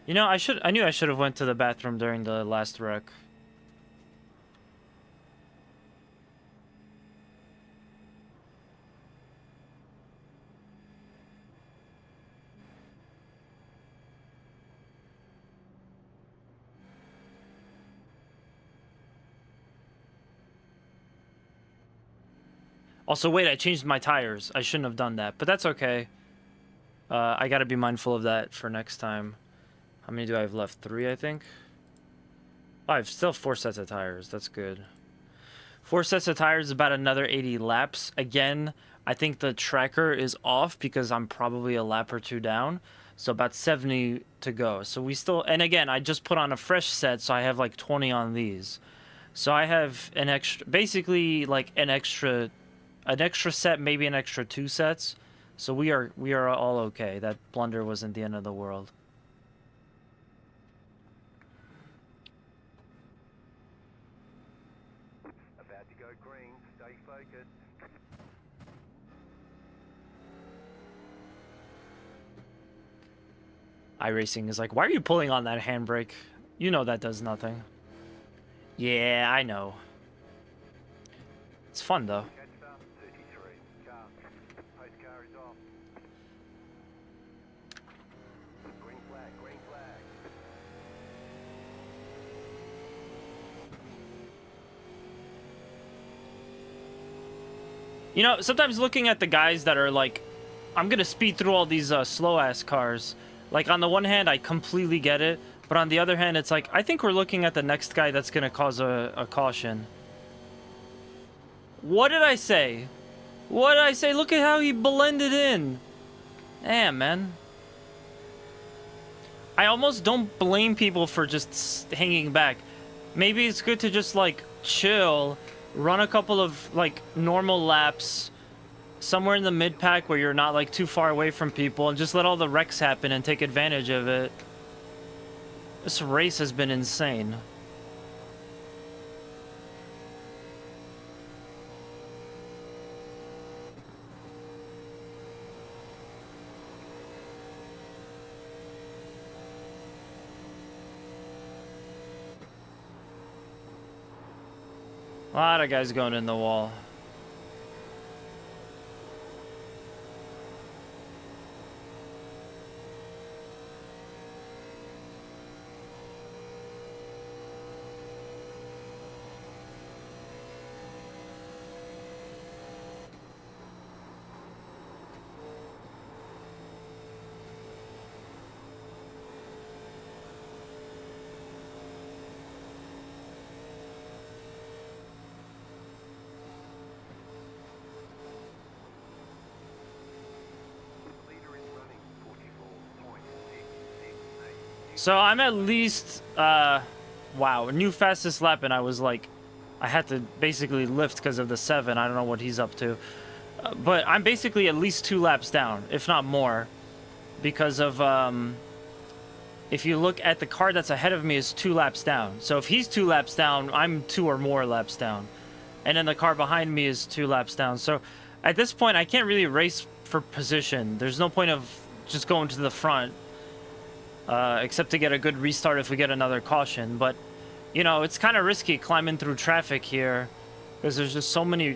You know, I knew I should have went to the bathroom during the last wreck. Also, wait, I changed my tires. I shouldn't have done that, but that's okay. I gotta be mindful of that for next time. How many do I have left? 3, I think? Oh, I have still 4 sets of tires. That's good. 4 sets of tires is about another 80 laps. Again, I think the tracker is off because I'm probably a lap or two down. So about 70 to go. So we still, and again, I just put on a fresh set, so I have like 20 on these. So I have an extra, basically like an extra set, maybe an extra 2 sets. So we are all okay. That blunder wasn't the end of the world. About to go green. Stay focused. Iracing is like, why are you pulling on that handbrake? You know that does nothing. Yeah, I know. It's fun though. Catch up. 33. Car. Post car is off. Green flag. Green flag. You know, sometimes looking at the guys that are like, I'm gonna speed through all these slow-ass cars. Like, on the one hand, I completely get it. But on the other hand, it's like, I think we're looking at the next guy that's gonna cause a caution. What did I say? What did I say? Look at how he blended in. Damn, man. I almost don't blame people for just hanging back. Maybe it's good to just, like, chill, run a couple of, like, normal laps somewhere in the mid-pack where you're not, like, too far away from people, and just let all the wrecks happen and take advantage of it. This race has been insane. A lot of guys going in the wall. Leader is running 44.668. So I'm at least, wow, new fastest lap, and I was like, I had to basically lift because of the 7. I don't know what he's up to. But I'm basically at least 2 laps down, if not more. Because of, if you look at the car that's ahead of me is 2 laps down. So if he's 2 laps down, I'm 2 or more laps down. And then the car behind me is 2 laps down. So at this point, I can't really race for position. There's no point of just going to the front. Except to get a good restart if we get another caution. But, you know, it's kind of risky climbing through traffic here. Because there's just so many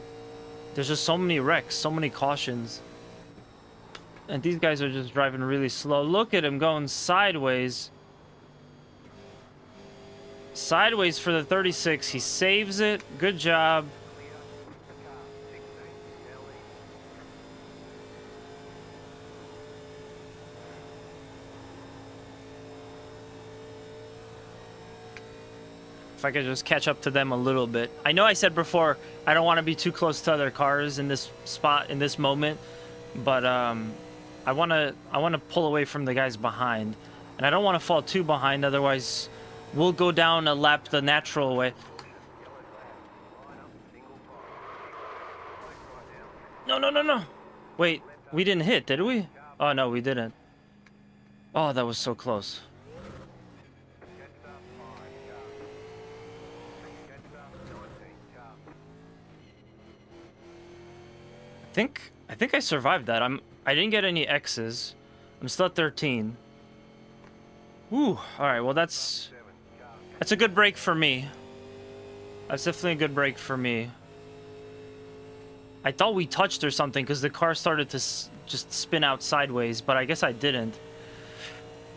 wrecks, so many cautions. And these guys are just driving really slow. Look at him going sideways. Sideways for the 36. He saves it. Good job. If I could just catch up to them a little bit. I know I said before I don't want to be too close to other cars in this spot, in this moment, but I want to pull away from the guys behind, and I don't want to fall too behind, otherwise we'll go down a lap the natural way. No, no, no, no. Wait, we didn't hit, did we? Oh no, we didn't. Oh, that was so close. I think I survived that. I didn't get any X's. I'm still at 13. Woo. All right. Well, that's a good break for me. That's definitely a good break for me. I thought we touched or something because the car started to just spin out sideways, but I guess I didn't.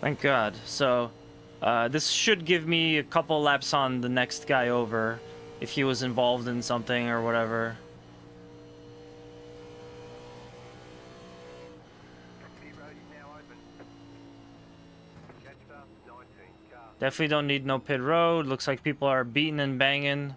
Thank God. So this should give me a couple laps on the next guy over if he was involved in something or whatever. Definitely don't need no pit road. Looks like people are beating and banging.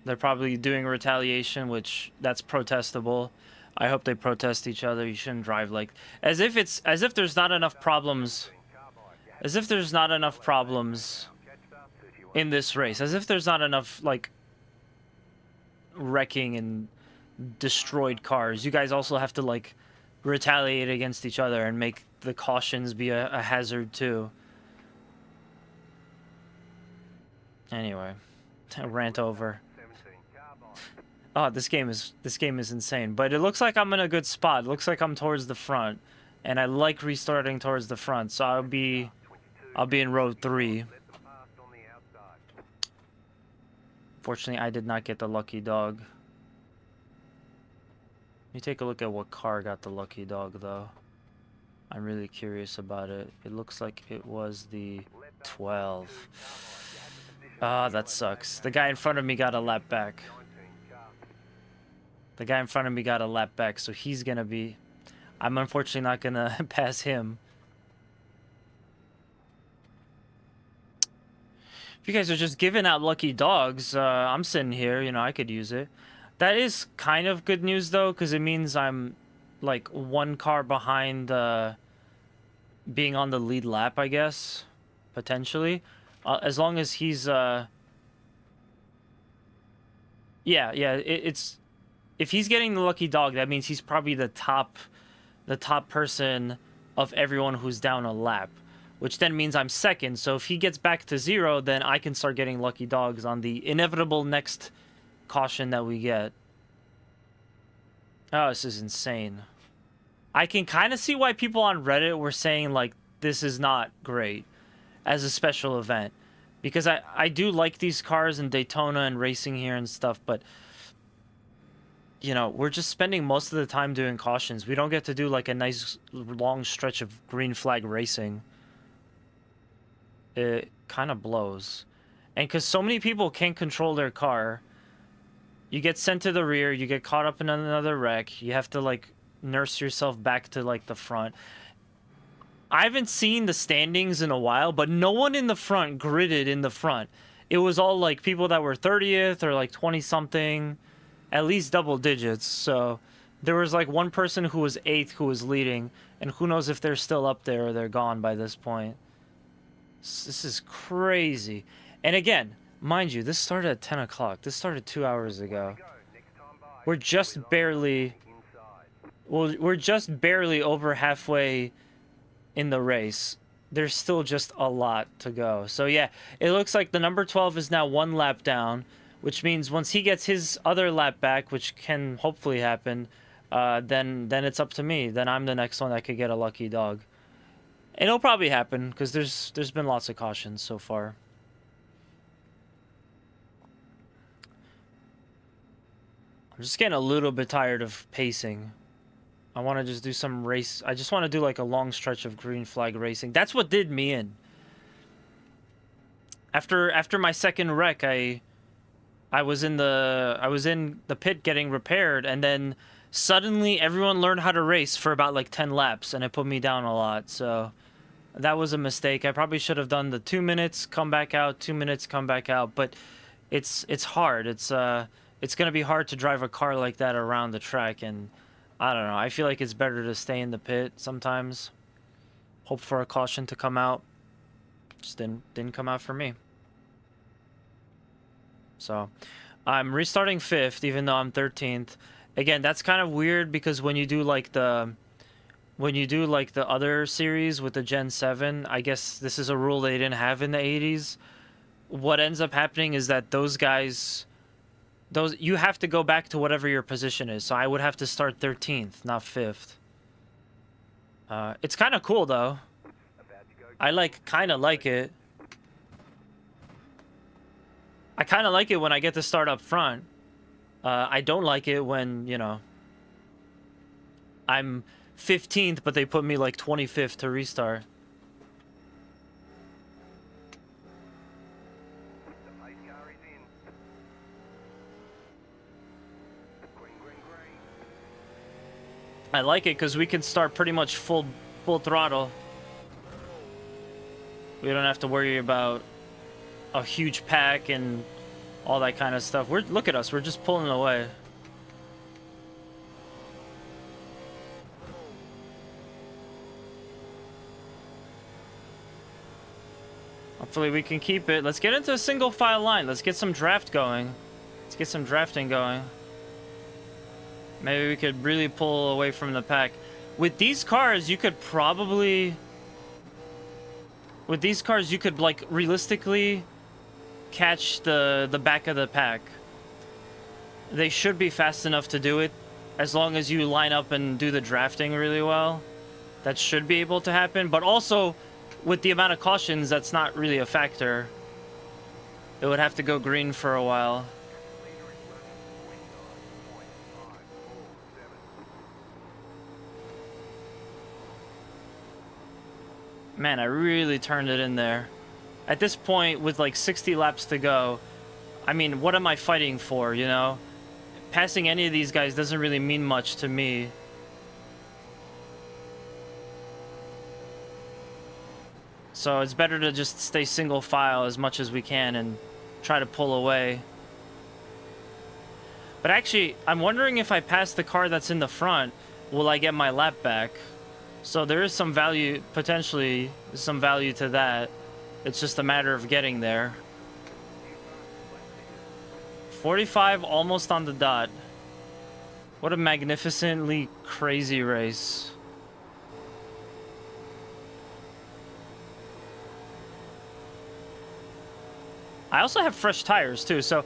They're probably doing retaliation, which that's protestable. I hope they protest each other. You shouldn't drive like as if there's not enough problems. As if there's not enough problems in this race. As if there's not enough like wrecking and destroyed cars. You guys also have to like retaliate against each other and make the cautions be a hazard too. Anyway, rant over. Oh, this game is insane. But it looks like I'm in a good spot. It looks like I'm towards the front, and I like restarting towards the front. So I'll be in row 3. Fortunately, I did not get the lucky dog. Let me take a look at what car got the lucky dog, though. I'm really curious about it. It looks like it was the 12. Ah, that sucks. The guy in front of me got a lap back. The guy in front of me got a lap back, so he's gonna be... I'm unfortunately not gonna pass him. If you guys are just giving out lucky dogs, I'm sitting here, you know, I could use it. That is kind of good news, though, because it means I'm, like, 1 car behind being on the lead lap, I guess. Potentially. As long as he's... Yeah, it's... If he's getting the lucky dog, that means he's probably the top person of everyone who's down a lap, which then means I'm second. So if he gets back to 0, then I can start getting lucky dogs on the inevitable next caution that we get. Oh, this is insane. I can kind of see why people on Reddit were saying, like, this is not great as a special event. Because I do like these cars in Daytona and racing here and stuff, but... You know, we're just spending most of the time doing cautions. We don't get to do, like, a nice long stretch of green flag racing. It kind of blows. And because so many people can't control their car, you get sent to the rear, you get caught up in another wreck, you have to, like, nurse yourself back to, like, the front. I haven't seen the standings in a while, but no one in the front gridded in the front. It was all, like, people that were 30th or, like, 20-something... At least double digits, so there was like one person who was 8th who was leading, and who knows if they're still up there or they're gone by this point. This is crazy. And again, mind you, this started at 10 o'clock. This started 2 hours ago. We're just barely... Well, we're just barely over halfway in the race. There's still just a lot to go. So yeah, it looks like the number 12 is now 1 lap down, which means once he gets his other lap back, which can hopefully happen, then it's up to me. Then I'm the next one that could get a lucky dog. And it'll probably happen, because there's been lots of cautions so far. I'm just getting a little bit tired of pacing. I want to just do some race. I just want to do like a long stretch of green flag racing. That's what did me in. After my second wreck, I was in the pit getting repaired, and then suddenly everyone learned how to race for about like 10 laps, and it put me down a lot. So that was a mistake. I probably should have done the 2 minutes, come back out, 2 minutes, come back out. But it's hard. It's gonna be hard to drive a car like that around the track, and I don't know. I feel like it's better to stay in the pit sometimes. Hope for a caution to come out. Just didn't come out for me. So, I'm restarting 5th, even though I'm 13th. Again, that's kind of weird because when you do like the other series with the Gen 7, I guess this is a rule they didn't have in the 80s. What ends up happening is that those guys, you have to go back to whatever your position is. So I would have to start 13th, not 5th. It's kind of cool though. I kind of like it. I kind of like it when I get to start up front. I don't like it when, you know, I'm 15th, but they put me like 25th to restart. I like it because we can start pretty much full throttle. We don't have to worry about a huge pack and all that kind of stuff. Look at us, we're just pulling away. Hopefully we can keep it. Let's get into a single file line. Let's get some draft going. Let's get some drafting going. Maybe we could really pull away from the pack. With these cars, you could probably... With these cars, you could, like, realistically catch the back of the pack. They should be fast enough to do it. As long as you line up and do the drafting really well. That should be able to happen. But also, with the amount of cautions, that's not really a factor. It would have to go green for a while. Man, I really turned it in there. At this point, with like 60 laps to go, I mean, what am I fighting for, you know? Passing any of these guys doesn't really mean much to me. So it's better to just stay single file as much as we can and try to pull away. But actually, I'm wondering if I pass the car that's in the front, will I get my lap back? So there is some value, potentially some value to that. It's just a matter of getting there. 45, almost on the dot. What a magnificently crazy race. I also have fresh tires too, so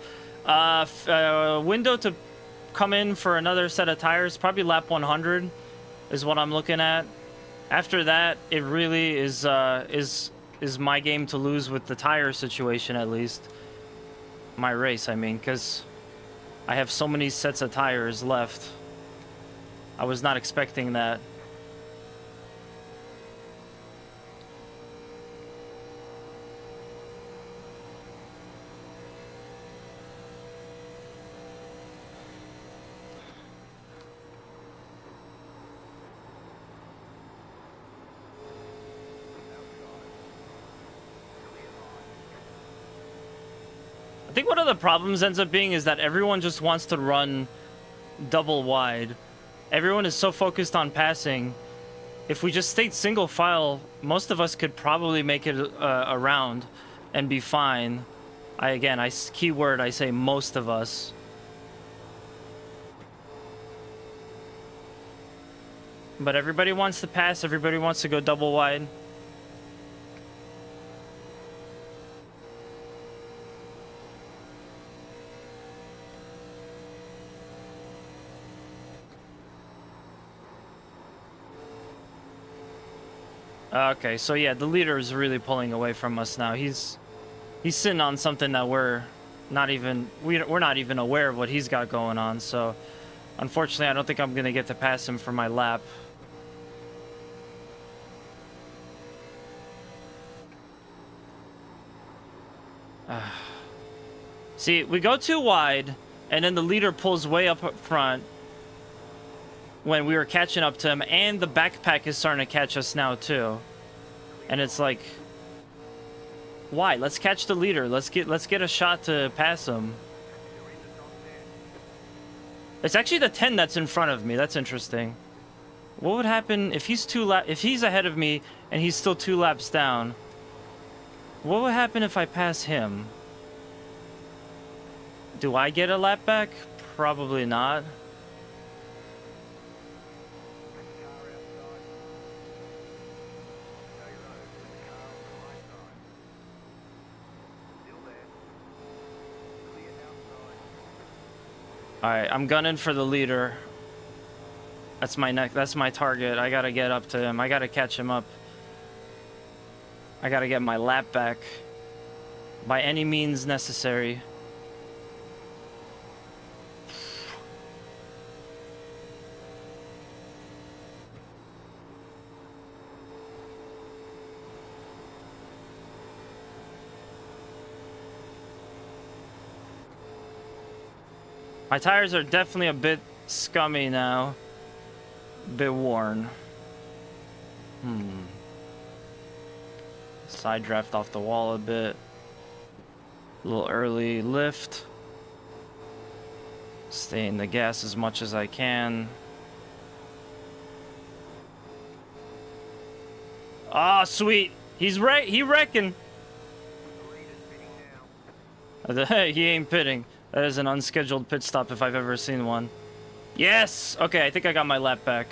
window to come in for another set of tires, probably lap 100 is what I'm looking at. After that, it really is my game to lose with the tire situation, at least. My race, I mean, because I have so many sets of tires left. I was not expecting that. I think one of the problems ends up being is that everyone just wants to run double wide. Everyone is so focused on passing. If we just stayed single file, most of us could probably make it around and be fine. Keyword, I say most of us. But everybody wants to pass, everybody wants to go double wide. Okay, so yeah, the leader is really pulling away from us now. He's sitting on something that we're not even aware of what he's got going on. So, unfortunately, I don't think I'm gonna get to pass him for my lap. See, we go too wide, and then the leader pulls way up front when we were catching up to him, and the backpack is starting to catch us now too. And it's like, why? Let's catch the leader. Let's get a shot to pass him. It's actually the 10 that's in front of me. That's interesting. What would happen if he's ahead of me and he's still 2 laps down? What would happen if I pass him? Do I get a lap back? Probably not. Alright, I'm gunning for the leader. That's my target. I gotta get up to him. I gotta catch him up. I gotta get my lap back. By any means necessary. My tires are definitely a bit scummy now. A bit worn. Side draft off the wall a bit. A little early lift. Stay in the gas as much as I can. Ah, sweet. He reckon. The leader's pitting now. He ain't pitting. That is an unscheduled pit stop if I've ever seen one. Yes! Okay, I think I got my lap back.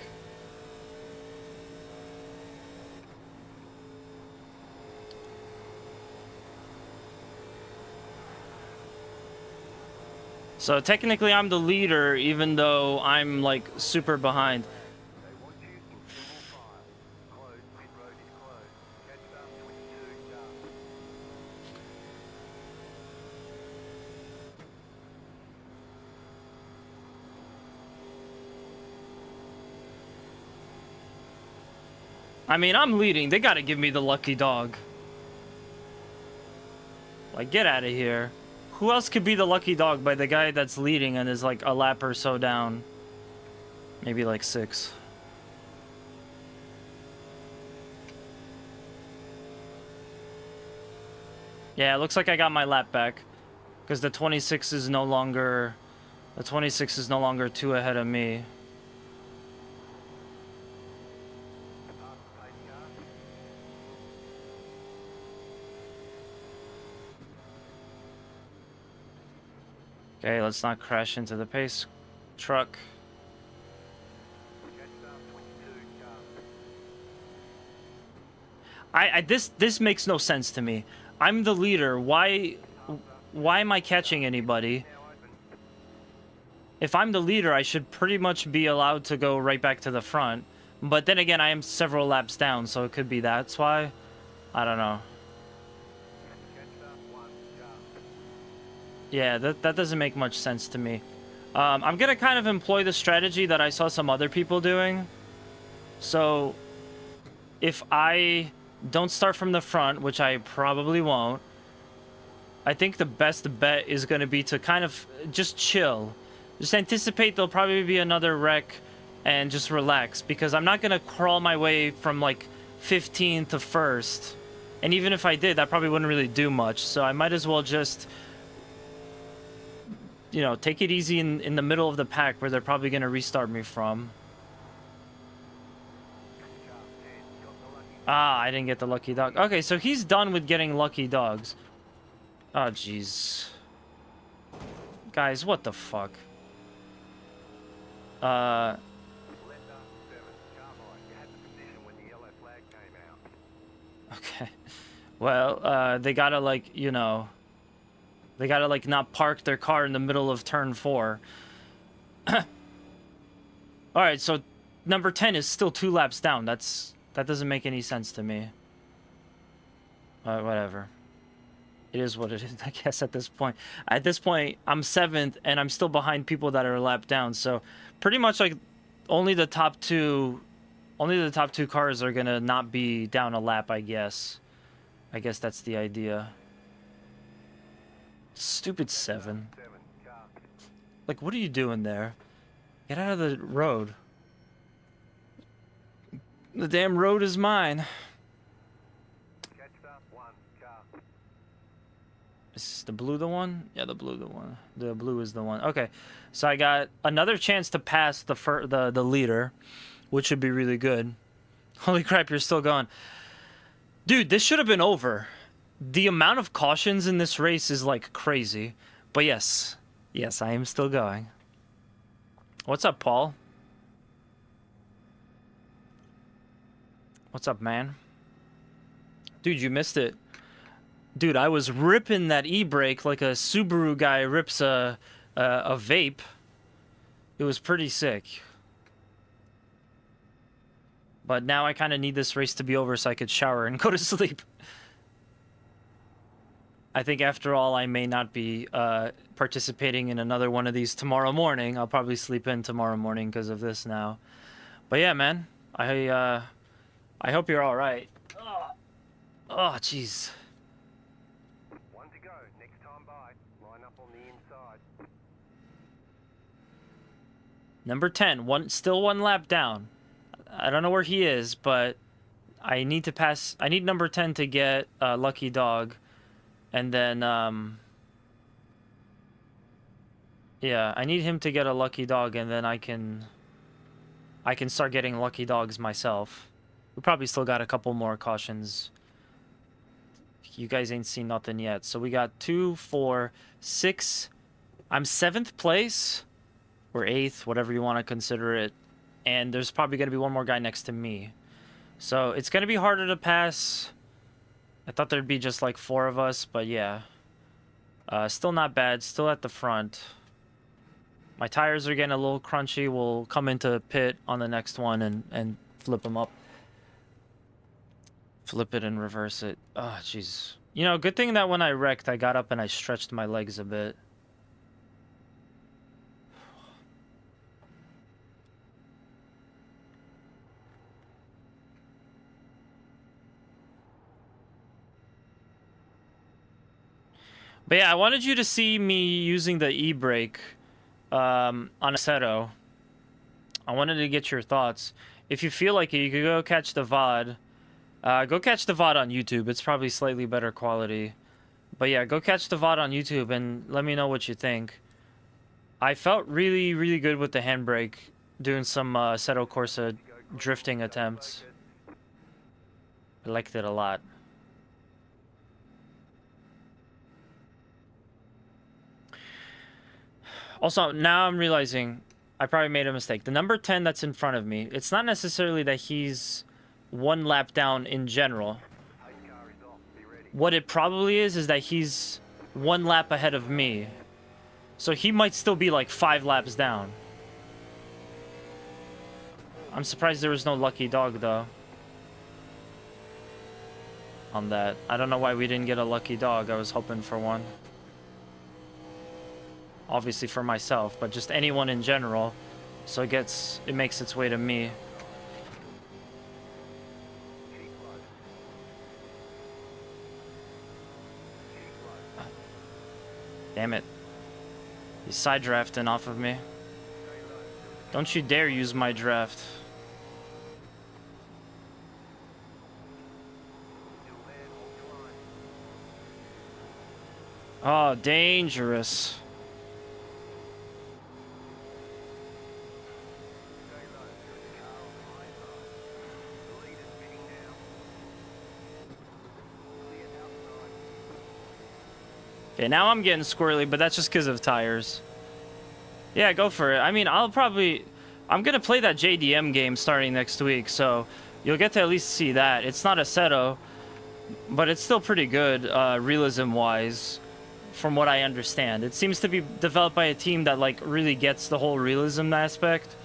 So technically I'm the leader, even though I'm like super behind. They want you in single file. Closed, pit road is closed. Catch up 22 done. I mean, I'm leading. They gotta give me the lucky dog. Like, get out of here. Who else could be the lucky dog by the guy that's leading and is like a lap or so down? Maybe like 6. Yeah, it looks like I got my lap back. Because the 26 is no longer... The 26 is no longer 2 ahead of me. Pass the pace car. Okay, let's not crash into the pace truck. Catch up 22 done. This makes no sense to me. I'm the leader. Why am I catching anybody? Now open. If I'm the leader, I should pretty much be allowed to go right back to the front. But then again, I am several laps down, so it could be that's why. I don't know. Catch up 1 car. Yeah, that doesn't make much sense to me. I'm gonna kind of employ the strategy that I saw some other people doing. So, if I don't start from the front, which I probably won't, I think the best bet is going to be to kind of just chill. Just anticipate there'll probably be another wreck and just relax, because I'm not going to crawl my way from like 15th to 1st. And even if I did, that probably wouldn't really do much. So I might as well just, you know, take it easy in the middle of the pack where they're probably going to restart me from. Car 10 got the lucky. Ah, I didn't get the lucky dog. Okay, so he's done with getting lucky dogs. Oh, jeez. Guys, what the fuck? Left after 7. Carmine, you had the position when the yellow flag came out. Okay. Well, they gotta, like, you know... They gotta, like, not park their car in the middle of turn 4. Alright, so number 10 is still 2 laps down. That doesn't make any sense to me. Whatever. It is what it is, I guess, at this point. At this point, I'm 7th, and I'm still behind people that are a lap down. So, pretty much, like, only the top two cars are gonna not be down a lap, I guess. I guess that's the idea. Stupid 7. 7 car. Like, what are you doing there? Get out of the road. The damn road is mine. Catch up 1 car. Is the blue the one? Yeah, the blue the one. The blue is the one. Okay, so I got another chance to pass the leader, which would be really good. Holy crap, you're still going. Dude, this should have been over. The amount of cautions in this race is like crazy. But yes, I am still going. What's up, Paul? What's up, man? Dude, you missed it. Dude, I was ripping that e-brake like a Subaru guy rips a vape. It was pretty sick. But now I kind of need this race to be over so I could shower and go to sleep. I think after all, I may not be participating in another one of these tomorrow morning. I'll probably sleep in tomorrow morning because of this now. But yeah, man, I hope you're all right. Oh, jeez. 1 to go. Next time by. Line up on the inside. Number 10, still 1 lap down. I don't know where he is, but I need to pass. I need number 10 to get Lucky Dog, and then Yeah, I need him to get a lucky dog, and then I can start getting lucky dogs myself. We probably still got a couple more cautions. You guys ain't seen nothing yet. So we got 2, 4, 6. I'm 7th place, or 8th, whatever you want to consider it. And there's probably going to be one more guy next to me. So it's going to be harder to pass. I thought there'd be just like 4 of us, but yeah. Still not bad. Still at the front. My tires are getting a little crunchy. We'll come into pit on the next one and flip them up. Flip it and reverse it. Oh, jeez. You know, good thing that when I wrecked, I got up and I stretched my legs a bit. But yeah, I wanted you to see me using the e-brake on a Seto. I wanted to get your thoughts. If you feel like it, you could go catch the VOD. Go catch the VOD on YouTube. It's probably slightly better quality. But yeah, go catch the VOD on YouTube and let me know what you think. I felt really, really good with the handbrake, doing some Seto Corsa drifting attempts. I liked it a lot. Also, now I'm realizing I probably made a mistake. The number 10 that's in front of me, it's not necessarily that he's one lap down in general. What it probably is that he's one lap ahead of me. So he might still be like 5 laps down. I'm surprised there was no lucky dog, though. On that. I don't know why we didn't get a lucky dog. I was hoping for one. Obviously for myself, but just anyone in general. So it makes its way to me. Damn it. He's side drafting off of me. Don't you dare use my draft. Oh, dangerous. Okay, now I'm getting squirrely, but that's just because of tires. Yeah, go for it. I mean, I'm gonna play that JDM game starting next week, so you'll get to at least see that. It's not a Seto, but it's still pretty good, realism-wise, from what I understand. It seems to be developed by a team that, like, really gets the whole realism aspect.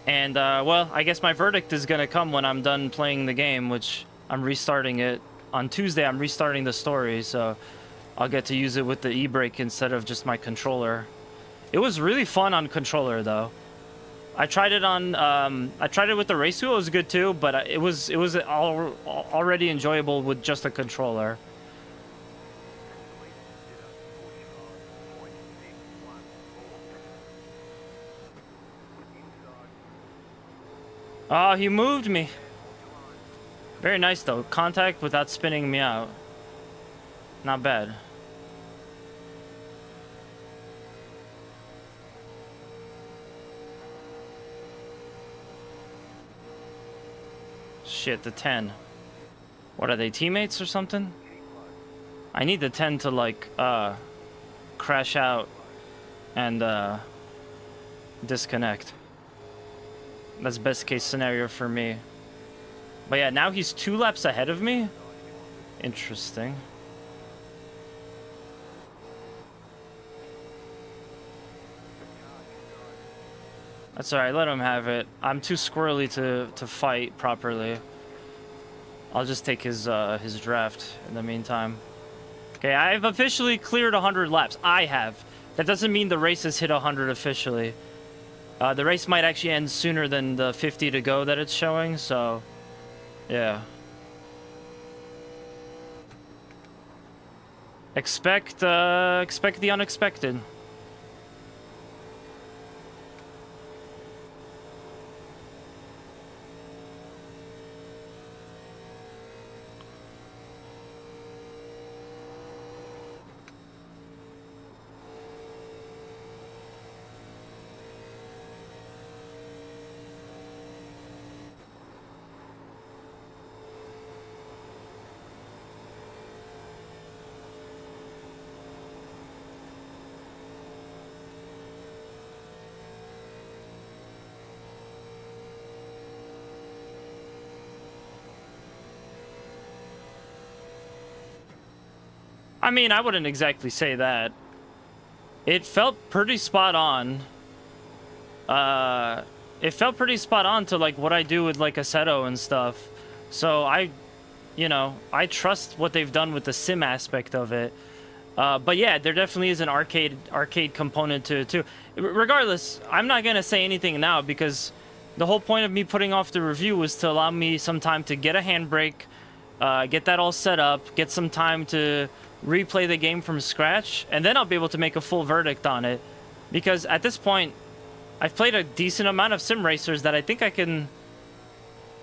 And, well, I guess my verdict is gonna come when I'm done playing the game, which I'm restarting it. On Tuesday, I'm restarting the story, so I'll get to use it with the e-brake instead of just my controller. It was really fun on controller, though. I tried it on, I tried it with the race wheel. It was good too, but it was already enjoyable with just a controller. Oh, he moved me. Very nice, though. Contact without spinning me out. Not bad. Shit, the 10. What are they, teammates or something? I need the 10 to, like, crash out and, disconnect. That's best case scenario for me. But yeah, now he's 2 laps ahead of me? Interesting. That's alright, let him have it. I'm too squirrely to fight properly. I'll just take his draft in the meantime. Okay, I've officially cleared 100 laps. I have. That doesn't mean the race has hit 100 officially. The race might actually end sooner than the 50 to go that it's showing, so... yeah. Expect the unexpected. I mean, I wouldn't exactly say that. It felt pretty spot on. It felt pretty spot on to like what I do with like Assetto and stuff. So I trust what they've done with the sim aspect of it. But yeah, there definitely is an arcade component to it too. Regardless, I'm not gonna say anything now because the whole point of me putting off the review was to allow me some time to get a handbrake, get that all set up, get some time to replay the game from scratch, and then I'll be able to make a full verdict on it. Because at this point, I've played a decent amount of sim racers that I think I can,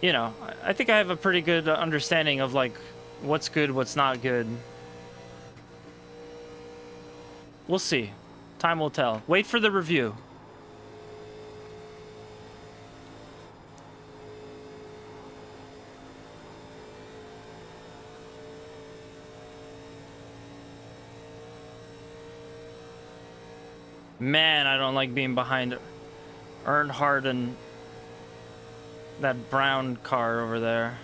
I think I have a pretty good understanding of like what's good, what's not good. We'll see. Time will tell. Wait for the review. Man, I don't like being behind Earnhardt and that brown car over there.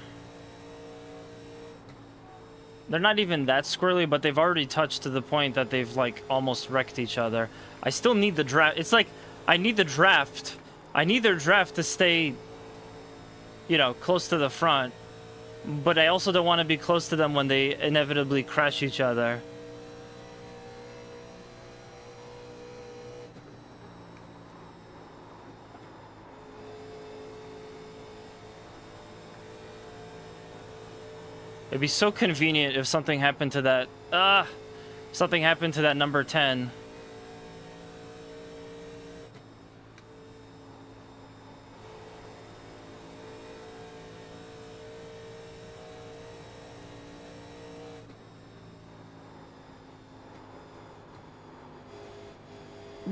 They're not even that squirrely, but they've already touched to the point that they've like almost wrecked each other. I still need the draft. It's like I need the draft. I need their draft to stay, close to the front. But I also don't want to be close to them when they inevitably crash each other. It'd be so convenient if something happened to that. Something happened to that number 10.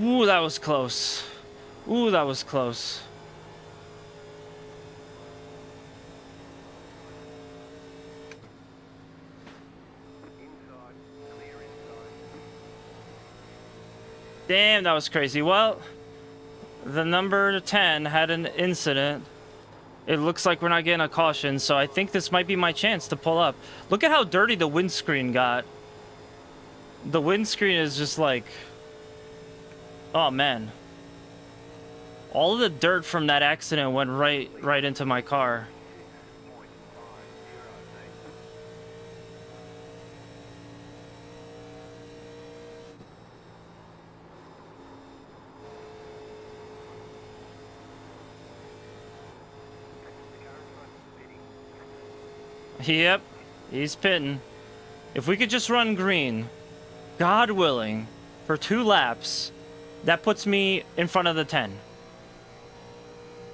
Ooh, that was close. Ooh, that was close. Damn, that was crazy. Well, the number 10 had an incident. It looks like we're not getting a caution, so I think this might be my chance to pull up. Look at how dirty the windscreen got. The windscreen is just like... Oh, man. All of the dirt from that accident went right into my car. Yep, he's pitting. If we could just run green, God willing, for 2 laps, that puts me in front of the 10.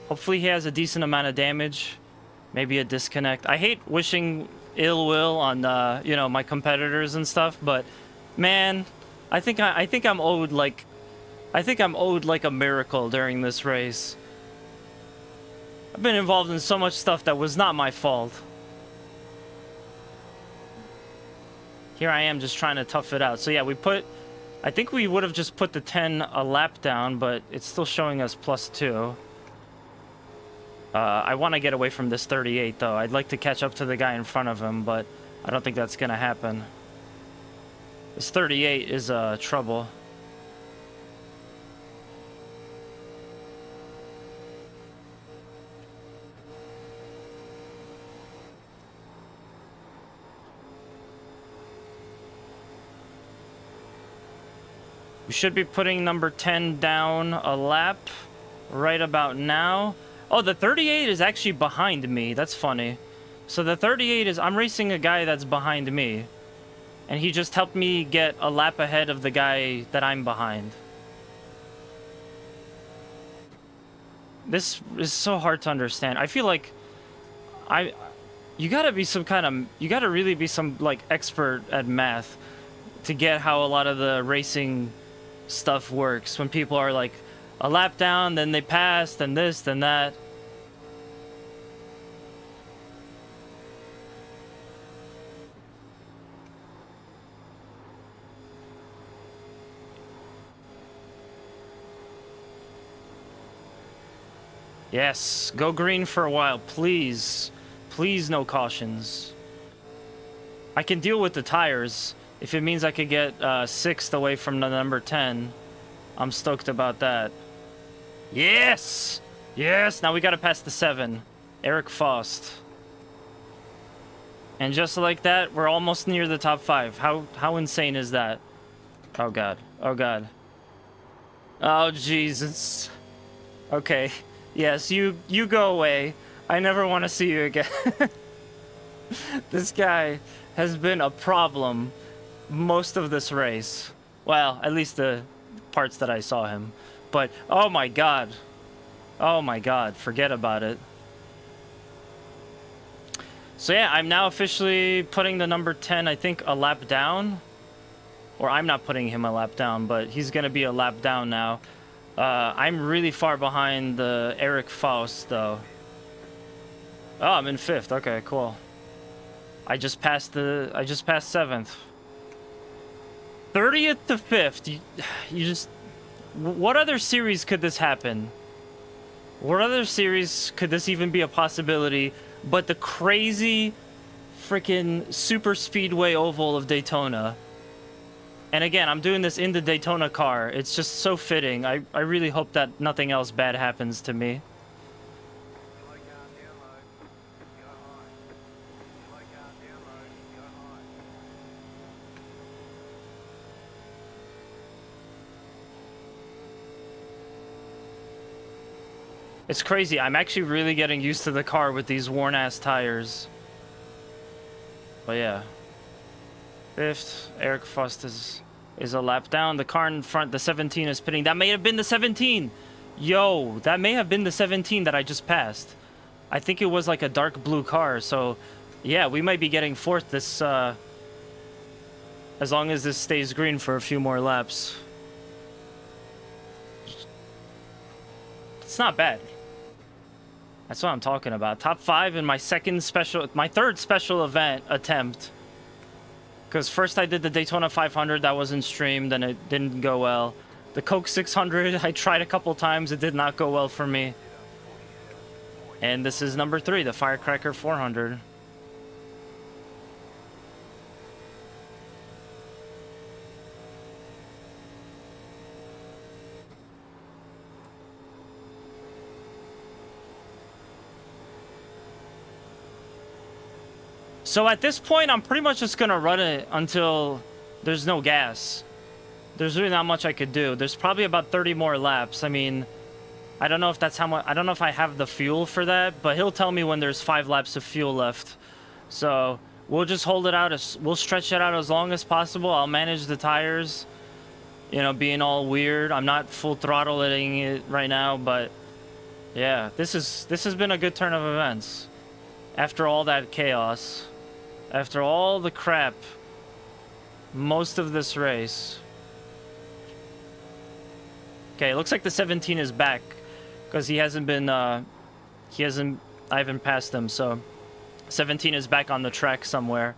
Hopefully he has a decent amount of damage, maybe a disconnect. I hate wishing ill will on my competitors and stuff, but man, I think I'm owed like a miracle during this race. I've been involved in so much stuff that was not my fault. Here I am just trying to tough it out. So yeah, I think we would have just put the 10 a lap down, but it's still showing us +2. I want to get away from this 38 though. I'd like to catch up to the guy in front of him, but I don't think that's gonna happen. This 38 is trouble. We should be putting number 10 down a lap right about now. Oh, the 38 is actually behind me. That's funny. So the 38 is... I'm racing a guy that's behind me. And he just helped me get a lap ahead of the guy that I'm behind. This is so hard to understand. I feel like... You gotta be some kind of... You gotta really be some, like, expert at math to get how a lot of the racing... stuff works when people are like a lap down, then they pass, then this, then that. Yes, go green for a while, please. Please, no cautions. I can deal with the tires. If it means I could get 6th away from the number 10, I'm stoked about that. Yes! Yes! Now we gotta pass the 7. Eric Faust. And just like that, we're almost near the top 5. How insane is that? Oh god. Oh god. Oh Jesus. Okay. Yes, you go away. I never want to see you again. This guy has been a problem most of this race. Well, at least the parts that I saw him. But oh my god. Oh my god, forget about it. So yeah, I'm now officially putting the number 10, I think, a lap down. Or I'm not putting him a lap down, but he's going to be a lap down now. I'm really far behind the Eric Faust, though. Oh, I'm in 5th. Okay, cool. I just passed 7th. 30th to 5th. You just... What other series could this happen? What other series could this even be a possibility but the crazy freaking super speedway oval of Daytona? And again, I'm doing this in the Daytona car. It's just so fitting. I really hope that nothing else bad happens to me. It's crazy. I'm actually really getting used to the car with these worn-ass tires. But yeah. 5th, Eric Faust is a lap down. The car in front, the 17 is pitting. That may have been the 17! Yo, that may have been the 17 that I just passed. I think it was like a dark blue car, so... Yeah, we might be getting 4th this, as long as this stays green for a few more laps. It's not bad. That's what I'm talking about. Top 5 in my third special event attempt. Because first I did the Daytona 500, that wasn't streamed, and it didn't go well. The Coke 600, I tried a couple times, it did not go well for me. And this is number 3, the Firecracker 400. So at this point, I'm pretty much just gonna run it until there's no gas. There's really not much I could do. There's probably about 30 more laps. I mean, I don't know if that's how much. I don't know if I have the fuel for that, but he'll tell me when there's 5 laps of fuel left. So we'll just hold it out. We'll stretch it out as long as possible. I'll manage the tires, you know, being all weird. I'm not full throttling it right now, but yeah, this has been a good turn of events. After all that chaos. After all the crap, most of this race. Okay, it looks like the 17 is back, because he hasn't been, I haven't passed him, so 17 is back on the track somewhere.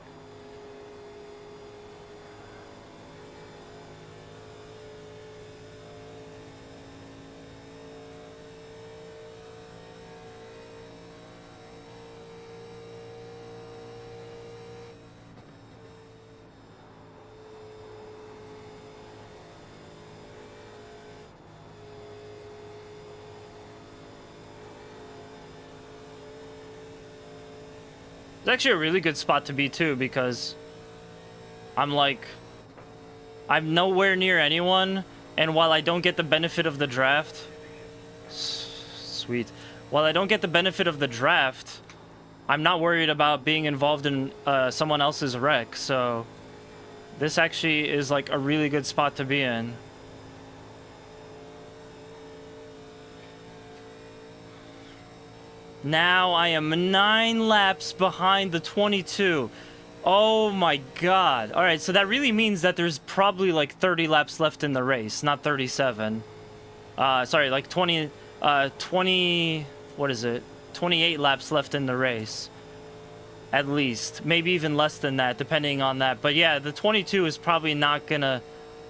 It's actually a really good spot to be too, because I'm nowhere near anyone, and while I don't get the benefit of the draft, sweet. While I don't get the benefit of the draft, I'm not worried about being involved in someone else's wreck, so this actually is like a really good spot to be in. Now I am 9 laps behind the 22. Oh my god. Alright, so that really means that there's probably like 30 laps left in the race, not 37. Sorry, like 20, what is it? 28 laps left in the race. At least. Maybe even less than that, depending on that. But yeah, the 22 is probably not gonna...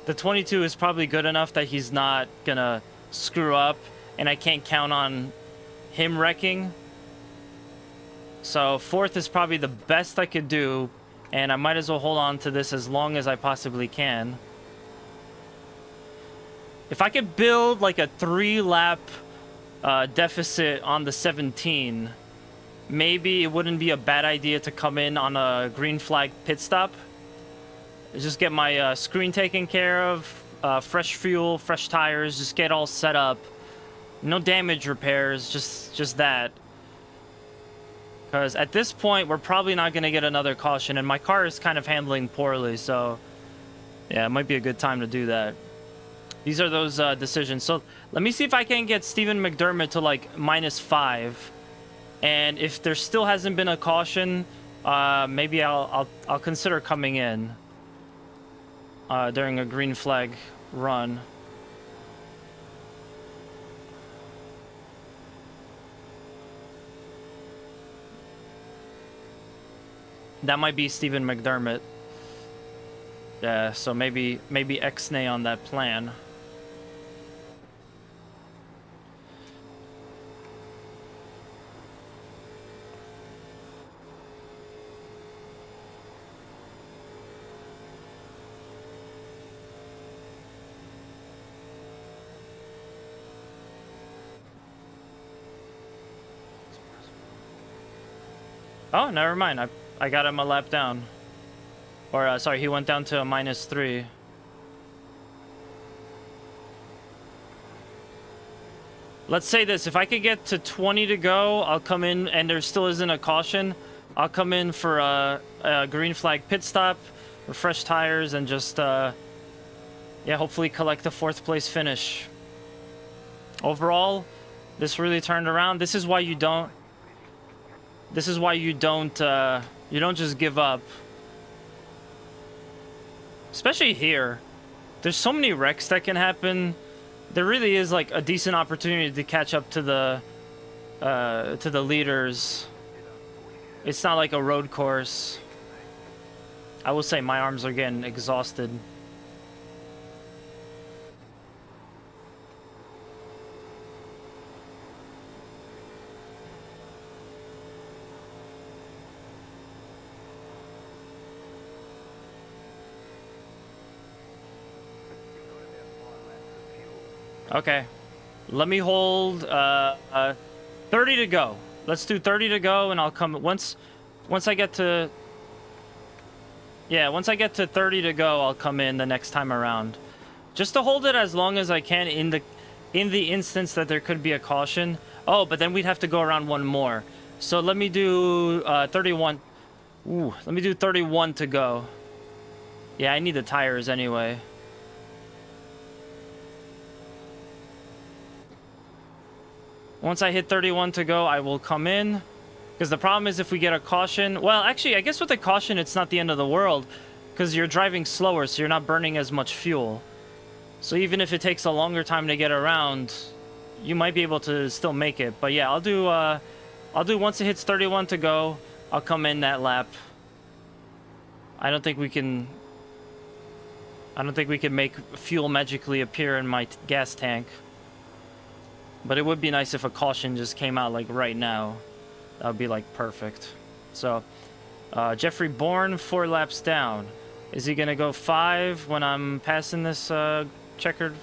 The 22 is probably good enough that he's not gonna screw up, and I can't count on him wrecking. So 4th is probably the best I could do and I might as well hold on to this as long as I possibly can. If I could build like a 3-lap deficit on the 17, maybe it wouldn't be a bad idea to come in on a green flag pit stop. Just get my screen taken care of, fresh fuel, fresh tires, just get all set up. No damage repairs, just that. Because at this point, we're probably not going to get another caution, and my car is kind of handling poorly, so yeah, it might be a good time to do that. These are those decisions. So let me see if I can get Steven McDermott to like -5, and if there still hasn't been a caution, maybe I'll consider coming in during a green flag run. That might be Steven McDermott. Yeah, so maybe X-nay on that plan. Oh, never mind. I got him a lap down. Or, sorry, he went down to a -3. Let's say this. If I could get to 20 to go, I'll come in, and there still isn't a caution. I'll come in for a green flag pit stop, refresh tires, and just, yeah, hopefully collect the 4th place finish. Overall, this really turned around. This is why you don't... This is why you don't just give up. Especially here. There's so many wrecks that can happen. There really is like a decent opportunity to catch up to the leaders. It's not like a road course. I will say my arms are getting exhausted. Okay, let me hold 30 to go. Let's do 30 to go, and I'll come once I get to, yeah, once I get to 30 to go, I'll come in the next time around, just to hold it as long as I can in the instance that there could be a caution. Oh, but then we'd have to go around one more. So let me do 31. Ooh, let me do 31 to go. Yeah, I need the tires anyway. Once I hit 31 to go, I will come in. Because the problem is if we get a caution... Well, actually, I guess with a caution, it's not the end of the world. Because you're driving slower, so you're not burning as much fuel. So even if it takes a longer time to get around, you might be able to still make it. But yeah, I'll do once it hits 31 to go, I'll come in that lap. I don't think we can make fuel magically appear in my gas tank. But it would be nice if a caution just came out like right now. That would be like perfect. So, Jeffrey Bourne, 4 laps down. Is he gonna go 5 when I'm passing this checkered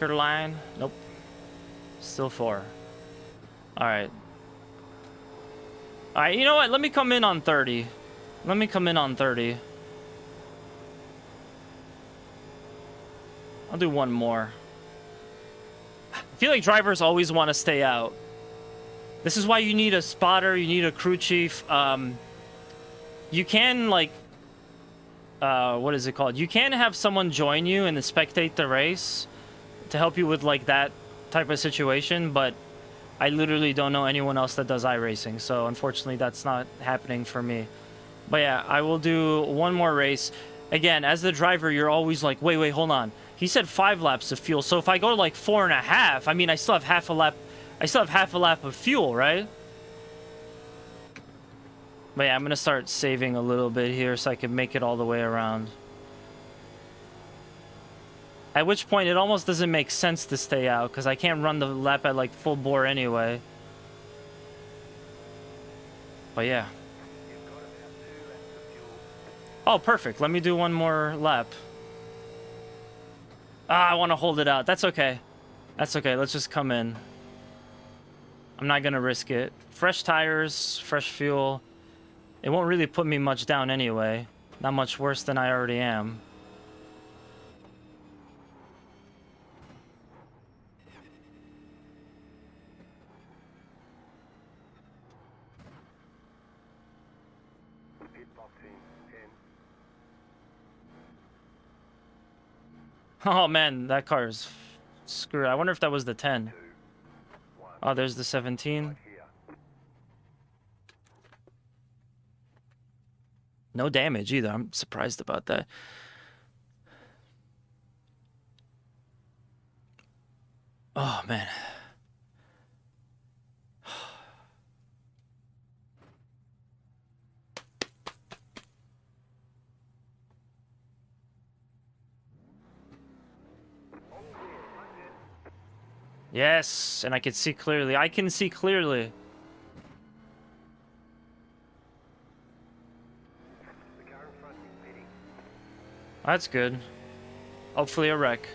line? Nope. Still 4. All right. All right. You know what? Let me come in on 30. Let me come in on 30. I'll do one more. I feel like drivers always want to stay out. This is why you need a spotter, you need a crew chief. You can, like, what is it called? You can have someone join you and spectate the race to help you with, like, that type of situation, but I literally don't know anyone else that does iRacing, so unfortunately that's not happening for me. But yeah, I will do one more race. Again, as the driver, you're always like, wait, hold on. He said 5 laps of fuel, so if I go to like 4.5, I mean, I still have half a lap. I still have half a lap of fuel, right? But yeah, I'm gonna start saving a little bit here so I can make it all the way around. At which point, it almost doesn't make sense to stay out because I can't run the lap at like full bore anyway. But yeah. Oh, perfect. Let me do one more lap. Ah, I want to hold it out. That's okay. That's okay. Let's just come in. I'm not going to risk it. Fresh tires, fresh fuel. It won't really put me much down anyway. Not much worse than I already am. Oh man, that car is screwed. I wonder if that was the 10. Oh, there's the 17. No damage either. I'm surprised about that. Oh man. Yes, and I can see clearly. I can see clearly. That's good. Hopefully a wreck.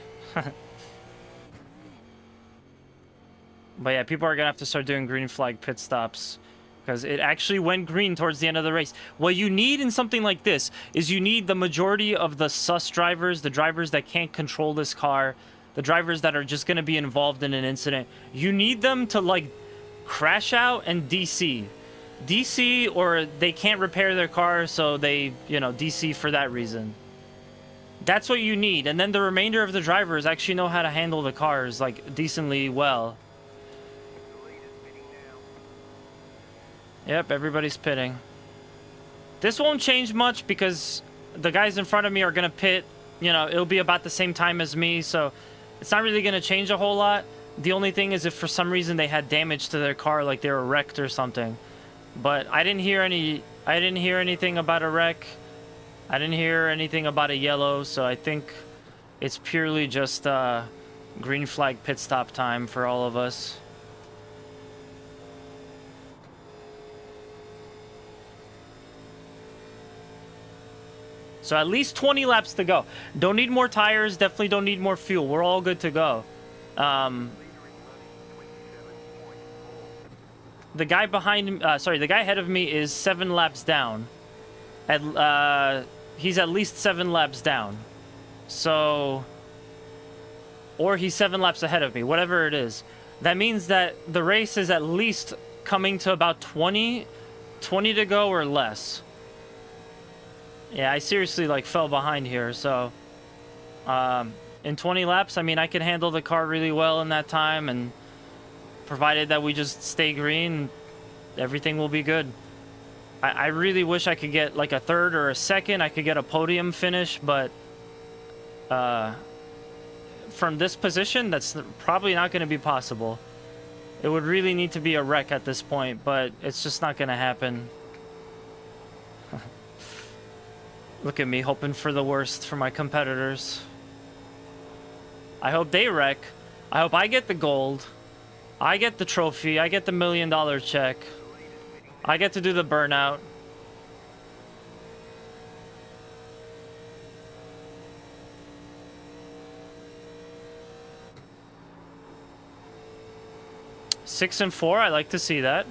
But yeah, people are gonna have to start doing green flag pit stops because it actually went green towards the end of the race. What you need in something like this is you need the majority of the sus drivers, the drivers that can't control this car, the drivers that are just gonna be involved in an incident. You need them to like crash out and DC. DC, or they can't repair their car, so they, you know, DC for that reason. That's what you need, and then the remainder of the drivers actually know how to handle the cars like decently well. Yep, everybody's pitting. This won't change much because the guys in front of me are gonna pit, you know, it'll be about the same time as me, so it's not really gonna change a whole lot. The only thing is if for some reason they had damage to their car, like they were wrecked or something. But I didn't hear anything about a wreck. I didn't hear anything about a yellow, so I think it's purely just green flag pit stop time for all of us. So at least 20 laps to go. Don't need more tires, definitely don't need more fuel. We're all good to go. The guy behind, the guy ahead of me is 7 laps down. He's at least 7 laps down. So, or he's 7 laps ahead of me, whatever it is. That means that the race is at least coming to about 20 to go or less. Yeah, I seriously like fell behind here, so in 20 laps, I mean, I could handle the car really well in that time, and provided that we just stay green, everything will be good. I really wish I could get like a third or a second. I could get a podium finish, but from this position, that's probably not going to be possible. It would really need to be a wreck at this point, but it's just not going to happen. Look at me hoping for the worst for my competitors. I hope they wreck. I hope I get the gold. I get the trophy. I get the $1 million check. I get to do the burnout. Six and 4. I like to see that.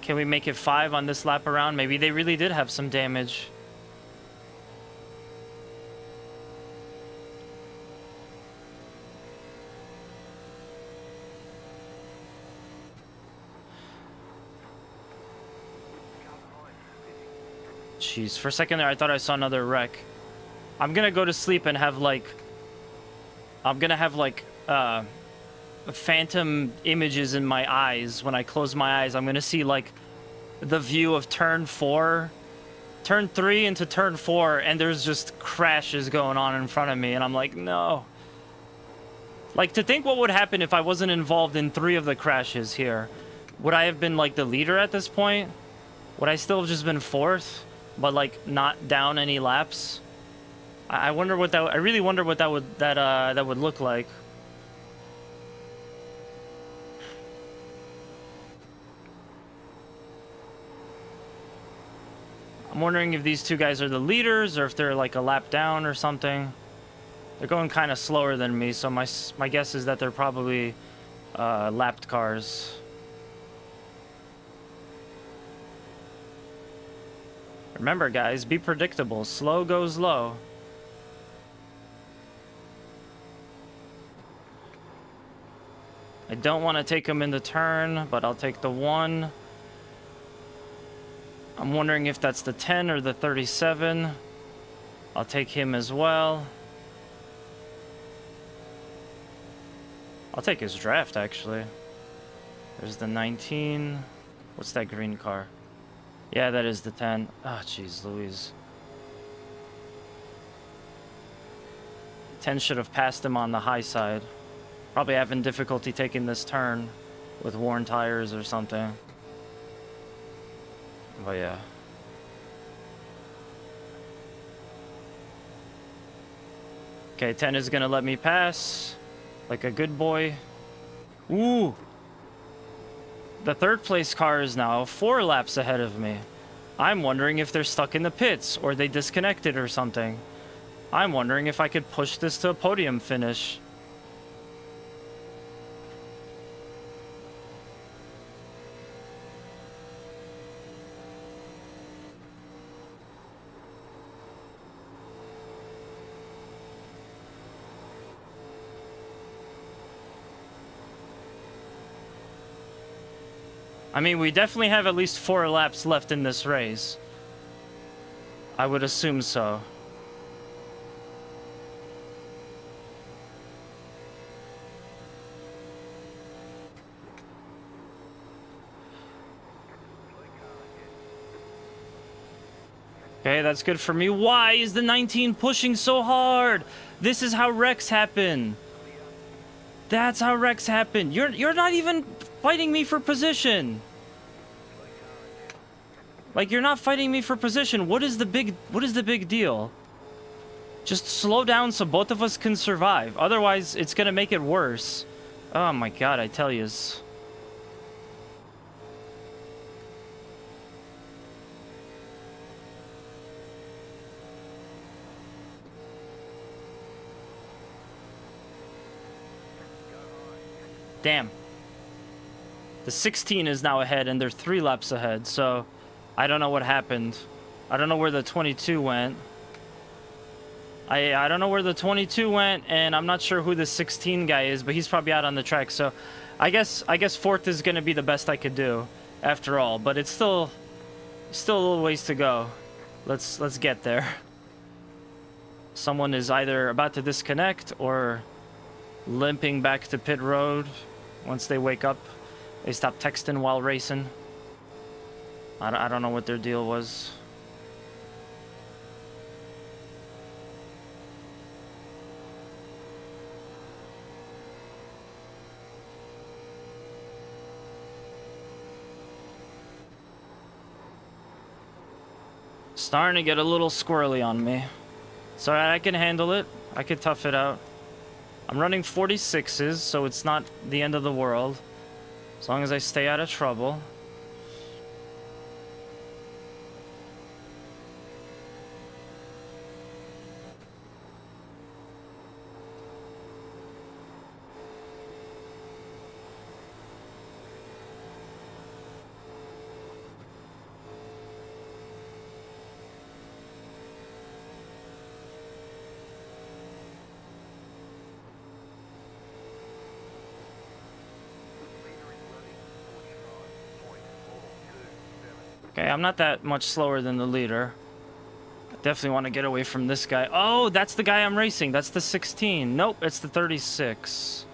Can we make it 5 on this lap around? Maybe they really did have some damage. Jeez, for a second there I thought I saw another wreck. I'm gonna go to sleep and have like... phantom images in my eyes. When I close my eyes, I'm gonna see like the view of turn 4, turn 3 into turn 4, and there's just crashes going on in front of me, and I'm like, no. Like, to think what would happen if I wasn't involved in 3 of the crashes here. Would I have been like the leader at this point? Would I still have just been 4th, but like not down any laps? I wonder what that. I really wonder what that would look like. I'm wondering if these two guys are the leaders or if they're like a lap down or something. They're going kind of slower than me, so my guess is that they're probably lapped cars. Remember, guys, be predictable. Slow goes low. I don't want to take him in the turn, but I'll take the 1. I'm wondering if that's the 10 or the 37. I'll take him as well. I'll take his draft, actually. There's the 19. What's that green car? Yeah, that is the 10. Oh, jeez, Louise. 10 should have passed him on the high side. Probably having difficulty taking this turn with worn tires or something. But yeah. Okay, 10 is gonna let me pass. Like a good boy. Ooh! The third place car is now 4 laps ahead of me. I'm wondering if they're stuck in the pits or they disconnected or something. I'm wondering if I could push this to a podium finish. I mean, we definitely have at least 4 laps left in this race. I would assume so. Okay, that's good for me. Why is the 19 pushing so hard? This is how wrecks happen. That's how wrecks happen. You're not even fighting me for position. Like, you're not fighting me for position. What is the big deal? Just slow down so both of us can survive. Otherwise, it's gonna make it worse. Oh my god, I tell yous. Damn. The 16 is now ahead, and they're 3 laps ahead, so I don't know what happened. I don't know where the 22 went. I don't know where the 22 went, and I'm not sure who the 16 guy is, but he's probably out on the track, so I guess 4th is going to be the best I could do after all, but it's still a little ways to go. Let's get there. Someone is either about to disconnect or limping back to pit road once they wake up. They stop texting while racing. I don't know what their deal was. Starting to get a little squirrely on me. It's alright, I can handle it. I can tough it out. I'm running 46s, so it's not the end of the world. As long as I stay out of trouble. Okay, I'm not that much slower than the leader. I definitely want to get away from this guy. Oh, that's the guy I'm racing. That's the 16. Nope, it's the 36.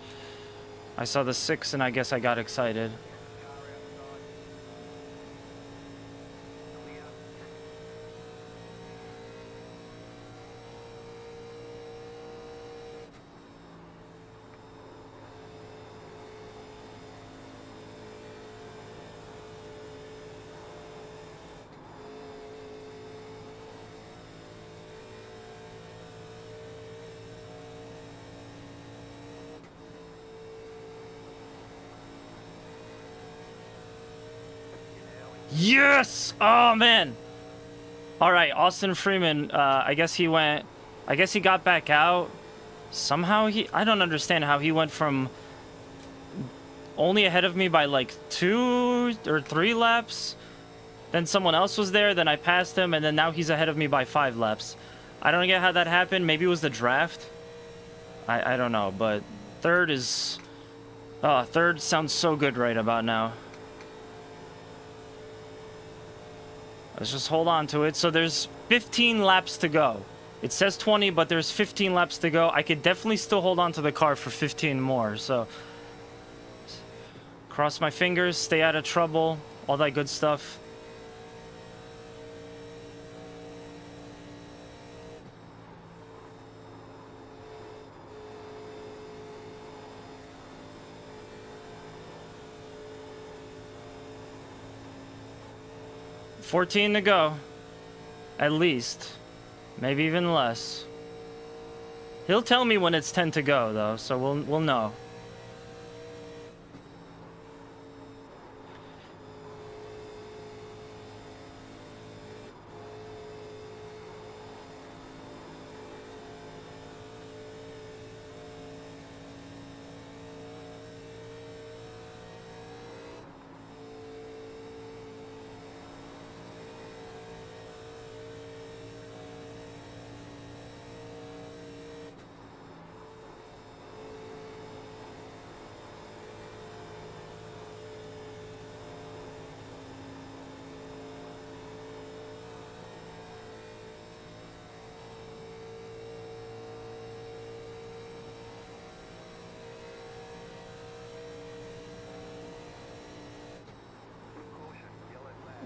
I saw the 6 and I guess I got excited. Yes! Oh, man! All right, Austin Freeman. I guess he went. I guess he got back out. Somehow I don't understand how he went from only ahead of me by like 2 or 3 laps. Then someone else was there. Then I passed him, and then now he's ahead of me by 5 laps. I don't get how that happened. Maybe it was the draft. I don't know, but third is. Third sounds so good right about now. Let's just hold on to it. So there's 15 laps to go. It says 20, but there's 15 laps to go. I could definitely still hold on to the car for 15 more. So cross my fingers, stay out of trouble, all that good stuff. $14 to go, at least, maybe even less. He'll tell me when it's 10 to go, though, so we'll know.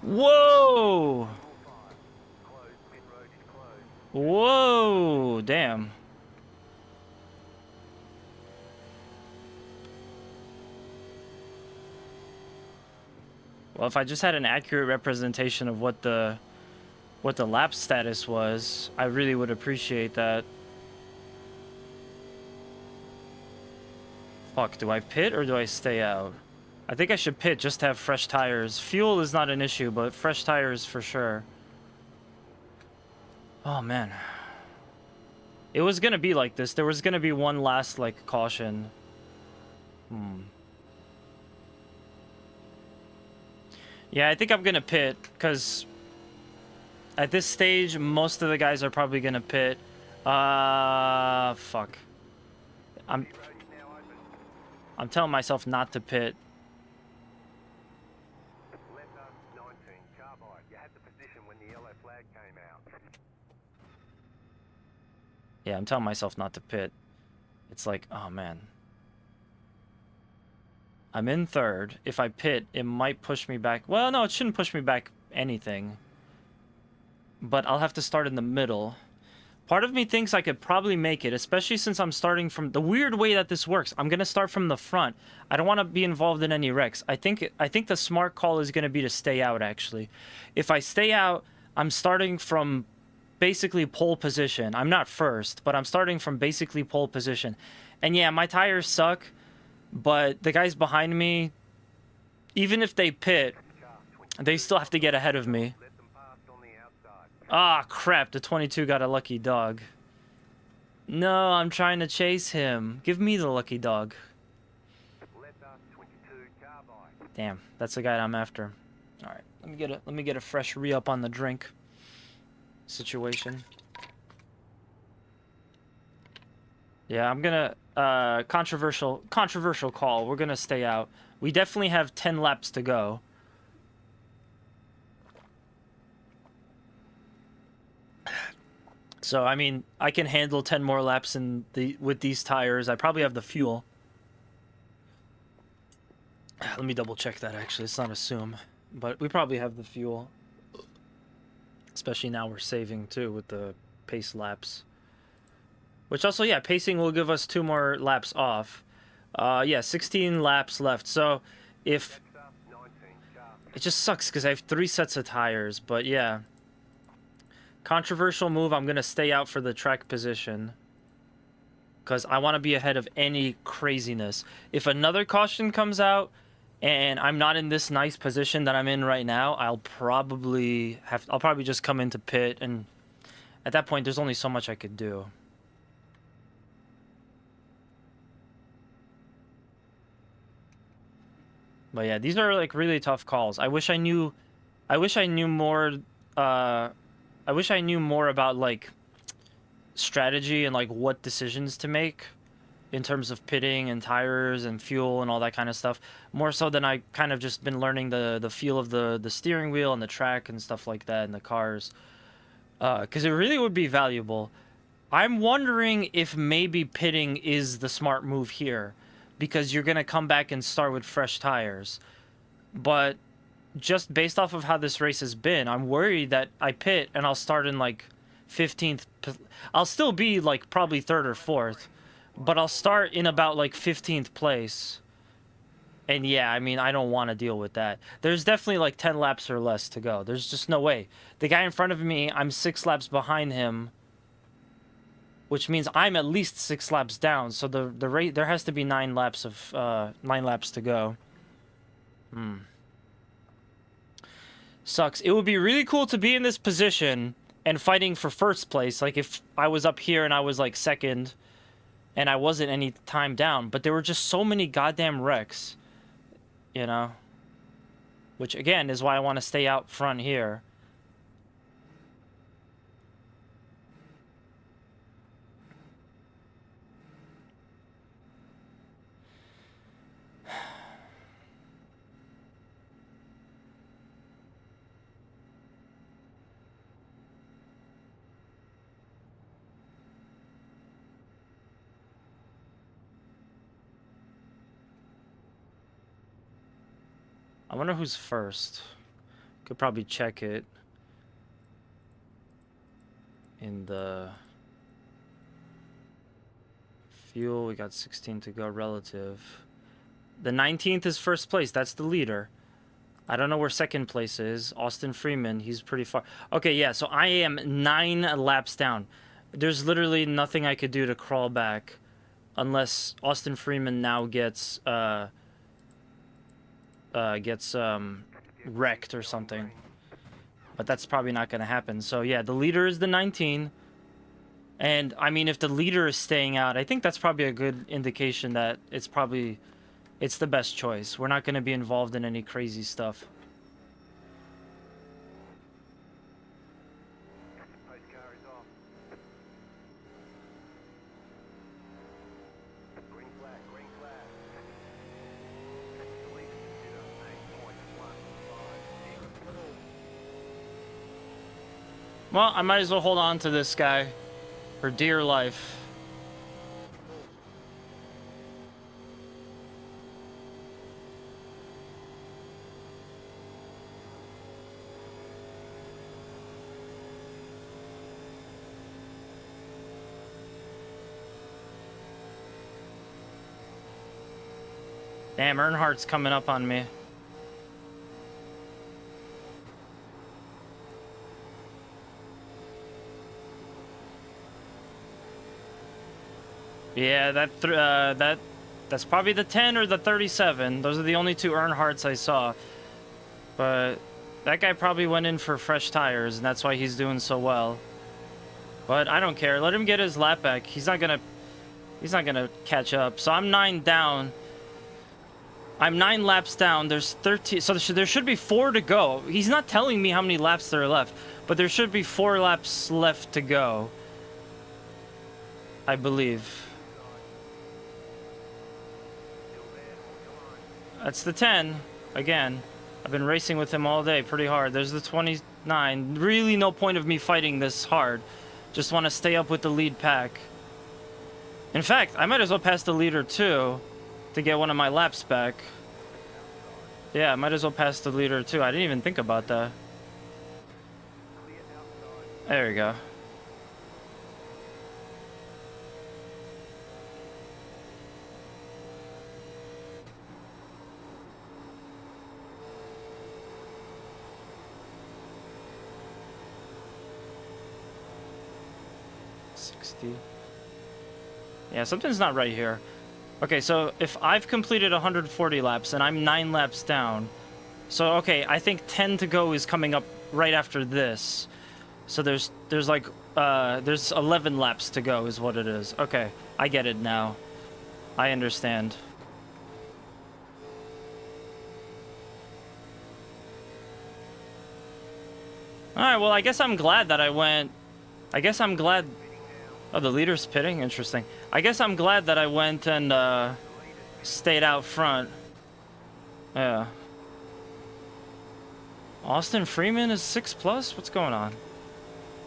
Whoa! Whoa! Damn. Well, if I just had an accurate representation of what the lap status was, I really would appreciate that. Fuck, do I pit or do I stay out? I think I should pit just to have fresh tires. Fuel is not an issue, but fresh tires for sure. Oh, man. It was gonna be like this. There was gonna be one last, like, caution. Yeah, I think I'm gonna pit, because at this stage, most of the guys are probably gonna pit. Fuck. I'm telling myself not to pit. Yeah, I'm telling myself not to pit. It's like, oh man. I'm in third. If I pit, it might push me back. Well, no, it shouldn't push me back anything. But I'll have to start in the middle. Part of me thinks I could probably make it, especially since I'm starting from the weird way that this works. I'm gonna start from the front. I don't want to be involved in any wrecks. I think the smart call is gonna be to stay out. Actually, if I stay out, I'm starting from basically pole position. I'm not first, but I'm starting from basically pole position. And yeah, my tires suck, but the guys behind me, even if they pit, they still have to get ahead of me. Ah, crap, the 22 got a lucky dog. No, I'm trying to chase him. Give me the lucky dog. Damn, that's the guy I'm after. All right, let me get a fresh re-up on the drink situation. Yeah, I'm gonna controversial call. We're gonna stay out. We definitely have 10 laps to go. So I mean, I can handle 10 more laps with these tires. I probably have the fuel. Let me double check that actually. Let's not assume, but we probably have the fuel. Especially now we're saving too with the pace laps. Which also, yeah, pacing will give us 2 more laps off. Yeah, 16 laps left. So if... It just sucks because I have 3 sets of tires, but yeah. Controversial move, I'm going to stay out for the track position. Because I want to be ahead of any craziness. If another caution comes out and I'm not in this nice position that I'm in right now, I'll probably just come into pit, and at that point there's only so much I could do. But yeah, these are like really tough calls. I wish I knew more I wish I knew more about like strategy and like what decisions to make in terms of pitting and tires and fuel and all that kind of stuff, more so than I kind of just been learning the feel of the steering wheel and the track and stuff like that in the cars, because it really would be valuable. I'm wondering if maybe pitting is the smart move here, because you're gonna come back and start with fresh tires, but just based off of how this race has been, I'm worried that I pit and I'll start in like 15th. I'll still be like probably 3rd or 4th, but I'll start in about like 15th place. And yeah, I mean, I don't want to deal with that. There's definitely like 10 laps or less to go. There's just no way. The guy in front of me, I'm 6 laps behind him, which means I'm at least 6 laps down. So the rate, there has to be 9 laps to go. Sucks. It would be really cool to be in this position and fighting for first place. Like if I was up here and I was like 2nd and I wasn't any time down, but there were just so many goddamn wrecks, you know, which again is why I want to stay out front here. I wonder who's first. Could probably check it in the fuel. We got 16 to go relative. The 19th is first place. That's the leader. I don't know where 2nd place is. Austin Freeman, he's pretty far. Okay, yeah, so I am 9 laps down. There's literally nothing I could do to crawl back unless Austin Freeman now gets wrecked or something, but that's probably not going to happen. So yeah, the leader is the 19, and I mean, if the leader is staying out, I think that's probably a good indication that it's the best choice. We're not going to be involved in any crazy stuff. Pace car is off. Green flag, green flag. Delete computer, 8.156. Well, I might as well hold on to this guy for dear life. Damn, Earnhardt's coming up on me. Yeah, that's probably the 10 or the 37. Those are the only 2 Earnhardts I saw. But that guy probably went in for fresh tires, and that's why he's doing so well. But I don't care. Let him get his lap back. He's not gonna catch up. So I'm 9 down. I'm 9 laps down. There's 13. So there should be 4 to go. He's not telling me how many laps there are left, but there should be 4 laps left to go, I believe. That's the 10. Again, I've been racing with him all day pretty hard. There's the 29. Really no point of me fighting this hard. Just want to stay up with the lead pack. In fact, I might as well pass the leader too to get one of my laps back. Yeah, I might as well pass the leader too. I didn't even think about that. There we go. Yeah, something's not right here. Okay, so if I've completed 140 laps and I'm 9 laps down, so okay, I think 10 to go is coming up right after this. So there's like there's 11 laps to go is what it is. Okay, I get it now. I understand. All right, well, I guess I'm glad that I went. I guess I'm glad. Oh, the leader's pitting? Interesting. I guess I'm glad that I went and stayed out front. Yeah. Austin Freeman is 6+? What's going on?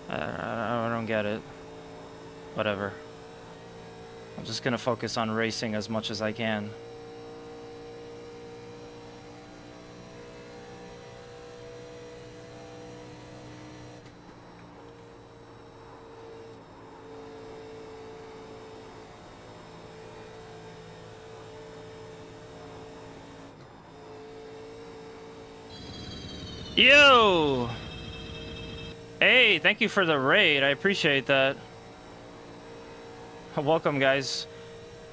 I don't get it. Whatever. I'm just gonna focus on racing as much as I can. Yo! Hey, thank you for the raid. I appreciate that. Welcome, guys.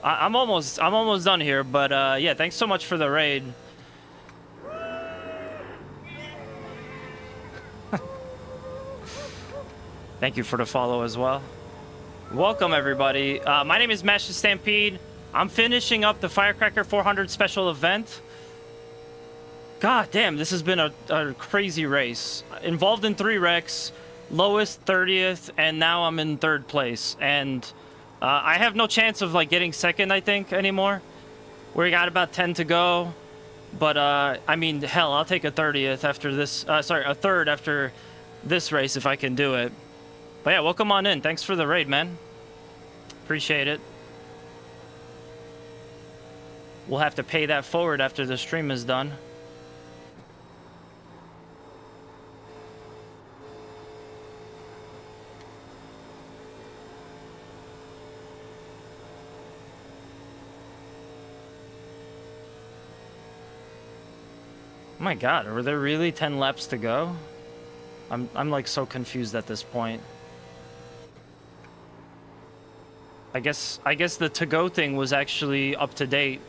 I'm almost done here, but yeah, thanks so much for the raid. Thank you for the follow as well. Welcome, everybody. My name is Mash the Stampede. I'm finishing up the Firecracker 400 special event. God damn, this has been a crazy race. Involved in 3 wrecks, lowest 30th, and now I'm in 3rd place. And I have no chance of like getting 2nd, I think, anymore. We got about 10 to go. But I mean, hell, I'll take a 30th after this. Sorry, a 3rd after this race if I can do it. But yeah, welcome on in. Thanks for the raid, man. Appreciate it. We'll have to pay that forward after the stream is done. Oh my god, were there really 10 laps to go? I'm like so confused at this point. I guess the to-go thing was actually up to date.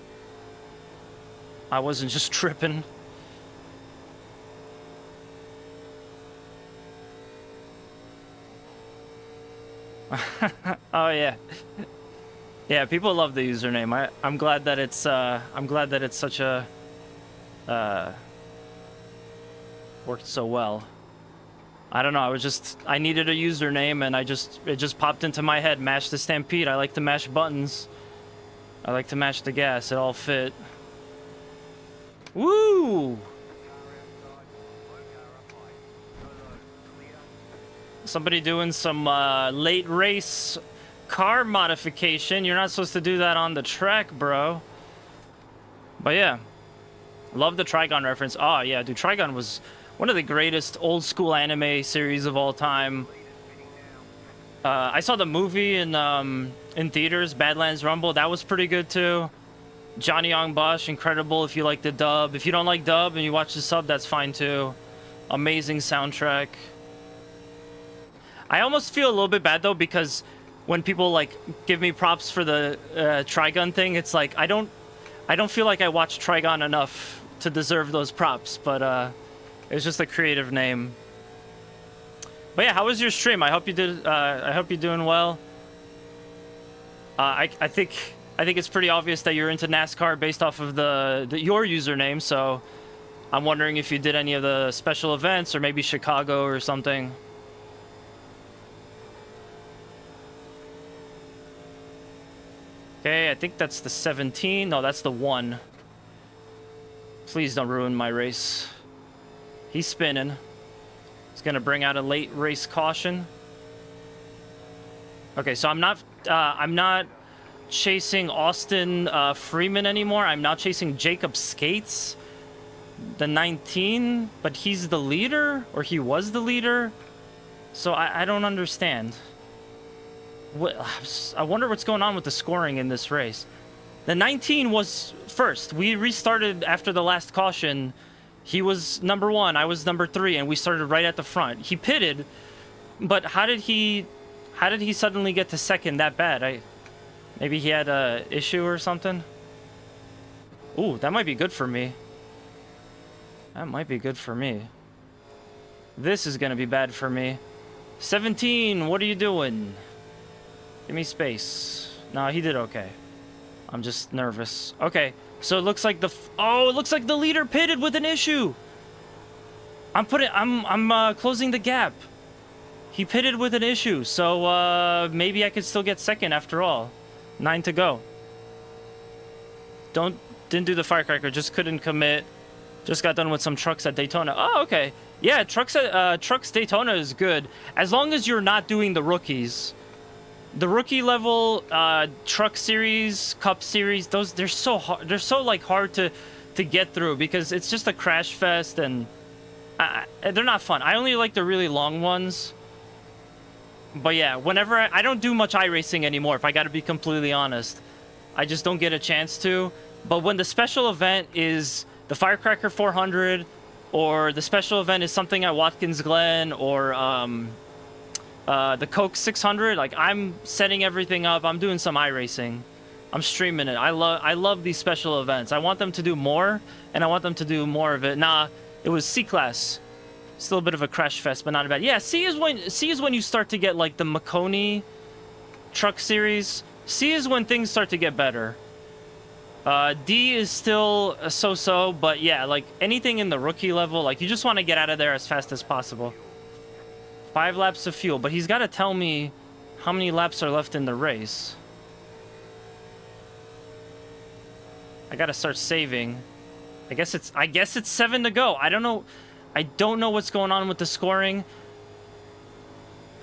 I wasn't just tripping. Oh yeah. Yeah, people love the username. I'm glad that it's such a worked so well. I don't know, I needed a username and it just popped into my head. Mash the Stampede. I like to mash buttons. I like to mash the gas. It all fit. Woo! Somebody doing some late race car modification. You're not supposed to do that on the track, bro. But yeah. Love the Trigon reference. Oh yeah, dude, Trigon was one of the greatest old school anime series of all time. I saw the movie in theaters, Badlands Rumble. That was pretty good too. Johnny Young Bosch, incredible if you like the dub. If you don't like dub and you watch the sub, that's fine too. Amazing soundtrack. I almost feel a little bit bad though because when people like give me props for the Trigon thing, it's like I don't feel like I watched Trigon enough to deserve those props, but it's just a creative name. But yeah, how was your stream? I hope you did. I hope you're doing well. I think it's pretty obvious that you're into NASCAR based off of your username. So I'm wondering if you did any of the special events or maybe Chicago or something. Okay, I think that's the 17. No, that's the 1. Please don't ruin my race. He's spinning. He's gonna bring out a late race caution. Okay, so I'm not chasing Austin Freeman anymore. I'm now chasing Jacob Skates, the 19, but he's the leader, or he was the leader. So I don't understand. I wonder what's going on with the scoring in this race. The 19 was first. We restarted after the last caution. He was number 1, I was number 3, and we started right at the front. He pitted, but how did he suddenly get to 2nd that bad? Maybe he had a issue or something. Ooh, that might be good for me. That might be good for me. This is gonna be bad for me. 17, what are you doing? Give me space. No, he did okay. I'm just nervous. Okay, so it looks like the it looks like the leader pitted with an issue. I'm closing the gap. He pitted with an issue, so maybe I could still get second after all. 9 to go. Didn't do the Firecracker, just couldn't commit. Just got done with some trucks at Daytona. Oh, okay. Yeah, trucks Daytona is good as long as you're not doing the rookies. The rookie level truck series, cup series, they're so hard. They're so like hard to get through because it's just a crash fest and they're not fun. I only like the really long ones. But yeah, whenever I don't do much iRacing anymore, if I got to be completely honest. I just don't get a chance to. But when the special event is the Firecracker 400, or the special event is something at Watkins Glen, or the Coke 600, like I'm setting everything up. I'm doing some iRacing. I'm streaming it. I love these special events. I want them to do more, and I want them to do more of it. Nah, it was C-Class. Still a bit of a crash fest, but not bad. Yeah, C is when you start to get like the Makoni truck series. C is when things start to get better. D is still so-so, but yeah, like anything in the rookie level, like you just want to get out of there as fast as possible. 5 laps of fuel, but he's got to tell me how many laps are left in the race. I got to start saving. I guess it's 7 to go. I don't know what's going on with the scoring.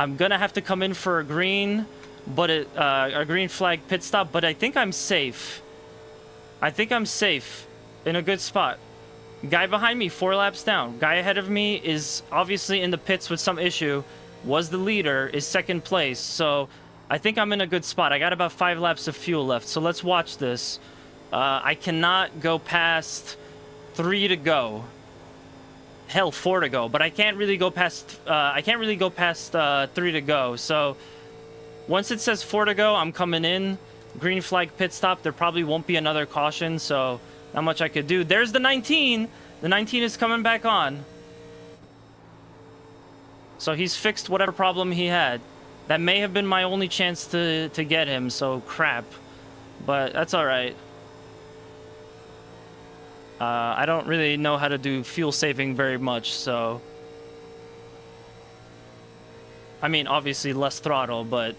I'm gonna have to come in for a green, but a green flag pit stop. But I think I'm safe. I think I'm safe in a good spot. Guy behind me, 4 laps down. Guy ahead of me is obviously in the pits with some issue. Was the leader, is second place. So I think I'm in a good spot. I got about 5 laps of fuel left. So let's watch this. I cannot go past 3 to go. Hell, 4 to go. But I can't really go past 3 to go. So once it says 4 to go, I'm coming in. Green flag pit stop. There probably won't be another caution, so not much I could do. There's the 19. The 19 is coming back on. So he's fixed whatever problem he had. That may have been my only chance to get him, so crap. But that's all right. I don't really know how to do fuel saving very much, so... I mean, obviously less throttle, but...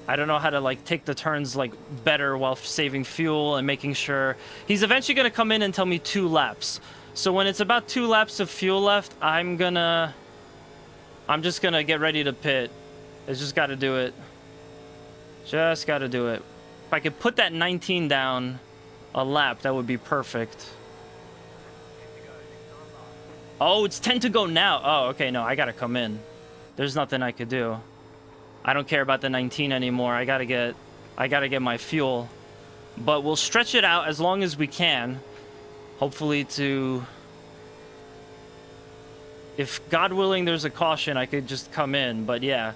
I don't know how to, like, take the turns, like, better while saving fuel and making sure... He's eventually going to come in and tell me 2 laps. So when it's about 2 laps of fuel left, I'm just gonna get ready to pit. I just gotta do it. Just gotta do it. If I could put that 19 down a lap, that would be perfect. Oh, it's 10 to go now. Oh, okay, no, I gotta come in. There's nothing I could do. I don't care about the 19 anymore. I gotta get my fuel. But we'll stretch it out as long as we can. Hopefully to... If, God willing, there's a caution, I could just come in. But yeah,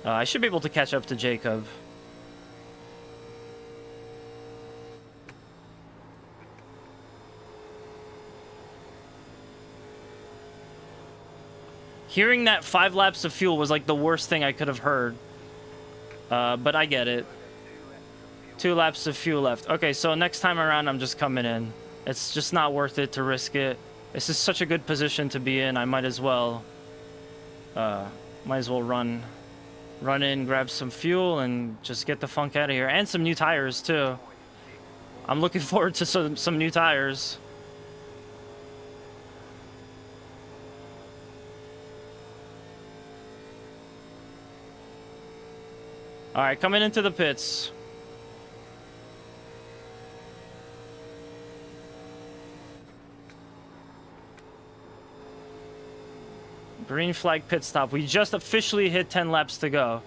I should be able to catch up to Jacob. Hearing that 5 laps of fuel was like the worst thing I could have heard. But I get it. 2 laps of fuel left. Okay, so next time around, I'm just coming in. It's just not worth it to risk it. This is such a good position to be in. I might as well run in, grab some fuel, and just get the funk out of here. And some new tires, too. I'm looking forward to some new tires. All right, coming into the pits. Green flag pit stop. We just officially hit 10 laps to go.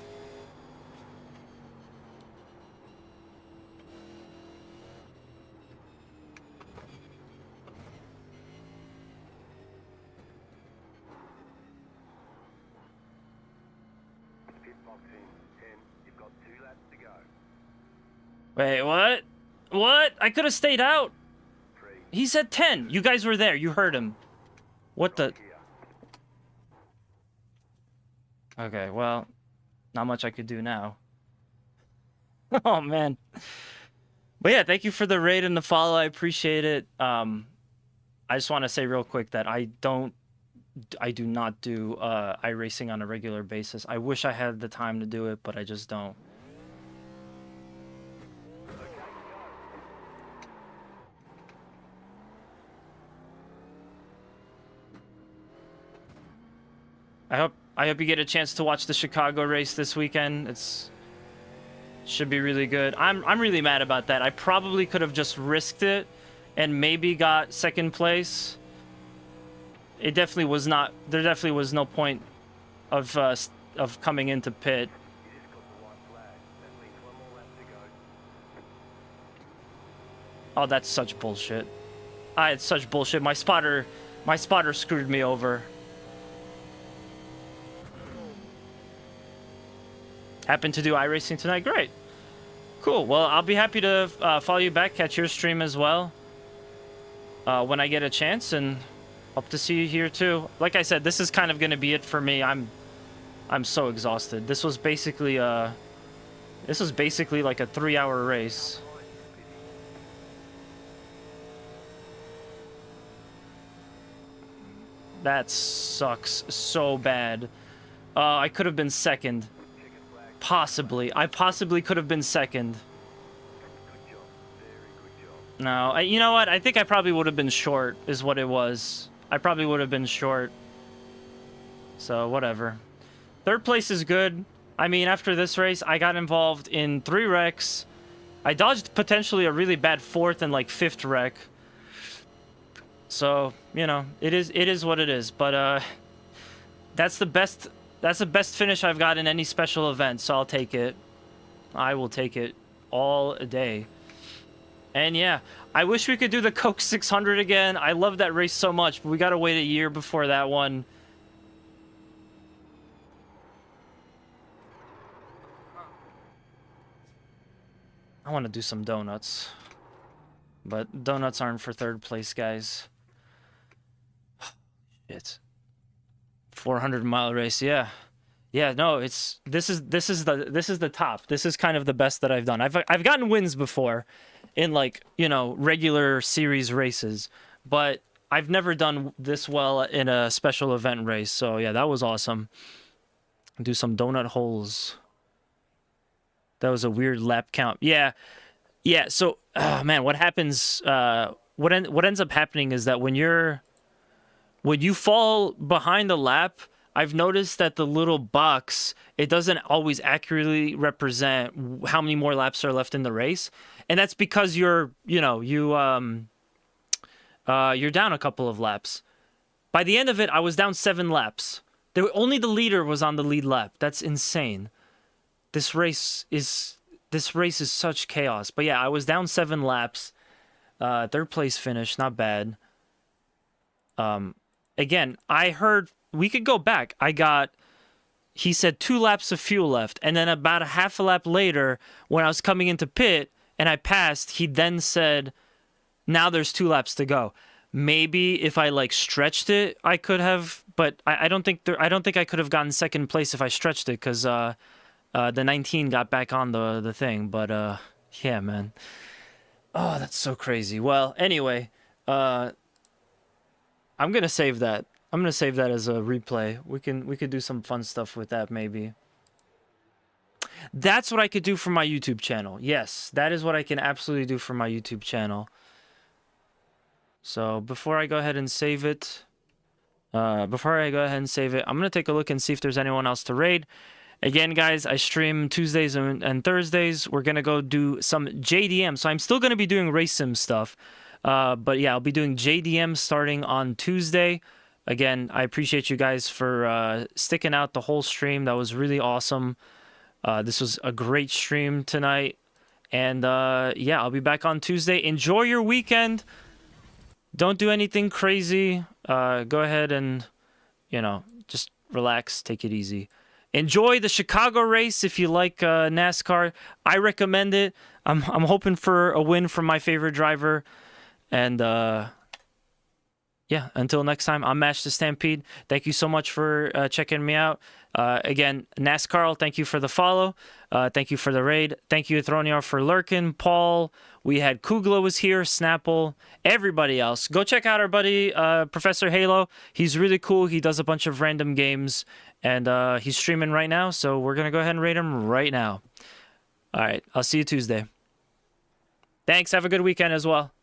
Pit box in 10. You've got 2 laps to go. Wait, what? What? I could have stayed out. He said 10. You guys were there. You heard him. What the? Okay, well, not much I could do now. Oh, man. But yeah, thank you for the raid and the follow. I appreciate it. I just want to say real quick that I do not do iRacing on a regular basis. I wish I had the time to do it, but I just don't. I hope you get a chance to watch the Chicago race this weekend. Should be really good. I'm really mad about that. I probably could have just risked it and maybe got second place. It definitely was not. There definitely was no point of coming into pit. Oh, that's such bullshit. It's such bullshit. My spotter screwed me over. Happen to do iRacing tonight? Great. Cool. Well, I'll be happy to follow you back, catch your stream as well when I get a chance, and hope to see you here too. Like I said, this is kind of going to be it for me. I'm so exhausted. This was basically like a 3-hour race. That sucks so bad. I could have been second. Possibly. I possibly could have been second. No, you know what? I think I probably would have been short, is what it was. I probably would have been short. So, whatever. Third place is good. I mean, after this race, I got involved in 3 wrecks. I dodged potentially a really bad 4th and, like, 5th wreck. So, you know, it is what it is. But, that's the best finish I've got in any special event, so I'll take it. I will take it all day. And yeah, I wish we could do the Coke 600 again. I love that race so much, but we gotta wait a year before that one. I want to do some donuts. But donuts aren't for third place, guys. Shit. 400-mile race, yeah. Yeah, no, this is the top. This is kind of the best that I've done. I've gotten wins before in, like, you know, regular series races, but I've never done this well in a special event race. So yeah, that was awesome. Do some donut holes. That was a weird lap count. Yeah. So, man, what happens? What ends up happening is that when you fall behind the lap, I've noticed that the little box, it doesn't always accurately represent how many more laps are left in the race. And that's because you're down a couple of laps. By the end of it, I was down 7 laps. Only the leader was on the lead lap. That's insane. This race is such chaos. But yeah, I was down 7 laps. Third place finish, not bad. Again, I heard we could go back. He said 2 laps of fuel left. And then about a half a lap later, when I was coming into pit and I passed, he then said, now there's 2 laps to go. Maybe if I like stretched it, I could have, but I don't think I could have gotten second place if I stretched it, because the 19 got back on the thing. But yeah, man. Oh, that's so crazy. Well, anyway, I'm gonna save that. I'm gonna save that as a replay. We could do some fun stuff with that, maybe. That's what I could do for my YouTube channel. Yes, that is what I can absolutely do for my YouTube channel. So before I go ahead and save it, I'm gonna take a look and see if there's anyone else to raid. Again, guys, I stream Tuesdays and Thursdays. We're gonna go do some JDM. So I'm still gonna be doing race sim stuff. But yeah, I'll be doing JDM starting on Tuesday. Again, I appreciate you guys for sticking out the whole stream. That was really awesome. This was a great stream tonight. And yeah, I'll be back on Tuesday. Enjoy your weekend. Don't do anything crazy. Go ahead and, just relax, take it easy. enjoy the Chicago race if you like NASCAR. I recommend it. I'm hoping for a win from my favorite driver. And yeah, until next time, I'm Mash the Stampede. Thank you so much for checking me out. Again, NASCAR, thank you for the follow. Thank you for the raid. Thank you, Throniar, for lurking. Paul, we had Kugla was here, Snapple, everybody else. Go check out our buddy, Professor Halo. He's really cool. He does a bunch of random games, and he's streaming right now, so we're going to go ahead and raid him right now. All right, I'll see you Tuesday. Thanks. Have a good weekend as well.